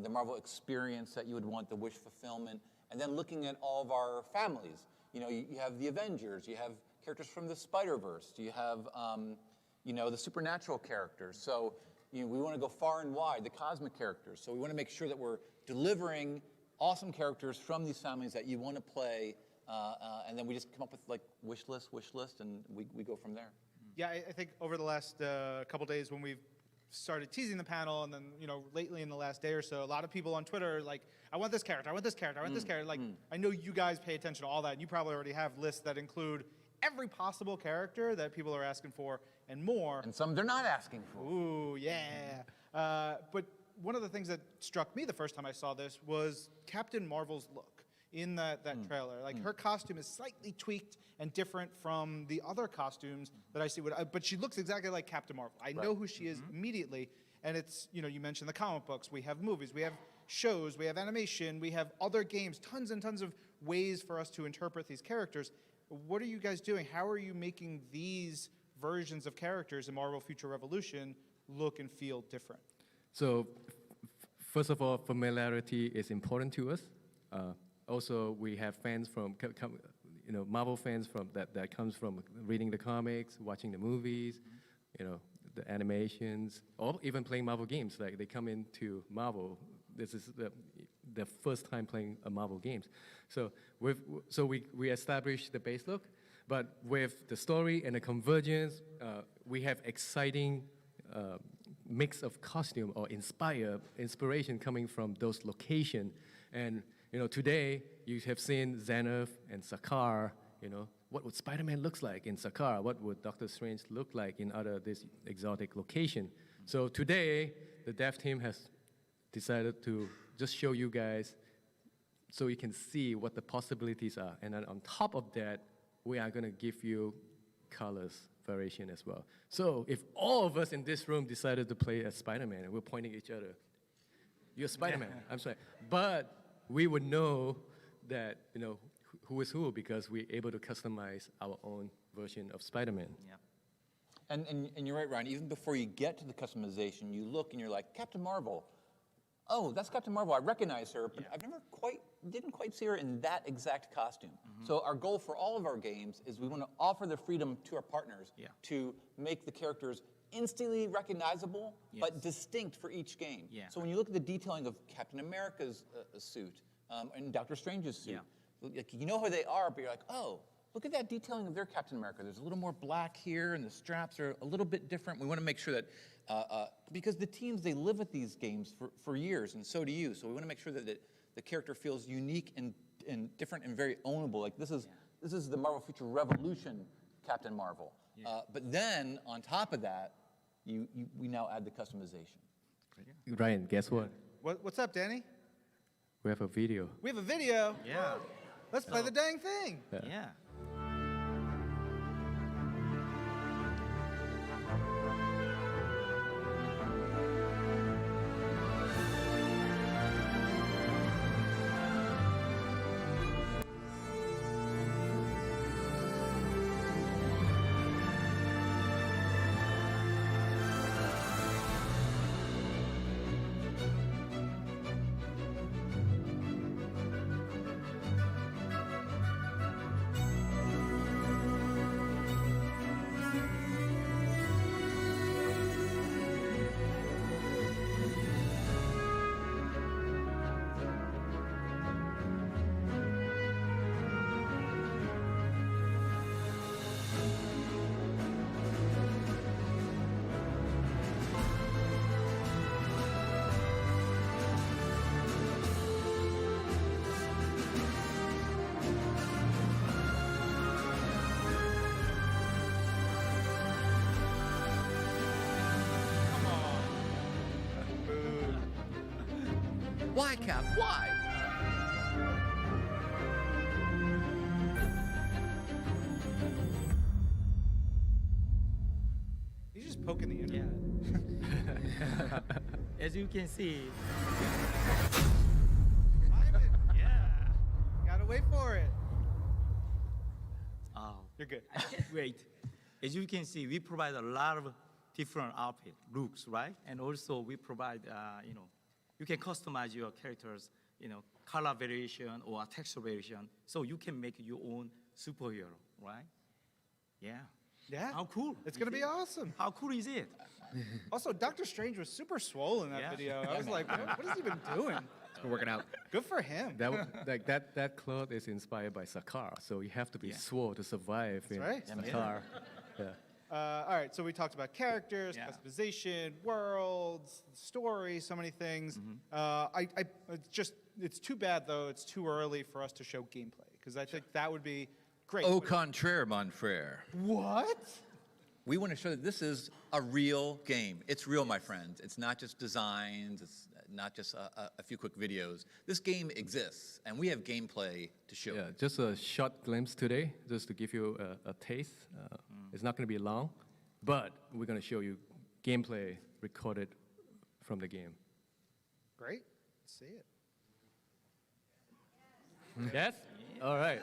the Marvel experience that you would want, the wish fulfillment, and then looking at all of our families. You know, you have the Avengers, you have characters from the Spider-Verse, you have, you know, the supernatural characters. So, you know, we want to go far and wide, the cosmic characters. So we want to make sure that we're delivering awesome characters from these families that you want to play, and then we just come up with like wish list, and we go from there. Yeah, I think over the last couple days when we've started teasing the panel, and then, you know, lately in the last day or so, a lot of people on Twitter are like, I want this character, I want this character, I want this character. Like, I know you guys pay attention to all that, and you probably already have lists that include every possible character that people are asking for and more. And some they're not asking for. Ooh, yeah. But one of the things that struck me the first time I saw this was Captain Marvel's look in that trailer. Like, her costume is slightly tweaked and different from the other costumes that I see. But she looks exactly like Captain Marvel. I know who she is immediately. And it's, you know, you mentioned the comic books. We have movies. We have shows. We have animation. We have other games. Tons and tons of ways for us to interpret these characters. What are you guys doing? How are you making these versions of characters in Marvel Future Revolution look and feel different? So, first of all, familiarity is important to us. Also, we have fans from, you know, Marvel fans from that comes from reading the comics, watching the movies, you know, the animations, or even playing Marvel games. Like, they come into Marvel. This is the first time playing a Marvel games. So we established the base look, but with the story and the convergence, we have exciting mix of costume or inspiration coming from those locations. And, you know, today you have seen Xanath and Sakaar. You know, what would Spider-Man looks like in Sakaar? What would Doctor Strange look like in this exotic location? So today, the dev team has decided to just show you guys so you can see what the possibilities are. And then on top of that, we are going to give you colors variation as well. So if all of us in this room decided to play as Spider-Man, and we're pointing at each other, you're Spider-Man, I'm sorry. But we would know that, you know, who is who, because we're able to customize our own version of Spider-Man. Yeah. And you're right, Ryan. Even before you get to the customization, you look and you're like, Captain Marvel. Oh, that's Captain Marvel. I recognize her, but I've didn't quite see her in that exact costume. So our goal for all of our games is we want to offer the freedom to our partners to make the characters instantly recognizable, but distinct for each game. So when you look at the detailing of Captain America's suit and Doctor Strange's suit, like, you know who they are, but you're like, oh, look at that detailing of their Captain America. There's a little more black here, and the straps are a little bit different. We want to make sure that, because the teams, they live with these games for years, and so do you. So we want to make sure that the character feels unique and different and very ownable. Like, this is the Marvel Future Revolution Captain Marvel. But then, on top of that, we now add the customization. Ryan, guess what? What's up, Danny? We have a video. We have a video? Yeah. Let's play the dang thing. Yeah. Why, Cap? Why? He's just poking the internet. As you can see, Gotta wait for it. oh, You're good. wait. As you can see, we provide a lot of different outfit looks, right? And also we provide, you can customize your characters, color variation or texture variation, so you can make your own superhero, right? Yeah. Yeah. How cool. It's gonna be awesome. How cool is it? Also, Doctor Strange was super swole in that Yeah. video. I was like, what is he even doing? It's been working out. Good for him. That cloth is inspired by Sakar, so you have to be swole to survive in right. Sakar. Yeah. All right, so we talked about characters, customization, worlds, story, so many things. It's too bad though. It's too early for us to show gameplay because I think that would be great. Au contraire, mon frère. What? We want to show that this is a real game. It's real, my friends. It's not just designs. It's not just a few quick videos. This game exists, and we have gameplay to show. Yeah, just a short glimpse today, just to give you a taste. It's not going to be long, but we're going to show you gameplay recorded from the game. Great. Let's see it. Yes? All right.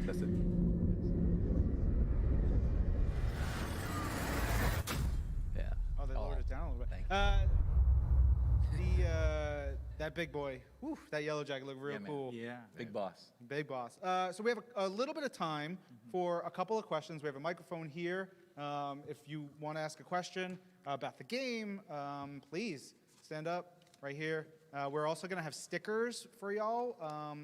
That's it. Yeah. Oh, they lowered it down a little bit. That big boy, whew, that yellow jacket looked real cool. Yeah. Big boss. Big boss. So we have a little bit of time for a couple of questions. We have a microphone here. If you want to ask a question about the game, please stand up right here. We're also going to have stickers for y'all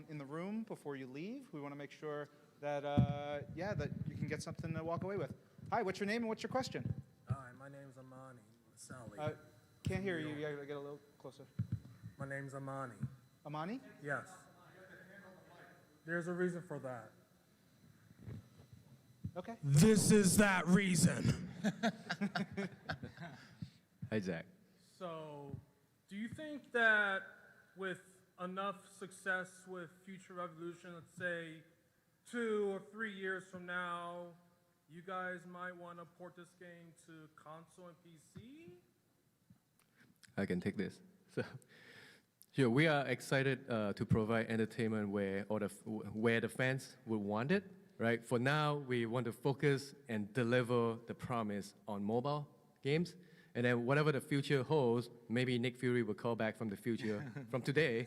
in the room before you leave. We want to make sure that, that you can get something to walk away with. Hi, what's your name and what's your question? Hi, my name's Amani Sally. Can't hear you. You got to get a little closer. My name's Amani. Amani? Yes. There's a reason for that. Okay. This is that reason. Hi, Jack. So, do you think that with enough success with Future Revolution, let's say 2 or 3 years from now, you guys might want to port this game to console and PC? I can take this. So, sure, we are excited to provide entertainment where the fans would want it, right? For now, we want to focus and deliver the promise on mobile games. And then whatever the future holds, maybe Nick Fury will call back from the future, from today,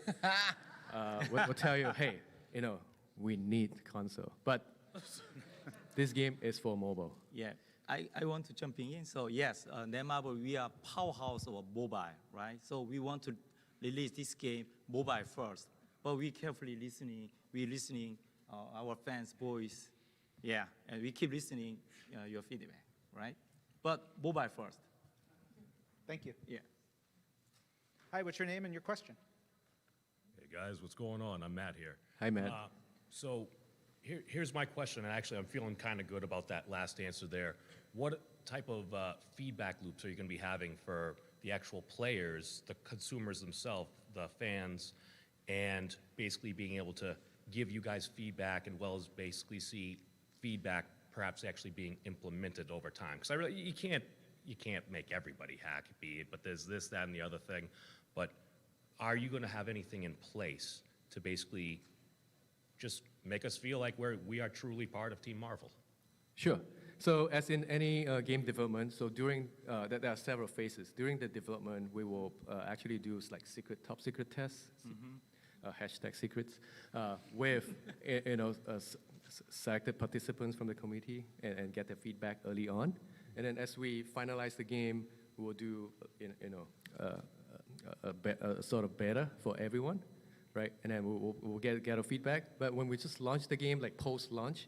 we'll tell you, hey, we need console. But this game is for mobile. Yeah, I want to jump in. So yes, Netmarble, we are powerhouse of mobile, right? So we want to release this game mobile first. But we carefully listening, our fans' voice. Yeah, and we keep listening your feedback, right? But mobile first. Thank you. Yeah. Hi, what's your name and your question? Hey guys, what's going on? I'm Matt here. Hi, Matt. So here's my question, and actually I'm feeling kind of good about that last answer there. What type of feedback loops are you going to be having for the actual players, the consumers themselves, the fans, and basically being able to give you guys feedback as well as basically see feedback perhaps actually being implemented over time? Because you can't make everybody hack it, but there's this, that, and the other thing. But are you going to have anything in place to basically just make us feel like we are truly part of Team Marvel? Sure. So as in any game development, so during, there are several phases. During the development, we will actually do like top secret tests, hashtag secrets, with selected participants from the community and get their feedback early on. And then as we finalize the game, we will do a sort of beta for everyone, right? And then we'll get a feedback. But when we just launch the game, like post-launch,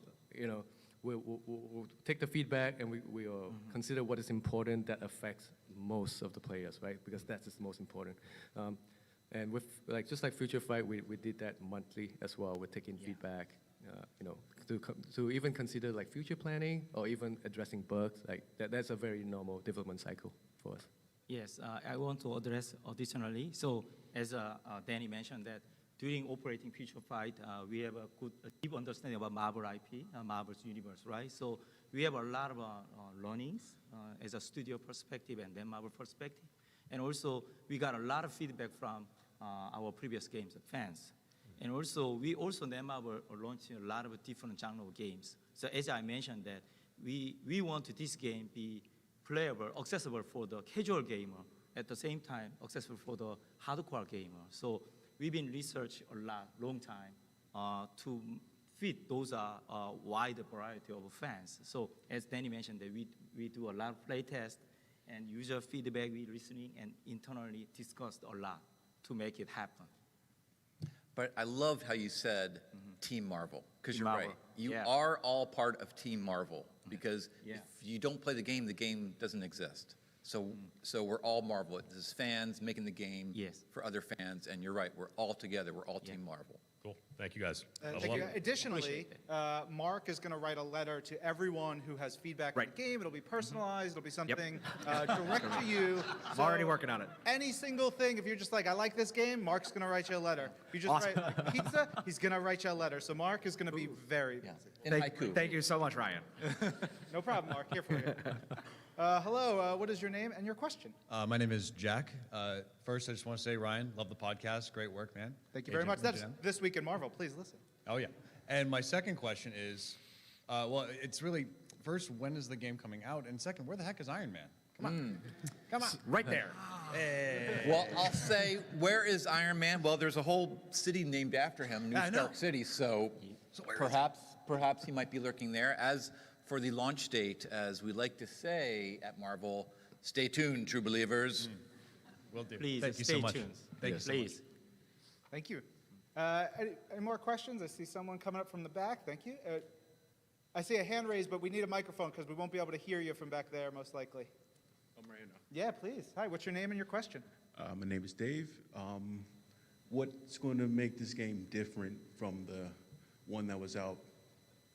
we'll take the feedback and we'll consider what is important that affects most of the players, right? Because that's the most important. And with just like Future Fight, we did that monthly as well. We're taking feedback, to even consider like future planning or even addressing bugs. Like that's a very normal development cycle for us. Yes, I want to address additionally. So as Danny mentioned that during operating Future Fight, we have a deep understanding about Marvel IP, Marvel's universe, right? So we have a lot of learnings as a studio perspective and then Marvel perspective. And also, we got a lot of feedback from our previous games, fans. And also, we also Marvel are launching a lot of different genre of games. So as I mentioned that, we want this game be playable, accessible for the casual gamer, at the same time accessible for the hardcore gamer. So we've been researching a lot, long time, to fit those wide variety of fans. So as Danny mentioned, that we do a lot of play tests and user feedback, we listening and internally discussed a lot to make it happen. But I love how you said Team Marvel, because you're Marvel, right. You yeah. are all part of Team Marvel, because if you don't play the game doesn't exist. So we're all Marvel. This is fans making the game for other fans, and you're right, we're all together. We're all Team Marvel. Cool. Thank you, guys. Thank you. Additionally, Mark is going to write a letter to everyone who has feedback on the game. It'll be personalized. It'll be something direct to you. I'm already working on it. Any single thing, if you're just like, I like this game, Mark's going to write you a letter. If you just write like, pizza, he's going to write you a letter. So Mark is going to be very busy. Thank you so much, Ryan. No problem, Mark. Here for you. Hello, what is your name and your question? My name is Jack. First, I just want to say, Ryan, love the podcast. Great work, man. Thank you very much. That's This Week in Marvel. Please listen. Oh, yeah. And my second question is, well, it's really, first, when is the game coming out? And second, where the heck is Iron Man? Come on. Come on. Right there. Hey. Well, I'll say, where is Iron Man? Well, there's a whole city named after him, New Stark City, so perhaps he might be lurking there. As for the launch date, as we like to say at Marvel, stay tuned, true believers. Will do. Please, Thank you stay so much. tuned. Thank you so much. Thank you. Any more questions? I see someone coming up from the back. Thank you. I see a hand raised, but we need a microphone because we won't be able to hear you from back there, most likely. Yeah, please. Hi, what's your name and your question? My name is Dave. What's going to make this game different from the one that was out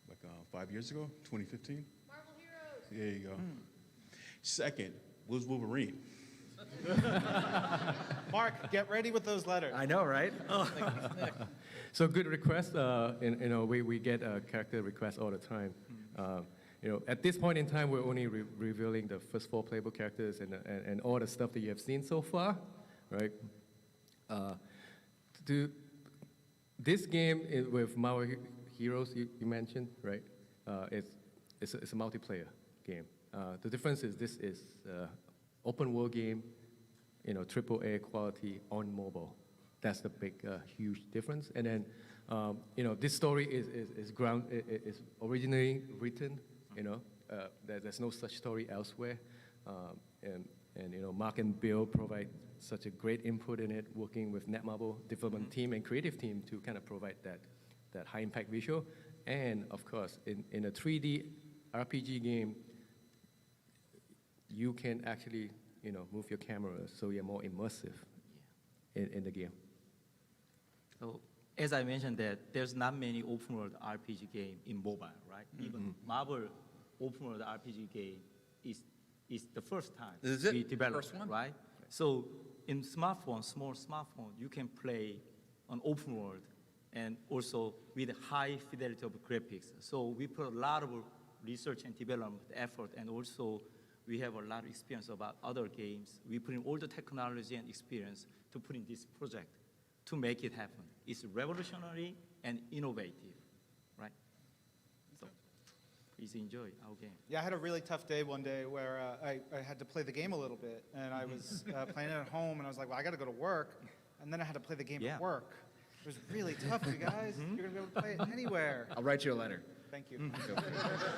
like 5 years ago, 2015? Marvel Heroes. There you go. Second, was Wolverine? Mark, get ready with those letters. I know, right? So good request. We get character requests all the time. At this point in time, we're only revealing the first 4 playable characters and all the stuff that you have seen so far, right? This game with Marvel Heroes you mentioned, right? It's a multiplayer game. The difference is this is open world game, AAA quality on mobile. That's the big, huge difference. And then, this story is originally written. There's no such story elsewhere. And Mark and Bill provide such a great input in it, working with Netmarble development team and creative team to kind of provide that high impact visual. And of course, in a 3D RPG game, you can actually move your camera so you're more immersive in the game. So as I mentioned that there's not many open world RPG game in mobile, right? Even Marvel open world RPG game is the first time we developed, first one? right? So in small smartphone, you can play on open world and also with high fidelity of graphics. So we put a lot of research and development effort, and also we have a lot of experience about other games. We put in all the technology and experience to put in this project to make it happen. It's revolutionary and innovative, right? So. please enjoy our game. Yeah, I had a really tough day one day where I had to play the game a little bit, and I was playing it at home, and I was like, well, I got to go to work, and then I had to play the game at work. It was really tough, you guys. You're going to be able to play it anywhere. I'll write you a letter. Thank you.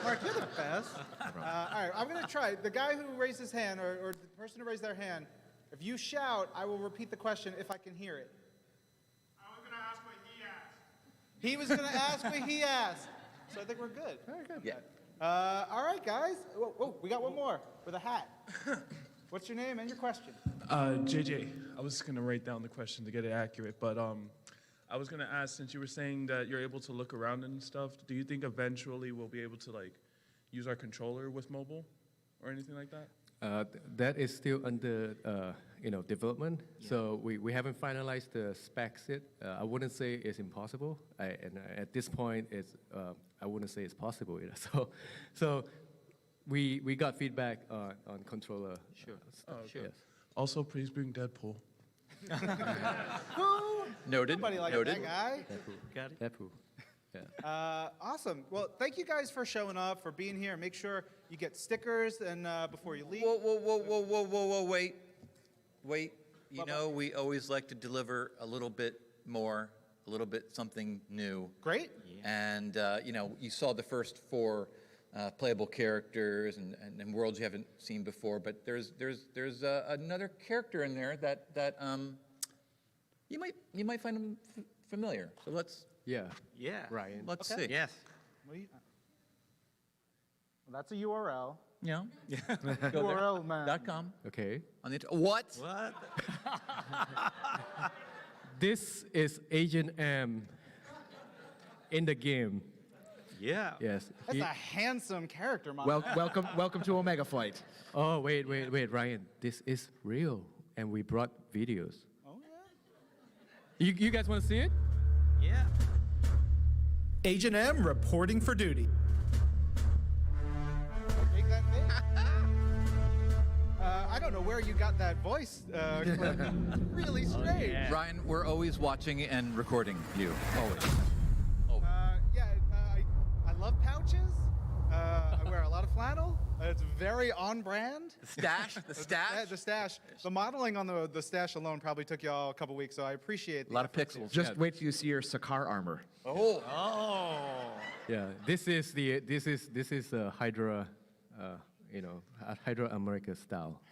Mark, you're the best. All right, I'm going to try. The guy who raised his hand, or the person who raised their hand, if you shout, I will repeat the question if I can hear it. I was going to ask what he asked. He was going to ask what he asked. So I think we're good. Very good. Yeah. All right, guys. Whoa, we got one more with a hat. What's your name and your question? JJ. I was going to write down the question to get it accurate, but I was going to ask, since you were saying that you're able to look around and stuff, do you think eventually we'll be able to like use our controller with mobile or anything like that? That is still under development. Yeah. So we haven't finalized the specs yet. I wouldn't say it's impossible. And at this point, I wouldn't say it's possible either. So we got feedback on controller. Sure. Oh, okay. Yes. Also, please bring Deadpool. Noted. Nobody likes Noted. that guy. Got it? Deadpool. Yeah. Awesome. Well, thank you guys for showing up, for being here. Make sure you get stickers and before you leave. Whoa, wait. You know, we always like to deliver a little bit more, a little bit something new. Great. And, you saw the first 4 playable characters and worlds you haven't seen before, but there's another character in there that you might find him familiar. So let's... Yeah. Ryan. Let's see. Yes. Well, that's a URL. Yeah. Go URL, man. .com. Okay. On the what? What? This is Agent M in the game. Yeah. Yes. That's a handsome character, man. Welcome to Omega Flight. Oh, wait, Ryan. This is real, and we brought videos. Oh, yeah? You guys want to see it? Yeah. Agent M reporting for duty. Make that face. I don't know where you got that voice clip. Really straight. yeah. Ryan, we're always watching and recording you. Always. I love pouches. I wear a lot of flannel. It's very on brand. The stash? The stash? The stash. The modeling on the stash alone probably took y'all a couple weeks, so I appreciate the A lot of effort. pixels. Just wait till you see your Sakar armor. Oh. Yeah. This is a Hydra, Hydra America style.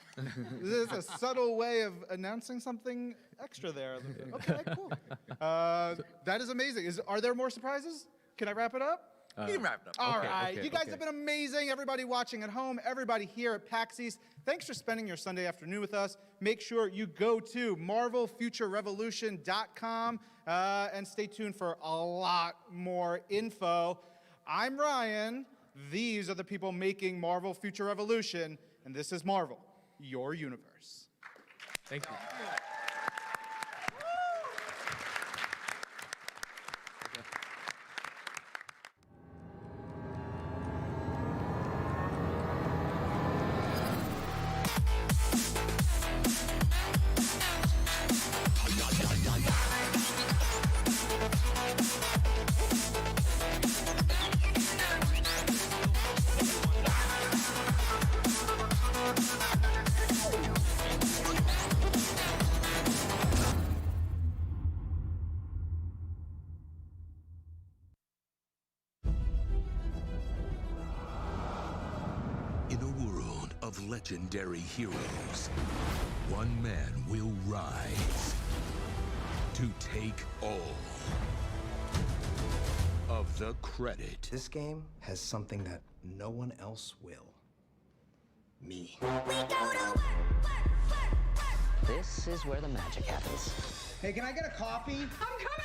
This is a subtle way of announcing something extra there. Okay, cool. That is amazing. Are there more surprises? Can I wrap it up? You can wrap it up. All right. You guys have been amazing. Everybody watching at home, everybody here at PAX East, thanks for spending your Sunday afternoon with us. Make sure you go to marvelfuturerevolution.com and stay tuned for a lot more info. I'm Ryan. These are the people making Marvel Future Revolution, and this is Marvel, your universe. Thank you. In a world of legendary heroes, one man will rise to take all of the credit. This game has something that no one else will. Me. This is where the magic happens. Hey, can I get a coffee? I'm coming, Ryan!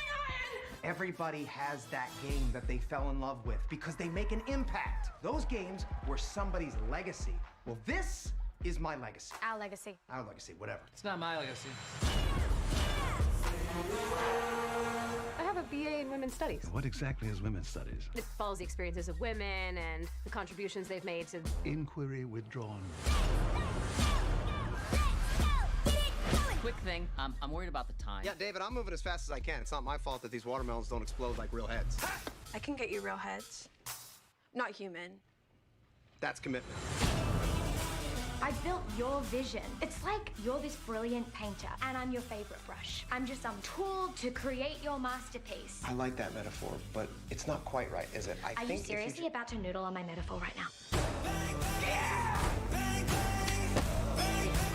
Everybody has that game that they fell in love with because they make an impact. Those games were somebody's legacy. Well, this is my legacy. Our legacy. Our legacy, whatever. It's not my legacy. I have a BA in Women's Studies. What exactly is women's studies? It follows the experiences of women and the contributions they've made to... Inquiry withdrawn. Quick thing, I'm worried about the time. Yeah, David, I'm moving as fast as I can. It's not my fault that these watermelons don't explode like real heads. I can get you real heads. Not human, That's commitment. I built your vision. It's like you're this brilliant painter, and I'm your favorite brush. I'm just some tool to create your masterpiece. I like that metaphor, but it's not quite right, is it? Are you seriously about to noodle on my metaphor right now?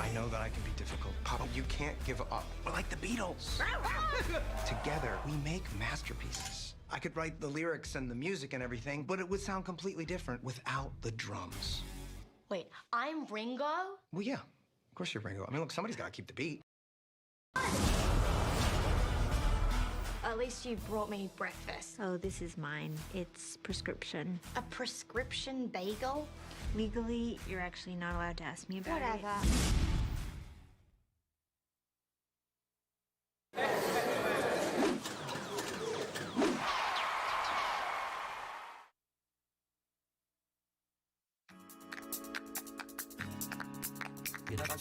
I know that I can be difficult. Papa, you can't give up. We're like the Beatles. Together, we make masterpieces. I could write the lyrics and the music and everything, but it would sound completely different without the drums. Wait, I'm Ringo? Well, yeah. Of course you're Ringo. I mean, look, somebody's got to keep the beat. At least you brought me breakfast. Oh, this is mine. It's prescription. A prescription bagel? Legally, you're actually not allowed to ask me about Whatever. it. Get up.